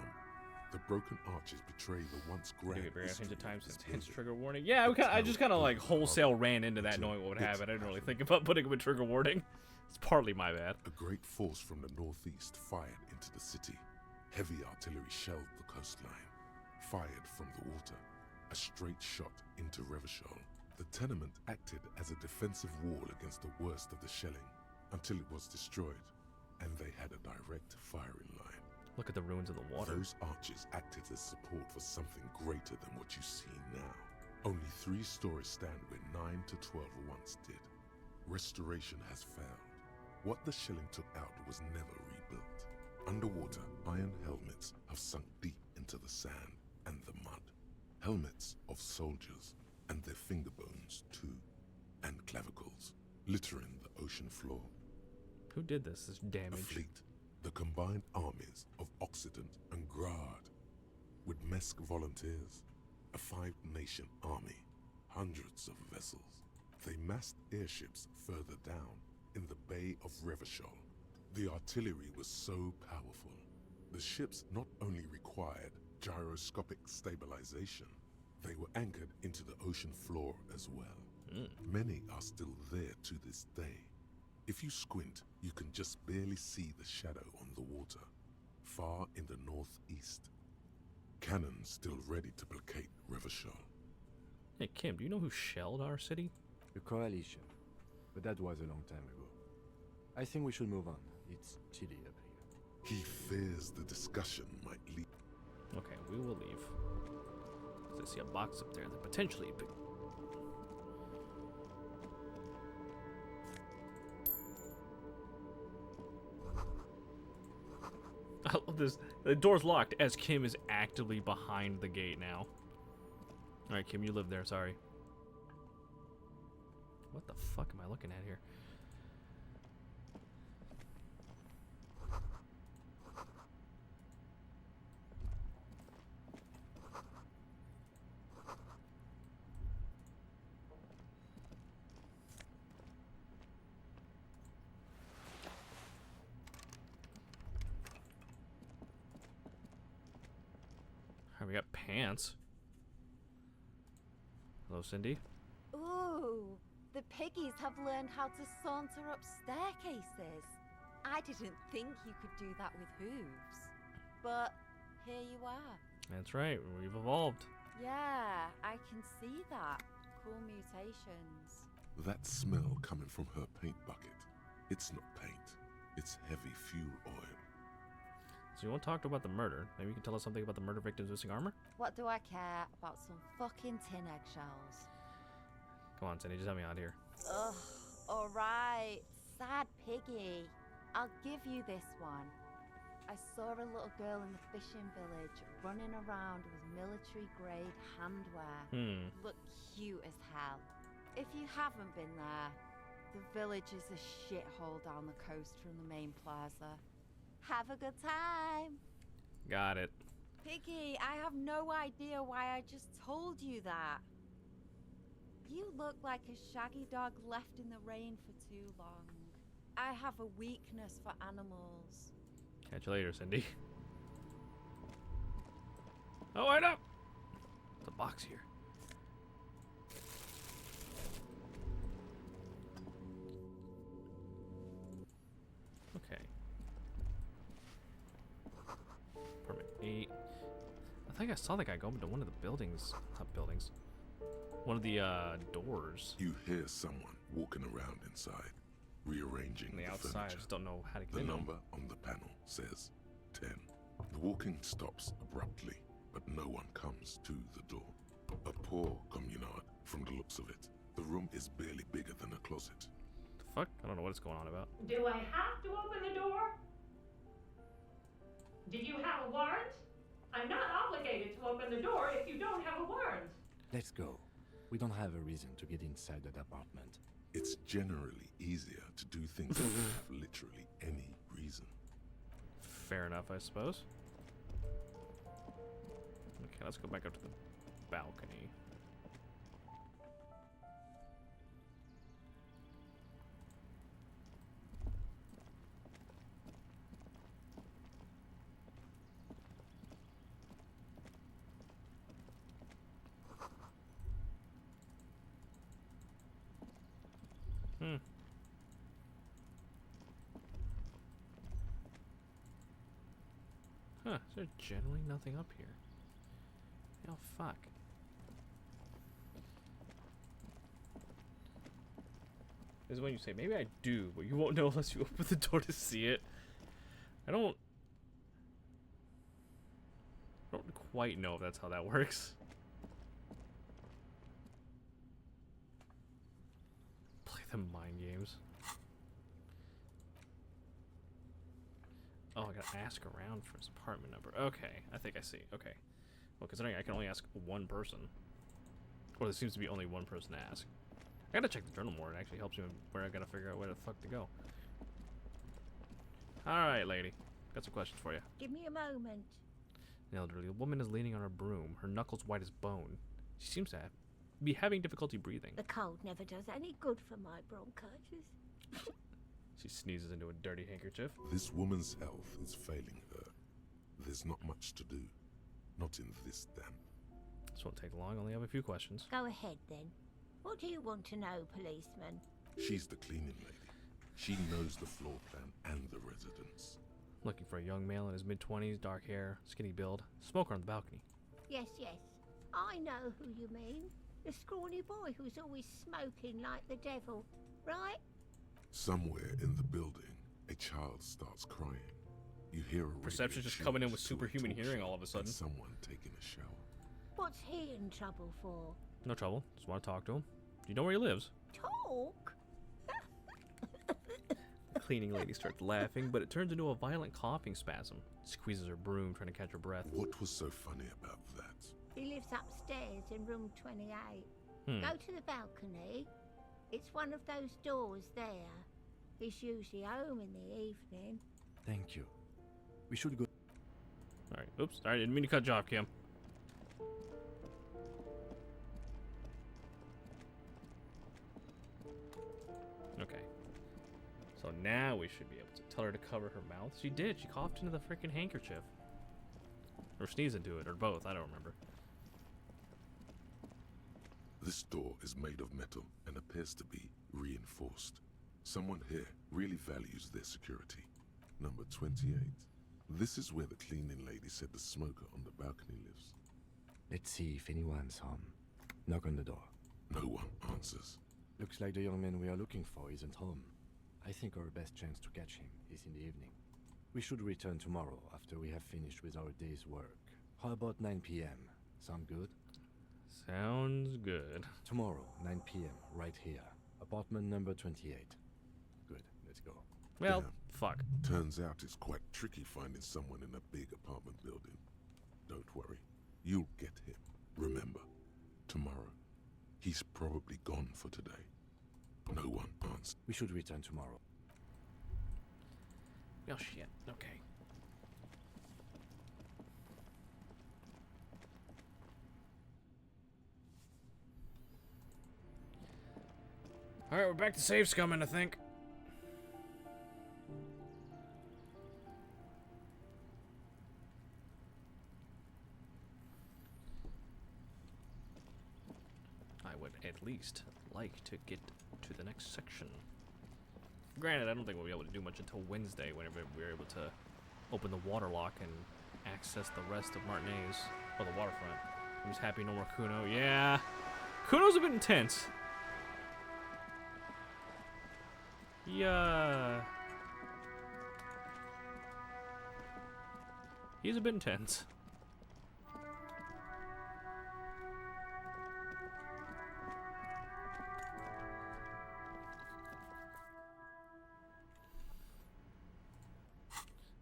The broken arches betray the once grand history of times of this hence building. trigger warning. Yeah, I just kind of like wholesale ran into that knowing what would happen. I didn't really think about putting a trigger warning. It's partly my bad. A great force from the northeast fired into the city. Heavy artillery shelled the coastline. Fired from the water. A straight shot into Revachol. The tenement acted as a defensive wall against the worst of the shelling until it was destroyed, and they had a direct firing line. Look at the ruins of the water. Those arches acted as support for something greater than what you see now. Only 3 stories stand where 9 to 12 once did. Restoration has failed. What the shelling took out was never rebuilt. Underwater, iron helmets have sunk deep into the sand and the mud. Helmets of soldiers, and their finger bones too, and clavicles, littering the ocean floor. Who did this damage? A fleet, the combined armies of Occident and Grad, with Mesk volunteers, a 5-nation army, hundreds of vessels. They massed airships further down in the Bay of Revachol. The artillery was so powerful. The ships not only required gyroscopic stabilization, they were anchored into the ocean floor as well. Many are still there to this day. If you squint, you can just barely see the shadow on the water, far in the northeast. Cannons still ready to placate Revachol. Hey Kim, do you know who shelled our city? The Coalition. But that was a long time ago. I think we should move on. It's chilly up here. He fears the discussion might lead. Okay, we will leave. I see a box up there that potentially could... I love this. The door's locked as Kim is actively behind the gate now. Alright, Kim, you live there, sorry. What the fuck am I looking at here? We got pants. Hello, Cindy. Ooh, the piggies have learned how to saunter up staircases. I didn't think you could do that with hooves. But here you are. That's right, we've evolved. Yeah, I can see that. Cool mutations. That smell coming from her paint bucket. It's not paint. It's heavy fuel oil. So you want to talk about the murder? Maybe you can tell us something about the murder victim's missing armor? What do I care about some fucking tin eggshells? Come on, Cindy, just help me out here. Ugh, alright. Sad piggy. I'll give you this one. I saw a little girl in the fishing village running around with military-grade handwear. Looked cute as hell. If you haven't been there, the village is a shithole down the coast from the main plaza. Have a good time. Got it. Piggy, I have no idea why I just told you that. You look like a shaggy dog left in the rain for too long. I have a weakness for animals. Catch you later, Cindy. Oh, wait up! There's a box here. Okay. Permit 8. I think I saw that guy go into one of the buildings. Not buildings. One of the doors. You hear someone walking around inside, rearranging the outside. furniture. I just don't know how to get The in. number on the panel says 10. The walking stops abruptly, but no one comes to the door. A poor communard from the looks of it. The room is barely bigger than a closet. The fuck? I don't know what is going on about. Do I have to open the door? Do you have a warrant? I'm not obligated to open the door if you don't have a warrant. Let's go. We don't have a reason to get inside that apartment. It's generally easier to do things that have literally any reason. Fair enough, I suppose. Okay, let's go back up to the balcony. Huh, is there generally nothing up here? Oh, fuck. This is when you say, maybe I do, but you won't know unless you open the door to see it. I don't... quite know if that's how that works. Play the mind games. Oh, I gotta ask around for his apartment number. Okay, I think I see. Okay. Well, considering I can only ask one person. Or there seems to be only one person to ask. I gotta check the journal more. It actually helps me where I gotta figure out where the fuck to go. Alright, lady. Got some questions for you. Give me a moment. An elderly woman is leaning on her broom, her knuckles white as bone. She seems to be having difficulty breathing. The cold never does any good for my bronchitis. She sneezes into a dirty handkerchief. This woman's health is failing her. There's not much to do. Not in this damp. This won't take long, only have a few questions. Go ahead then. What do you want to know, policeman? She's the cleaning lady. She knows the floor plan and the residence. Looking for a young male in his mid-20s, dark hair, skinny build, smoker on the balcony. Yes, yes. I know who you mean. The scrawny boy who's always smoking like the devil, right? Somewhere in the building, a child starts crying. You hear a Perception just coming in with superhuman hearing all of a sudden. Someone taking a shower. What's he in trouble for? No trouble. Just want to talk to him. Do you know where he lives? Talk? The cleaning lady starts laughing, but it turns into a violent coughing spasm. Squeezes her broom, trying to catch her breath. What was so funny about that? He lives upstairs in room 28. Go to the balcony. It's one of those doors there. He's usually home in the evening. Thank you. We should go. Alright, oops. Alright, didn't mean to cut you off, Kim. Okay. So now we should be able to tell her to cover her mouth. She did. She coughed into the freaking handkerchief. Or sneezed into it, or both. I don't remember. This door is made of metal and appears to be reinforced. Someone here really values their security. Number 28. This is where the cleaning lady said the smoker on the balcony lives. Let's see if anyone's home. Knock on the door. No one answers. Looks like the young man we are looking for isn't home. I think our best chance to catch him is in the evening. We should return tomorrow after we have finished with our day's work. How about 9 p.m.? Sound good? Sounds good. Tomorrow, 9 p.m., right here. Apartment number 28. Good, let's go. Well, Damn. fuck. Turns out it's quite tricky finding someone in a big apartment building. Don't worry, you'll get him. Remember, tomorrow, he's probably gone for today. No one answers. We should return tomorrow. Oh shit, okay. Alright, we're back to save scumming, I think. I would at least like to get to the next section. Granted, I don't think we'll be able to do much until Wednesday, whenever we're able to open the water lock and access the rest of Martinez, or the waterfront. Who's happy no more Kuno? Yeah, Kuno's a bit intense. Yeah, he's a bit intense.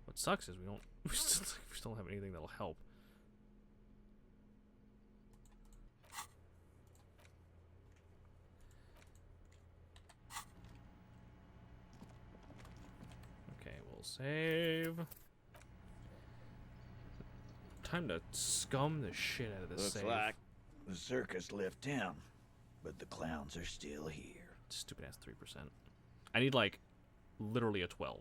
What sucks is we still don't have anything that'll help. Okay, we'll save. Time to scum the shit out of this Looks save. like the circus left town, but the clowns are still here. Stupid ass 3%. I need like literally a 12.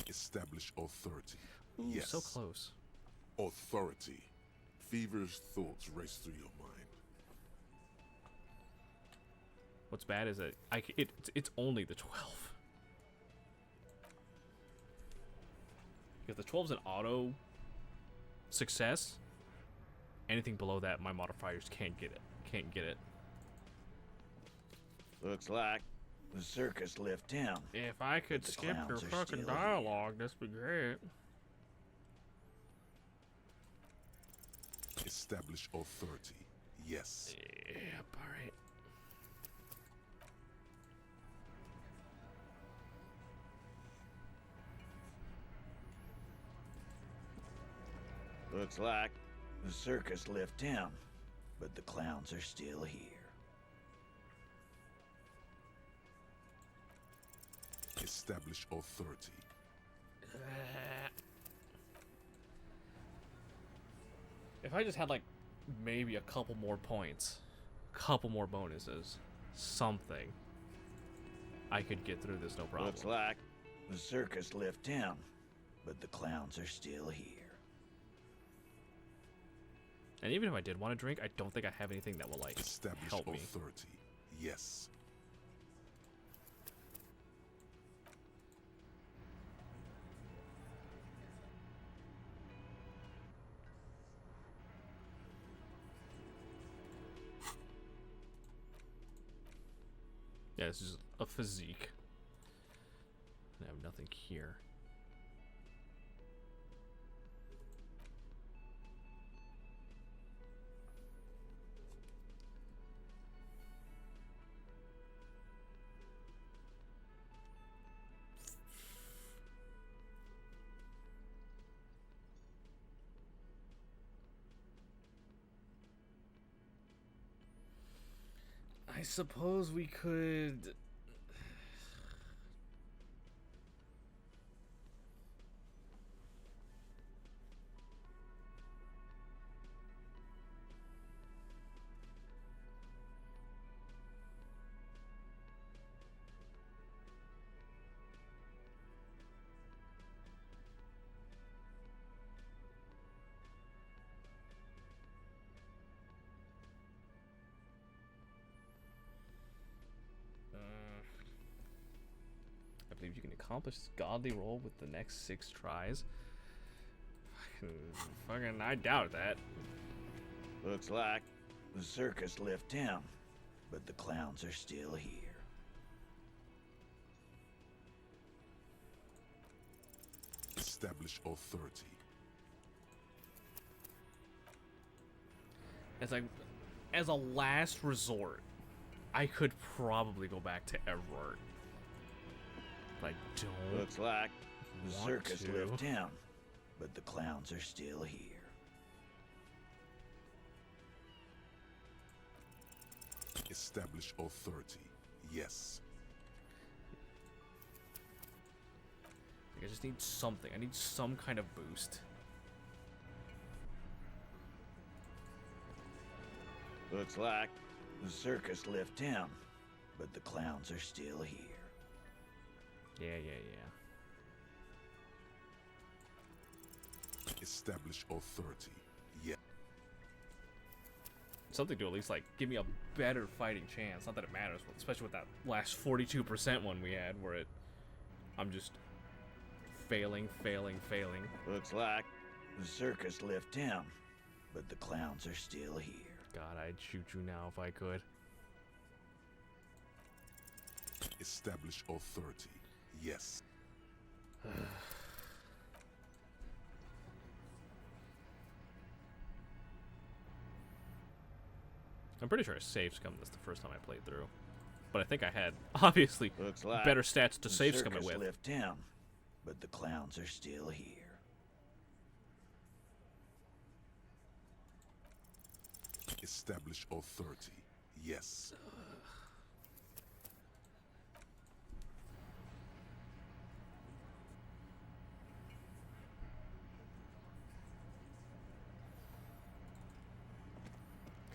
Establish authority. Ooh, yes. so close. Authority. Feverish thoughts race through your mind. What's bad is that it's only the 12. If the 12's an auto success, anything below that, my modifiers can't get it. Can't get it. Looks like the circus left town. If I could skip your fucking dialogue, this would be great. Establish authority. Yes. Yep, alright. Looks like the circus left town, but the clowns are still here. Establish authority. If I just had like maybe a couple more points, couple more bonuses, something, I could get through this no problem. Looks like the circus left town, but the clowns are still here. And even if I did want to drink, I don't think I have anything that will like Establish help me. authority. Yes. Yeah, this is a physique. I have nothing here. I suppose we could... I believe you can accomplish this godly role with the next 6 tries. Fucking, I doubt that. Looks like the circus left town, but the clowns are still here. Establish authority. As a last resort, I could probably go back to Everard. But I don't. Looks like the want circus to. left town, but the clowns are still here. Establish authority. Yes. I just need something. I need some kind of boost. Looks like the circus left town, but the clowns are still here. Yeah. Establish authority. Yeah. Something to at least like give me a better fighting chance. Not that it matters, especially with that last 42% one we had, where I'm just failing. Looks like the circus left town, but the clowns are still here. God, I'd shoot you now if I could. Establish authority. Yes. I'm pretty sure I saved scum this the first time I played through. But I think I had, obviously, Looks like better stats to the save scum it circus with. left town, but the clowns are still here. Establish authority. Yes.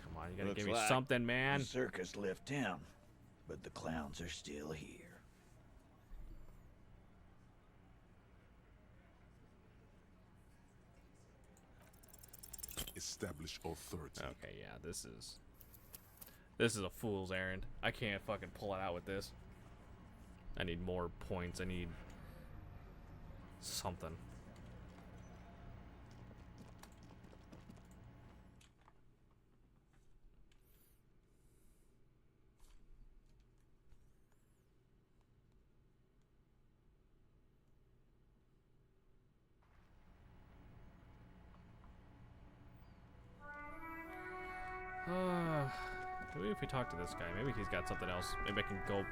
Come on, you gotta Looks give me like something, man. The circus left town, but the clowns are still here. Establish authority. Okay, yeah, this is a fool's errand. I can't fucking pull it out with this. I need more points. I need something. Maybe if we talk to this guy, maybe he's got something else. Maybe I can go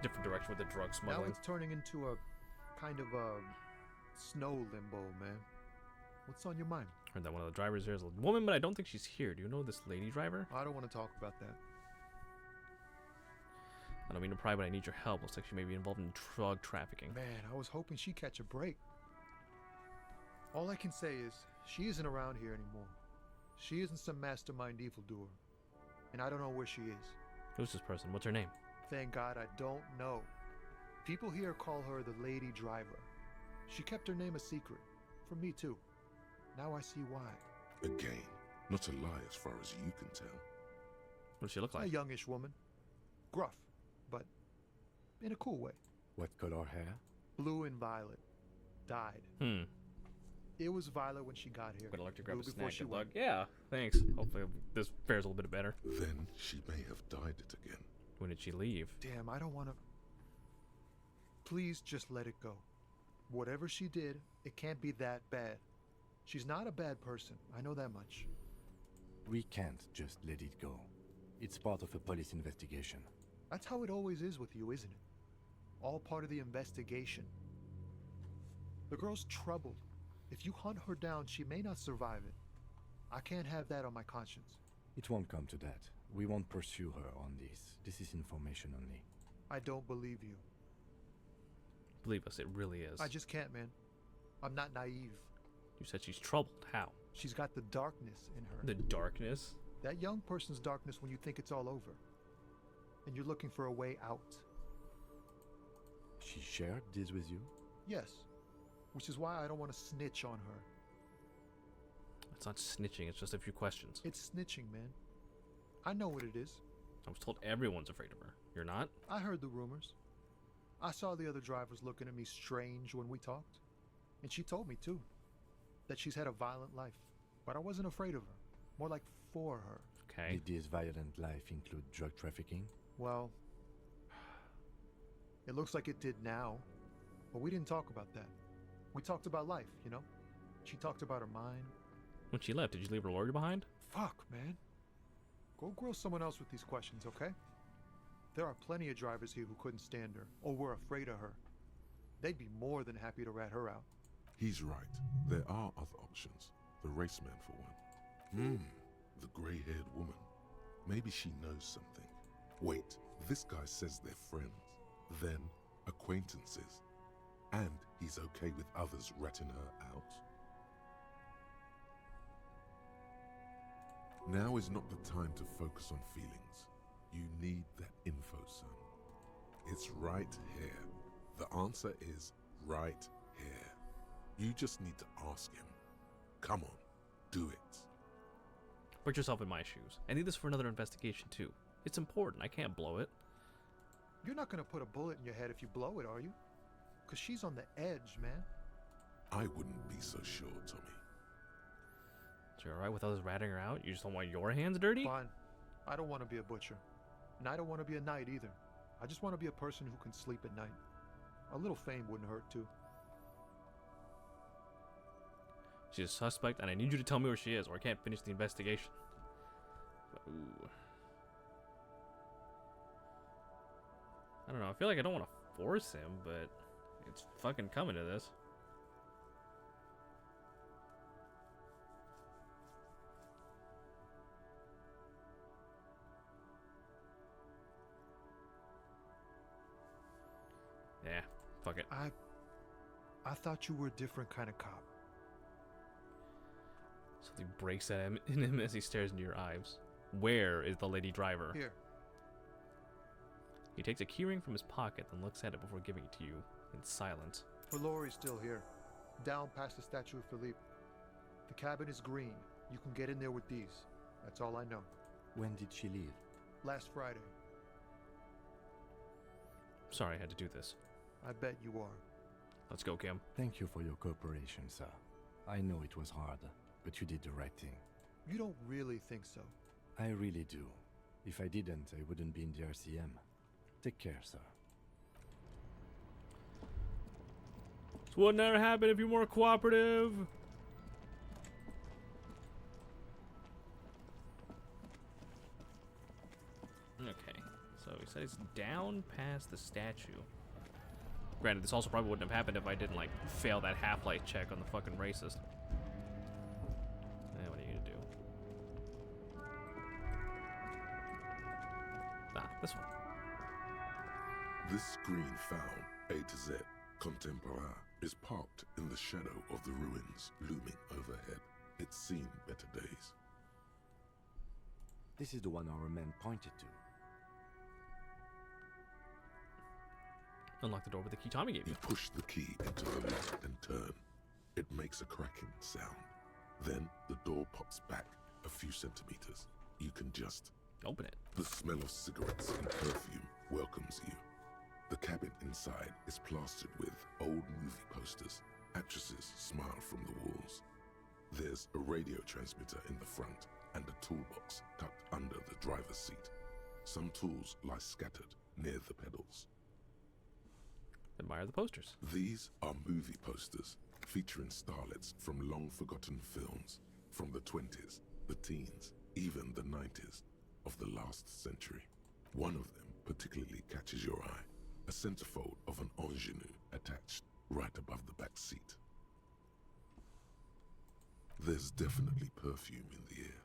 different direction with the drug Now smuggling. it's turning into a kind of a snow limbo, man. What's on your mind? Heard that one of the drivers here is a woman, but I don't think she's here. Do you know this lady driver? I don't want to talk about that. I don't mean to pry, but I need your help. Looks like she may be involved in drug trafficking. Man, I was hoping she'd catch a break. All I can say is, she isn't around here anymore. She isn't some mastermind evildoer. And I don't know where she is. Who's this person? What's her name? Thank God I don't know. People here call her the Lady Driver. She kept her name a secret. From me too. Now I see why. Again, not a lie as far as you can tell. What does she look like? A youngish woman. Gruff, but in a cool way. What color hair? Blue and violet. Dyed. It was violet when she got here. Gonna like to grab a Blue before snack. she Good went. luck. Yeah, thanks. Hopefully this fares a little bit better. Then she may have dyed it again. When did she leave? Damn, I don't want to... Please just let it go. Whatever she did, it can't be that bad. She's not a bad person. I know that much. We can't just let it go. It's part of a police investigation. That's how it always is with you, isn't it? All part of the investigation. The girl's troubled. If you hunt her down, she may not survive it. I can't have that on my conscience. It won't come to that. We won't pursue her on this. This is information only. I don't believe you. Believe us, it really is. I just can't, man. I'm not naive. You said she's troubled. How? She's got the darkness in her. The darkness? That young person's darkness when you think it's all over. And you're looking for a way out. She shared this with you? Yes. Which is why I don't want to snitch on her. It's not snitching, it's just a few questions. It's snitching, man. I know what it is. I was told everyone's afraid of her. You're not? I heard the rumors. I saw the other drivers looking at me strange when we talked. And she told me, too, that she's had a violent life. But I wasn't afraid of her. More like for her. Okay. Did this violent life include drug trafficking? Well, it looks like it did now. But we didn't talk about that. We talked about life, you know? She talked about her mind. When she left, did you leave her lawyer behind? Fuck, man. Go grill someone else with these questions, okay? There are plenty of drivers here who couldn't stand her, or were afraid of her. They'd be more than happy to rat her out. He's right. There are other options. The raceman, for one. The grey-haired woman. Maybe she knows something. Wait, this guy says they're friends, then acquaintances, and he's okay with others ratting her out. Now is not the time to focus on feelings. You need that info, son. It's right here. The answer is right here. You just need to ask him. Come on, do it. Put yourself in my shoes. I need this for another investigation, too. It's important. I can't blow it. You're not gonna put a bullet in your head if you blow it, are you? Because she's on the edge, man. I wouldn't be so sure, Tommy. So you're alright with others ratting her out? You just don't want your hands dirty? Fine. I don't want to be a butcher. And I don't want to be a knight either. I just want to be a person who can sleep at night. A little fame wouldn't hurt, too. She's a suspect, and I need you to tell me where she is, or I can't finish the investigation. Ooh. I don't know. I feel like I don't want to force him, but it's fucking coming to this. Yeah, fuck it. I thought you were a different kind of cop. Something breaks at him in him as he stares into your eyes. Where is the lady driver? Here. He takes a keyring from his pocket, then looks at it before giving it to you in silence. Valori's still here. Down past the statue of Philippe. The cabin is green. You can get in there with these. That's all I know. When did she leave? Last Friday. Sorry I had to do this. I bet you are. Let's go, Kim. Thank you for your cooperation, sir. I know it was hard, but you did the right thing. You don't really think so? I really do. If I didn't, I wouldn't be in the RCM. Take care, sir. This would never happen if you were more cooperative. We said it's down past the statue. Granted, this also probably wouldn't have happened if I didn't, like, fail that half-life check on the fucking racist. What are you gonna do? Ah, this one. This screen found, A to Z, Contemporain, is parked in the shadow of the ruins looming overhead. It's seen better days. This is the one our man pointed to. Unlock the door with the key Tommy gave you. You push the key into the lock and turn. It makes a cracking sound. Then the door pops back a few centimeters. You can just open it. The smell of cigarettes and perfume welcomes you. The cabin inside is plastered with old movie posters. Actresses smile from the walls. There's a radio transmitter in the front and a toolbox tucked under the driver's seat. Some tools lie scattered near the pedals. Admire the posters. These are movie posters featuring starlets from long-forgotten films from the 20s, the teens, even the 90s of the last century. One of them particularly catches your eye, a centerfold of an ingenue attached right above the back seat. There's definitely perfume in the air.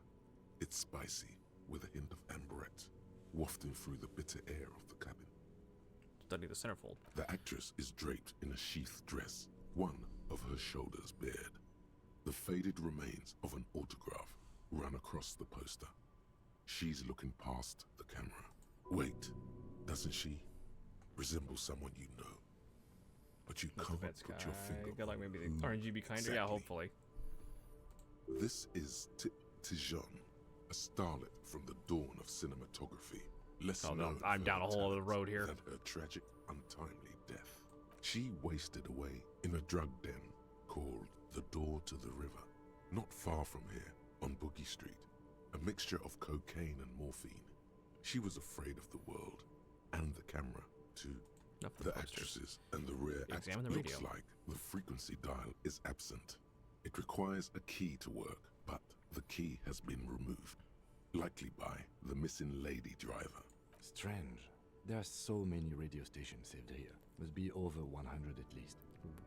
It's spicy, with a hint of amberette, wafting through the bitter air of the cabin. Study the centerfold. The actress is draped in a sheath dress, one of her shoulders bared. The faded remains of an autograph run across the poster. She's looking past the camera. Wait, doesn't she resemble someone you know? But you can't put your finger got like maybe the on RNGB kinder. exactly. Yeah, hopefully. This is Tijon, a starlet from the dawn of cinematography. Less known I'm for down her a whole other talent road here. than her tragic, untimely death. She wasted away in a drug den called the Door to the River, not far from here on Boogie Street. A mixture of cocaine and morphine. She was afraid of the world and the camera too. The actresses and the rear act looks like the frequency dial is absent. It requires a key to work, but the key has been removed, likely by the missing lady driver. Strange. There are so many radio stations saved here. Must be over 100 at least.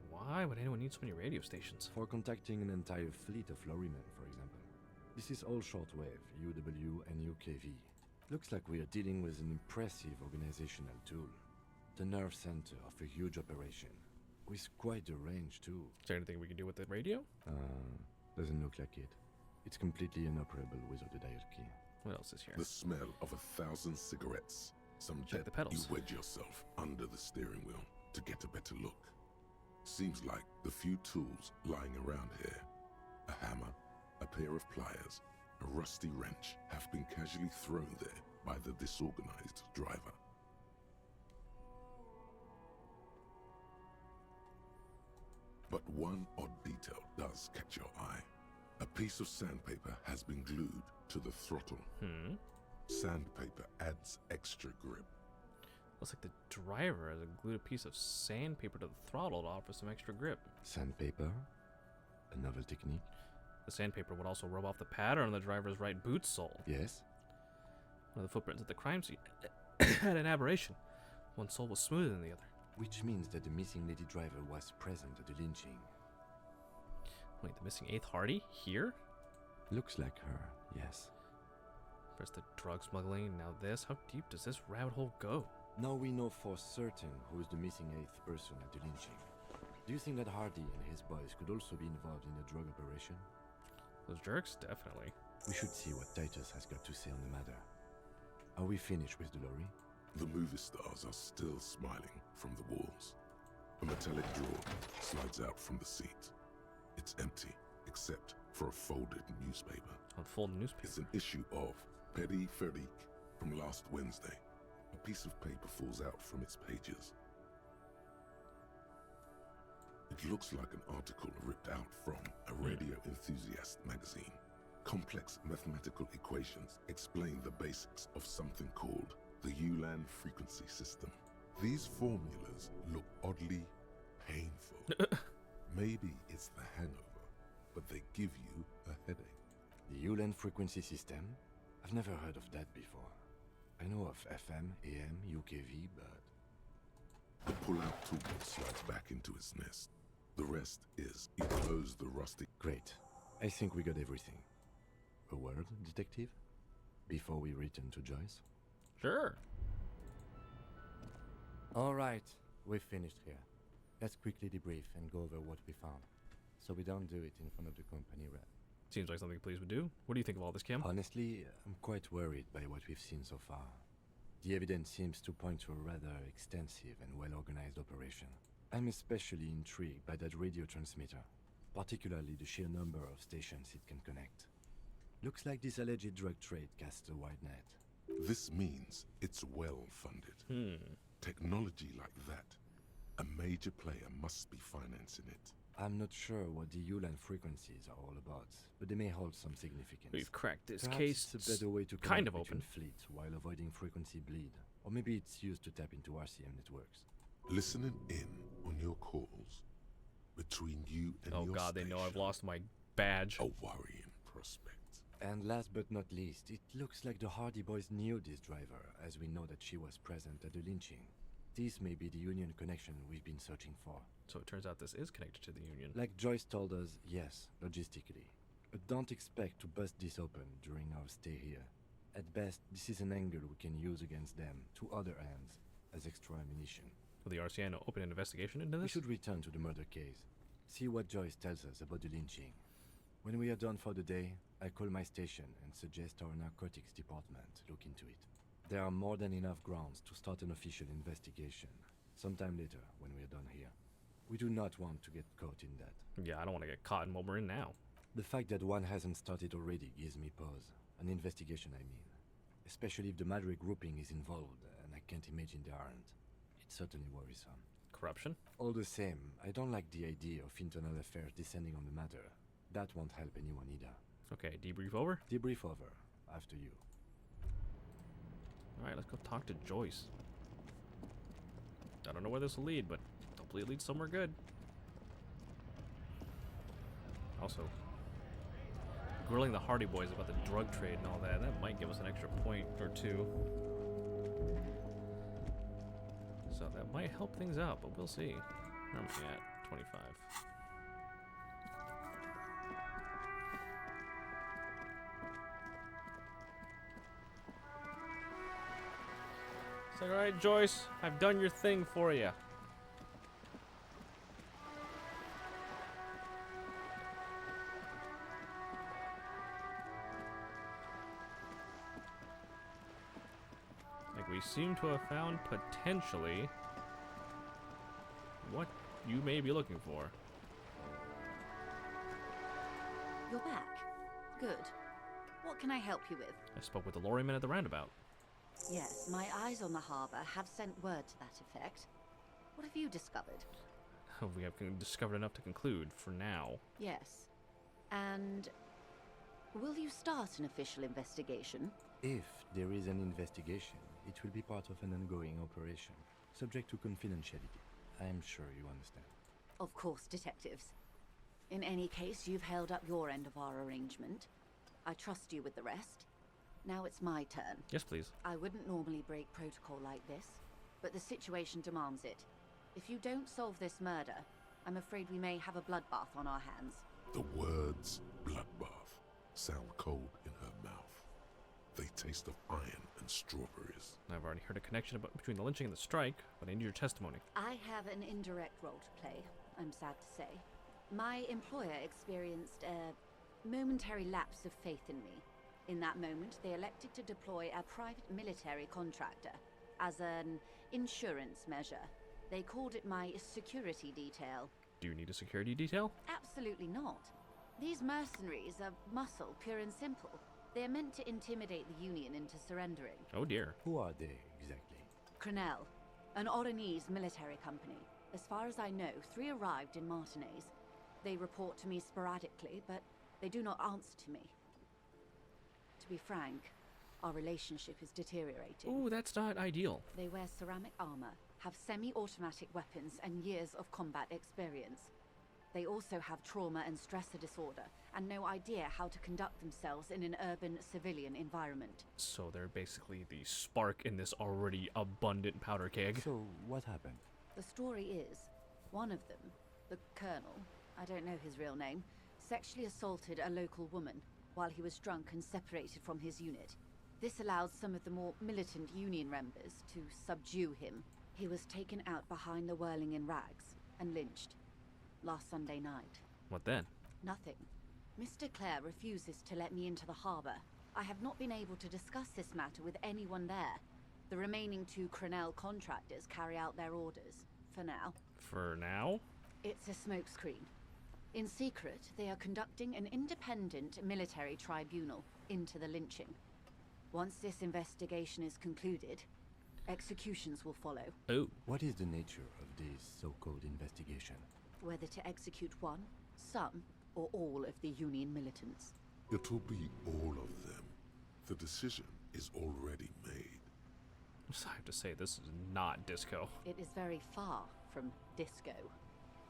Why would anyone need so many radio stations? For contacting an entire fleet of lorrymen, for example. This is all shortwave, UW and UKV. Looks like we are dealing with an impressive organizational tool. The nerve center of a huge operation. With quite a range too. Is there anything we can do with the radio? Doesn't look like it. It's completely inoperable without the dial key. What else is here? The smell of 1,000 cigarettes. Some Check the pedals. You wedge yourself under the steering wheel to get a better look. Seems like the few tools lying around here, a hammer, a pair of pliers, a rusty wrench, have been casually thrown there by the disorganized driver. But one odd detail does catch your eye. A piece of sandpaper has been glued to the throttle. Sandpaper adds extra grip. Looks like the driver has glued a piece of sandpaper to the throttle to offer some extra grip. Sandpaper? A novel technique? The sandpaper would also rub off the pattern on the driver's right boot sole. Yes? One of the footprints at the crime scene had an aberration. One sole was smoother than the other. Which means that the missing lady driver was present at the lynching. Wait, the missing 8th Hardy? Here? Looks like her, yes. First the drug smuggling, now this. How deep does this rabbit hole go? Now we know for certain who is the missing 8th person at the lynching. Do you think that Hardy and his boys could also be involved in the drug operation? Those jerks? Definitely. We should see what Titus has got to say on the matter. Are we finished with the lorry? The movie stars are still smiling from the walls. A metallic drawer slides out from the seat. It's empty, except for a folded newspaper. Unfolded newspaper? It's an issue of Petit Féric from last Wednesday. A piece of paper falls out from its pages. It looks like an article ripped out from a radio enthusiast magazine. Complex mathematical equations explain the basics of something called the Ulan frequency system. These formulas look oddly painful. Maybe it's the hangover, but they give you a headache. The Ulan frequency system? I've never heard of that before. I know of FM, AM, UKV, but... The pull-out tool slides back into its nest. The rest is you close the rusty... Great. I think we got everything. A word, detective? Before we return to Joyce? Sure. All right, we're finished here. Let's quickly debrief and go over what we found, so we don't do it in front of the company rep. Seems like something police would do. What do you think of all this, Kim? Honestly, I'm quite worried by what we've seen so far. The evidence seems to point to a rather extensive and well-organized operation. I'm especially intrigued by that radio transmitter, particularly the sheer number of stations it can connect. Looks like this alleged drug trade casts a wide net. This means it's well-funded. Technology like that, a major player must be financing it. I'm not sure what the Ulan frequencies are all about, but they may hold some significance. We've cracked this Perhaps case. It's a better way to kind of between open. fleets while avoiding frequency bleed, or maybe it's used to tap into RCM networks. Listening in on your calls between you and Oh your god, they know I've station, lost my badge. a worrying prospect. And last but not least, it looks like the Hardy Boys knew this driver, as we know that she was present at the lynching. This may be the Union connection we've been searching for. So it turns out this is connected to the Union. Like Joyce told us, yes, logistically. But don't expect to bust this open during our stay here. At best, this is an angle we can use against them, to other ends, as extra ammunition. Will the RCN open an investigation into this? We should return to the murder case. See what Joyce tells us about the lynching. When we are done for the day, I call my station and suggest our narcotics department look into it. There are more than enough grounds to start an official investigation, sometime later when we are done here. We do not want to get caught in that. Yeah, I don't want to get caught in what we're in now. The fact that one hasn't started already gives me pause. An investigation, I mean. Especially if the Madrid grouping is involved, and I can't imagine they aren't. It's certainly worrisome. Corruption? All the same, I don't like the idea of internal affairs descending on the matter. That won't help anyone either. Okay, debrief over? Debrief over. After you. Alright, let's go talk to Joyce. I don't know where this will lead, but hopefully it leads somewhere good. Also, grilling the Hardy Boys about the drug trade and all that, that might give us an extra point or two. So that might help things out, but we'll see. Where am I at? 25. It's like, alright, Joyce, I've done your thing for you. Like, we seem to have found potentially what you may be looking for. You're back. Good. What can I help you with? I spoke with the lorryman at the roundabout. Yes, my eyes on the harbour have sent word to that effect. What have you discovered? We have discovered enough to conclude for now. Yes. And will you start an official investigation? If there is an investigation, it will be part of an ongoing operation, subject to confidentiality. I am sure you understand. Of course, detectives. In any case, you've held up your end of our arrangement. I trust you with the rest. Now it's my turn. Yes, please. I wouldn't normally break protocol like this, but the situation demands it. If you don't solve this murder, I'm afraid we may have a bloodbath on our hands. The words bloodbath sound cold in her mouth. They taste of iron and strawberries. I've already heard a connection between the lynching and the strike, but I need your testimony. I have an indirect role to play, I'm sad to say. My employer experienced a momentary lapse of faith in me. In that moment, they elected to deploy a private military contractor as an insurance measure. They called it my security detail. Do you need a security detail? Absolutely not. These mercenaries are muscle, pure and simple. They're meant to intimidate the Union into surrendering. Oh dear. Who are they, exactly? Crenel, an Oranese military company. As far as I know, 3 arrived in Martinez. They report to me sporadically, but they do not answer to me. To be frank, our relationship is deteriorating. Ooh, that's not ideal. They wear ceramic armor, have semi-automatic weapons, and years of combat experience. They also have trauma and stressor disorder, and no idea how to conduct themselves in an urban civilian environment. So they're basically the spark in this already abundant powder keg. So, what happened? The story is, one of them, the Colonel, I don't know his real name, sexually assaulted a local woman while he was drunk and separated from his unit. This allowed some of the more militant Union members to subdue him. He was taken out behind the whirling in rags and lynched last Sunday night. What then? Nothing. Mr. Clare refuses to let me into the harbor. I have not been able to discuss this matter with anyone there. The remaining 2 Crenell contractors carry out their orders, for now. For now? It's a smokescreen. In secret, they are conducting an independent military tribunal into the lynching. Once this investigation is concluded, executions will follow. Oh. What is the nature of this so-called investigation? Whether to execute one, some, or all of the Union militants. It will be all of them. The decision is already made. I have to say, this is not disco. It is very far from disco.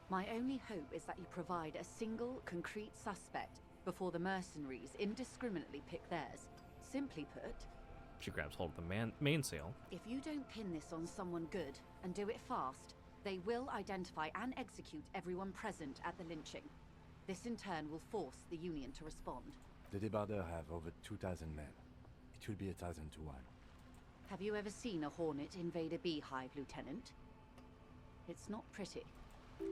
My only hope is that you provide a single, concrete suspect before the mercenaries indiscriminately pick theirs. Simply put, She grabs hold of the mainsail. if you don't pin this on someone good and do it fast, they will identify and execute everyone present at the lynching. This in turn will force the Union to respond. The Debardeurs have over 2,000 men. It will be 1,000 to 1. Have you ever seen a Hornet invade a beehive, Lieutenant? It's not pretty.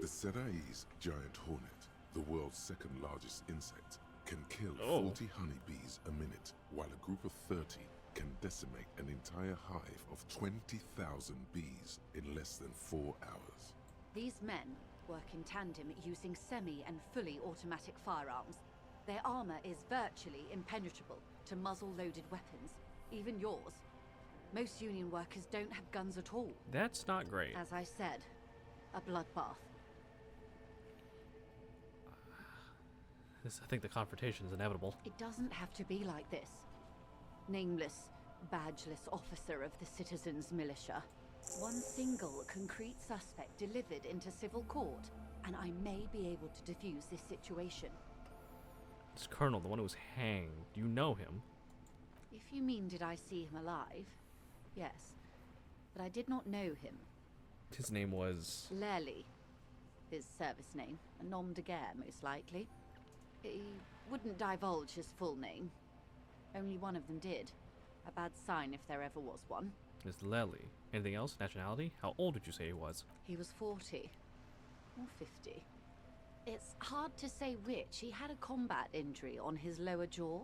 The Serai's giant hornet, the world's second largest insect, can kill 40 honeybees a minute, while a group of 30 can decimate an entire hive of 20,000 bees in less than 4 hours. These men work in tandem using semi- and fully automatic firearms. Their armor is virtually impenetrable to muzzle-loaded weapons, even yours. Most Union workers don't have guns at all. That's not great. As I said, a bloodbath. I think the confrontation is inevitable. It doesn't have to be like this. Nameless, badgeless officer of the citizens' militia. One single concrete suspect delivered into civil court, and I may be able to defuse this situation. This Colonel, the one who was hanged, you know him. If you mean did I see him alive, yes. But I did not know him. His name was... Lely. His service name. A nom de guerre, most likely. He wouldn't divulge his full name. Only one of them did. A bad sign if there ever was one. Miss Lely. Anything else? Nationality? How old did you say he was? He was 40. Or 50. It's hard to say which. He had a combat injury on his lower jaw.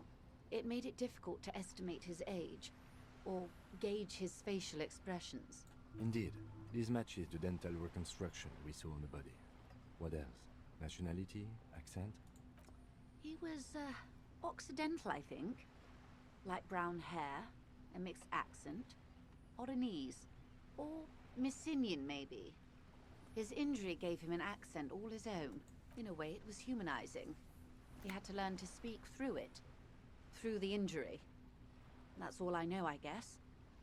It made it difficult to estimate his age, or gauge his facial expressions. Indeed, this matches the dental reconstruction we saw on the body. What else? Nationality? Accent? He was, Occidental, I think. Light brown hair, a mixed accent, Oranese, or Messinian, maybe. His injury gave him an accent all his own. In a way, it was humanizing. He had to learn to speak through it. Through the injury. That's all I know, I guess.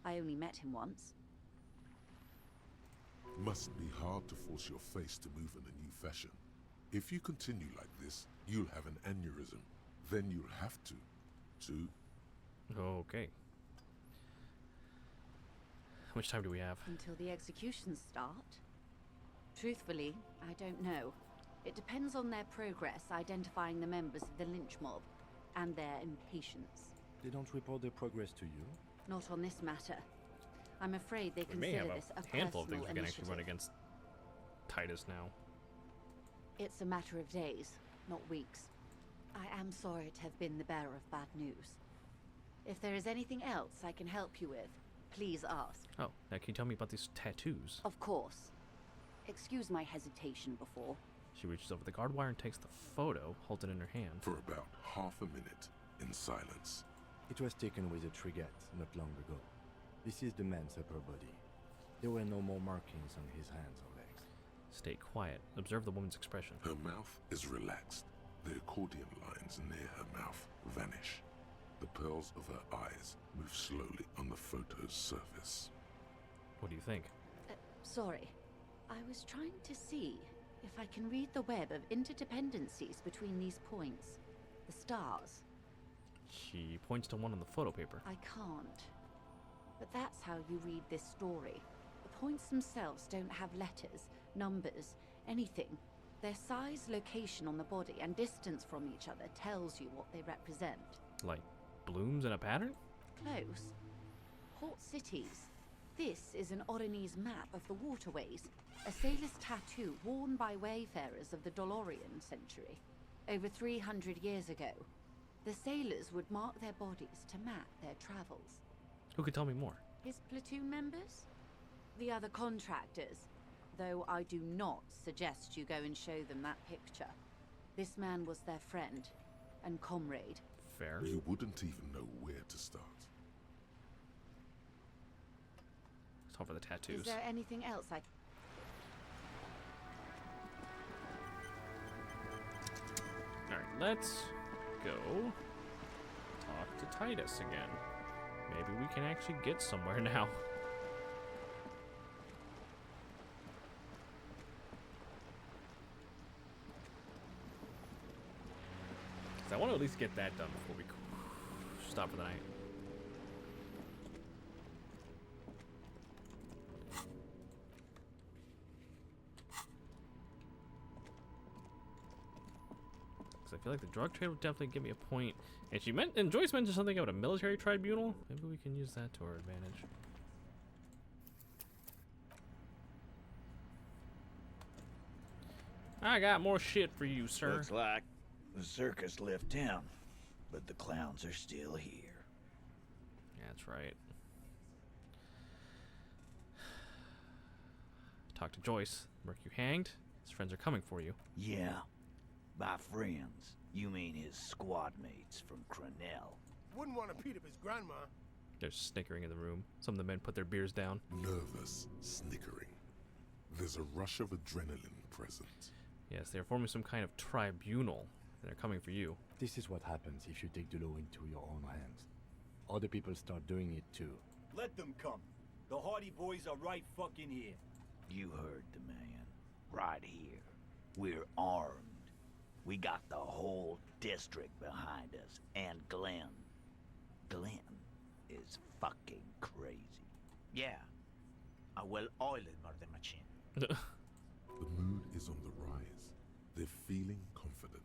I only met him once. Must be hard to force your face to move in a new fashion. If you continue like this, you'll have an aneurysm. Then you'll have to. Okay. How much time do we have? Until the executions start. Truthfully, I don't know. It depends on their progress identifying the members of the lynch mob, and their impatience. They don't report their progress to you? Not on this matter. I'm afraid they We may consider have this a a handful of things personal we can actually run initiative. against Titus now. It's a matter of days, not weeks. I am sorry to have been the bearer of bad news. If there is anything else I can help you with, please ask. Oh, now can you tell me about these tattoos? Of course. Excuse my hesitation before. She reaches over the guard wire and takes the photo, holds it in her hand. For about half a minute, in silence. It was taken with a trigger not long ago. This is the man's upper body. There were no more markings on his hands or legs. Stay quiet. Observe the woman's expression. Her mouth is relaxed. The accordion lines near her mouth vanish. The pearls of her eyes move slowly on the photo's surface. What do you think? Sorry. I was trying to see If I can read the web of interdependencies between these points, the stars. She points to one on the photo paper. I can't. But that's how you read this story. The points themselves don't have letters, numbers, anything. Their size, location on the body, and distance from each other tells you what they represent. Like blooms in a pattern? Close. Port cities. This is an Oronese map of the waterways, a sailor's tattoo worn by wayfarers of the Dolorian century. Over 300 years ago, the sailors would mark their bodies to map their travels. Who could tell me more? His platoon members? The other contractors, though I do not suggest you go and show them that picture. This man was their friend and comrade. Fair. You wouldn't even know where to start. Let's talk for the tattoos. Is there anything else I... Alright, let's go talk to Titus again. Maybe we can actually get somewhere now. I want to at least get that done before we stop for the night. Because I feel like the drug trade would definitely give me a point. And Joyce mentioned something about a military tribunal. Maybe we can use that to our advantage. I got more shit for you, sir. Looks like the circus left town, but the clowns are still here. Yeah, that's right. Talk to Joyce. Merc, you hanged? His friends are coming for you. Yeah. By friends, you mean his squad mates from Cronell. Wouldn't want to beat up his grandma. There's snickering in the room. Some of the men put their beers down. Nervous snickering. There's a rush of adrenaline present. Yes, they're forming some kind of tribunal, and they're coming for you. This is what happens if you take the law into your own hands. Other people start doing it too. Let them come. The Hardy Boys are right fucking here. You heard the man. Right here. We're armed. We got the whole district behind us. And Glenn. Glenn is fucking crazy. Yeah. A well-oiled murder machine. The mood is on the rise. They're feeling confident,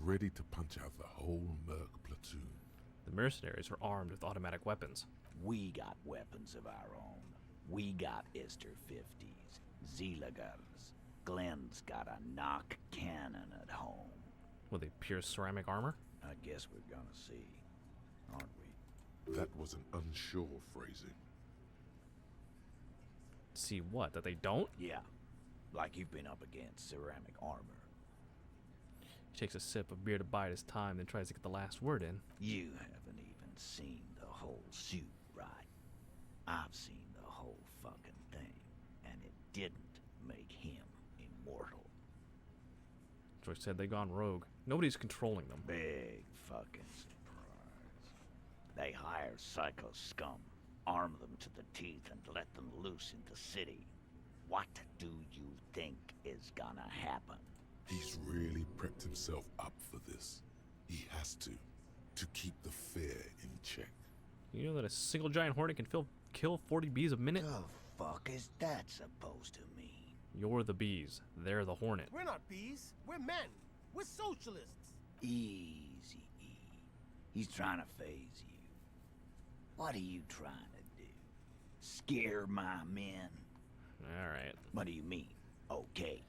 ready to punch out the whole Merc platoon. The mercenaries are armed with automatic weapons. We got weapons of our own. We got Ister 50s, Zeelagers. Glenn's got a knock cannon at home. Will they pierce ceramic armor? I guess we're gonna see, aren't we? That was an unsure phrasing. See what? That they don't? Yeah. Like you've been up against ceramic armor. He takes a sip of beer to bide his time, then tries to get the last word in. You haven't even seen the whole suit, right? I've seen the whole fucking thing, and it didn't make him immortal. Joyce said they gone rogue. Nobody's controlling them. Big fucking surprise. They hire psycho scum, arm them to the teeth, and let them loose in the city. What do you think is gonna happen? He's really prepped himself up for this. He has to keep the fear in check. You know that a single giant hornet can kill 40 bees a minute? The fuck is that supposed to mean? You're the bees. They're the hornet. We're not bees. We're men. We're socialists. Easy, E. He's trying to phase you. What are you trying to do? Scare my men? Alright. What do you mean? Okay.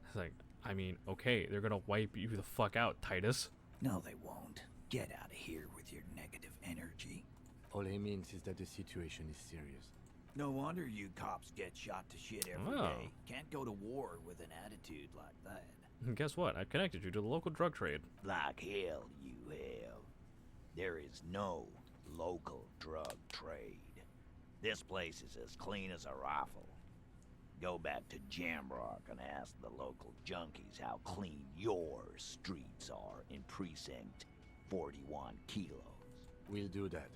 It's like, I mean, okay, they're gonna wipe you the fuck out, Titus. No, they won't. Get out of here with your negative energy. All he means is that the situation is serious. No wonder you cops get shot to shit every Oh. day. Can't go to war with an attitude like that. And guess what? I've connected you to the local drug trade. Like hell you have. There is no local drug trade. This place is as clean as a rifle. Go back to Jamrock and ask the local junkies how clean your streets are in Precinct 41 Kilos. We'll do that.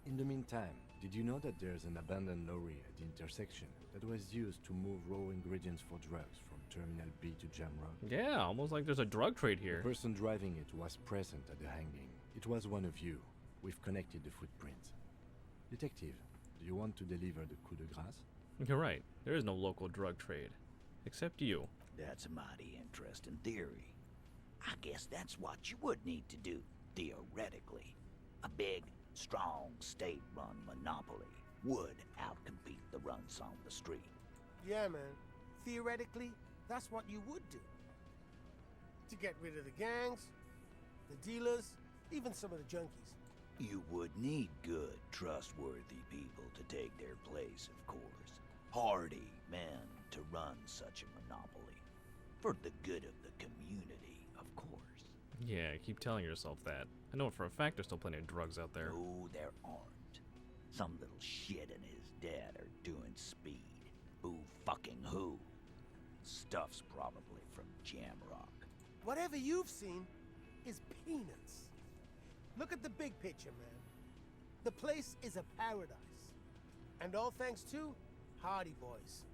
In the meantime, Did you know that there's an abandoned lorry at the intersection that was used to move raw ingredients for drugs from Terminal B to Jamrock? Yeah, almost like there's a drug trade here. The person driving it was present at the hanging. It was one of you. We've connected the footprints. Detective, do you want to deliver the coup de grâce? You're right. There is no local drug trade. Except you. That's a mighty interesting theory. I guess that's what you would need to do, theoretically. A big, strong, state-run monopoly would outcompete the runs on the street. Yeah, man. Theoretically, that's what you would do. To get rid of the gangs, the dealers, even some of the junkies. You would need good, trustworthy people to take their place, of course. Hardy men to run such a monopoly. For the good of the community, of course. Yeah, keep telling yourself that. I know for a fact there's still plenty of drugs out there. No, there aren't. Some little shit and his dad are doing speed. Who fucking who? Stuff's probably from Jamrock. Whatever you've seen is peanuts. Look at the big picture, man. The place is a paradise. And all thanks to Hardy Boys.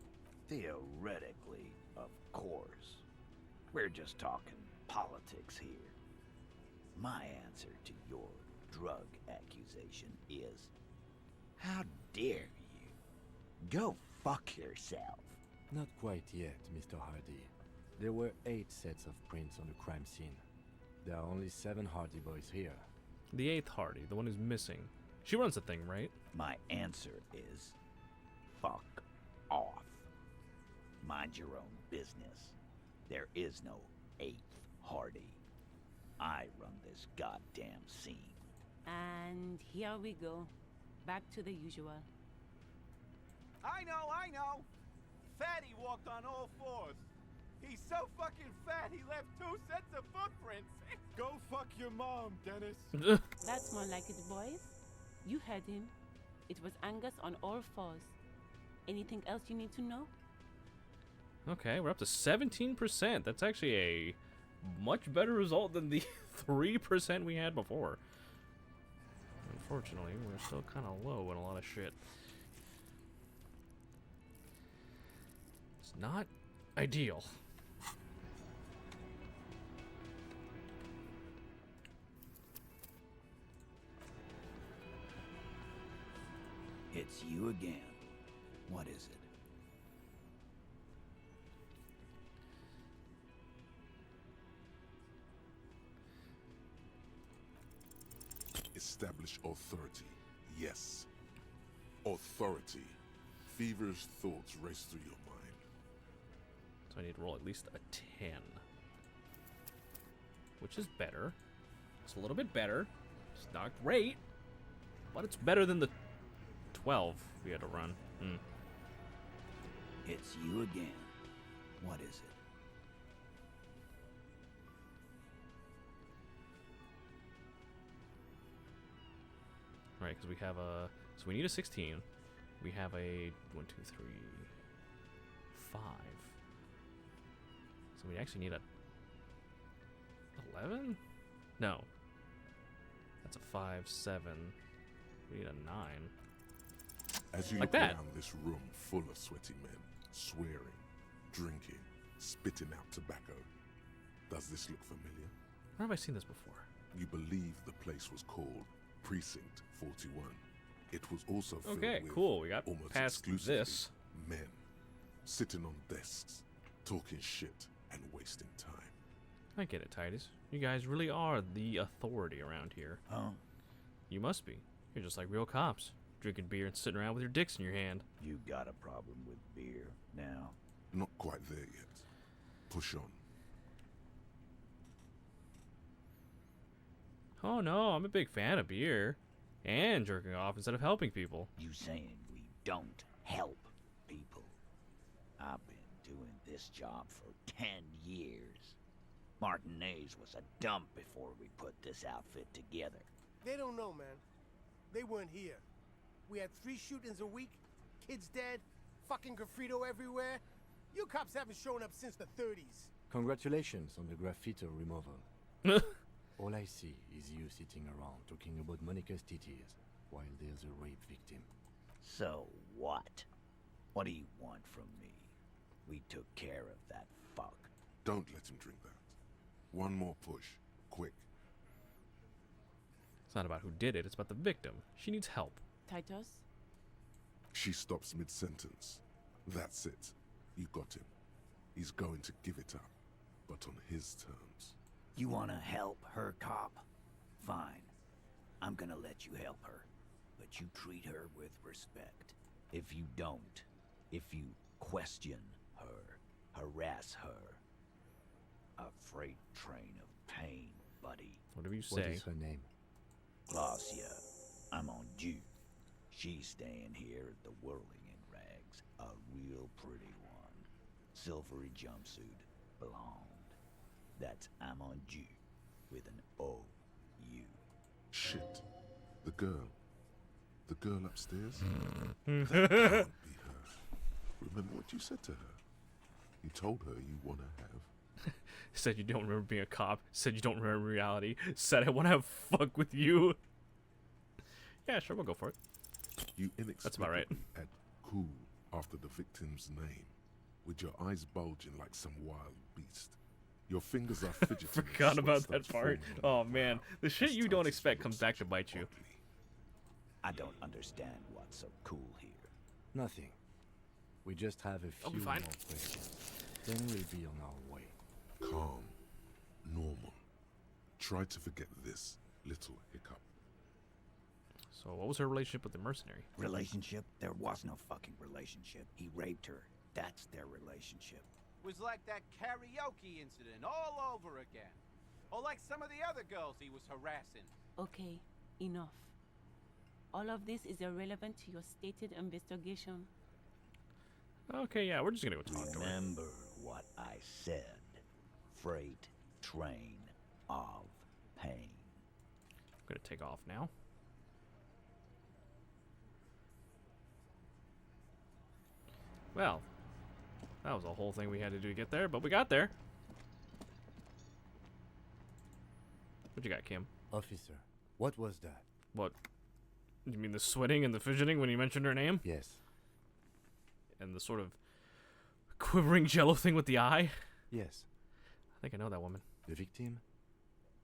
Theoretically, of course. We're just talking politics here. My answer to your drug accusation is, how dare you? Go fuck yourself. Not quite yet, Mr. Hardy. There were 8 sets of prints on the crime scene. There are only 7 Hardy Boys here. The 8th Hardy, the one who's missing. She runs the thing, right? My answer is, fuck off. Mind your own business. There is no 8th Hardy. I run this goddamn scene. And here we go. Back to the usual. I know! Fatty walked on all 4s. He's so fucking fat, he left 2 sets of footprints. Go fuck your mom, Dennis. That's more like it, boys. You heard him. It was Angus on all 4s. Anything else you need to know? Okay, we're up to 17%. That's actually a much better result than the 3% we had before. Unfortunately, we're still kind of low in a lot of shit. It's not ideal. It's you again. What is it? Establish authority. Yes. Authority. Feverish thoughts race through your mind. So I need to roll at least a 10. Which is better. It's a little bit better. It's not great. But it's better than the 12 we had to run. It's you again. What is it? Right, because we have a... So we need a 16. We have a 1, 2, 3, 5. So we actually need a 11? No. That's a 5, 7. We need a 9. As you like look that. around this room full of sweaty men, swearing, drinking, spitting out tobacco, does this look familiar? Where have I seen this before? You believe the place was called Precinct 41. It was also filled Okay, with cool. We got almost past exclusively this. men, sitting on desks, talking shit and wasting time. I get it, Titus. You guys really are the authority around here. Huh? You must be. You're just like real cops. Drinking beer and sitting around with your dicks in your hand. You got a problem with beer now? Not quite there yet. Push on. Oh no, I'm a big fan of beer. And jerking off instead of helping people. You saying we don't help people? I've been doing this job for 10 years. Martinez was a dump before we put this outfit together. They don't know, man. They weren't here. We had 3 shootings a week, kids dead, fucking graffito everywhere. You cops haven't shown up since the 30s. Congratulations on the graffito removal. All I see is you sitting around talking about Monica's titties while there's a rape victim. So what? What do you want from me? We took care of that fuck. Don't let him drink that. One more push. Quick. It's not about who did it, it's about the victim. She needs help. Titus? She stops mid-sentence. That's it. You got him. He's going to give it up, but on his terms. You wanna help her, cop? Fine. I'm gonna let you help her. But you treat her with respect. If you don't, if you question her, harass her, a freight train of pain, buddy. Whatever you say. What is her name? Glacia. I'm on due. She's staying here at the Whirling in Rags. A real pretty one. Silvery jumpsuit. Blonde. That's I'm on due. With an O-U. Shit. The girl. The girl upstairs? That can't be her. Remember what you said to her? You told her you want to have. Said you don't remember being a cop. Said you don't remember reality. Said I want to have fuck with you. Yeah, sure, we'll go for it. You That's about right. inexplicably add cool after the victim's name, with your eyes bulging like some wild beast. Your fingers are fidgeting. Forgot about that part. Oh man, the shit you don't expect comes back to bite you. I don't understand what's so cool here. Nothing. We just have a I'll be few more fine. questions. Then we'll be on our way. Calm. Normal. Try to forget this little hiccup. So what was her relationship with the mercenary? Relationship? There was no fucking relationship. He raped her. That's their relationship. Was like that karaoke incident all over again. Or like some of the other girls he was harassing. Okay, enough. All of this is irrelevant to your stated investigation. Okay, yeah, we're just gonna go talk to her. Remember what I said. Freight train of pain. I'm gonna take off now. Well, that was a whole thing we had to do to get there, but we got there. What you got, Kim? Officer, what was that? What? You mean the sweating and the fidgeting when you mentioned her name? Yes. And the sort of quivering jello thing with the eye? Yes. I think I know that woman. The victim?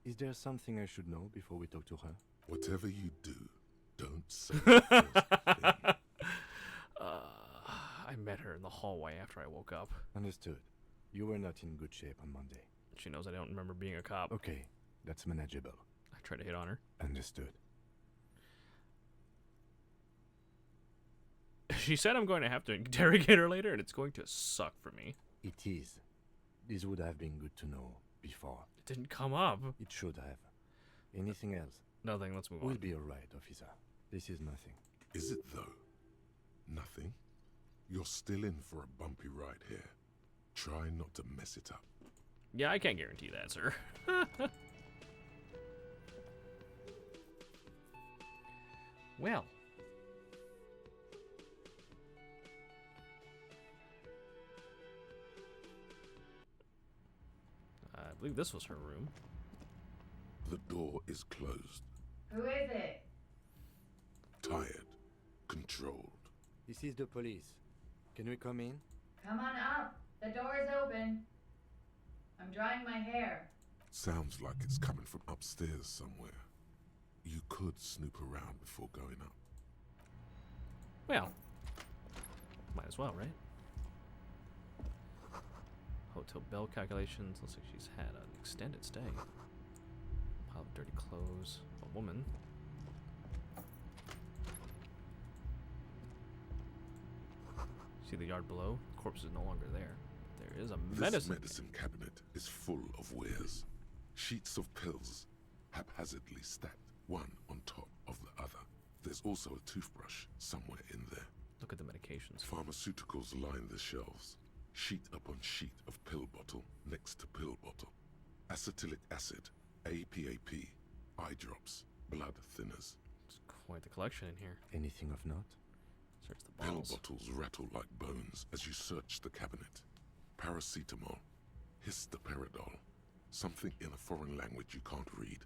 Is there something I should know before we talk to her? Whatever you do, don't say the first thing. I met her in the hallway after I woke up. Understood. You were not in good shape on Monday. She knows I don't remember being a cop. Okay, that's manageable. I tried to hit on her. Understood. She said I'm going to have to interrogate her later, and it's going to suck for me. It is. This would have been good to know before. It didn't come up. It should have. Anything else? Nothing, let's move on. We'll be alright, officer. This is nothing. Is it though? Nothing? You're still in for a bumpy ride here. Try not to mess it up. Yeah, I can't guarantee that, sir. Well. I believe this was her room. The door is closed. Who is it? Tired. Controlled. This is the police. Can we come in? Come on up. The door is open. I'm drying my hair. Sounds like it's coming from upstairs somewhere. You could snoop around before going up. Well, might as well, right? Hotel bell calculations. Looks like she's had an extended stay. Pile of dirty clothes. A woman. See the yard below? The corpse is no longer there. There is a This medicine cabinet is full of wares. Sheets of pills, haphazardly stacked, one on top of the other. There's also a toothbrush somewhere in there. Look at the medications. Pharmaceuticals line the shelves. Sheet upon sheet of pill bottle next to pill bottle. Acetylic acid, APAP, eye drops, blood thinners. It's quite the collection in here. Anything of note? Search the Pill bottles. bottles rattle like bones as you search the cabinet. Paracetamol, histoperidol, something in a foreign language you can't read.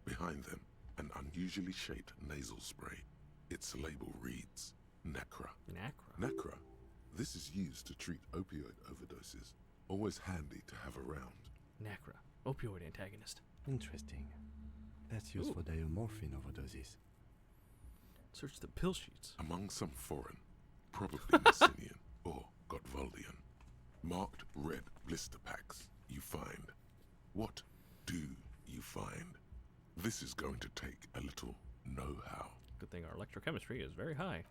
Behind them, an unusually shaped nasal spray. Its label reads, Nacra. Nacra. Nacra. This is used to treat opioid overdoses. Always handy to have around. Nacra. Opioid antagonist. Interesting. That's used for diamorphine overdoses. Search the pill sheets. Among some foreign, probably Messinian or Godvaldian, marked red blister packs you find. What do you find? This is going to take a little know-how. Good thing our electrochemistry is very high.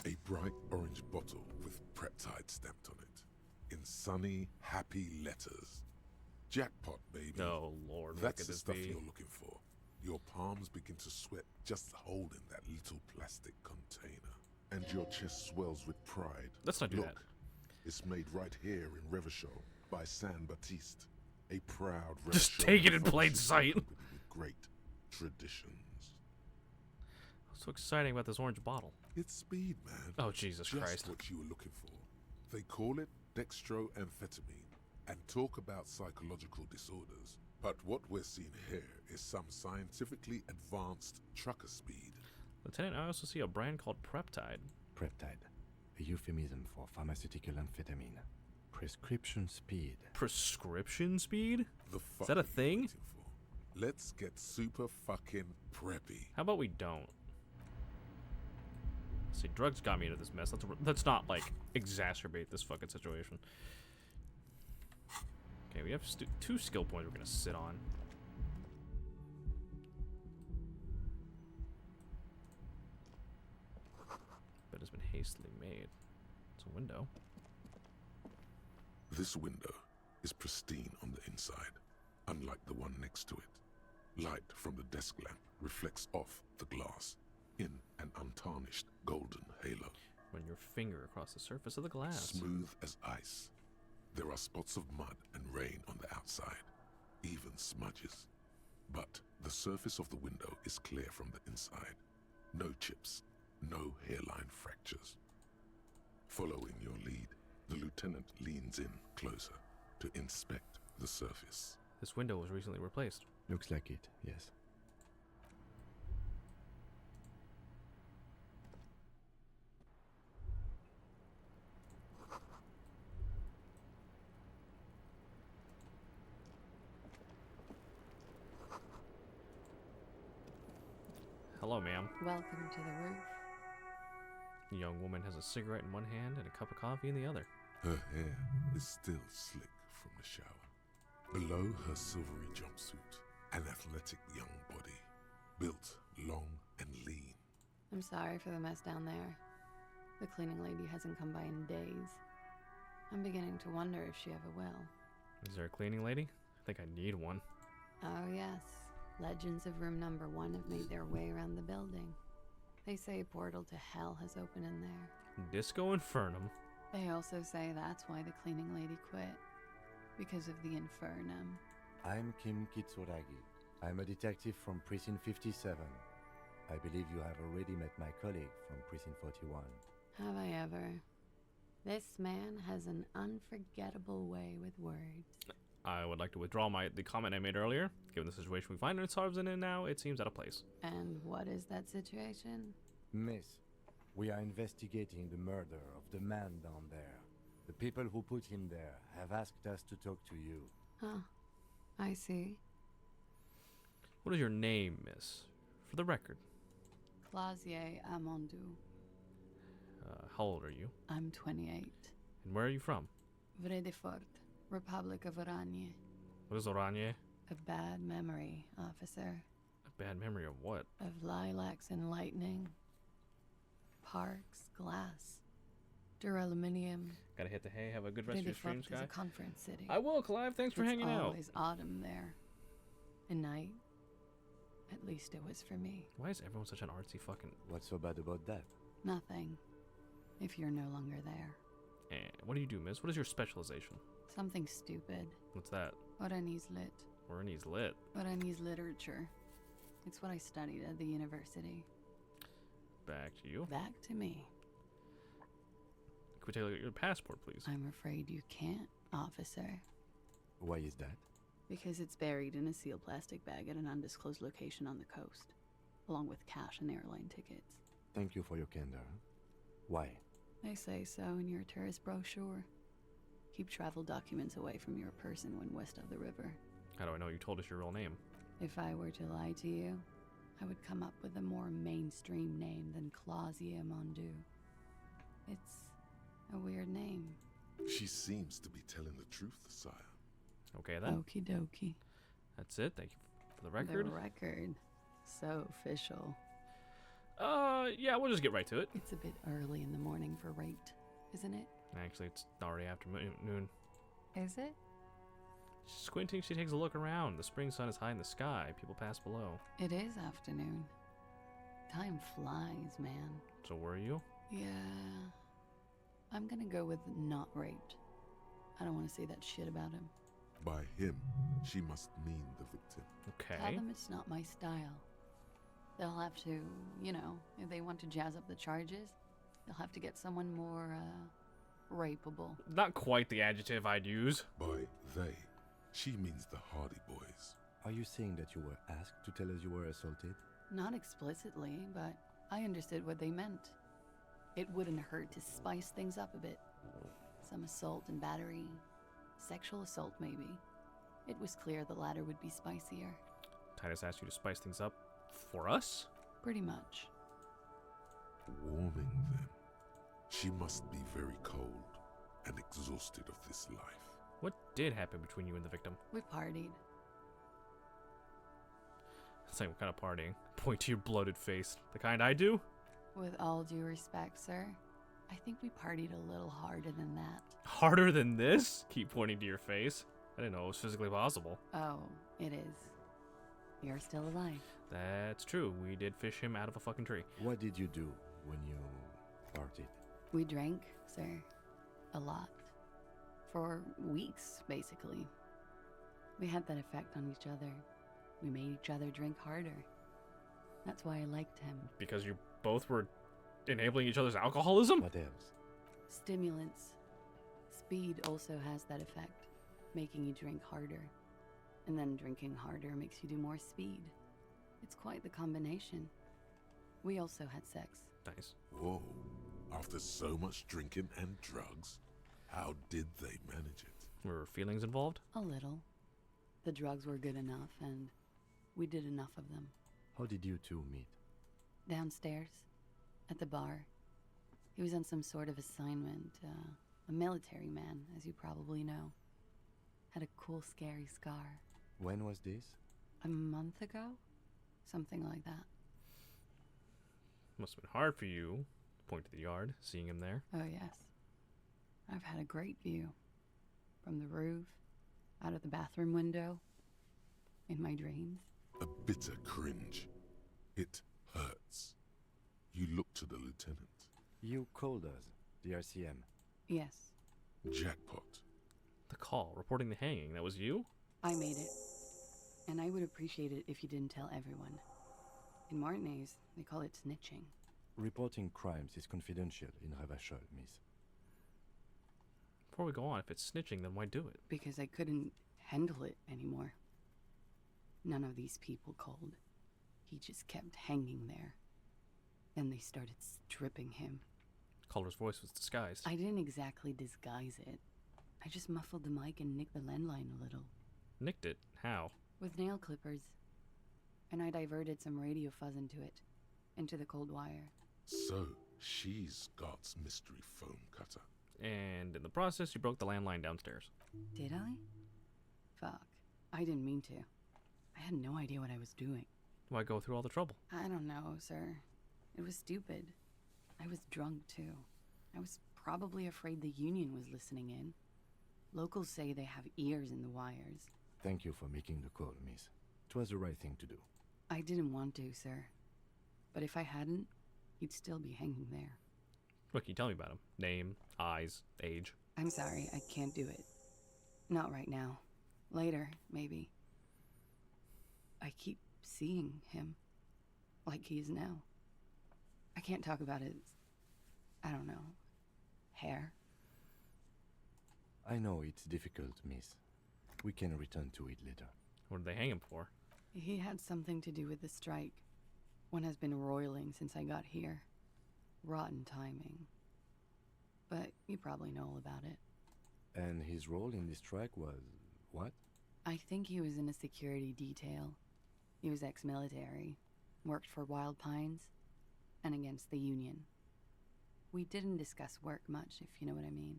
A bright orange bottle with Preptide stamped on it. In sunny, happy letters. Jackpot, baby. Oh, Lord. That's the stuff you're looking for. Your palms begin to sweat just holding that little plastic container. And your chest swells with pride. Let's not do that. It's made right here in Revachol by San Baptiste. A proud Just Revachol take it in plain sight. company with great traditions. What's so exciting about this orange bottle? It's speed, man. Oh, Jesus Just Christ. what you were looking for. They call it dextroamphetamine and talk about psychological disorders. But what we're seeing here is some scientifically advanced trucker speed. Lieutenant, I also see a brand called Preptide. Preptide, a euphemism for pharmaceutical amphetamine. Prescription speed. Prescription speed? The Is that a fuck thing? Let's get super fucking preppy. How about we don't? See, drugs got me into this mess. Let's not, like, exacerbate this fucking situation. Okay, we have 2 skill points we're gonna sit on. But it's been hastily made. It's a window. This window is pristine on the inside, unlike the one next to it. Light from the desk lamp reflects off the glass in an untarnished golden halo. Run your finger across the surface of the glass. Smooth as ice. There are spots of mud and rain on the outside, even smudges. But the surface of the window is clear from the inside. No chips, no hairline fractures. Following your lead, the lieutenant leans in closer to inspect the surface. This window was recently replaced. Looks like it, yes. Hello, ma'am. Welcome to the roof. The young woman has a cigarette in one hand and a cup of coffee in the other. Her hair is still slick from the shower. Below her silvery jumpsuit, an athletic young body, built long and lean. I'm sorry for the mess down there. The cleaning lady hasn't come by in days. I'm beginning to wonder if she ever will. Is there a cleaning lady? I think I need one. Oh, yes. Legends of room number 1 have made their way around the building. They say a portal to hell has opened in there. Disco Infernum. They also say that's why the cleaning lady quit. Because of the Infernum. I'm Kim Kitsuragi. I'm a detective from Precinct 57. I believe you have already met my colleague from Precinct 41. Have I ever? This man has an unforgettable way with words. I would like to withdraw the comment I made earlier. Given the situation we find ourselves in now, it seems out of place. And what is that situation? Miss, we are investigating the murder of the man down there. The people who put him there have asked us to talk to you. Huh. I see. What is your name, miss? For the record. Clausier Amondou. How old are you? I'm 28. And where are you from? Vredefort, Republic of Oranje. What is Oranje? A bad memory, officer. A bad memory of what? Of lilacs and lightning. Parks, glass. Duraluminium. Gotta hit the hay. Have a good rest of your stream, Vredefort is Sky. a conference city. I will, Clive. Thanks for hanging out. It's always autumn there. And night. At least it was for me. Why is everyone such an artsy fucking... What's so bad about that? Nothing. If you're no longer there. And what do you do, miss? What is your specialization? Something stupid. What's that? Oranese lit. Oranese lit. Oranese literature. It's what I studied at the university. Back to you. Back to me. Could we take a look at your passport, please? I'm afraid you can't, officer. Why is that? Because it's buried in a sealed plastic bag at an undisclosed location on the coast, along with cash and airline tickets. Thank you for your candor. Why? They say so in your tourist brochure. Keep travel documents away from your person when west of the river. How do I know you told us your real name? If I were to lie to you, I would come up with a more mainstream name than Clausia Mondu. It's a weird name. She seems to be telling the truth, sire. Okay then. Okie dokie. That's it. Thank you for the record. The record. So official. Yeah, we'll just get right to it. It's a bit early in the morning for rate, isn't it? Actually, it's already afternoon. Is it? Squinting, she takes a look around. The spring sun is high in the sky. People pass below. It is afternoon. Time flies, man. So were you? Yeah. I'm gonna go with not raped. I don't want to say that shit about him. By him, she must mean the victim. Okay. Tell them it's not my style. They'll have to, you know, if they want to jazz up the charges, they'll have to get someone more, rapeable. Not quite the adjective I'd use. By they, she means the Hardy Boys. Are you saying that you were asked to tell us you were assaulted? Not explicitly, but I understood what they meant. It wouldn't hurt to spice things up a bit. Some assault and battery. Sexual assault, maybe. It was clear the latter would be spicier. Titus asked you to spice things up for us? Pretty much. Warming them. She must be very cold and exhausted of this life. What did happen between you and the victim? We partied. It's like, what kind of partying? Point to your bloated face. The kind I do? With all due respect, sir, I think we partied a little harder than that. Harder than this? Keep pointing to your face. I didn't know it was physically possible. Oh, it is. You're still alive. That's true. We did fish him out of a fucking tree. What did you do when you partied? We drank, sir. A lot. For weeks, basically. We had that effect on each other. We made each other drink harder. That's why I liked him. Because you both were enabling each other's alcoholism? What else? Stimulants. Speed also has that effect, making you drink harder. And then drinking harder makes you do more speed. It's quite the combination. We also had sex. Nice. Whoa. After so much drinking and drugs, how did they manage it? Were feelings involved? A little. The drugs were good enough, and we did enough of them. How did you two meet? Downstairs, at the bar. He was on some sort of assignment, a military man, as you probably know. Had a cool, scary scar. When was this? A month ago? Something like that. Must have been hard for you. Point to the yard, seeing him there. Oh, yes. I've had a great view. From the roof, out of the bathroom window, in my dreams. A bitter cringe. It hurts. You look to the lieutenant. You called us, the RCM. Yes. Jackpot. The call, reporting the hanging, that was you? I made it. And I would appreciate it if you didn't tell everyone. In Martinez, they call it snitching. Reporting crimes is confidential in Ravachol, miss. Before we go on, if it's snitching, then why do it? Because I couldn't handle it anymore. None of these people called. He just kept hanging there. Then they started stripping him. Caller's voice was disguised. I didn't exactly disguise it. I just muffled the mic and nicked the landline a little. Nicked it? How? With nail clippers. And I diverted some radio fuzz into it. Into the cold wire. So, she's Scott's mystery foam cutter. And in the process, you broke the landline downstairs. Did I? Fuck. I didn't mean to. I had no idea what I was doing. Why go through all the trouble? I don't know, sir. It was stupid. I was drunk, too. I was probably afraid the union was listening in. Locals say they have ears in the wires. Thank you for making the call, miss. It was the right thing to do. I didn't want to, sir. But if I hadn't, he'd still be hanging there. What can you tell me about him? Name, eyes, age? I'm sorry, I can't do it. Not right now. Later, maybe. I keep seeing him. Like he is now. I can't talk about his... I don't know. Hair. I know it's difficult, miss. We can return to it later. What did they hang him for? He had something to do with the strike. One has been roiling since I got here. Rotten timing. but you probably know all about it. And his role in this strike was what? I think he was in a security detail. He was ex-military, worked for Wild Pines, and against the Union. We didn't discuss work much, if you know what I mean.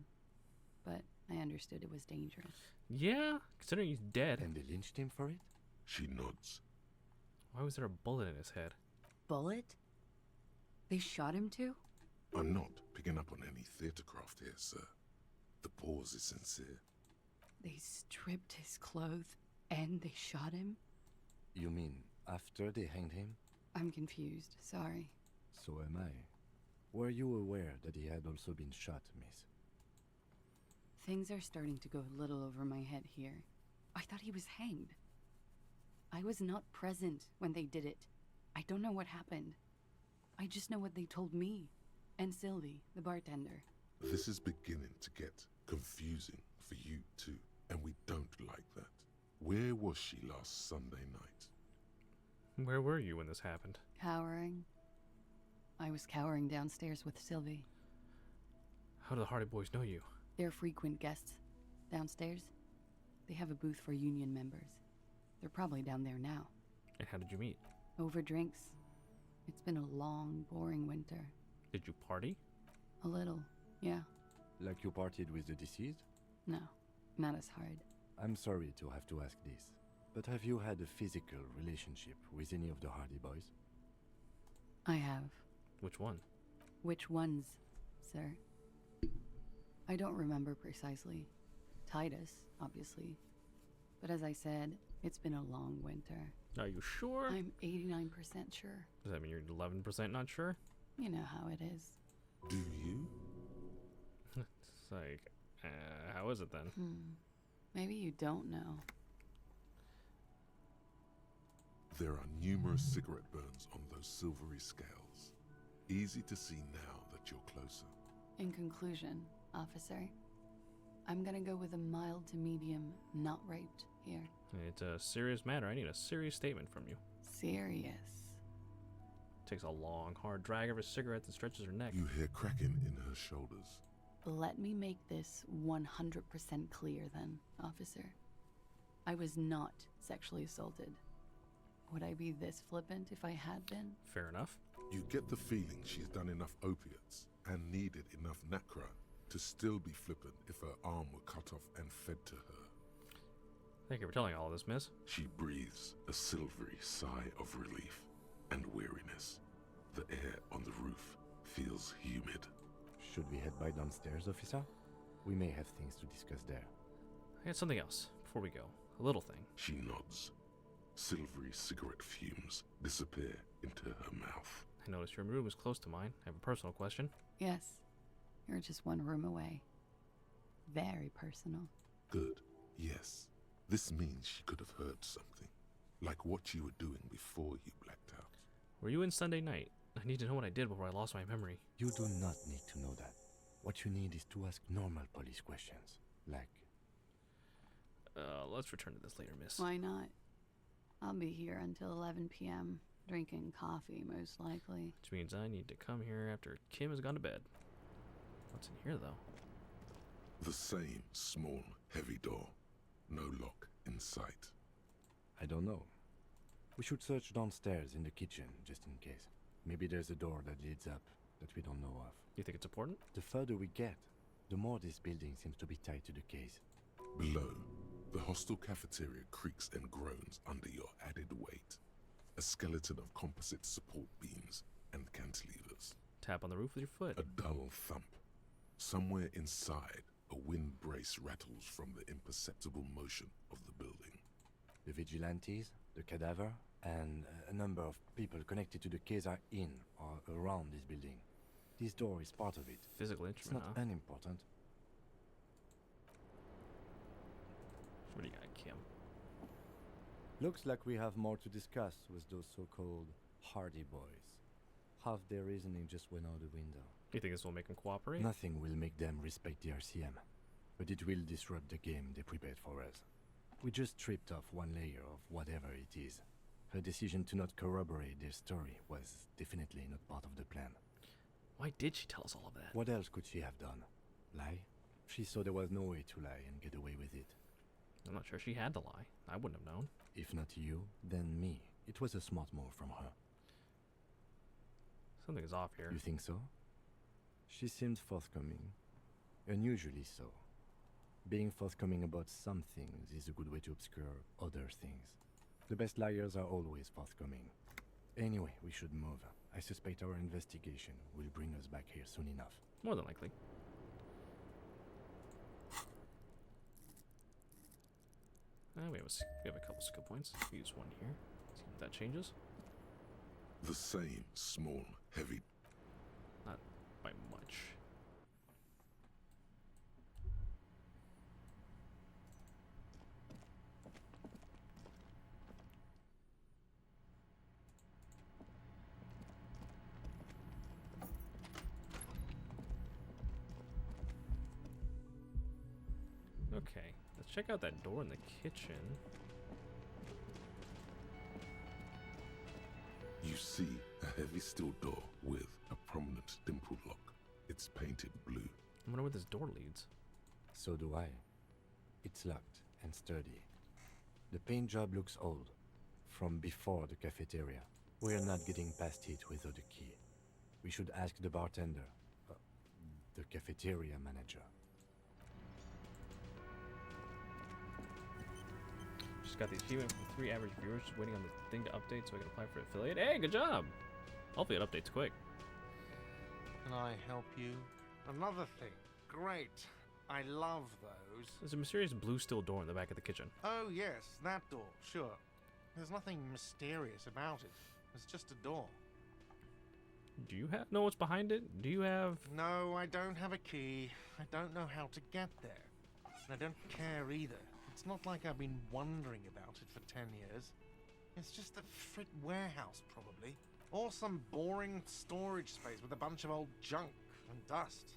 But I understood it was dangerous. Yeah, considering he's dead. And they lynched him for it? She nods. Why was there a bullet in his head? Bullet? They shot him too? I'm not picking up on any theatercraft here, sir. The pause is sincere. They stripped his clothes and they shot him? You mean after they hanged him? I'm confused, sorry. So am I. Were you aware that he had also been shot, miss? Things are starting to go a little over my head here. I thought he was hanged. I was not present when they did it. I don't know what happened. I just know what they told me. And Sylvie, the bartender. This is beginning to get confusing for you too, and we don't like that. Where was she last Sunday night? Where were you when this happened? Cowering. I was cowering downstairs with Sylvie. How do the Hardy Boys know you? They're frequent guests. Downstairs, they have a booth for union members. They're probably down there now. And how did you meet? Over drinks. It's been a long, boring winter. Did you party? A little, yeah. Like you partied with the deceased? No, not as hard. I'm sorry to have to ask this, but have you had a physical relationship with any of the Hardy Boys? I have. Which one? Which ones, sir? I don't remember precisely. Titus, obviously. But as I said, it's been a long winter. Are you sure? I'm 89% sure. Does that mean you're 11% not sure? You know how it is. Do you? It's like, how is it then? Maybe you don't know. There are numerous cigarette burns on those silvery scales. Easy to see now that you're closer. In conclusion, officer, I'm gonna go with a mild to medium not raped here. It's a serious matter. I need a serious statement from you. Serious. Takes a long, hard drag of her cigarette and stretches her neck. You hear cracking in her shoulders. Let me make this 100% clear then, officer. I was not sexually assaulted. Would I be this flippant if I had been? Fair enough. You get the feeling she's done enough opiates and needed enough nacra to still be flippant if her arm were cut off and fed to her. Thank you for telling all of this, miss. She breathes a silvery sigh of relief and weariness. The air on the roof feels humid. Should we head by downstairs, officer? We may have things to discuss there. I had something else before we go. A little thing. She nods. Silvery cigarette fumes disappear into her mouth. I noticed your room is close to mine. I have a personal question. Yes. You're just one room away. Very personal. Good. Yes. This means she could have heard something. Like what you were doing before you blacked out. Were you in Sunday night? I need to know what I did before I lost my memory. You do not need to know that. What you need is to ask normal police questions. Like... let's return to this later, miss. Why not? I'll be here until 11 p.m. drinking coffee, most likely. Which means I need to come here after Kim has gone to bed. What's in here, though? The same small, heavy door. No lock in sight. I don't know. We should search downstairs in the kitchen, just in case. Maybe there's a door that leads up that we don't know of. You think it's important? The further we get, the more this building seems to be tied to the case. Below, the hostel cafeteria creaks and groans under your added weight. A skeleton of composite support beams and cantilevers. Tap on the roof with your foot. A dull thump. Somewhere inside, a wind brace rattles from the imperceptible motion of the building. The vigilantes, the cadaver, and a number of people connected to the case are in or around this building. This door is part of it. Physical instrument, It's not unimportant. What do you got, Kim? Looks like we have more to discuss with those so-called Hardy Boys. Half their reasoning just went out the window. You think this will make them cooperate? Nothing will make them respect the RCM, but it will disrupt the game they prepared for us. We just stripped off one layer of whatever it is. Her decision to not corroborate their story was definitely not part of the plan. Why did she tell us all of that? What else could she have done? Lie? She saw there was no way to lie and get away with it. I'm not sure she had to lie. I wouldn't have known. If not you, then me. It was a smart move from her. Something is off here. You think so? She seemed forthcoming. Unusually so. Being forthcoming about some things is a good way to obscure other things. The best liars are always forthcoming. Anyway, we should move. I suspect our investigation will bring us back here soon enough. More than likely. We have a couple skill points. We use one here. See if that changes. The same small, heavy. Not by much. Okay, let's check out that door in the kitchen. You see a heavy steel door with a prominent dimpled lock. It's painted blue. I wonder where this door leads. So do I. It's locked and sturdy. The paint job looks old, from before the cafeteria. We're not getting past it without a key. We should ask the bartender, the cafeteria manager. Just got the achievement from 3 average viewers, just waiting on the thing to update so I can apply for affiliate. Hey, good job! Hopefully it updates quick. Can I help you? Another thing. Great. I love those. There's a mysterious blue steel door in the back of the kitchen. Oh, yes, that door, sure. There's nothing mysterious about it. It's just a door. Do you know what's behind it? Do you have... No, I don't have a key. I don't know how to get there. And I don't care either. It's not like I've been wondering about it for 10 years. It's just a frit warehouse, probably. Or some boring storage space with a bunch of old junk and dust.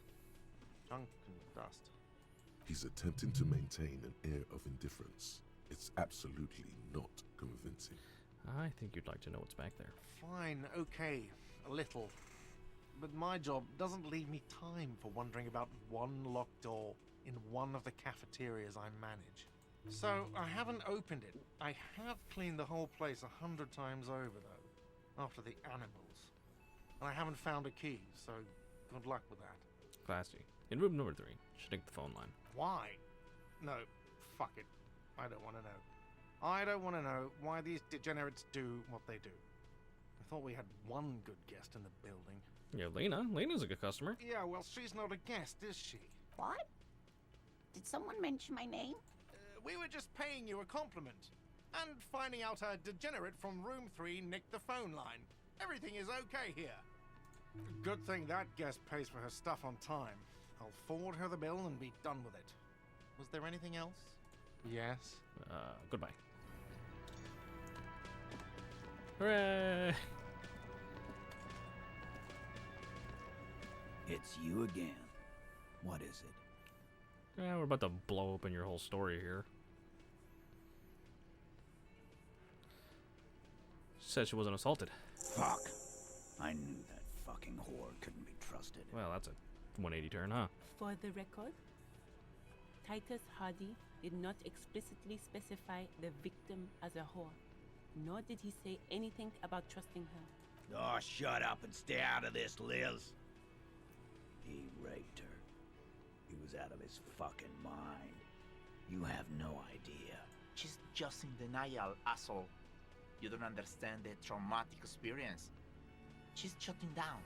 Junk and dust. He's attempting to maintain an air of indifference. It's absolutely not convincing. I think you'd like to know what's back there. Fine, okay, a little. But my job doesn't leave me time for wondering about one locked door in one of the cafeterias I manage. So, I haven't opened it. I have cleaned the whole place 100 times over, though, after the animals. And I haven't found a key, so good luck with that. Classy. In room number 3, should take the phone line. Why? No, fuck it. I don't want to know. I don't want to know why these degenerates do what they do. I thought we had one good guest in the building. Yeah, Lena. Lena's a good customer. Yeah, well, she's not a guest, is she? What? Did someone mention my name? We were just paying you a compliment. And finding out a degenerate from room 3 nicked the phone line. Everything is okay here. Good thing that guest pays for her stuff on time. I'll forward her the bill and be done with it. Was there anything else? Yes. Goodbye. Hooray! It's you again. What is it? Yeah, we're about to blow open your whole story here. She said she wasn't assaulted. Fuck. I knew that fucking whore couldn't be trusted. Well, that's a 180 turn, huh? For the record, Titus Hardy did not explicitly specify the victim as a whore, nor did he say anything about trusting her. Oh, shut up and stay out of this, Liz. He raped her. He was out of his fucking mind. You have no idea. She's just in denial, asshole. You don't understand the traumatic experience. She's shutting down.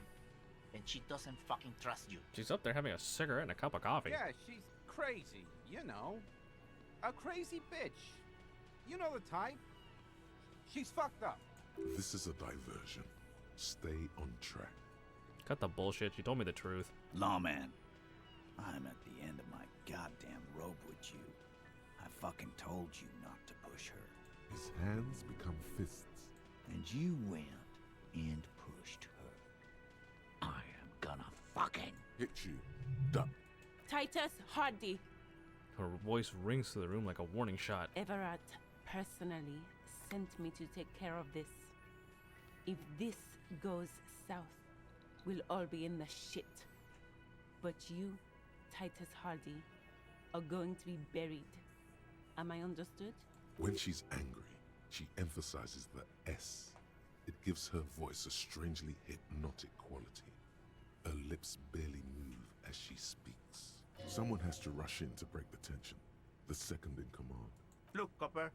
And she doesn't fucking trust you. She's up there having a cigarette and a cup of coffee. Yeah, she's crazy, you know. A crazy bitch. You know the type. She's fucked up. This is a diversion. Stay on track. Cut the bullshit. She told me the truth. Lawman, I'm at the end of my goddamn rope with you. I fucking told you not to push her. His hands become fists. And you went and pushed her. I am gonna fucking hit you. Duck. Titus Hardy. Her voice rings through the room like a warning shot. Everett personally sent me to take care of this. If this goes south, we'll all be in the shit. But you Titus Hardy are going to be buried. Am I understood? When she's angry, she emphasizes the S. It gives her voice a strangely hypnotic quality. Her lips barely move as she speaks. Someone has to rush in to break the tension. The second in command. Look, Copper.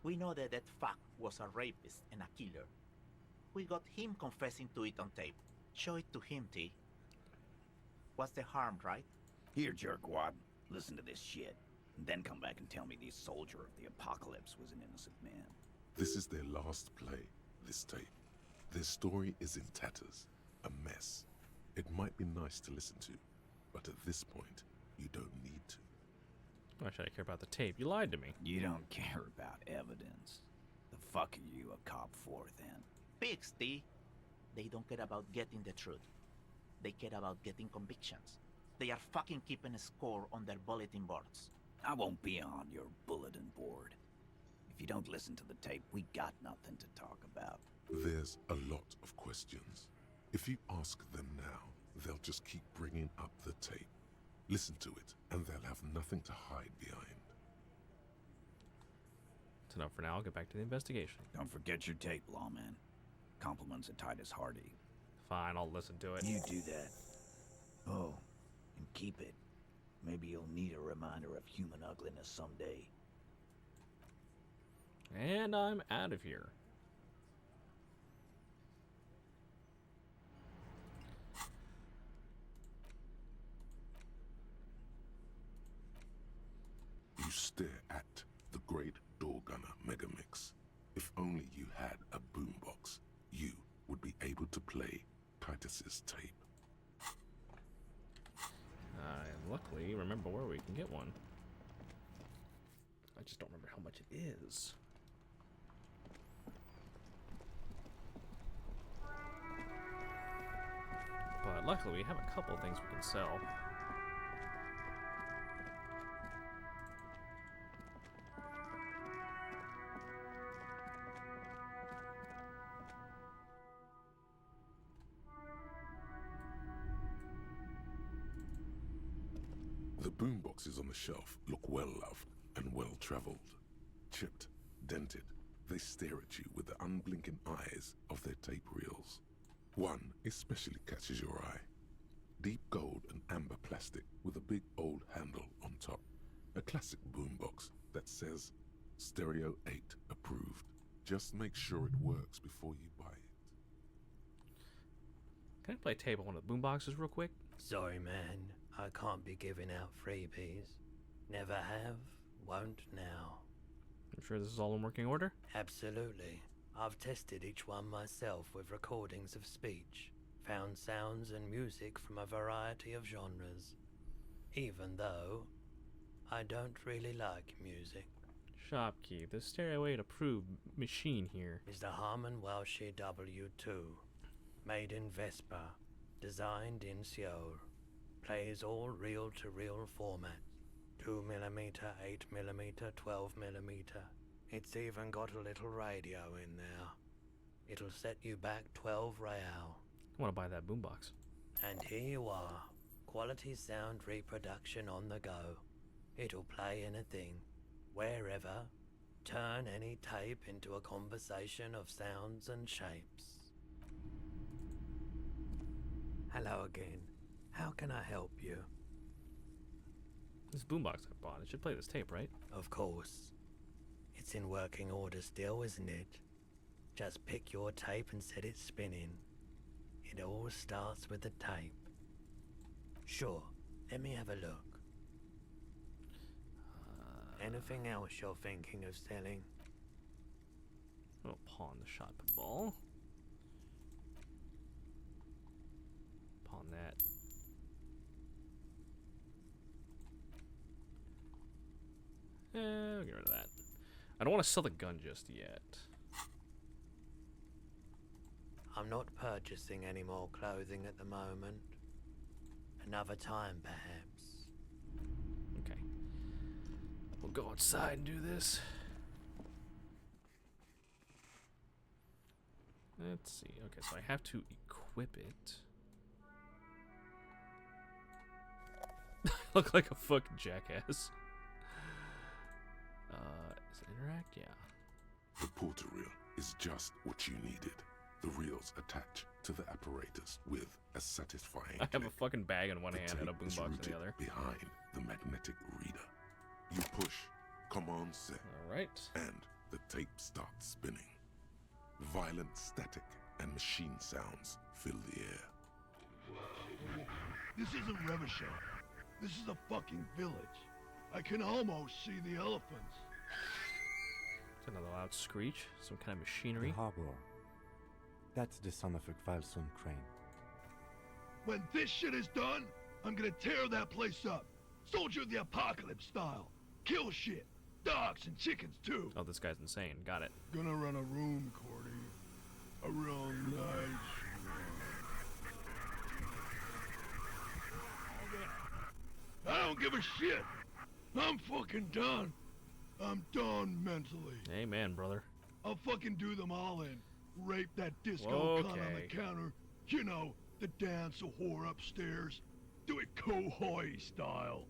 We know that that fuck was a rapist and a killer. We got him confessing to it on tape. Show it to him, T. What's the harm, right? Here, jerkwad. Listen to this shit. And then come back and tell me the soldier of the apocalypse was an innocent man. This is their last play, this tape. Their story is in tatters, a mess. It might be nice to listen to, but at this point, you don't need to. Why should I care about the tape? You lied to me. You don't care about evidence. The fuck are you a cop for, then? Pigs, T. They don't care about getting the truth. They care about getting convictions. They are fucking keeping a score on their bulletin boards. I won't be on your bulletin board. If you don't listen to the tape, we got nothing to talk about. There's a lot of questions. If you ask them now, they'll just keep bringing up the tape. Listen to it, and they'll have nothing to hide behind. That's enough for now. I'll get back to the investigation. Don't forget your tape, lawman. Compliments of Titus Hardy. Fine, I'll listen to it. You do that. Oh, and keep it. Maybe you'll need a reminder of human ugliness someday. And I'm out of here. You stare at the great door gunner Megamix. If only you had a boombox, you would be able to play Titus's tape. I luckily remember where we can get one. I just don't remember how much it is. But luckily we have a couple things we can sell. The boomboxes on the shelf look well-loved and well-traveled. Chipped, dented, they stare at you with the unblinking eyes of their tape reels. One especially catches your eye. Deep gold and amber plastic with a big old handle on top. A classic boombox that says, Stereo 8 approved. Just make sure it works before you buy it. Can I play tape on one of the boomboxes real quick? Sorry, man. I can't be giving out freebies. Never have, won't now. I'm sure this is all in working order? Absolutely. I've tested each one myself with recordings of speech, found sounds and music from a variety of genres. Even though I don't really like music. Shopkeep, the Stereo 8 approved machine here is the Harman Welsh W2, made in Vespa, designed in Seoul. Plays all reel-to-reel formats. 2mm, 8mm, 12mm. It's even got a little radio in there. It'll set you back 12 real. I want to buy that boombox. And here you are. Quality sound reproduction on the go. It'll play anything, wherever. Turn any tape into a conversation of sounds and shapes. Hello again. How can I help you? This boombox I bought, it should play this tape, right? Of course. It's in working order still, isn't it? Just pick your tape and set it spinning. It all starts with the tape. Sure, let me have a look. Anything else you're thinking of selling? I'll pawn the shot put ball. Pawn that. I'll get rid of that. I don't want to sell the gun just yet. I'm not purchasing any more clothing at the moment. Another time, perhaps. Okay. We'll go outside and do this. Let's see. Okay, so I have to equip it. look like a fucking jackass. Is it interact? Yeah. The porter reel is just what you needed. The reels attach to the apparatus with a satisfying I have a click. fucking bag in one The hand and a tape is boombox in rooted the other. behind the magnetic reader. You push command set. All right. And the tape starts spinning. Violent static and machine sounds fill the air. This isn't Revachol. This is a fucking village. I can almost see the elephants. It's another loud screech. Some kind of The machinery. harbor. That's the son of a Kvalson crane. When this shit is done, I'm gonna tear that place up. Soldier of the apocalypse style. Kill shit. Dogs and chickens too. Oh, this guy's insane. Got it. Gonna run a room, Cordy. A real nice room. I don't give a shit. I'm fucking done. I'm done mentally. Amen, brother. I'll fucking do them all in. Rape that disco cunt on Okay. the counter. You know, the dance a whore upstairs. Do it Kohoi style.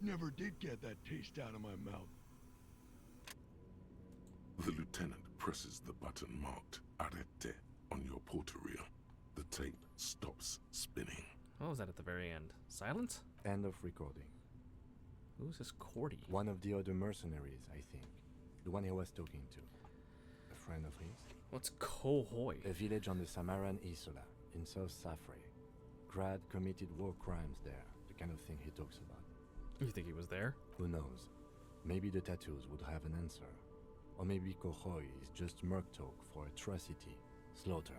Never did get that taste out of my mouth. The lieutenant presses the button marked Arete on your porter reel. The tape stops spinning. What was that at the very end? Silence? End of recording. Who's this Cordy? One of the other mercenaries, I think. The one he was talking to. A friend of his. What's Kohoi? A village on the Samaran Isola, in South Safre. Grad committed war crimes there, the kind of thing he talks about. You think he was there? Who knows? Maybe the tattoos would have an answer. Or maybe Kohoi is just merc talk for atrocity, slaughter.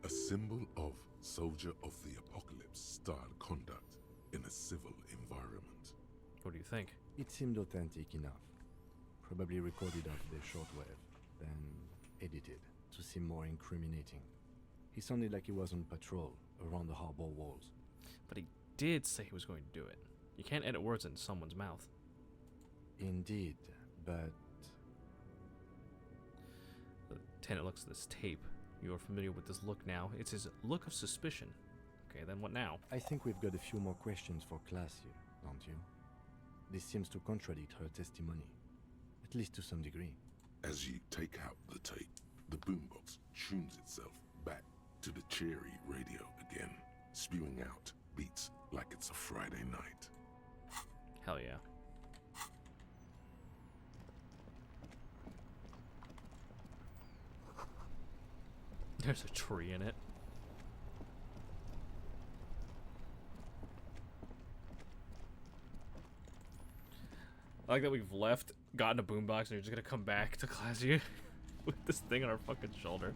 A symbol of soldier of the apocalypse style conduct in a civil environment. What do you think? It seemed authentic enough. Probably recorded off the shortwave, then edited to seem more incriminating. He sounded like he was on patrol around the harbor walls. But he did say he was going to do it. You can't edit words into someone's mouth. Indeed, but... The lieutenant looks at this tape. You are familiar with this look now. It's his look of suspicion. Okay, then what now? I think we've got a few more questions for class here, don't you? This seems to contradict her testimony, at least to some degree. As you take out the tape, the boombox tunes itself back to the cheery radio again, spewing out beats like it's a Friday night. Hell yeah. There's a tree in it. I like that we've left, gotten a boombox, and you're just gonna come back to class you with this thing on our fucking shoulder.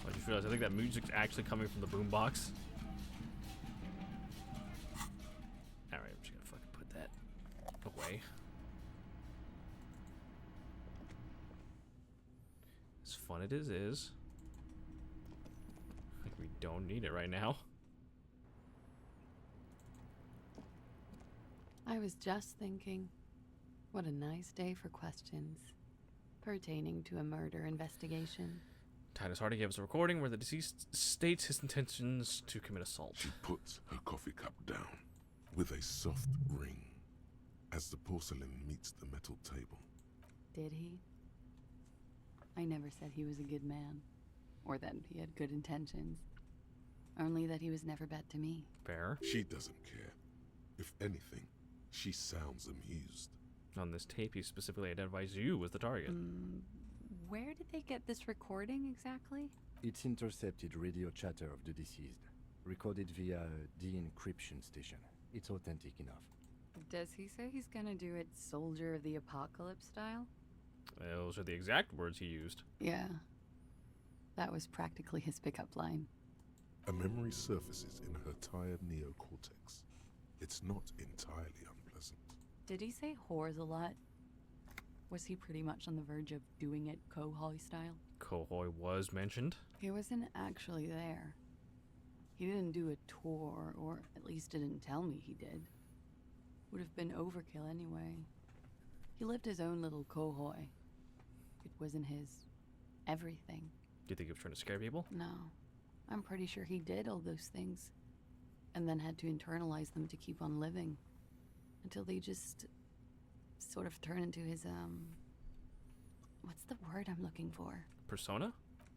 I just realized I think that music's actually coming from the boombox. Alright, I'm just gonna fucking put that away. As fun it is. Like we don't need it right now. I was just thinking, what a nice day for questions pertaining to a murder investigation. Titus Hardy gave us a recording where the deceased states his intentions to commit assault. She puts her coffee cup down with a soft ring as the porcelain meets the metal table. Did he? I never said he was a good man, or that he had good intentions. Only that he was never bad to me. Fair. She doesn't care. If anything, she sounds amused. On this tape, he specifically identifies you as the target. Where did they get this recording exactly? It's intercepted radio chatter of the deceased, recorded via de-encryption station. It's authentic enough. Does he say he's gonna do it Soldier of the Apocalypse style? Those are the exact words he used. Yeah. That was practically his pickup line. A memory surfaces in her tired neocortex. It's not entirely unpleasant. Did he say whores a lot? Was he pretty much on the verge of doing it Kohoi style? Kohoi was mentioned. He wasn't actually there. He didn't do a tour, or at least didn't tell me he did. Would have been overkill anyway. He lived his own little Kohoi. It wasn't his everything. Do you think he was trying to scare people? No. I'm pretty sure he did all those things. And then had to internalize them to keep on living. Until they just sort of turn into his, what's the word I'm looking for? Persona?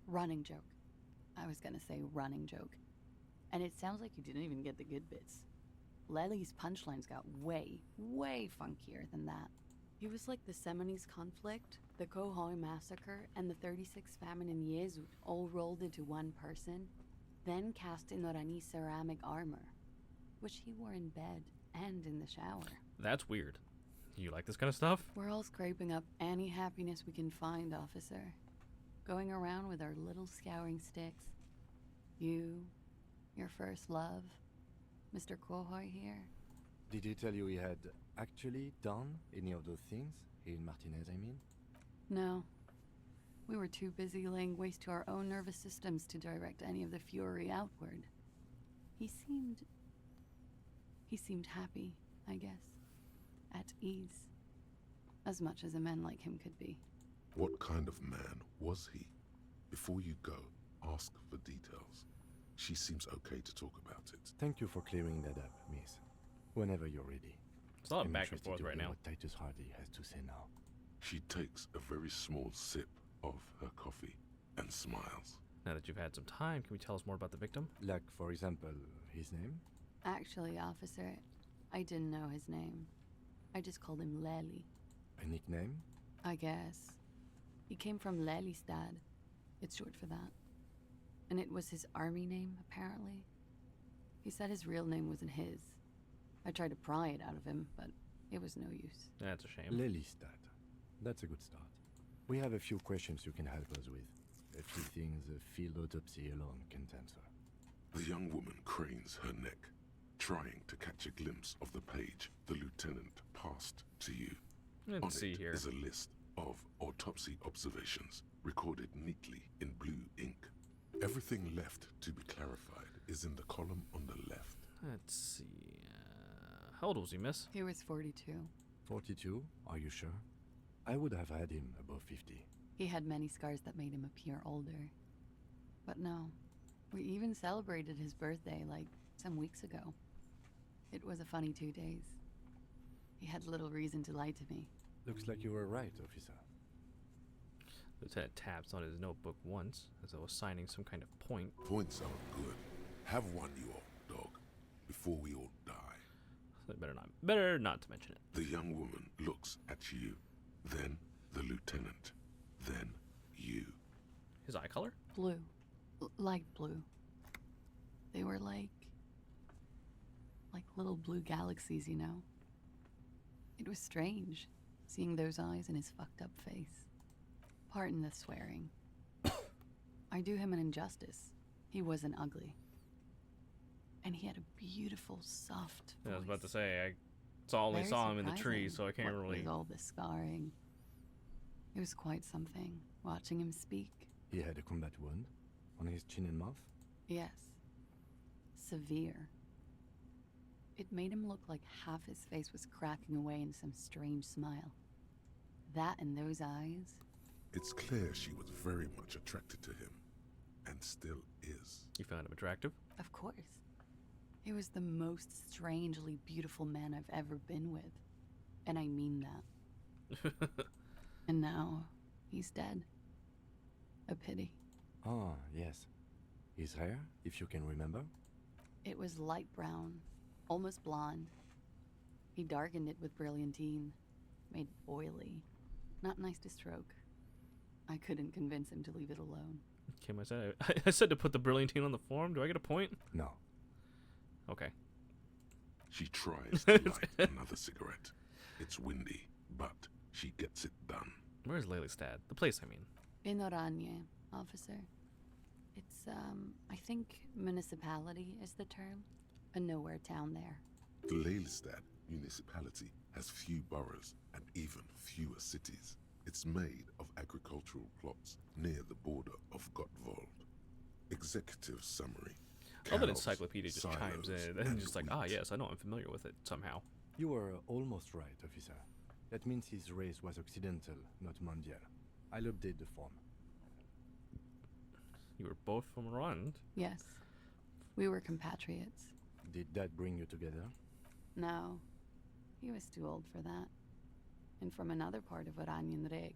Running joke. I was gonna say running joke. And it sounds like you didn't even get the good bits. Lely's punchlines got way, way funkier than that. He was like the Semonese conflict, the Kohoi massacre, and the 36 famine in Yezut all rolled into one person, then cast in Orani ceramic armor, which he wore in bed and in the shower. That's weird. You like this kind of stuff? We're all scraping up any happiness we can find, officer. Going around with our little scouring sticks. You, your first love, Mr. Kohoi here. Did he tell you he had actually done any of those things? Here in Martinez, I mean? No. We were too busy laying waste to our own nervous systems to direct any of the fury outward. He seemed happy, I guess. At ease. As much as a man like him could be. What kind of man was he? Before you go, ask for details. She seems okay to talk about it. Thank you for clearing that up, miss. Whenever you're ready. It's a lot of I'm back and interested forth to right hear now. What Titus Hardy has to say now. She takes a very small sip of her coffee and smiles. Now that you've had some time, can we tell us more about the victim? Like, for example, his name? Actually, officer, I didn't know his name. I just called him Lely. A nickname? I guess. He came from Lelystad. It's short for that. And it was his army name, apparently. He said his real name wasn't his. I tried to pry it out of him, but it was no use. That's a shame. Lelystad. That's a good start. We have a few questions you can help us with. A few things a field autopsy alone can't answer. The young woman cranes her neck, trying to catch a glimpse of the page the lieutenant passed to you. Let's see here. Is a list of autopsy observations recorded neatly in blue ink. Everything left to be clarified is in the column on the left. Let's see. How old was he, miss? He was 42. 42? Are you sure? I would have had him above 50. He had many scars that made him appear older. But no, we even celebrated his birthday like some weeks ago. It was a funny 2 days. He had little reason to lie to me. Looks like you were right, officer. Lieutenant taps on his notebook once, as though signing some kind of point. Points are good. Have one, you old dog, before we all die. So better not to mention it. The young woman looks at you, then the lieutenant, then you. His eye color? Blue. Light blue. They were like little blue galaxies, you know? It was strange, seeing those eyes in his fucked up face. Pardon the swearing. I do him an injustice. He wasn't ugly. And he had a beautiful, soft voice. Yeah, I was about to say, I only saw him in the tree, so I can't really... With all the scarring. It was quite something, watching him speak. He had a combat wound on his chin and mouth? Yes. Severe. It made him look like half his face was cracking away in some strange smile. That and those eyes... It's clear she was very much attracted to him, and still is. You found him attractive? Of course. He was the most strangely beautiful man I've ever been with. And I mean that. And now, he's dead. A pity. Ah, yes. His hair, if you can remember? It was light brown, almost blonde. He darkened it with brilliantine, made it oily. Not nice to stroke. I couldn't convince him to leave it alone. Kim, I said to put the brilliantine on the form. Do I get a point? No. Okay. She tries to light another cigarette. It's windy, but she gets it done. Where's Lelystad? The place, I mean. In Oranje, officer. It's, I think municipality is the term. A nowhere town there. Lelystad municipality has few boroughs and even fewer cities. It's made of agricultural plots near the border of Gottwald. Executive summary. Other Cows, encyclopedia just chimes in and just like, ah, yes, I know, I'm familiar with it somehow. You were almost right, officer. That means his race was occidental, not mondial. I'll update the form. You were both from Rwanda? Yes. We were compatriots. Did that bring you together? No. He was too old for that. And from another part of Oranjenrek.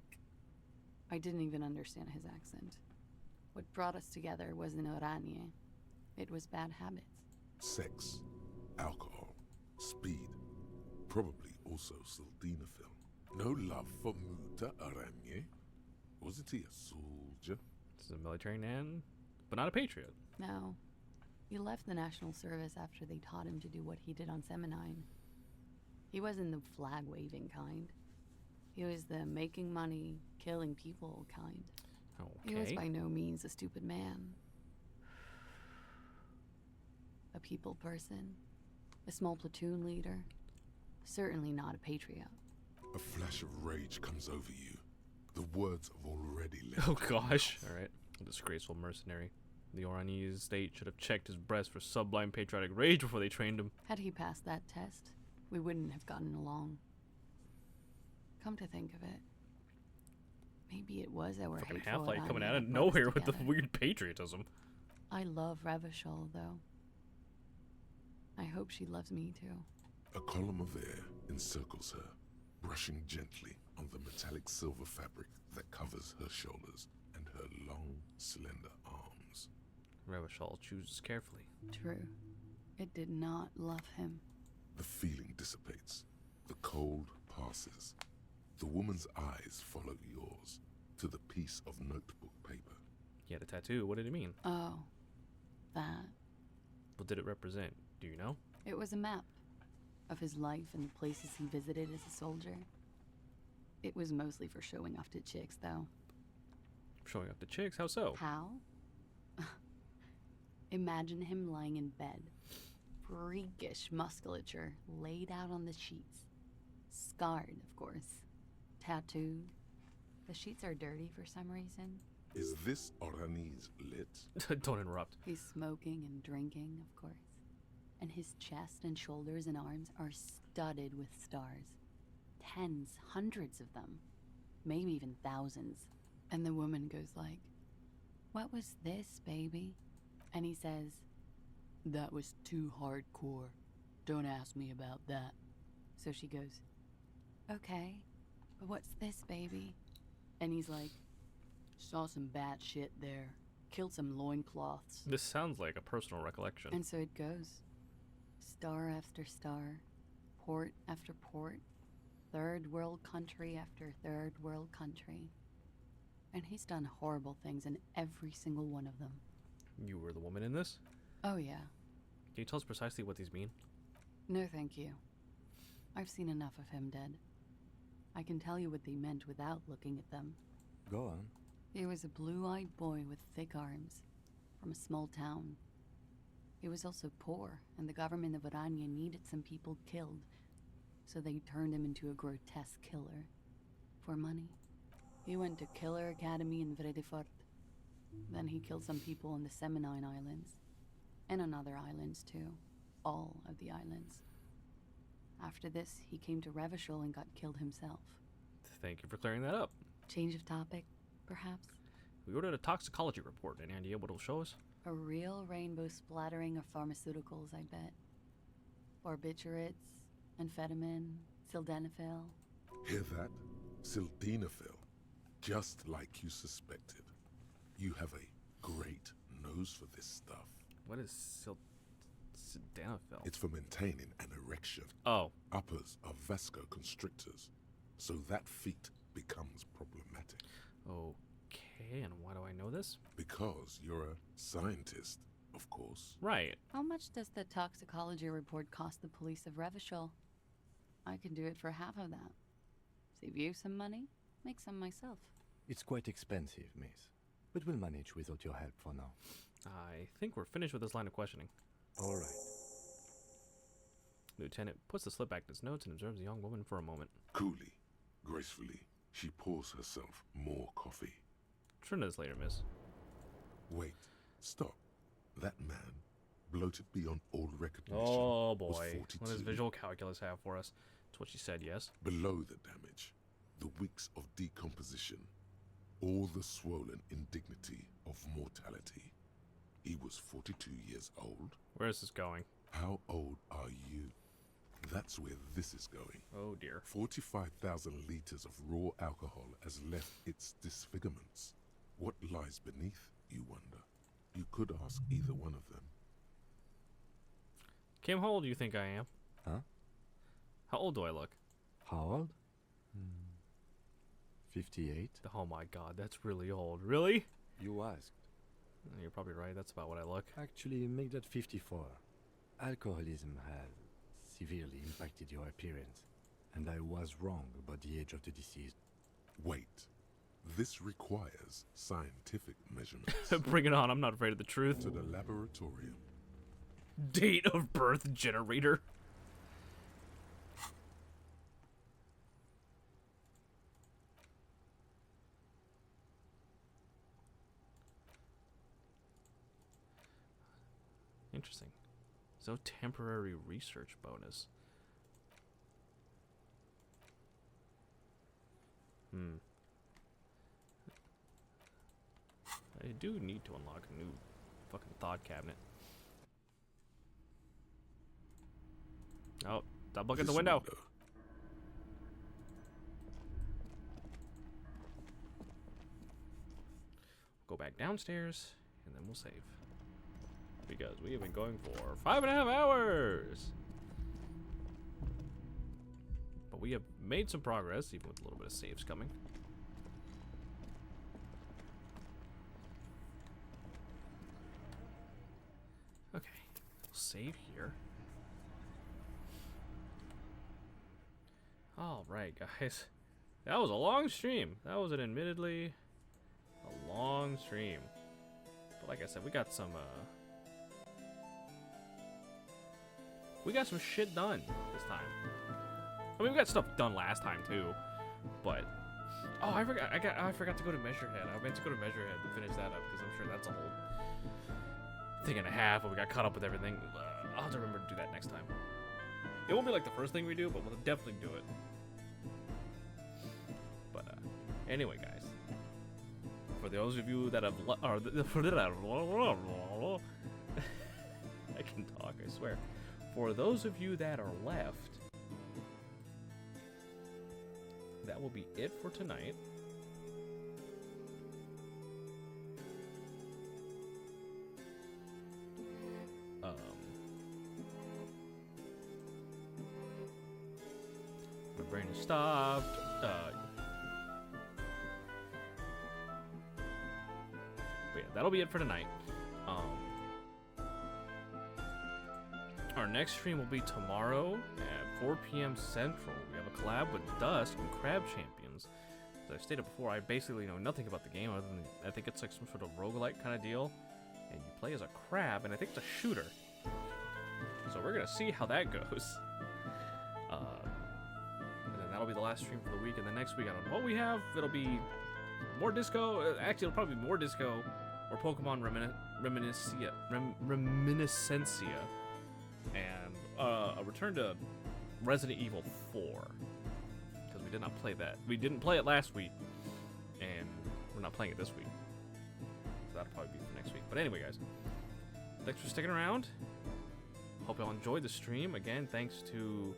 I didn't even understand his accent. What brought us together wasn't Oranje. It was bad habits. Sex, alcohol, speed, probably also sildenafil. No love for Muta Oranje. Wasn't he a soldier? This is a military man, but not a patriot. No. He left the National Service after they taught him to do what he did on Seminine. He wasn't the flag-waving kind. He was the making money, killing people kind. Okay. He was by no means a stupid man. A people person. A small platoon leader. Certainly not a patriot. A flash of rage comes over you. The words have already left. Oh gosh. Alright. A disgraceful mercenary. The Oranese state should have checked his breast for sublime patriotic rage before they trained him. Had he passed that test, we wouldn't have gotten along. Come to think of it, maybe it was our Fucking hateful Half-Life Oranje coming out that of brought us nowhere with the together. weird patriotism. I love Revachol, though. I hope she loves me too. A column of air encircles her, brushing gently on the metallic silver fabric that covers her shoulders and her long, slender arms. Revachol chooses carefully. True. It did not love him. The feeling dissipates. The cold passes. The woman's eyes follow yours to the piece of notebook paper. He had a tattoo. What did it mean? Oh, that. What did it represent? Do you know? It was a map of his life and the places he visited as a soldier. It was mostly for showing off to chicks, though. Showing up the chicks? How so? How? Imagine him lying in bed. Freakish musculature laid out on the sheets. Scarred, of course. Tattooed. The sheets are dirty for some reason. Is this Oranese lit? Don't interrupt. He's smoking and drinking, of course. And his chest and shoulders and arms are studded with stars. Tens, hundreds of them. Maybe even thousands. And the woman goes like, "What was this, baby?" And he says, "That was too hardcore. Don't ask me about that." So she goes, "Okay, but what's this, baby?" And he's like, "Saw some bad shit there. Killed some loincloths." This sounds like a personal recollection. And so it goes. Star after star. Port after port. Third world country after third world country. And he's done horrible things in every single one of them. You were the woman in this? Oh, yeah. Can you tell us precisely what these mean? No, thank you. I've seen enough of him dead. I can tell you what they meant without looking at them. Go on. He was a blue-eyed boy with thick arms, from a small town. He was also poor, and the government of Oranje needed some people killed, so they turned him into a grotesque killer. For money. He went to Killer Academy in Vredefort. Then he killed some people on the Seminine Islands. And on other islands, too. All of the islands. After this, he came to Revachol and got killed himself. Thank you for clearing that up. Change of topic, perhaps? We ordered a toxicology report. Any idea what it'll show us? A real rainbow splattering of pharmaceuticals, I bet. Barbiturates, amphetamine, sildenafil. Hear that? Sildenafil. Just like you suspected. You have a great nose for this stuff. What is sildenafil? It's for maintaining an erection. Oh. Uppers are vasoconstrictors, so that feat becomes problematic. Okay, and why do I know this? Because you're a scientist, of course. Right. How much does the toxicology report cost the police of Revachol? I can do it for half of that. Save you some money, make some myself. It's quite expensive, miss. But we'll manage without your help for now. I think we're finished with this line of questioning. All right. Lieutenant puts the slip back in his notes and observes the young woman for a moment. Coolly, gracefully, she pours herself more coffee. 2 minutes later, miss. Wait, stop. That man, bloated beyond all recognition, Oh was boy. 42. What does visual calculus have for us? That's what she said, yes. Below the damage, the weeks of decomposition, all the swollen indignity of mortality. He was 42 years old. Where is this going? How old are you? That's where this is going. Oh dear. 45,000 liters of raw alcohol has left its disfigurements. What lies beneath, you wonder? You could ask either one of them. Kim, how old do you think I am? Huh? How old do I look? How old? 58. Oh my god, that's really old. Really? You asked. You're probably right. That's about what I look. Actually, make that 54. Alcoholism has severely impacted your appearance, and I was wrong about the age of the deceased. Wait. This requires scientific measurements. Bring it on. I'm not afraid of the truth. To the laboratorium. Date of birth generator. Interesting. So temporary research bonus. I do need to unlock a new fucking thought cabinet. Oh, stop looking at the window. Go back downstairs, and then we'll save. Because we have been going for 5.5 hours! But we have made some progress, even with a little bit of saves coming. Okay, we'll save here. Alright, guys. That was a long stream. That was an admittedly a long stream. But like I said, we got some shit done this time. I mean, we got stuff done last time too, but oh, I forgot to go to Measurehead. I meant to go to Measurehead to finish that up because I'm sure that's a whole thing and a half. But we got caught up with everything. I'll have to remember to do that next time. It won't be like the first thing we do, but we'll definitely do it. But anyway, guys, for those of you that have I can talk, I swear. For those of you that are left, that will be it for tonight. My brain has stopped. But yeah, that'll be it for tonight. Our next stream will be tomorrow at 4 p.m. Central. We have a collab with Dusk and Crab Champions. As I've stated before, I basically know nothing about the game other than I think it's like some sort of roguelike kind of deal. And you play as a crab, and I think it's a shooter. So we're going to see how that goes. And then that'll be the last stream for the week. And then next week, I don't know what we have. It'll be more disco. Actually, it'll probably be more disco or Pokemon Reminiscencia. And a return to Resident Evil 4. Because we did not play that. We didn't play it last week. And we're not playing it this week. So that'll probably be for next week. But anyway, guys. Thanks for sticking around. Hope y'all enjoyed the stream. Again, thanks to...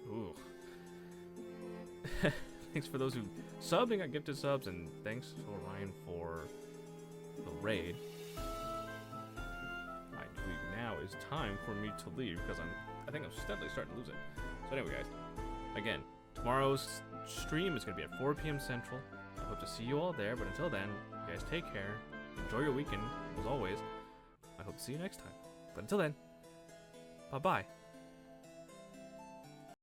Ooh. Thanks for those who subbed and got gifted subs, and thanks to Orion for the raid. I believe now is time for me to leave because I think I'm steadily starting to lose it. So anyway, guys, again, tomorrow's stream is going to be at 4 p.m. Central. I hope to see you all there, but until then, you guys take care. Enjoy your weekend, as always. I hope to see you next time. But until then, bye-bye.